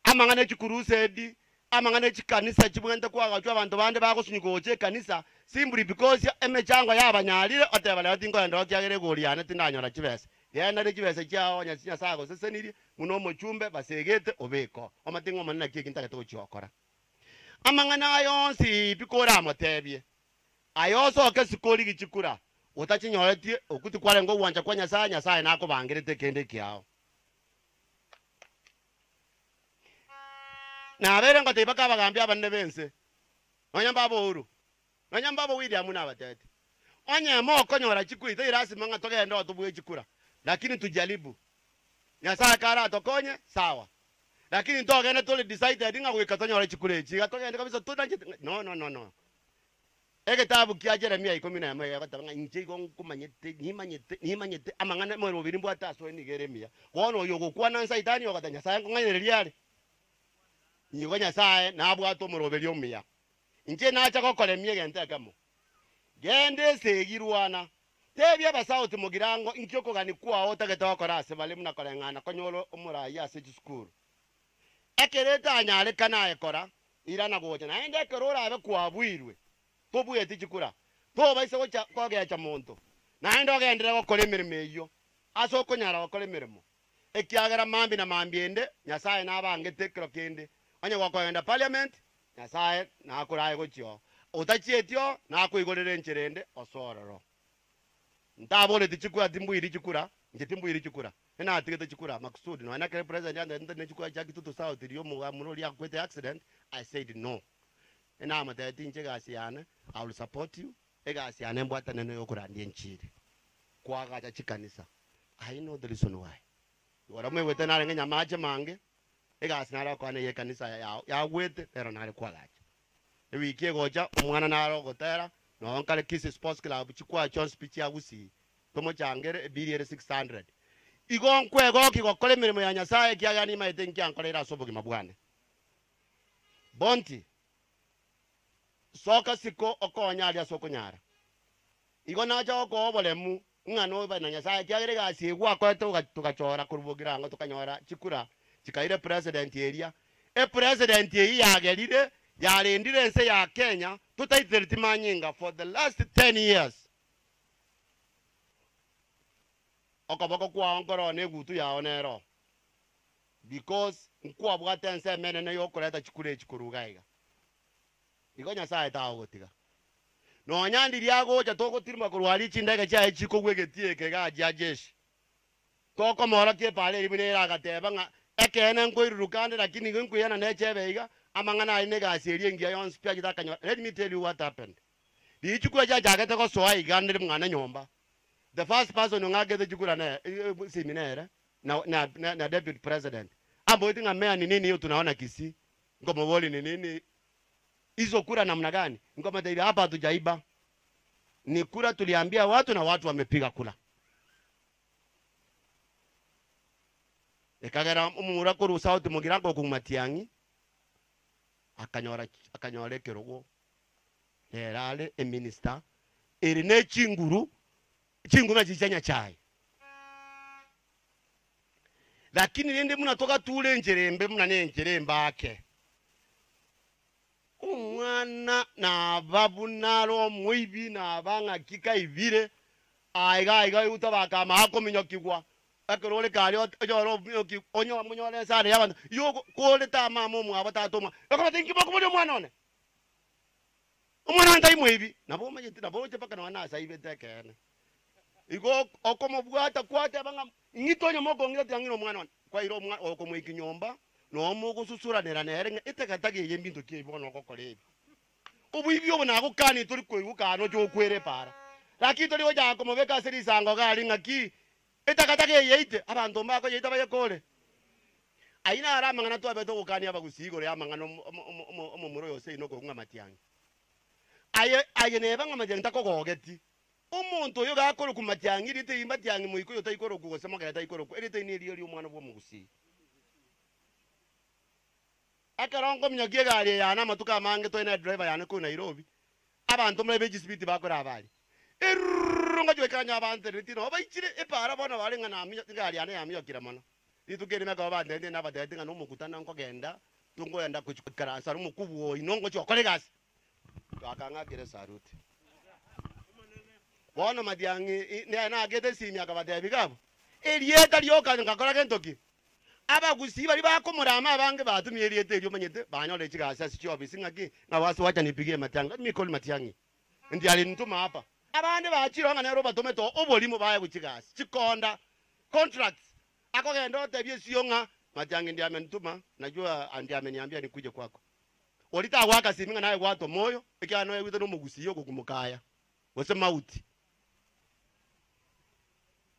Speaker 19: amangane chikurusedi amangane chikanisa chibwente kwaga chwa bantu bande bakosunyukoche kanisa simply because emechangwa yabanyalire otebale batingo ndo kyagere goliane tindanyora chibese. Yana de chibese chao nyasinya sago seseniri muno mochumbe basegete obeko omatingo manna kikinta keto chokora amangana ayonsi bikora motebye ayoso kesikoli gichikura utachinyoleti okuti kwale ngo wanja kwa nyasanya saye nako bangirete kende kyao na bere ngo tebaka bagambya abanne bense onyamba bouru onyamba bo William na batete onye mo konyora chikuita irasi manga toke ndo tubwe chikura. Lakini tujaribu. Nyasaya kara tokonye sawa. Lakini toke ene tole decided inga wikatonya wale chikulechi. Gatoke ende kabisa tutanche. No. Ege tabu kia Jeremia 11 ya batanga nje kumanyete nimanyete amangane mo robirimbo ataso ni Jeremia. Wono yogo kwana nsaitani okatanya saya ngane liale. Yigo Nyasaye na abu ato mo robelio mia. Nje na acha kokole mie gente kamo. Gende segirwana. Tebya basauti mugirango inkyoko gani kwa otageta wakorase bale muna kolengana konyolo omuraya ase school. Ekereta anyale kana ekora irana goja na ende kerora abe kwa bwirwe. Tobuye tichikura. To baise gocha koge acha monto. Na ende ogendere gokole mirimo eyo. Aso konyara gokole mirimo. Ekiagera mambi na mambiende Nyasaye nabange tekro kende. Onye gokoenda parliament Nyasaye na akuraye gochio. Utachietio na akuigorere ncherende osororo. Ntabole tichikura timbwiri chikura nje timbwiri chikura ena atigete chikura makusudi no anake president anda ne chikura chaki tutu south rio mu munoli akwete accident. I said no ena amata tinche gasiane I will support you egasiane mbwata nene yokura ndiye nchiri kwa gacha chikanisa. I know the reason why wara mwe wete nare ngenya mache mange egasinara kwa ne yekanisa ya wete pero nare kwa gacha ewikie gocha omwana naro gotera no nkale Kisi Sports Club chikwa John speech ya gusi tomo changere biliere 600 igo nkwego kigokole mirimo ya Nyasaye kyagani maite nkyankolera asobogi mabwane Bonti soka siko okonya ali soko nyara igo naja oko bolemu ngano ba na Nyasaye kyagere gasi gwa ko tukachora kurubugira ngo tukanyora chikura chikaire president area president yi yagerire yarendire nse ya Kenya tutaiteriti manyinga for the last 10 years okoboko kwa onkoro ne gutu ya onero because nkwa bwate nse menene yokureta chikure chikurugaiga igo Nyasaye tagotiga no nyandi riago ja toko tirima kurwari chindege cha chiko gwegetie kega ja jeshi toko mora ke pale ibine ra gateba nga ekene nkoirurukande lakini nkuyana ne chebeiga amangana ine gaserie ngia yon spia jitakanyo. Let me tell you what happened. Di chukua ja jagete ko soa igande mwana nyomba. The first person ngagete chukura ne seminere na deputy president ambo itinga mea ni nini hiyo tunaona Kisii ngoma woli ni nini hizo kura namna gani ngoma taiba hapa hatujaiba ni kura tuliambia watu na watu wamepiga kura ekagera umura kuru sauti mugirango kumatiangi akanyora kerogo erale minister erine chinguru chichanya chai lakini nende munatoka tule njerembe munanenjeremba ake umwana na babu naro mwibi na banga kika ivire aiga utabaka mahako minyokigwa akorole kali ojoro myoki onyo munyole sare yabantu yo kole tama mu abatato mwa akaba tingi bako muri mwana one umwana ntai mwibi nabo majeti nabo je paka na nasa ibetekene igo okomo bwata kwate banga ngitonyo moko ngiro tyangino mwana one kwa iro mwana okomo ikinyomba no mugo susuranira nere itekatagi yembinto kibono kokolebi ubwibi obona akukani turi kwegukano cyo kwere para lakini turi oja komo beka seri sango gali ngaki itakatagi yeite abantu mbako yeita bayekole aina arama ngana to abeto ukani abagusigo ya mangano omumuro yose inoko ngamatiyangi aye neba ngamatiyangi takogogeti umuntu yo gakoro kumatiyangi rite imbatiyangi muiko yo taikoro kugose magara taikoro rite ni eri umwana bo mugusi akarongo mnyogie gari yana matuka mange to ina driver yana ku Nairobi abantu mlebe gisibiti bakora abali erunga jwekanya abantu ritino abayichire epara bona bali ngana gari yana yamiyo kira mono litugere mega abande na badete ngana umukutana nko genda tungo yenda kuchikara saru mukubu inongo chokole gasi akanga kire saruti bona madiangi na agete simya kabade bigabo elieta lyoka ngakora kentoki abagusi bali bakomurama abange batumye elieta elyo manyete banyole chigasa sicho bisingaki ngawasi wacha nipigie matanga mikoli matiangi ndi ali ntuma hapa abande bachironga nero batometo obolimo baye kuchigasa chikonda contracts akogenda otebye siyonga matiangi ndi amenituma najua andi ameniambia nikuje kwako olita waka siminga naye kwato moyo ikyano yewito no mugusi yo kukumukaya wose mauti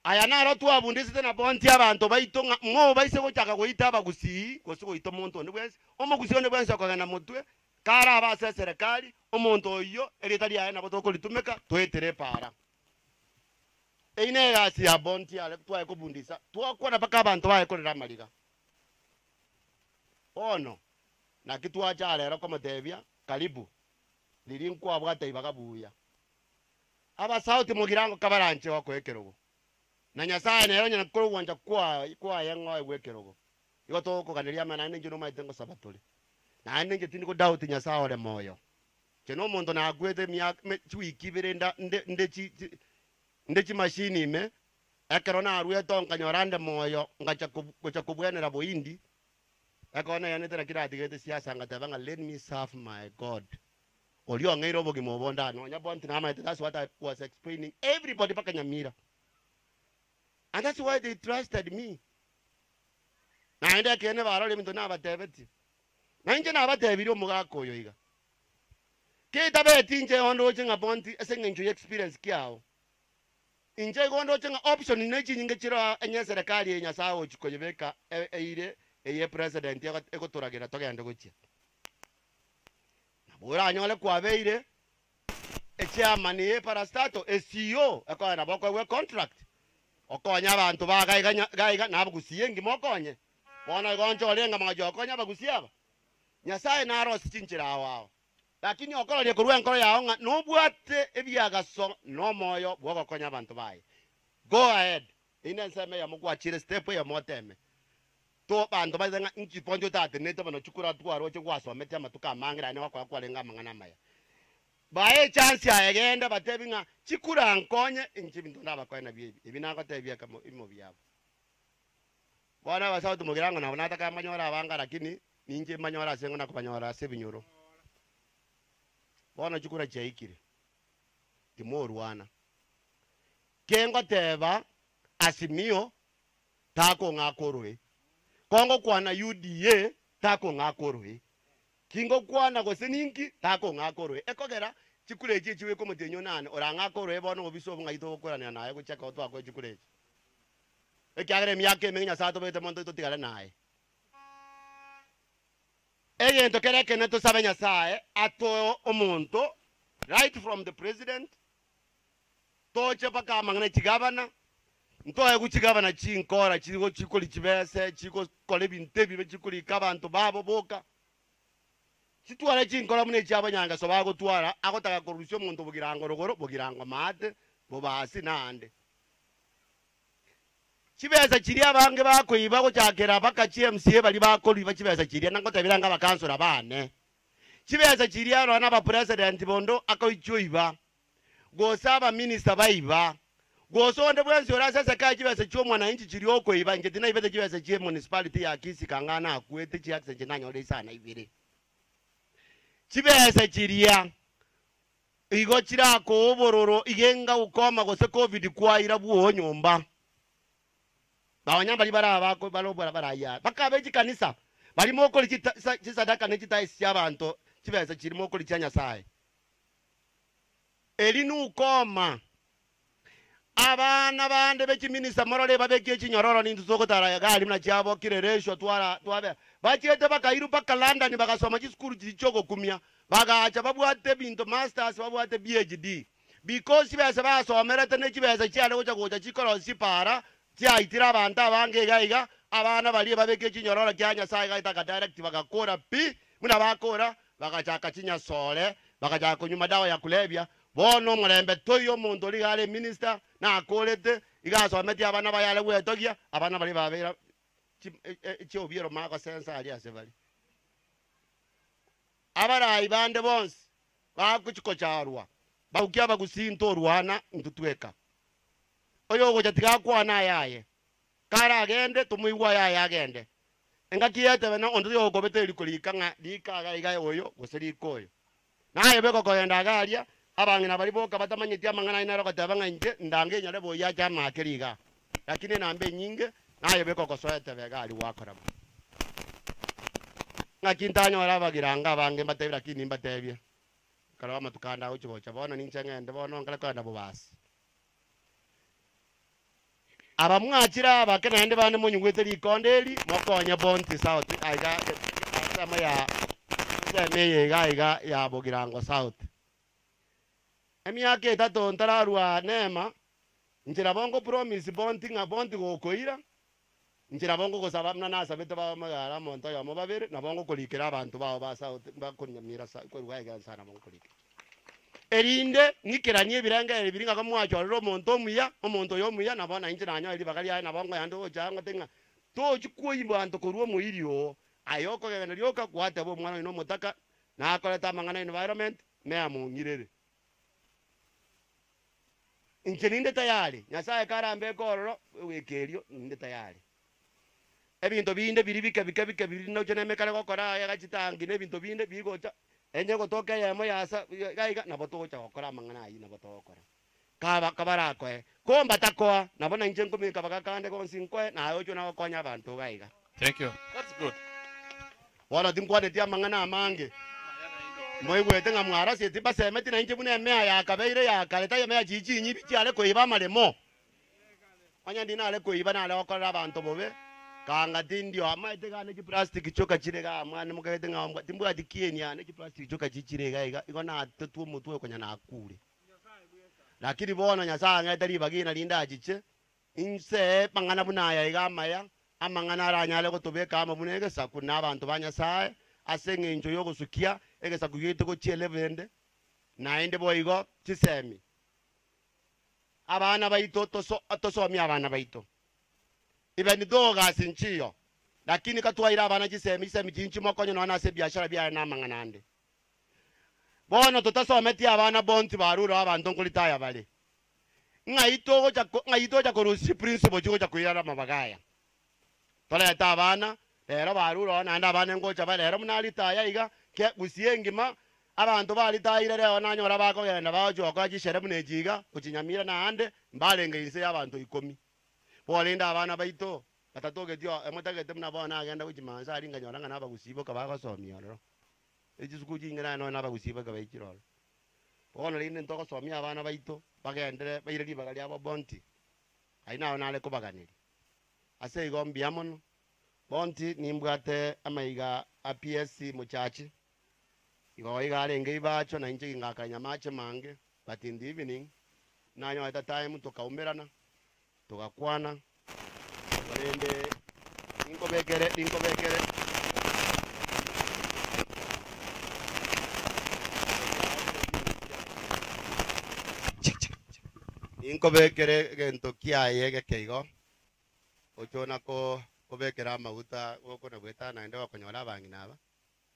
Speaker 19: aya naro twabundise tena bonti abantu bayitonga ngo bayise ko chaka goita abagusi ko siko ito muntu ndi bwense omugusi one bwense akagana mutwe kara abase serikali omuntu oyo eritali ya na botoko litumeka twetere para eine gasi ya bonti ale twaye kubundisa twakona paka abantu baye kolera maliga ono na kitu acha lero kama devya karibu lilinkwa bwata ibagabuya aba sauti mugirango kabaranje wakwekerogo na Nyasaye nero nyana kuru wanja kwa yango ewekerogo igo to ko kaneria mana nje no maitengo sabatole na nje tindi ko doubt Nyasaye ole moyo keno mondo na agwete mya chwiki birenda nde machine me ekerona aruye to nkanyorande moyo ngacha kubwenera boindi akona yana tena kira atigete siasa ngatabanga let me serve my God olio ngairo bogi mobonda no nyabonti na ma that's what I was explaining everybody paka nyamira and that's why they trusted me na ende kene barole minto na batebeti na nje na batebiri omugako yo iga ke tabeti nje ondo chenga bonti esengenjo experience kyao inje gondo chenga option ne chinyinge chiro enye serikali enya sawo chikoyebeka eire eye president ekoturagira togende guchia nabura anyole kwabeire echairman ye parastato CEO akana boko we contract okonya abantu bagaiga nabagusiye ngimokonye bona gonjo lenga majo okonya bagusiaba nyasaye naro sichinchira wao lakini okoro lye kurwa nkoro yao nga nobwate ebyagaso no moyo bwogo konya abantu baye go ahead ine nseme ya mugwachire step ya moteme to bantu bazenga nchiponjo tate nete bano chukura twaro che kwasomete amatuka amangira ne wakwa kwalenga mangana maya bae chance ayegenda batebinga chikura nkonye inchibintu ndaba kwena byebi ibinako tebya kamo imo byabo bwana basao tumugirango na nataka manyora abanga lakini ninje manyora sengo na kubanyora sebinyuro bwana chukura chaikire timorwana kengo teba asimio tako ngakorwe kongo kwana UDA tako ngakorwe kingo kwana goseninki tako ngakorwe ekogera chikuleje chiwe ko mutenyo nane oranga korwe bono obiso bungaito okorana naye gucheka otwa ko chikuleje ekyagere myake menya sato bete monto totigala naye egento kereke neto sabe nyasaye ato omuntu right from the president toche paka mangana chigabana ntoye kuchigabana chinkora chiko chikoli chibese chiko kole bintebi bechikoli kabantu babo boka chitwara chinkora mune cyabanyanga so bago twara akotaka korusyo muntu bugirango rogoro bugirango mate bobasi nande chibesa chiri abange bakoiba ko cyakera baka CMC bali bakoli bachibesa chiri nangota biranga bakansura bane chibesa chiri arona ba president bondo akoichoiba gosaba minister baiba gosonde bwenzi orasasa ka chibesa cyo mwana inchi chiri okoiba ngetina ibete chibesa chie municipality ya Kisi kangana akwete chi accent nanyo le sana ibire chibesa chiria igo chirako obororo igenga ukoma gose covid kwaira buo nyomba bawanyamba libara bako balobora baraya bakabe chikanisa bali moko chisadaka nechitaisi abantu chibesa chiri moko lichanya sai elinu ukoma abana bande bechiminisa morole babeke chinyororo nindu sokotara yagali mna chabo kireresho twabe bachete bakairu paka London bakasoma chiskuru chichoko kumya bagacha babwate binto masters babwate PhD because chibesa basomera tene chibesa cyane gocha chikoro sipara cyaitira abantu abange gaiga abana bali babeke chinyororo kyanya sai gaita direct bagakora pi muna bakora bagachaka chinya sole bagachaka kunyuma dawa ya kulebya bono mulembe toyo muntu ligale minister na akolete igasomete abana bayale gwetogia abana bali babera chobiro mako sensa ali asebali abara ibande bonse bakuchiko charwa baukia bagusinto rwana ntutweka oyo goja tigakwana yaye kara agende tumuigwa yaye agende engakiyete bena ondu yo gobete likolika nga likaga igaye oyo goseri koyo naye beko koyenda galia abangina bali boka batamanyiti amangana inaro katabanga nje ndange nyale boya jama akiriga lakini nambe nyinge naye beko kosoete begali wakora ngakintanyo rabagiranga bange batebira lakini mbatebye kala matukanda uchibocha bona ninchengende bona ngala kwanda bobasi abamwakira bakenende bane munyungwete likondeli mokonya bonti south aiga sama ya semeye gaiga ya bogirango south emyaka etatu ntararwa nema njira bongo promise bonti nga bonti gokoira njira bongo gosaba mna nasa bete ba magara monto ya mobabere na bongo kolikira abantu bawo basa bakunyamira sa ko rwaiga sana bongo kolikira erinde nikiranye biranga biringa ko mwacho ro monto muya omonto yo muya nabona injira anyo iri bakali ya nabongo yando janga tenga to chikuyi bantu ko ruo muirio ayoko gena ryoka kwate bo mwana ino mutaka na akoleta mangana environment mea mungirere injirinde tayari nyasaye karambe kororo wekerio inde tayari ebinto binde biribika bika biri no chene mekale gokora ya gachitangi ne binto binde bigocha enye gotoka yemo yasa gaiga nabotocha gokora mangana ayi nabotokora kabara kwe komba takoa nabona inje nkomeka bakakande konsinkwe na ayo chona gokonya abantu gaiga.
Speaker 6: Thank you, that's good.
Speaker 19: Wala tinkwade tia mangana amange moigwete nga mwara seti basemeti na inje bune mea ya kabeire ya kaleta ya mea jiji nyibi tiale koiba malemo anya ndina ale koiba na ale gokora abantu bobe kanga tindio amaite gane ki plastic choka chirega mwana mukagete nga timbwa dikieni ane ki plastic choka chichirega igona tetu mutwe konya na akure lakini bona nyasa nga tari bagina linda achiche inse pangana bunaya igamaya amangana aranyale gotobeka amabunege sakuna abantu banyasa asenge injo yogusukia egesa kugite go chielevende nainde boigo chisemi abana baito tosomia abana baito ibeni doga sinchiyo lakini katwaira abana chisemi chinchi mokonyo nona ase biashara bya na manganande bono tutasometi abana bonti baruro abantu nkulitaya bale ngaito cha korusi principle chiko cha kuyara mabagaya toleta abana lero baruro nanda abana ngocha bale lero munalitaya iga ke gusiengima abantu balitayire leo nanyora bakogenda bajoka gishere munejiga kuchinyamira nande mbalenge ise y'abantu 10 bolinda abana baito batatogetio emotagete munabona agenda kuchimanza alinga nyoranga nabagusibo kabagosomia lero ejisuku jingera no nabagusibo kabaichirolo bono linde ntoko somia abana baito bagendere bayire libaga abo bonti aina onale kubaganiri ase igombi amono bonti nimbwate amaiga a PSC muchachi igoiga arenge ibacho na inche ngakanya mache mange but in the evening nanyo at time tukaumerana tukakwana barende inko bekere inko bekere gento kiaye gekeigo ochona ko bekera maguta goko na bweta na ndo konyola bangi naba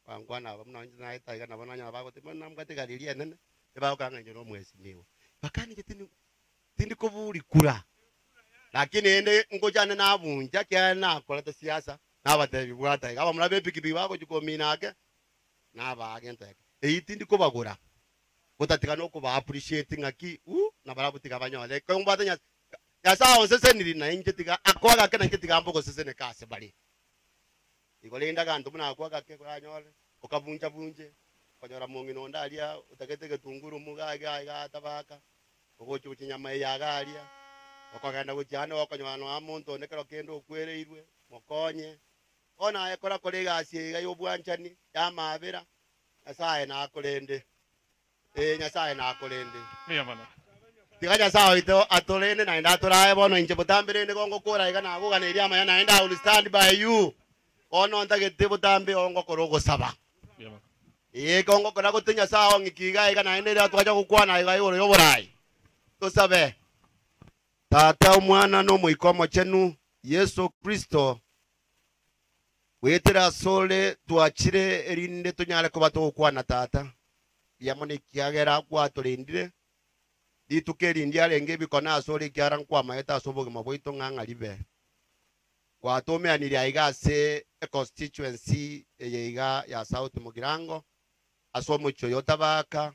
Speaker 19: bangwana aba mna na itaiga na bona nyaba gote mna mgatika lilia nene eba okanga nyo mwezi miwe bakani tindi kobuli kura lakini ende ngojane na bunja kya na kola siasa na batebi bwata aba mna bepikipi bako chikominake na ba agenta tindi kobagura gotatika no kuba appreciate ngaki na barabutika banyole ko mbata ya sawa sese niri na injetika akwaga kana injetika amboko sese ne kase bali ikolinda kantu muna akwaga ke kwanyole ukavunja vunje konyora mungi no ndalia utakete tunguru mugaga ga tabaka ugocho kuchinyama ya galia ukagenda kuchana wakonywana wa muntu nekero kendo kwereirwe mokonye ona yakora kolega asiga yobwanchani ya mabera asaye na akolende nyasaye na akolende
Speaker 6: miyamana
Speaker 19: tikaja sawa ito atolene na indatolaye bono inje butambirende gongo kora igana agugana iria maya na inda will stand by you ono ntagete butambe ongo korogo saba kongo kora gutinya sawa ngikiga igana inde twaja gukwana iga yoro yoborai tusabe tata umwana no muikomo chenu Yesu Kristo wetera sole tuachire erinde tunyale ko batokwana tata yamone kiagera kwa tulindire ditukeri ndiale ngebi kona sole kiara kwa maeta soboge maboito nganga libe kwa tome aniri aiga se constituency yeiga ya South Mugirango asomo choyota baka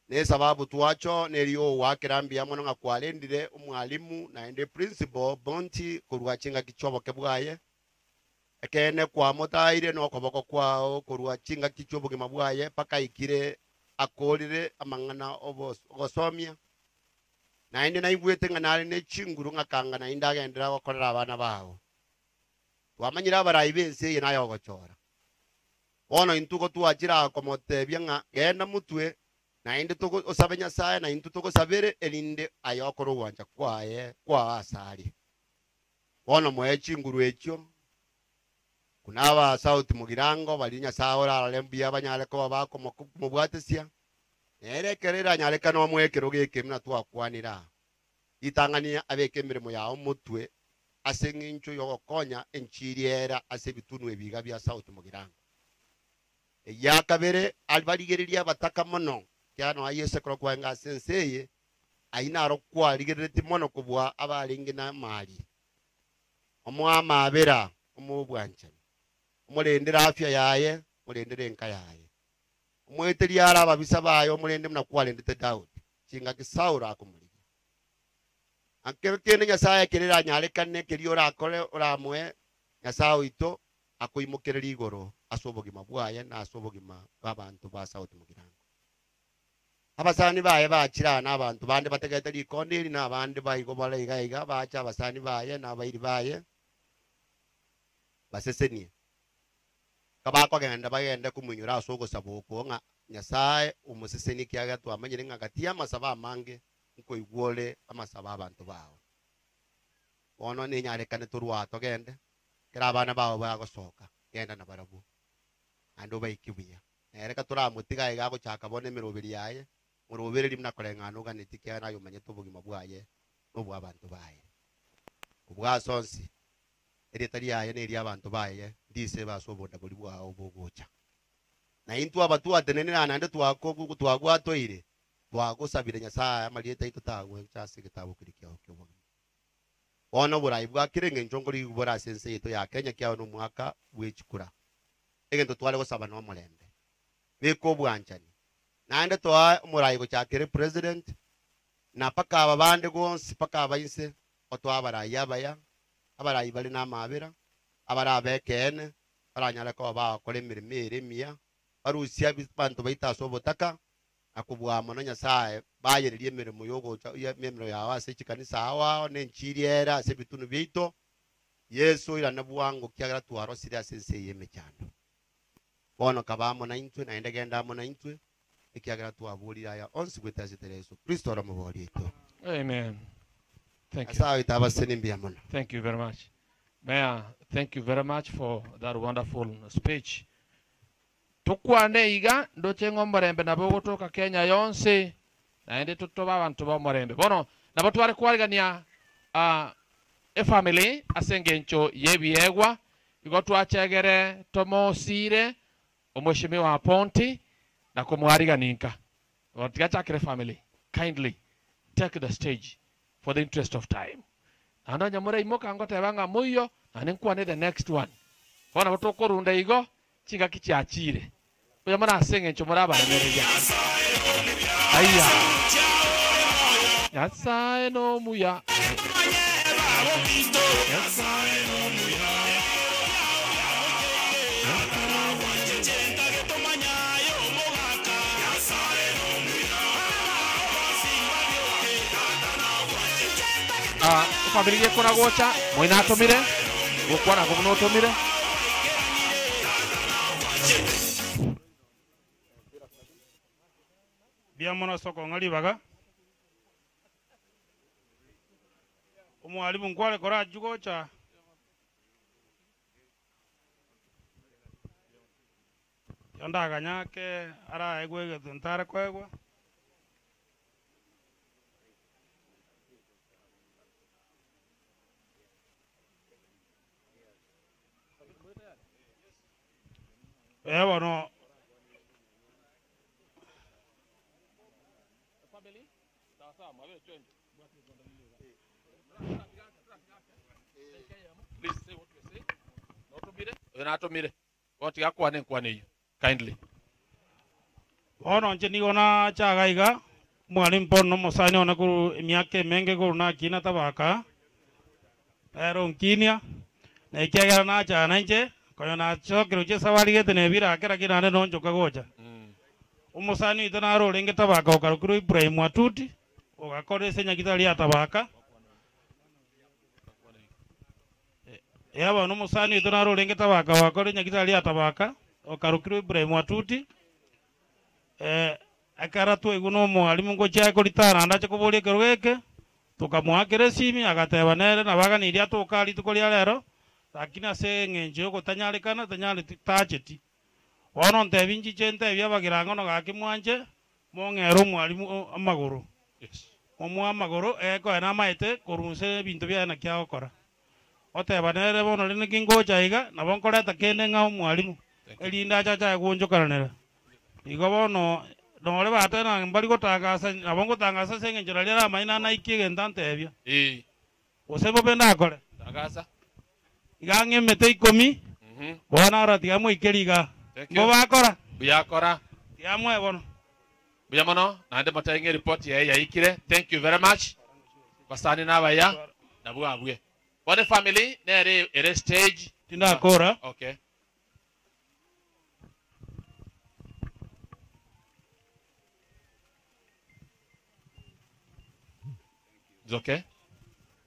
Speaker 19: ne sababu tuacho neriyo wakirambi yamono ngakwalendire umwalimu na ende principal bonti kurwachinga kichobo kebwaye ekene kwa motaire no koboko kwao kurwachinga kichobo kemabwaye paka ikire akolire amangana ogosomia na ende na ibwete nganale ne chinguru ngakanga na indaga endera wakorera abana bawo wamanyira barayi bense ye nayo gochora ono intuko tuachira komote byanga genda mutwe na inde tuko osabenya saye na intu tuko sabere elinde ayokoro wanja kwaye kwa asali ono mwe chinguru echo kunaba South Mugirango balinya saora alembia banyale ko bako mubwatesia ere kerera nyale kano mwekero geke mna twakwanira itangania abeke mirimo yawo mutwe asengincho yokonya enchiriera asebitunu ebiga bya South Mugirango yakabere albaligereria bataka mono kyano ayese kro kwanga senseye aina rokwa ligereti mono kubwa abalingi na mali omwama abera omubwancha omulendera afya yaye mulendere enka yaye omweteri ara ababisa bayo mulende mna kwalendete Daudi kinga kisaura akumuli ankere nyasaye kerera nyalekane keriora akole oramwe nyasaye ito akuimukerera igoro asobogima bwaye na asobogima babantu ba South Mugirango abasani baye bakira n'abantu bande bategeta likonderi n'abandi bayigo balayiga bacha abasani baye n'abayiri baye basesenie kabako genda bagenda kumunyura asogo saboko nga nyasaye umuseseni kyaga twamanyire ngagatia masaba mange nko igwole amasaba abantu bawo ono ni nyare kane turwa to gende kira abana bawo bagosoka genda na barabu ando baikibuya reka turamutiga iga guchaka bone mirubiri yaye murubiri rimna korengano ganitikia nayo manyeto bugima bwaye n'ubwa abantu baye ubwa sonsi eretari yaye n'eri abantu baye ndise basoboda buri bwaho bugucha na intu abatu atenene nande twako twagwa toire twagusabire Nyasaye amalieta itutagwe cyase gitabo kirikya okyo ono burayi bwa kirenge njongori bora sense yeto ya Kenya kyawo no mwaka w'ekikura egento twale gusaba no mulembe biko bwanjani nande twa murayi go cyakere president na paka ababande gonsi paka abayise otwabarayi abaya abarayi bali n'amabera abarabekene baranyala ko bakore mirimo miya barusiya bibantu baitaso botaka akubwa mwana Nyasaye bayererie mirimo yogo ya memero yawe ase kikanisa awa nenchiriera ase bitunu bito Yesu ila nabuwango kyagara twaro siria sense yeme cyane bono kabamo na intwe na endagenda mo na intwe ikyagara twabulira ya onsi gwetase Yesu Kristo ramubori ito.
Speaker 6: Amen. Thank you.
Speaker 19: Asawe tabaseni mbiyamona.
Speaker 6: Thank you very much. Mayor, thank you very much for that wonderful speech. Tukwande iga ndoche ngomborembe nabo gutuka Kenya yonse na ende tutoba abantu ba morembe. Bono nabo twari kwarigania family asengencho yebiegwa igo twachegere tomosire omoshimi wa Ponti na kumwariganinka. Otigachakire family kindly take the stage for the interest of time. Ando nyamure imoka ngote banga muyo anenkwane the next one. Bona botokorunda igo chinga kichachire. Oya mana asenge nchomora baremereja. Aya. Nyasaye no muya. Nyasaye no muya. Familia kuna gocha moina tomire gukwana gumno tomire
Speaker 7: biamona soko ngali baga umwalimu nkwale kora jugocha yanda nyake ara egwege tuntare kwegwa bueno
Speaker 6: natomire otiga kwane nkwane kindly
Speaker 7: ono nje nigona chagaiga mwalimu pono musani ona ku emyaka emenge kuruna kina tabaka pero nkinia na ikiagera na chana nje koyo na chokero je sawali gete ne bira akera kirane no njoka gocha umusani itana aro lenge tabaka okarukuru Ibrahim Watuti ogakore senya kitali atabaka yaba no musani itana aro lenge tabaka wakore nyakitali atabaka okarukuru Ibrahim Watuti akara tu iguno mwalimu ngo chako litana ndache kubuli kerweke tukamwakire simi agateba nere na baga ni ria tukali tukoli lero lakini asenge njoko tanyalikana tanyali tacheti wono ntebinji chente byabagirango no gakimwanje mongero mwalimu amaguru omwa amaguru eko na maite kurunse bintu bya na kya okora oteba nere bono lini kingo chaiga na bonkoreta kene nga mwalimu elinda chacha gunjokanera igo bono nore batana mbali gotangasa abongo tangasa senge njira lera maina na ikige ntantebya osebo benda akore
Speaker 6: tagasa
Speaker 7: igange mete 10 bona arati amwe ikeriga ngo bakora
Speaker 6: buyakora
Speaker 7: yamwe bono
Speaker 6: buyamono nande matayenge report ya ikire. Thank you very much basani nabaya nabwabwe one family nere ere stage
Speaker 7: tindakora
Speaker 6: okay. It's okay.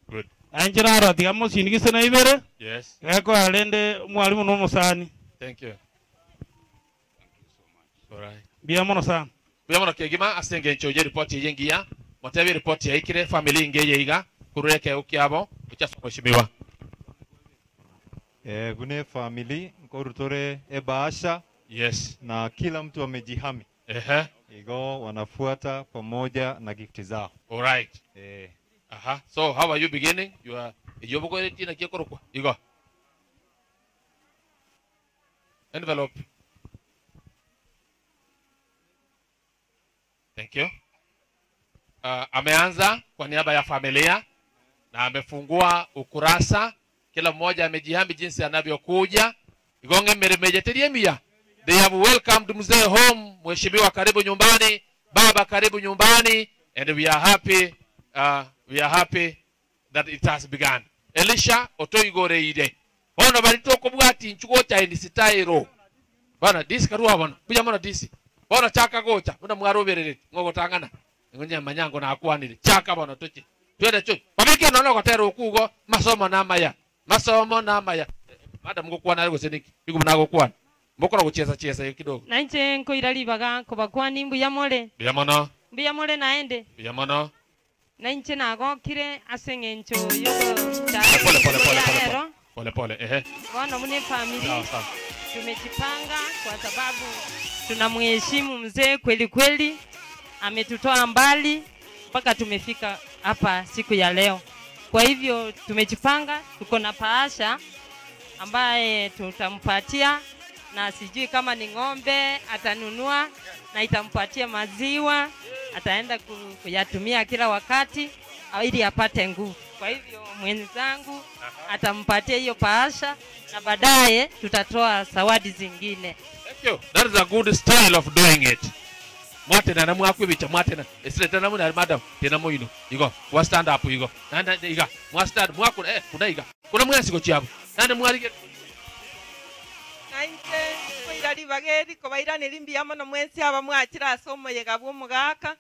Speaker 6: Good.
Speaker 7: Anjira arati amo sinigise na ibere.
Speaker 6: Yes.
Speaker 7: Eko alende mwalimu no musani.
Speaker 6: Thank you. All right.
Speaker 7: Biamono sana.
Speaker 6: Biamono kegima asenge nchoje report yengia. Motebi report ya ikire family ngeye iga kureke ukiabo uchasomoshimiwa.
Speaker 9: Gune family nkorutore ebasha
Speaker 6: Yes.
Speaker 2: Na kila mtu amejihami.
Speaker 6: Ehe.
Speaker 2: Igo wanafuata pamoja na gifti zao.
Speaker 6: All right. Aha. So how are you beginning? You are yoboko ile tina kikorokwa. Igo. Envelope. Thank you. Ameanza kwa niaba ya familia na amefungua ukurasa, kila mmoja amejihami jinsi anavyokuja. Igonge meremejeterie mia. They have welcomed mzee home. Mheshimiwa karibu nyumbani, baba karibu nyumbani, and we are happy that it has begun. Elisha otoigoreire. Ono balito kubwati nchuko cha indisitairo. Bana disi karuwa bana. Kuja mwana disi. Bana chaka gocha. Muna mwaroberere. Ngogo tangana. Ngonya manyango na akwanire. Chaka bana tochi. Twende choy. Pamike nono kotero okugo masomo na maya. Masomo na maya. Madam ngokwana ari goseniki. Bigu mnago kwana. Mbokora kucheza cheza kidogo.
Speaker 9: Na nche nkoira libaga kubakwani mbuyamole.
Speaker 6: Biyamona.
Speaker 9: Mbuyamole naende.
Speaker 6: Biyamona.
Speaker 9: Na nche nagokire asengencho yogo.
Speaker 6: Pole. Ehe.
Speaker 9: Wana mune family.
Speaker 6: Sawa.
Speaker 9: Tumejipanga kwa sababu tunamheshimu mzee kweli kweli. Ametutoa mbali mpaka tumefika hapa siku ya leo. Kwa hivyo tumejipanga, tuko na paasha ambaye tutampatia, na sijui kama ni ng'ombe atanunua na itampatia maziwa, ataenda kuyatumia kila wakati ili apate nguvu. Kwa hivyo mwenzangu atampatia hiyo paasha na baadaye tutatoa zawadi zingine.
Speaker 6: Thank you. That is a good style of doing it. Mwatena na mwakwibicha mwatena. Esreta na muna madam tena moino. Igo, wa stand up igo. Nanda iga. Mwa stand mwakuna kuna iga. Kuna mwasiko chiabu. Nanda mwalike.
Speaker 20: Nainte koirari bageri kobaira nirimbiyamo no mwensi aba mwakira asomo yegabwo mugaka.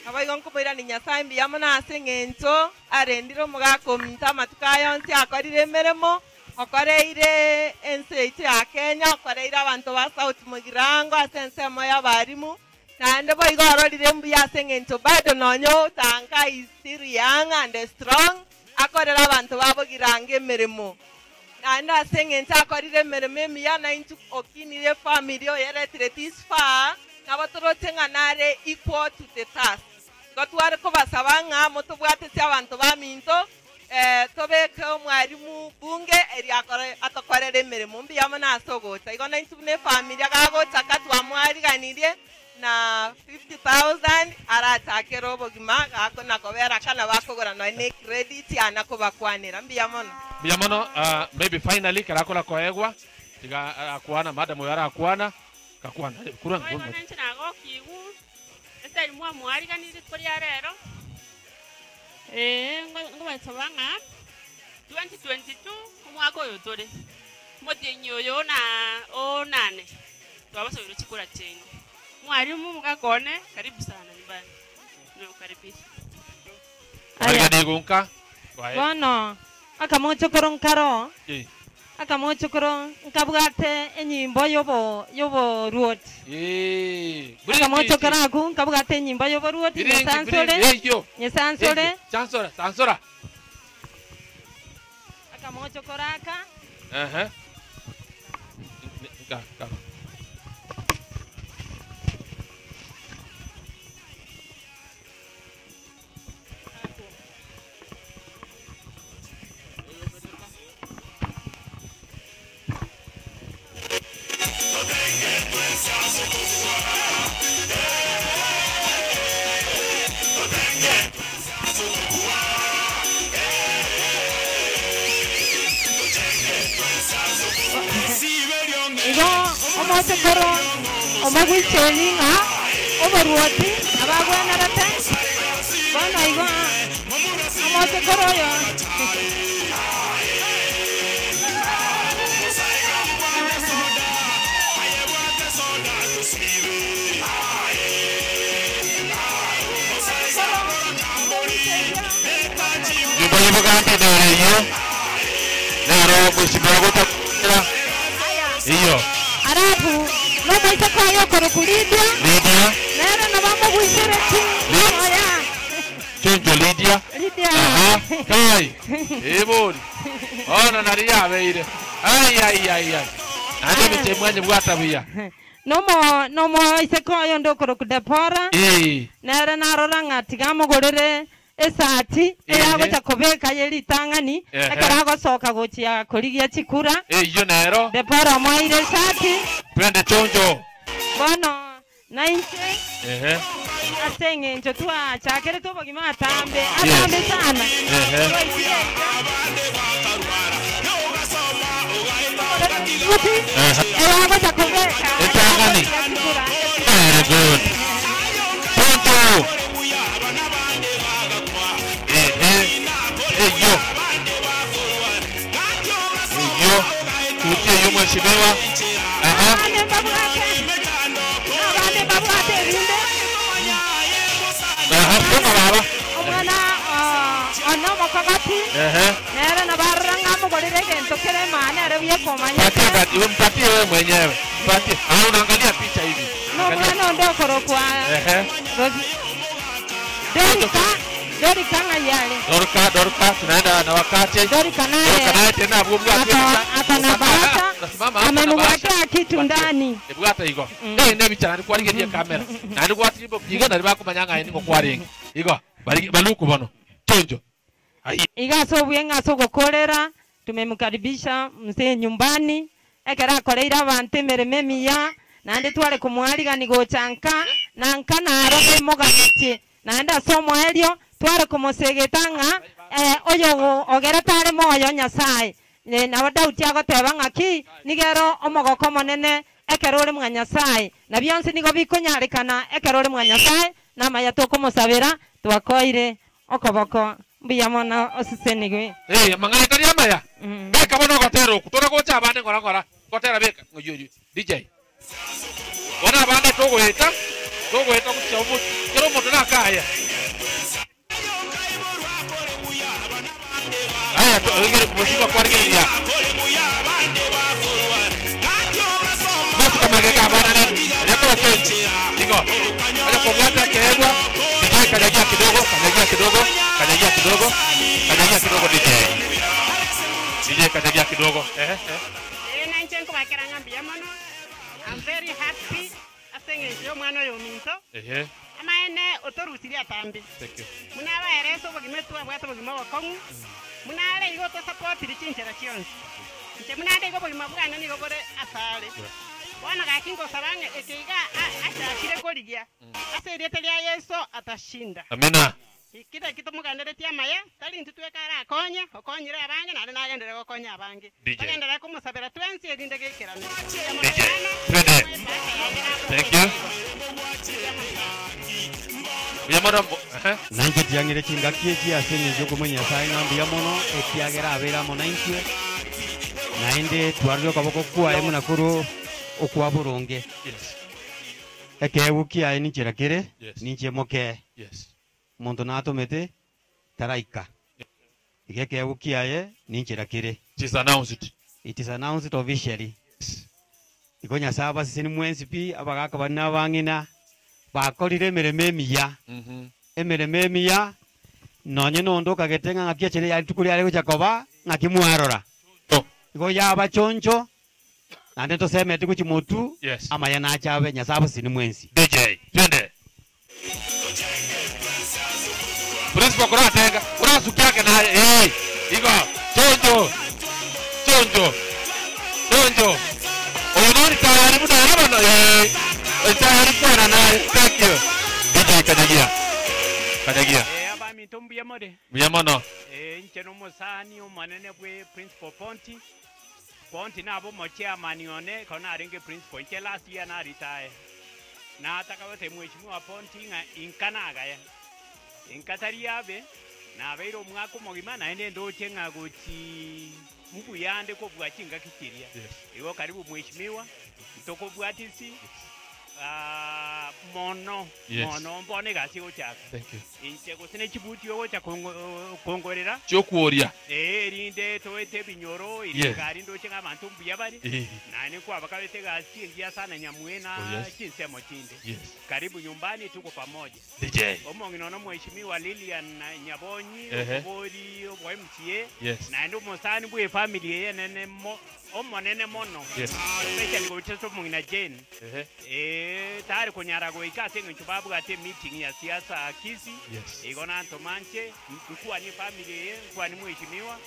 Speaker 20: Abaigo nkoboira ni Nyasaye mbiyamo na asengento arendiro mugaka ominta matukayo nsi akorire emeremo. Okoreire ense ya Kenya, okoreire abantu ba South Mugirango asense moya barimu. Na ande boigo arorire mbuya asengento bado nonyo tanka is still young and strong. Akorera abantu babo girange emeremo. Na ande asengento akorire emeremo emiya na intu okinire family oyeretire this far. Na batorote nganare equal to the task. Gotware ko basabanga moto bwate cy abantu baminto tobeke omwarimu bunge eri atakorera emirimo mbiyamo nasogota igona intune family agagocha katwa mwariganirie na 50,000 aratakera obogima gako nakobera kana bakogora no ne credit anako bakwanira mbiyamono
Speaker 6: maybe finally karakola koegwa tiga akwana madam yara akwana kakwana kuranga
Speaker 9: ngono nago kigu eseri mwa mwariganire kuri arero ngobasabanga 2022 umwaka uyu turi mutinyi uyu na onane twabasubira chikura chenye mwarimu mukakone karibu sana nyumbani nakukaribisha
Speaker 6: aya gunka
Speaker 9: bono akamochokoro nkaro akamochokoro nkabwate enyimbo yobo ruot akamochokoro aku nkabwate enyimbo yobo ruot nyesansole
Speaker 6: sansora
Speaker 9: akamochokoro aka Omochokoro omagwichelinga oboruoti abagwana rate bono igo omochokoro yo
Speaker 6: Yuko kanti dore yo nero kusibago tapira iyo
Speaker 9: arabu no maisa kwayo korokulidia
Speaker 6: Lydia
Speaker 9: nero na bambo kuishereti oya
Speaker 6: Chonjo Lydia aha kai ebori ona nari yabeire ai ande bitemwanye bwatabuya
Speaker 20: nomo isekoyo ndokoro kudepora nere narora ng'ati gamogorere esati eragocha kobeka yeritang'ani ekaragosoka gochia korigia chikura
Speaker 6: iyo nero
Speaker 20: depora mwaire esati
Speaker 6: twende chonjo
Speaker 20: bono nainche aseng'encho twachakere tobogima atambe sana eragocha kobeka
Speaker 6: etang'ani very good chonjo iyo kutie yo mheshimiwa soma baba
Speaker 20: omwana ono mokogati nere nabaranga mugorire gento kerema nere byekomanya
Speaker 6: mpatie wewe mwenyewe mpatie unaangalia picha hivi
Speaker 20: mwana ndokoro kwa Dorika ngayale.
Speaker 6: Dorika tunaenda na wakati.
Speaker 20: Dorika naye
Speaker 6: tena bumbu
Speaker 20: akana bahata. Amemweka kitu ndani.
Speaker 6: Ebwata igo. Ne bichana kwa rigeria kamera. Na ndi gwati ibo kiga na bakumanyanga ndi kwa ringi. Igo baluku bono. Chonjo.
Speaker 20: Iga so bwenga so gokorera tumemkaribisha mzee nyumbani. Ekera koreira bante merememia na ndi twale kumwaliga ni gochanka na nkana arobe mogachi. Na nda somo elio tware kumusegetanga oyo ogera tare moyo nyasaye na wadauti agoteba ng'aki nigero omogoko monene ekerore mwa nyasaye na byonse nigo bikonyarekana ekerore mwa nyasaye na maya tokumusabira twakoire okoboko mbiyamona osisenigwe
Speaker 6: mang'ana kari amaya beka bono gotero kutora gocha abande ngora gotera beka ngoyoyo DJ wana abande togoeta kucha umu kero moto nakaya aya to ngere kumushiba kwa rigeria basi kama ngeka bana nani yako change niko acha kufuata kegwa DJ kanyagia kidogo DJ kanyagia kidogo
Speaker 10: na nchenko bakiranga mbiyamano. I'm very happy asenge yo mwana yo minto amaene otorusiri atambi munaba ereso bogimetwa bwato bogima wakongu munale igo to support richinchera chionse nche munade igo bogima bwana nigo bore asale bwana gakingo sabange ekiga ashakire koligia aserete lya Yesu atashinda
Speaker 6: amina
Speaker 10: ikita kitomugandere tiamaya tali ntitwekara akonya okonyire abange nale nagendere gokonya abange bagendere kumusabira twensi edinde gekirane
Speaker 6: thank you Yamara
Speaker 11: nange tiangire kinga kieji asene jogo manya sai ngambi yamono ekiagera abera monainkie nainde twaryo kaboko kwa emuna kuru okwa buronge ekebuki ai ni chirakire ninche moke muntu natomete taraika ekebuki ai ni chirakire it is announced officially ikonya saba sini mwensi pi abagaka bana bangina bakorire merememia emerememia nonye nondo kagetenga ngakia chile ya tukuri ale Jacoba ngakimwarora igo yaba choncho nande to seme tukuchi mutu ama yana achabe nyasabu sini mwensi
Speaker 6: DJ twende Principal kora tenga kora sukiake na igo chonjo oyonori tayari muda yabano tayari kwa naye thank you DJ Kanyagia
Speaker 10: abami tombuya mode
Speaker 6: Biyamono
Speaker 10: ncheno musani omanene bwe Principal Ponti nabo mo chairman yone kona aringe Principal nke last year na retire na atakawote mheshimiwa Ponti inkanaga ya inkatariabe na abeiro mwako mogima na ende ndoche ngagochi mbuyande ko bwachinga kikiria iwo karibu mheshimiwa mtoko bwatisi mono mbone gasi ochaka
Speaker 6: thank you
Speaker 10: inche gusine chibuti yo cha kongorera
Speaker 6: chokuoria
Speaker 10: rinde toete binyoro irigari ndoche ngabantu mbuya bari nani kwa bakawete gasi ngia sana nyamwena chinsemo chinde karibu nyumbani tuko pamoja
Speaker 6: DJ
Speaker 10: omongino no mheshimiwa Lilian Nyabonyi obori obwa MCA na ndo mosani bwe family yenene
Speaker 13: omonene mono
Speaker 6: Yes.
Speaker 13: especially gocheso mungina Jane tayari kunyara goikase ngicho babwate meeting ya siasa akisi
Speaker 6: Yes.
Speaker 13: igona antomanche mkuu ni family ye kwa ni mheshimiwa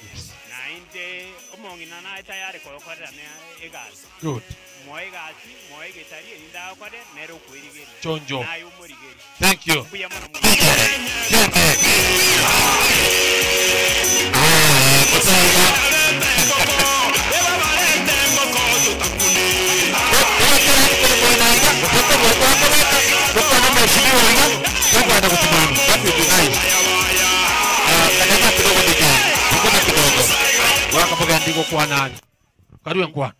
Speaker 13: na inde omongina na tayari kokorera ne egazi
Speaker 6: Good.
Speaker 13: moegasi moegetari inda kwade nero kwirigeri
Speaker 6: Chonjo.
Speaker 13: na yumurigeri
Speaker 6: Thank you.
Speaker 13: Mbuya mono
Speaker 6: Wakapogandiko kwa nani? Kariwe kwa.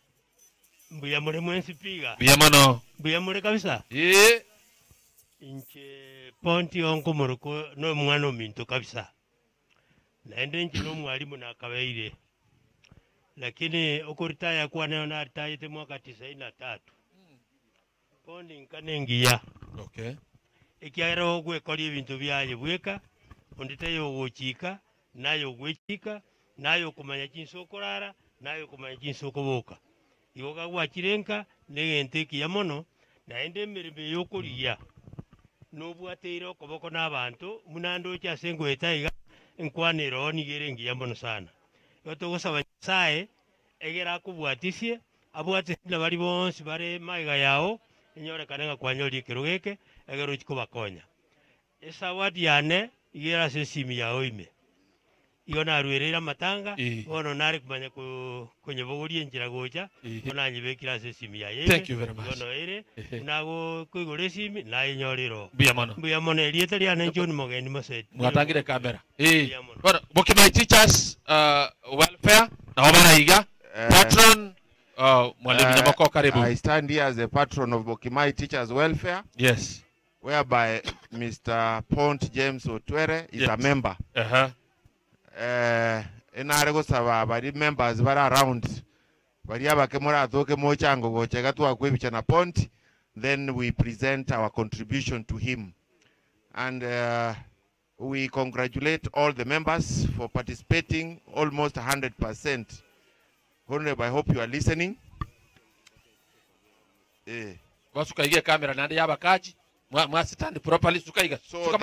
Speaker 16: Mbuya mure mwensi piga.
Speaker 6: Mbuya mano.
Speaker 16: Mbuya mure kabisa. Inche ponti onko muruko no mwana minto kabisa. Naende nchi no mwalimu na kawaide. Lakini okuritaya kwa neo na retire mwaka 93. Pondi nkanengia.
Speaker 6: Okay.
Speaker 16: Ikiara ogwe kori ebintu byaye bweka onditeyo gochika nayo gwechika nayo kumanya chinso korara nayo kumanya chinso koboka iwoga gwachirenka negente kiya mono naende emirimo yokoriya nobwateire okoboko n'abantu munando kyasengo etaiga enkwaniro nigere ngiya mono sana yotogosaba Nyasaye egera akubwatisie abwate na bari bonsi bare maiga yao enyorekana nga kwanyori ekirugeke egero chikobakonya esa wadi yane igera sesimi ya oime iyo narwerera matanga ono nari kumanya kunyebogori enjira gocha ona nyibekira sesimi ya yeye
Speaker 6: Thank you very much.
Speaker 16: ono ere nago kuigore simi na inyoriro
Speaker 6: Mbuya mono
Speaker 16: elieta lya nenjo ni mogeni moset
Speaker 6: Mwatangire kamera. Bora Bokimai Teachers Welfare na wabana iga patron mwalimu Nyamoko karibu.
Speaker 8: I stand here as a patron of Bokimai Teachers Welfare.
Speaker 6: Yes.
Speaker 8: Whereby Mr. Pont James Otwere is a member. Enare gusaba bari members bari around. Bari abakemura athoke mochango gochega twakwebicha na Pont. Then we present our contribution to him. And we congratulate all the members for participating almost 100%. Honorable, I hope you are listening.
Speaker 6: Wasukaiga kamera nande yabakaji stand properly sukaiga.
Speaker 8: So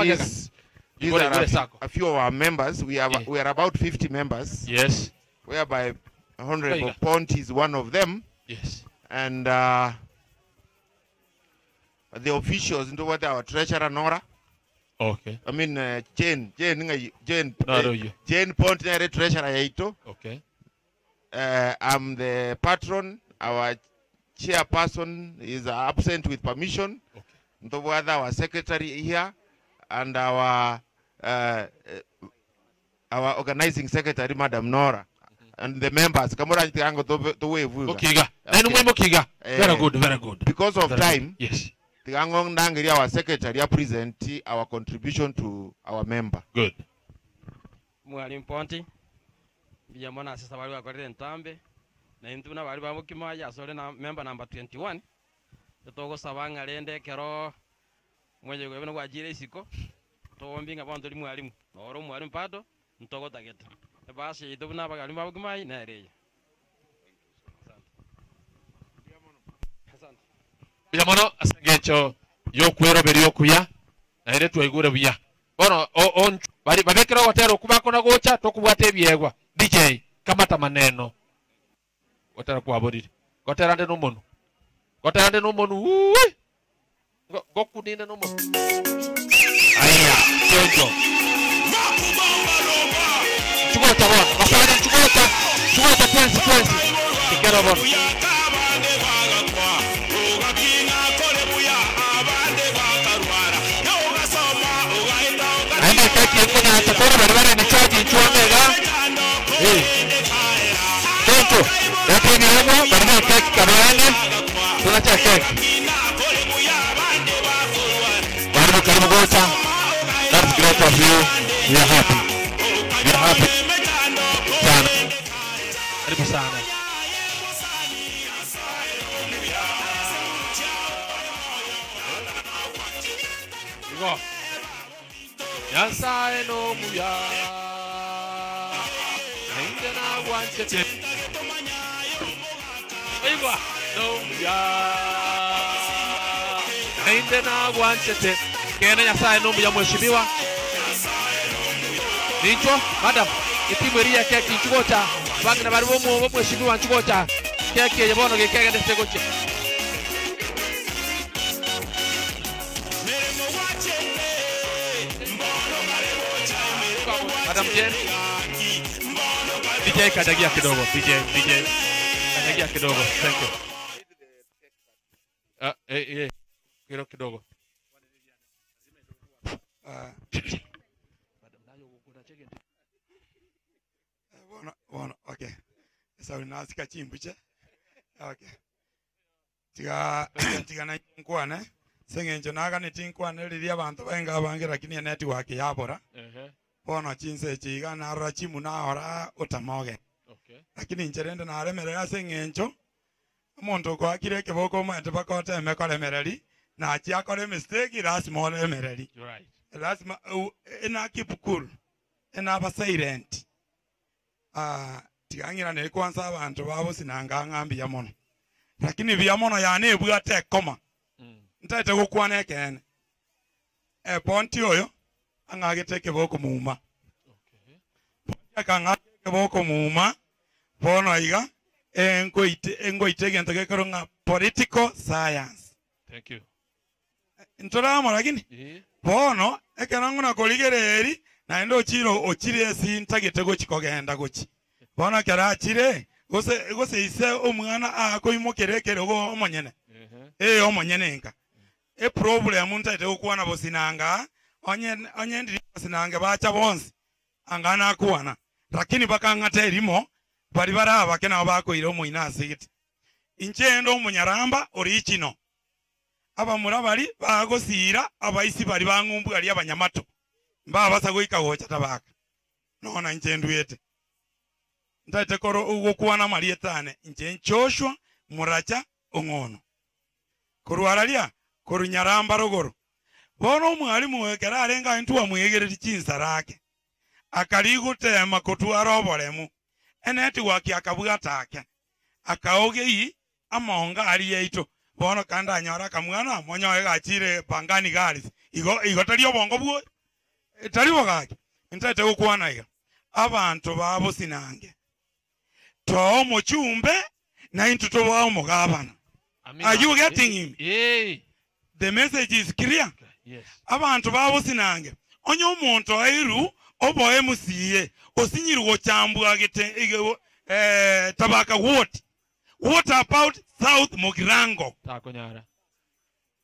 Speaker 8: these are a few of our members. We are about 50 members.
Speaker 6: Yes.
Speaker 8: Whereby Honorable Pont is one of them.
Speaker 6: Yes.
Speaker 8: And the officials into what our treasurer Nora.
Speaker 6: Okay.
Speaker 8: I mean Jane Pont is treasurer yaito.
Speaker 6: Okay.
Speaker 8: I'm the patron. Our chairperson is absent with permission. Okay. Our secretary here and our organizing secretary, Madam Nora, and the members.
Speaker 6: Very good, very good.
Speaker 8: Because of
Speaker 6: very
Speaker 8: time,
Speaker 6: good. Yes.
Speaker 8: Our secretary present our contribution to our member.
Speaker 6: Good.
Speaker 14: Mwalimu Ponti bijamona asisa bali bakorere ntambe na intuna bali babukimaya asole na member number 21 togo sabanga lende kero mwenye gwebeno gwajire isiko towombinga bantu limu mwalimu oro mwalimu pado ntogo tageta basi itubuna bagali babukimaya na ereje
Speaker 6: Bijamono asangecho yokwero beriyo kuya na ere twegure buya bono on bari babekera hotelo kubako na gocha tokubwate byegwa DJ kamata maneno hotelo kwaborire hotelo ande n'umuntu hotelo ande n'umuntu gokunine n'umuntu aya jonjo chugota bona basale chugota 20 kikero bona kaki kuna takora barabara ni chaji chuomega tonto lakini hapo barabara kaki kabarani tunacha kaki barabara karibu gocha. That's great of you. We are happy sana karibu sana. Go. Nyasaye no muya Nende na wanchete igwa ya nainde na gwanchete kene nyasaye no muya mheshimiwa nicho madam itimweria keki nchugota bangina bari bomu mheshimiwa nchugota keki yebono gekege ndesegoche Madam Jen DJ kadagia kidogo DJ kadagia kidogo thank you kiro kidogo
Speaker 12: okay so nasika chimbuche okay tiga na nkwane sengenjo naga ni tinkwane riri abantu benga bange lakini network yabora bono chinse chiga na rachimu na ora utamoge
Speaker 6: okay
Speaker 12: lakini ncherende na remerera sengenjo omuntu ko akire keboko mate bakote emekoremereri na achiakore mistake lazima oremereri
Speaker 6: right
Speaker 12: lazima ena keep cool ena ba silent tigangira ne kwanza abantu babo sinanga ngambi ya mono lakini bya mono yana ebwate koma ntaite gukwana ekene ponti oyo angagete keboko muuma akanga keboko muuma bono iga engoite gento gekoro nga political science
Speaker 6: thank you
Speaker 12: ntoramo lakini bono ekerango na koligereri na ndo chiro ochire sintagete gochikogenda gochi bono kerachire gose ise omwana akoimokerekere go omonyene omonyene nka problem ntaite okwana bosinanga onye ndiri bosinanga bacha bonsi angana kuwana lakini bakangata erimo bari baraba kena bakoire omuina asigiti inchendo omunyaramba original abamura bari bagosira abaisi bari bangumbu ali abanyamato mbabasa goika gocha tabaka nona inchendu yete ntaite koro ugo kuwana marietane inchenchoshwa muracha ongono kurwaralia kurunyaramba rogoro bono mwalimu wekera arenga ntuwa mwegereri chinsarake akaligutema kutwara oboremu eneti waki akabwatake akaogei amonga ali yeito bono kanda anyora kamwana monyo egachire pangani garis igo talio bongo bwo taliwo gaki ntaite gukwana iga abantu babo sinange to mochumbe na intuto wa mugabana are you getting him the message is clear
Speaker 6: yes
Speaker 12: abantu babo sinange onyo omuntu airu oboye musiye osinyirwo chambwa gete tabaka what about South Mugirango
Speaker 6: takonyara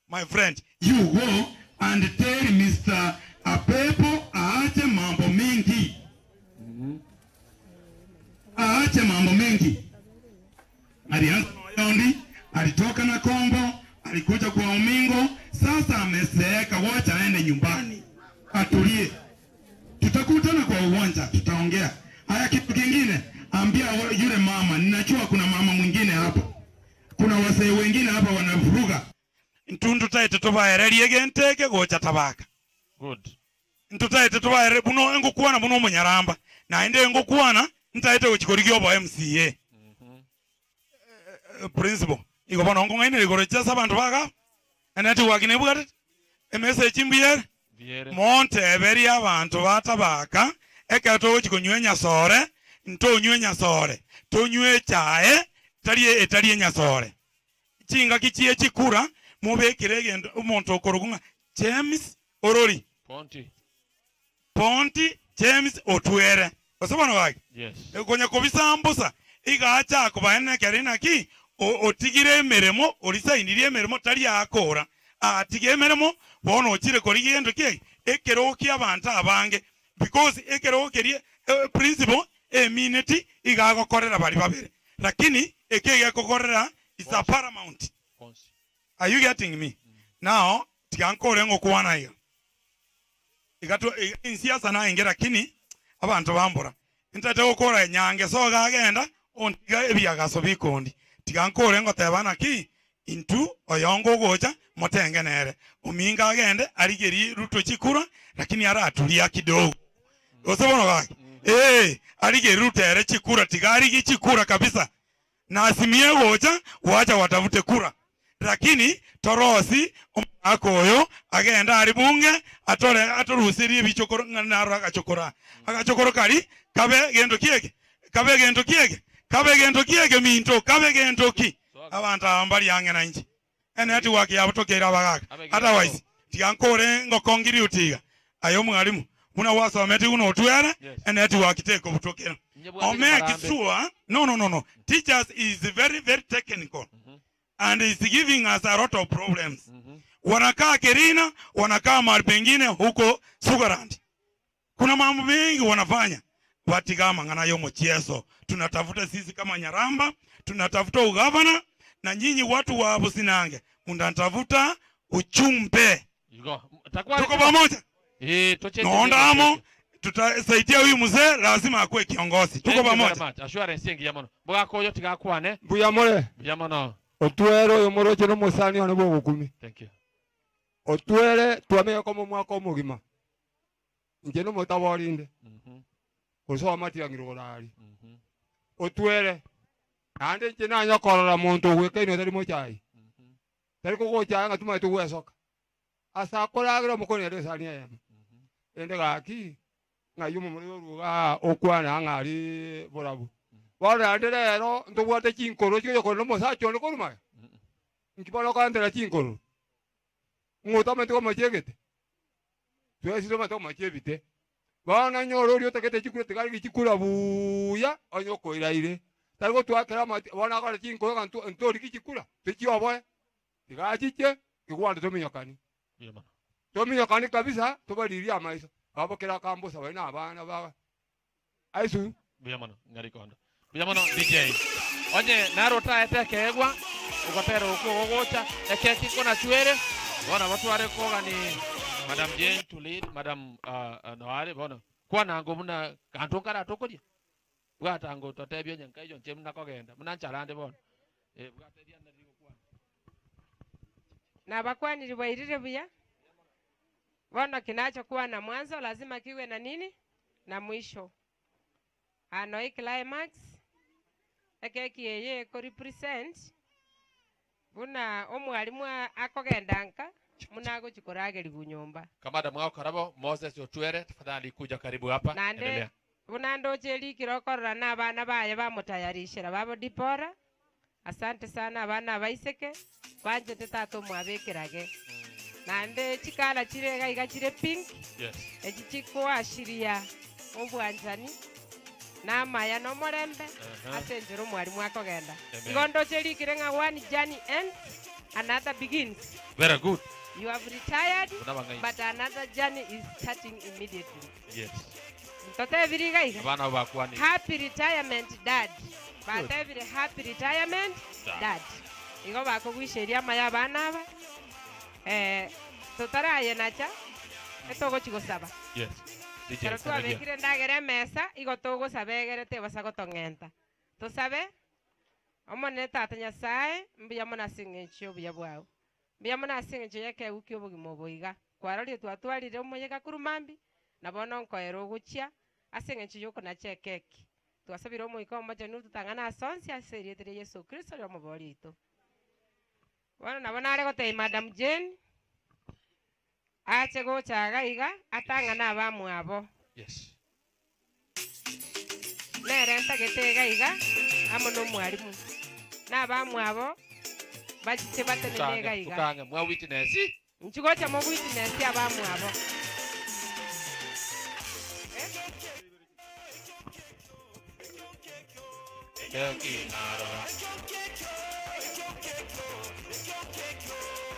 Speaker 12: my friend you go and tell Mr. Apepo aache mambo mengi aache mambo mengi alianza Noyondi alitoka na Kombo alikuja kwa Umingo sasa ameseeka wacha aende nyumbani atulie tutakutana kwa uwanja tutaongea haya kitu kingine ambia yule mama ninajua kuna mama mwingine hapa kuna wasee wengine hapa wanavuruga ntundu taite tobaererie genteke gocha tabaka
Speaker 6: good
Speaker 12: ntutaite tobaere buno engukwana buno munyaramba na ende engukwana ntaite uchikorigyo bo MCA principal igo bono ngongene ligorocha sabantu baga enati wakine bugate emese chimbiere monte eberi abantu batabaka ekato chikonywenya sore ntonywenya sore tonywe chae tali nyasore chinga kichie chikura mubekire gendo umuntu okorogunga James Orori Ponti James Otwere osobona wake
Speaker 6: yes
Speaker 12: egonya kobisambusa igacha akubane kerina ki otigire emeremo orisainirie emeremo tali akora atige emeremo bono ochire korigendo ki ekero ki abantu abange because ekero kerie principle eminity igagokorera bari babere lakini ekege kokorera is a paramount are you getting me now tiankore ngokwana hiyo igato insiasa na ingera kini abantu bambura ntate gukora nyange so gagenda ontiga ebyagaso bikondi tigankore ngotebana ki intu oyongo gocha motengenere uminga agende arigeri ruto chikura lakini ara atulia kidogo osobono gake arigeri rutere chikura tigari gichikura kabisa na asimie gocha wacha watafute kura. Lakini torosi akoyo agenda ari bunge atorusirie bichokoro naro agachokoro kari kabe gendo kiege minto kabe gendo ki abantu ambali yange na nchi ene ati waki abutokera bagaka otherwise tiankore ngokongiri utiga ayo mwalimu una wasomete uno otwere ene ati wakiteko butokera omeke sure no teachers is very very technical and is giving us a lot of problems. Wanakaa Kerina, wanakaa mahali pengine huko Sugarland. Kuna mambo mengi wanafanya. Wati kama ngana yomo chieso. Tunatafuta sisi kama Nyaramba, tunatafuta ugavana, na nyinyi watu wa Businange. Mnatafuta uchumbe. Tuko pamoja? Naondamo, tutasaidia huyu mzee lazima akuwe kiongozi. Tuko pamoja?
Speaker 6: Assurance yengi yamono. Bwako yote gakwane.
Speaker 18: Buyamole.
Speaker 6: Buyamono.
Speaker 18: Otwero yomoroche no musani ono bo gukumi.
Speaker 6: Thank you.
Speaker 18: Otwere twame komo mwako mugima. Nje no mutaborinde. Oso amati angirorari. Otwere. Ande nje na nyokorora muntu gwike ino tari mochai. Tari ko gocha ngatuma tu wesoka. Asa koragira mukoni ere sani ya. Ende gaki. Ngayumo muri ruga okwana ngari borabu. Wala nderero ndobwate chinkoro cyo ko no mosacho no koruma. Nkibona ka ndera chinkoro. Ngotama to machegete. Twesi to mato machebite. Bana nyoro ryo tekete chikure tegari chikura buya onyoko iraire. Targo twakera mati bana ka chinkoro kan ntori kichikura. Techiwa boy. Tigachiche kigwande to minyakani. To minyakani kabisa to baliria maisha. Babo kera kambo sawe na bana baba. Aisu.
Speaker 6: Biyamano ngari kondo. Biyamano DJ. Onye naro taete kegwa ukotero uko gocha ekeki kona chwere. Bona watu wale koga ni Madam Jane to lead Madam Noare bona. Kwa nango muna kantokara tokodia. Bwata ngo totebyo nyankaijo nchemna kogenda. Muna ncharande bona. Bwata na rigo kwa.
Speaker 3: Na bakwani liwairire buya. Bona kinachokuwa na mwanzo lazima kiwe na nini? Na mwisho. Ano climax. Ekeki yeye ko represent. Buna omwalimu akogendanka munago chikorageri kunyumba.
Speaker 6: Kamada mwao karabo Moses Otwere tafadhali kuja karibu hapa.
Speaker 3: Endelea. Buna ndocheli kirokorra na bana baye bamutayarishira babo dipora. Asante sana abana baiseke kwanje tetato mwabekirage. Nande chikala chirega igachire pink.
Speaker 6: Yes.
Speaker 3: Echichiko ashiria obwanjani. Na maya no morembe asenjero mwalimu akogenda. Igondo cheli kirenga one journey ends, another begins.
Speaker 6: Very good.
Speaker 3: You have retired, but another journey is starting immediately.
Speaker 6: Yes.
Speaker 3: Mtoto viriga iga.
Speaker 6: Bana bakwani.
Speaker 3: Happy retirement, Dad. But every happy retirement, Dad. Igo bako wisheria maya bana ba. Totara yenacha. Etogo chigo saba.
Speaker 6: Yes.
Speaker 3: Pero tú a ver que ndagere mesa igo togo sabegere te basa gotongenta. Tu sabe? Omoneta atanya sae mbiyamona singecho biyabwao. Mbiyamona singecho yake ukyo bugimoboiga. Kwarali twatwalire omoyeka kurumambi nabona nkoero guchia asingecho yoko na chekeki. Twasabira omoyeka omoje nu tutangana asonsi aserietire Yesu Kristo yo moborito. Wana nabona ale gote Madam Jane ache gocha gaiga atanga na bamu abo.
Speaker 6: Yes.
Speaker 3: Nerenta gete gaiga amono mwalimu. Na bamu abo bachiche batene gaiga.
Speaker 6: Tukanga mwa witness.
Speaker 3: Nchigocha mo witness abamu abo.
Speaker 6: Ekeki narora.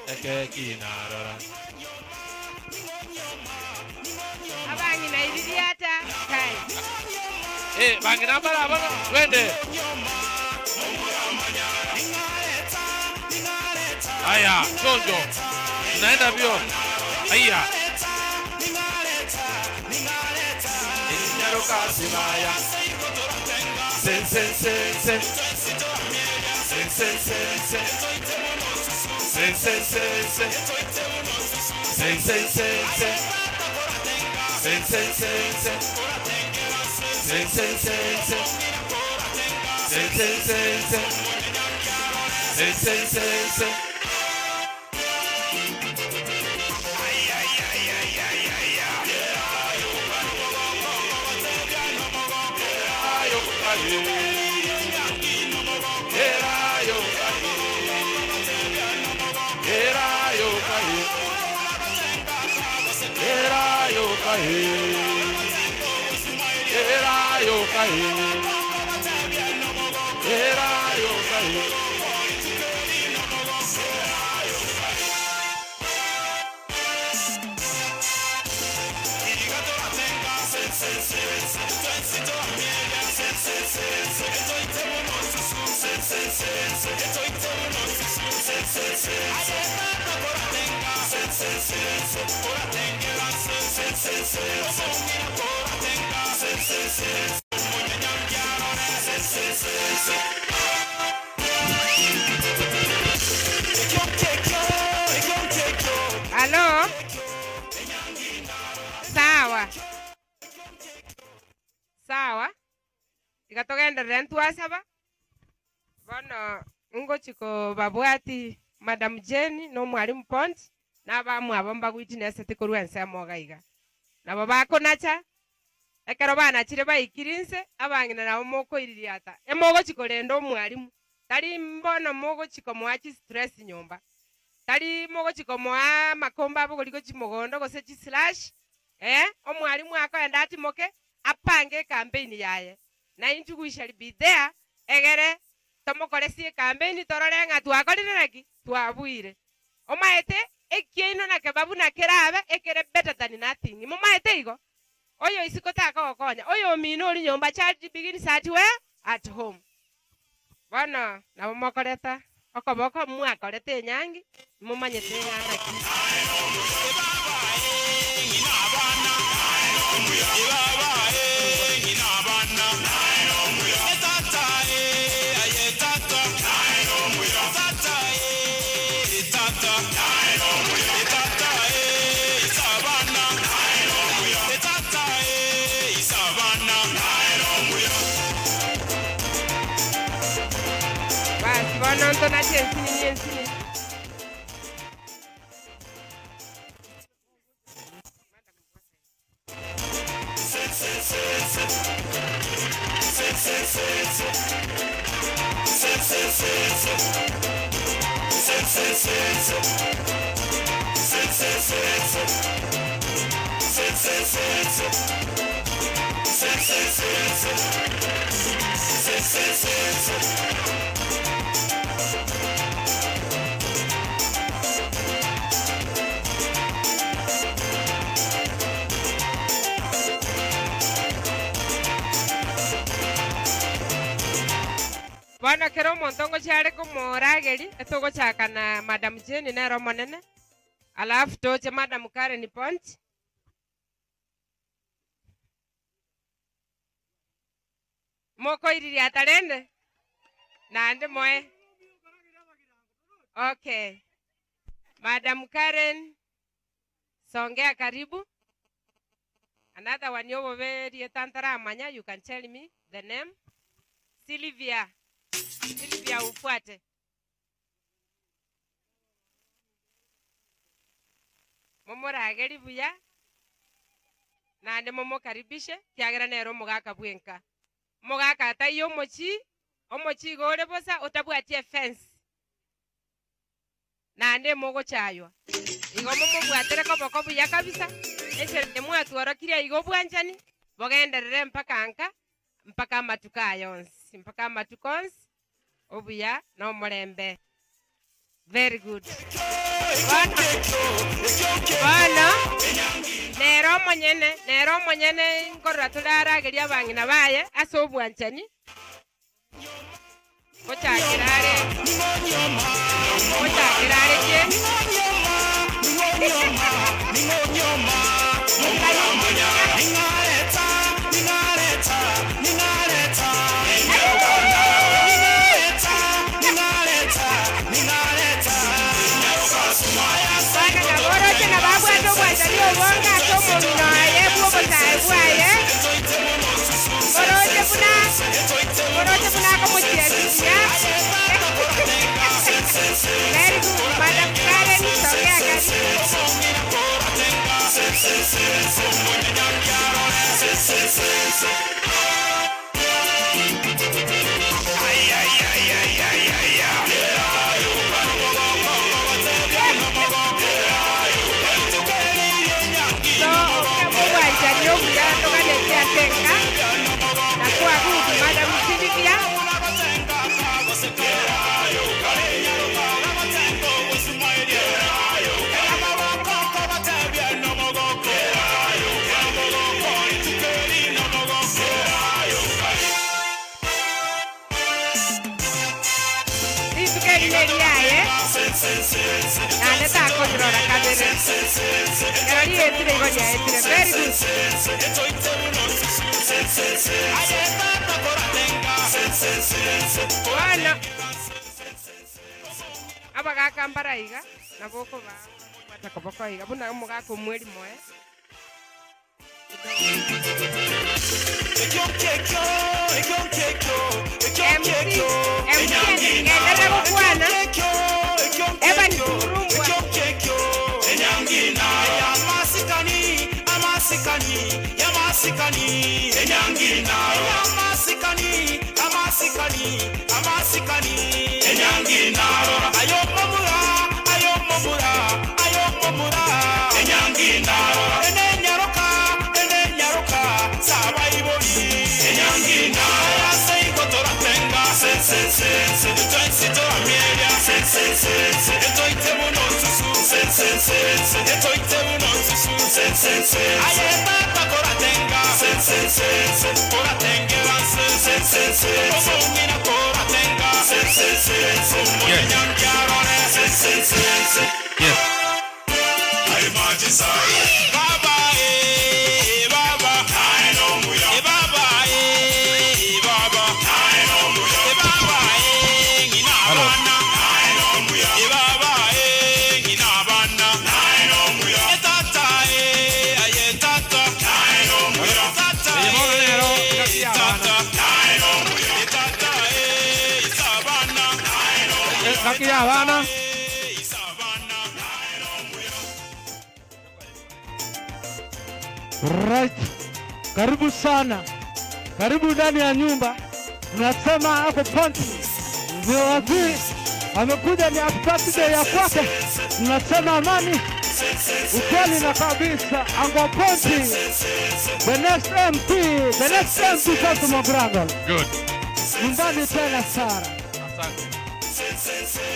Speaker 6: Ekeki narora.
Speaker 3: Abangi na ilidiata kai.
Speaker 6: Bangi na bara bana twende. Aya, chonjo. Tunaenda bio. Aya. Inyaroka simaya. Sen. Sen.
Speaker 17: Halo? Sawa. Sawa. Ikatogenderera ntwasaba. Bono ngochiko babwati Madam Jenny no mwalimu Pont n'abamwe abamba gwitinesete korwa nsemo gaiga. Nabo bakonacha ekero bana chire bayikirinse abangina nabo moko iririata. Emogo chikorendo mwalimu. Tari mbono mogo chikomoachi stress nyomba. Tari mogo chikomoa makomba abo goliko chimogondo gose chi slash. Omwalimu akoenda atimoke apange campaign yaye. Na intu we shall be there egere tomokore sie campaign torore nga twakorireki twabuire. Omaete ekino na kebabu na kerabe ekere better than nothing. Momaete igo. Oyo isikotaka okonya. Oyo mino uri nyomba charge begins at where? At home. Bana na mokoreta okoboko mwakorete nyangi mumanyete ngana ki. Bueno, entonces ensini. Bueno, quiero montongo chare como rageri, esto go chaka na Madam Jenny na romanene. Alafu toche Madam Karen Pont. Moko iriri atarende. Nande moe. Okay. Madam Karen, songea karibu. Another one you very tantara amanya, you can tell me the name. Sylvia. Sylvia ufuate. Momo rageri buya. Nande momo karibishe. Tiagra nero mogaka bwenka. Mogaka atayo omochi gore bosa otabuatie fence. Nande mogo chayo. Igo momo bwatere koboko buya kabisa. Ese mwa tuorokiria igo bwanjani. Bogenderere mpaka matukayons. Mpaka matukons. Obuya no morembe. Very good. Bana. Nero monyene nkorra tulara geria bangina baye aso bwanchani. Kochakirare je. Oroche puna como Very good. Madam Karen, sogea Very good. Bueno. Abaga kambara iga na boko ba batakoboko iga buna mugako mweri moe.
Speaker 6: Kaki Havana.
Speaker 1: Right. Karibu sana. Karibu ndani ya nyumba. Tunasema hapo Ponti. Ndio waziri amekuja ni birthday ya kwake. Tunasema amani. Ukweli na kabisa Ango Ponti. The next MP sasa Mabraga.
Speaker 6: Good.
Speaker 1: Nyumbani tena Sara.
Speaker 6: Asante.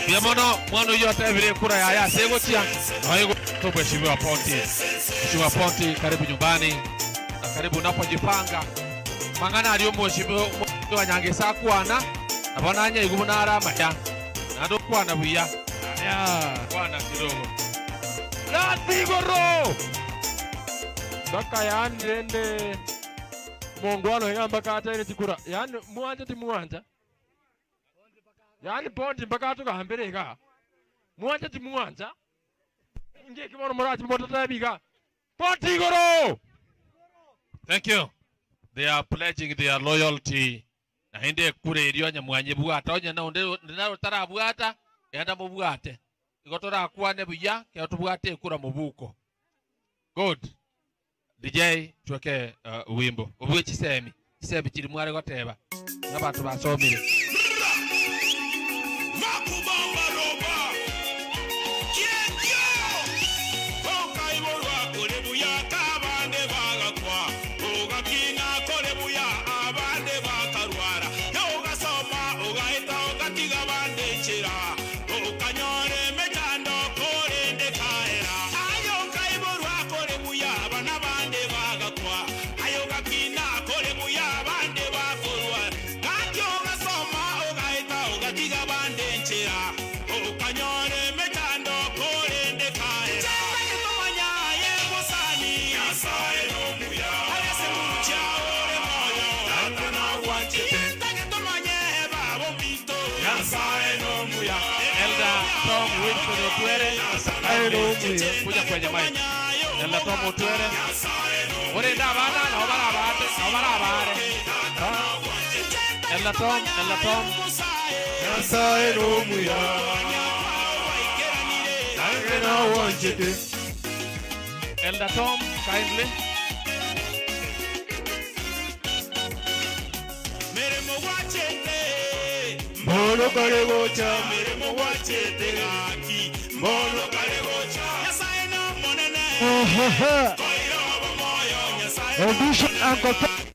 Speaker 6: Biamono mwana yote vile kura ya yase gotia. Na hiyo to mheshimiwa Ponti. Mheshimiwa Ponti karibu nyumbani. Na karibu unapojipanga. Mangana aliyo mheshimiwa Nyangesa kwana. Na bwana anya igumuna arama ya. Na ndo kwana buya. Ya, kwana kidogo. Na tigoro. Baka yandende mongwano ngamba kata ile tikura. Yani muanja ti muanja. Yani Ponti mpaka tukahambere ka. Muanja ti muanja. Nge kibono murati motata biga. Ponti goro. Thank you. They are pledging their loyalty. Na hinde kure rio nya mwanye buata onya na onde na tara buata yanda mu buate. Igotora akwane buya ke otubuate kura mubuko. Good. DJ tuweke wimbo. Obwe chisemi. Chisemi chiri mware goteba. N'abantu basomire. Kuja kwenye mic. Nella tomo tuere. Ore da bana no barabate. Nella tom. Nasa eno muya.
Speaker 1: Kena wanjete.
Speaker 6: Elder Tom, kindly.
Speaker 1: Molo kare gocha. Molo kare gocha. Audition Uncle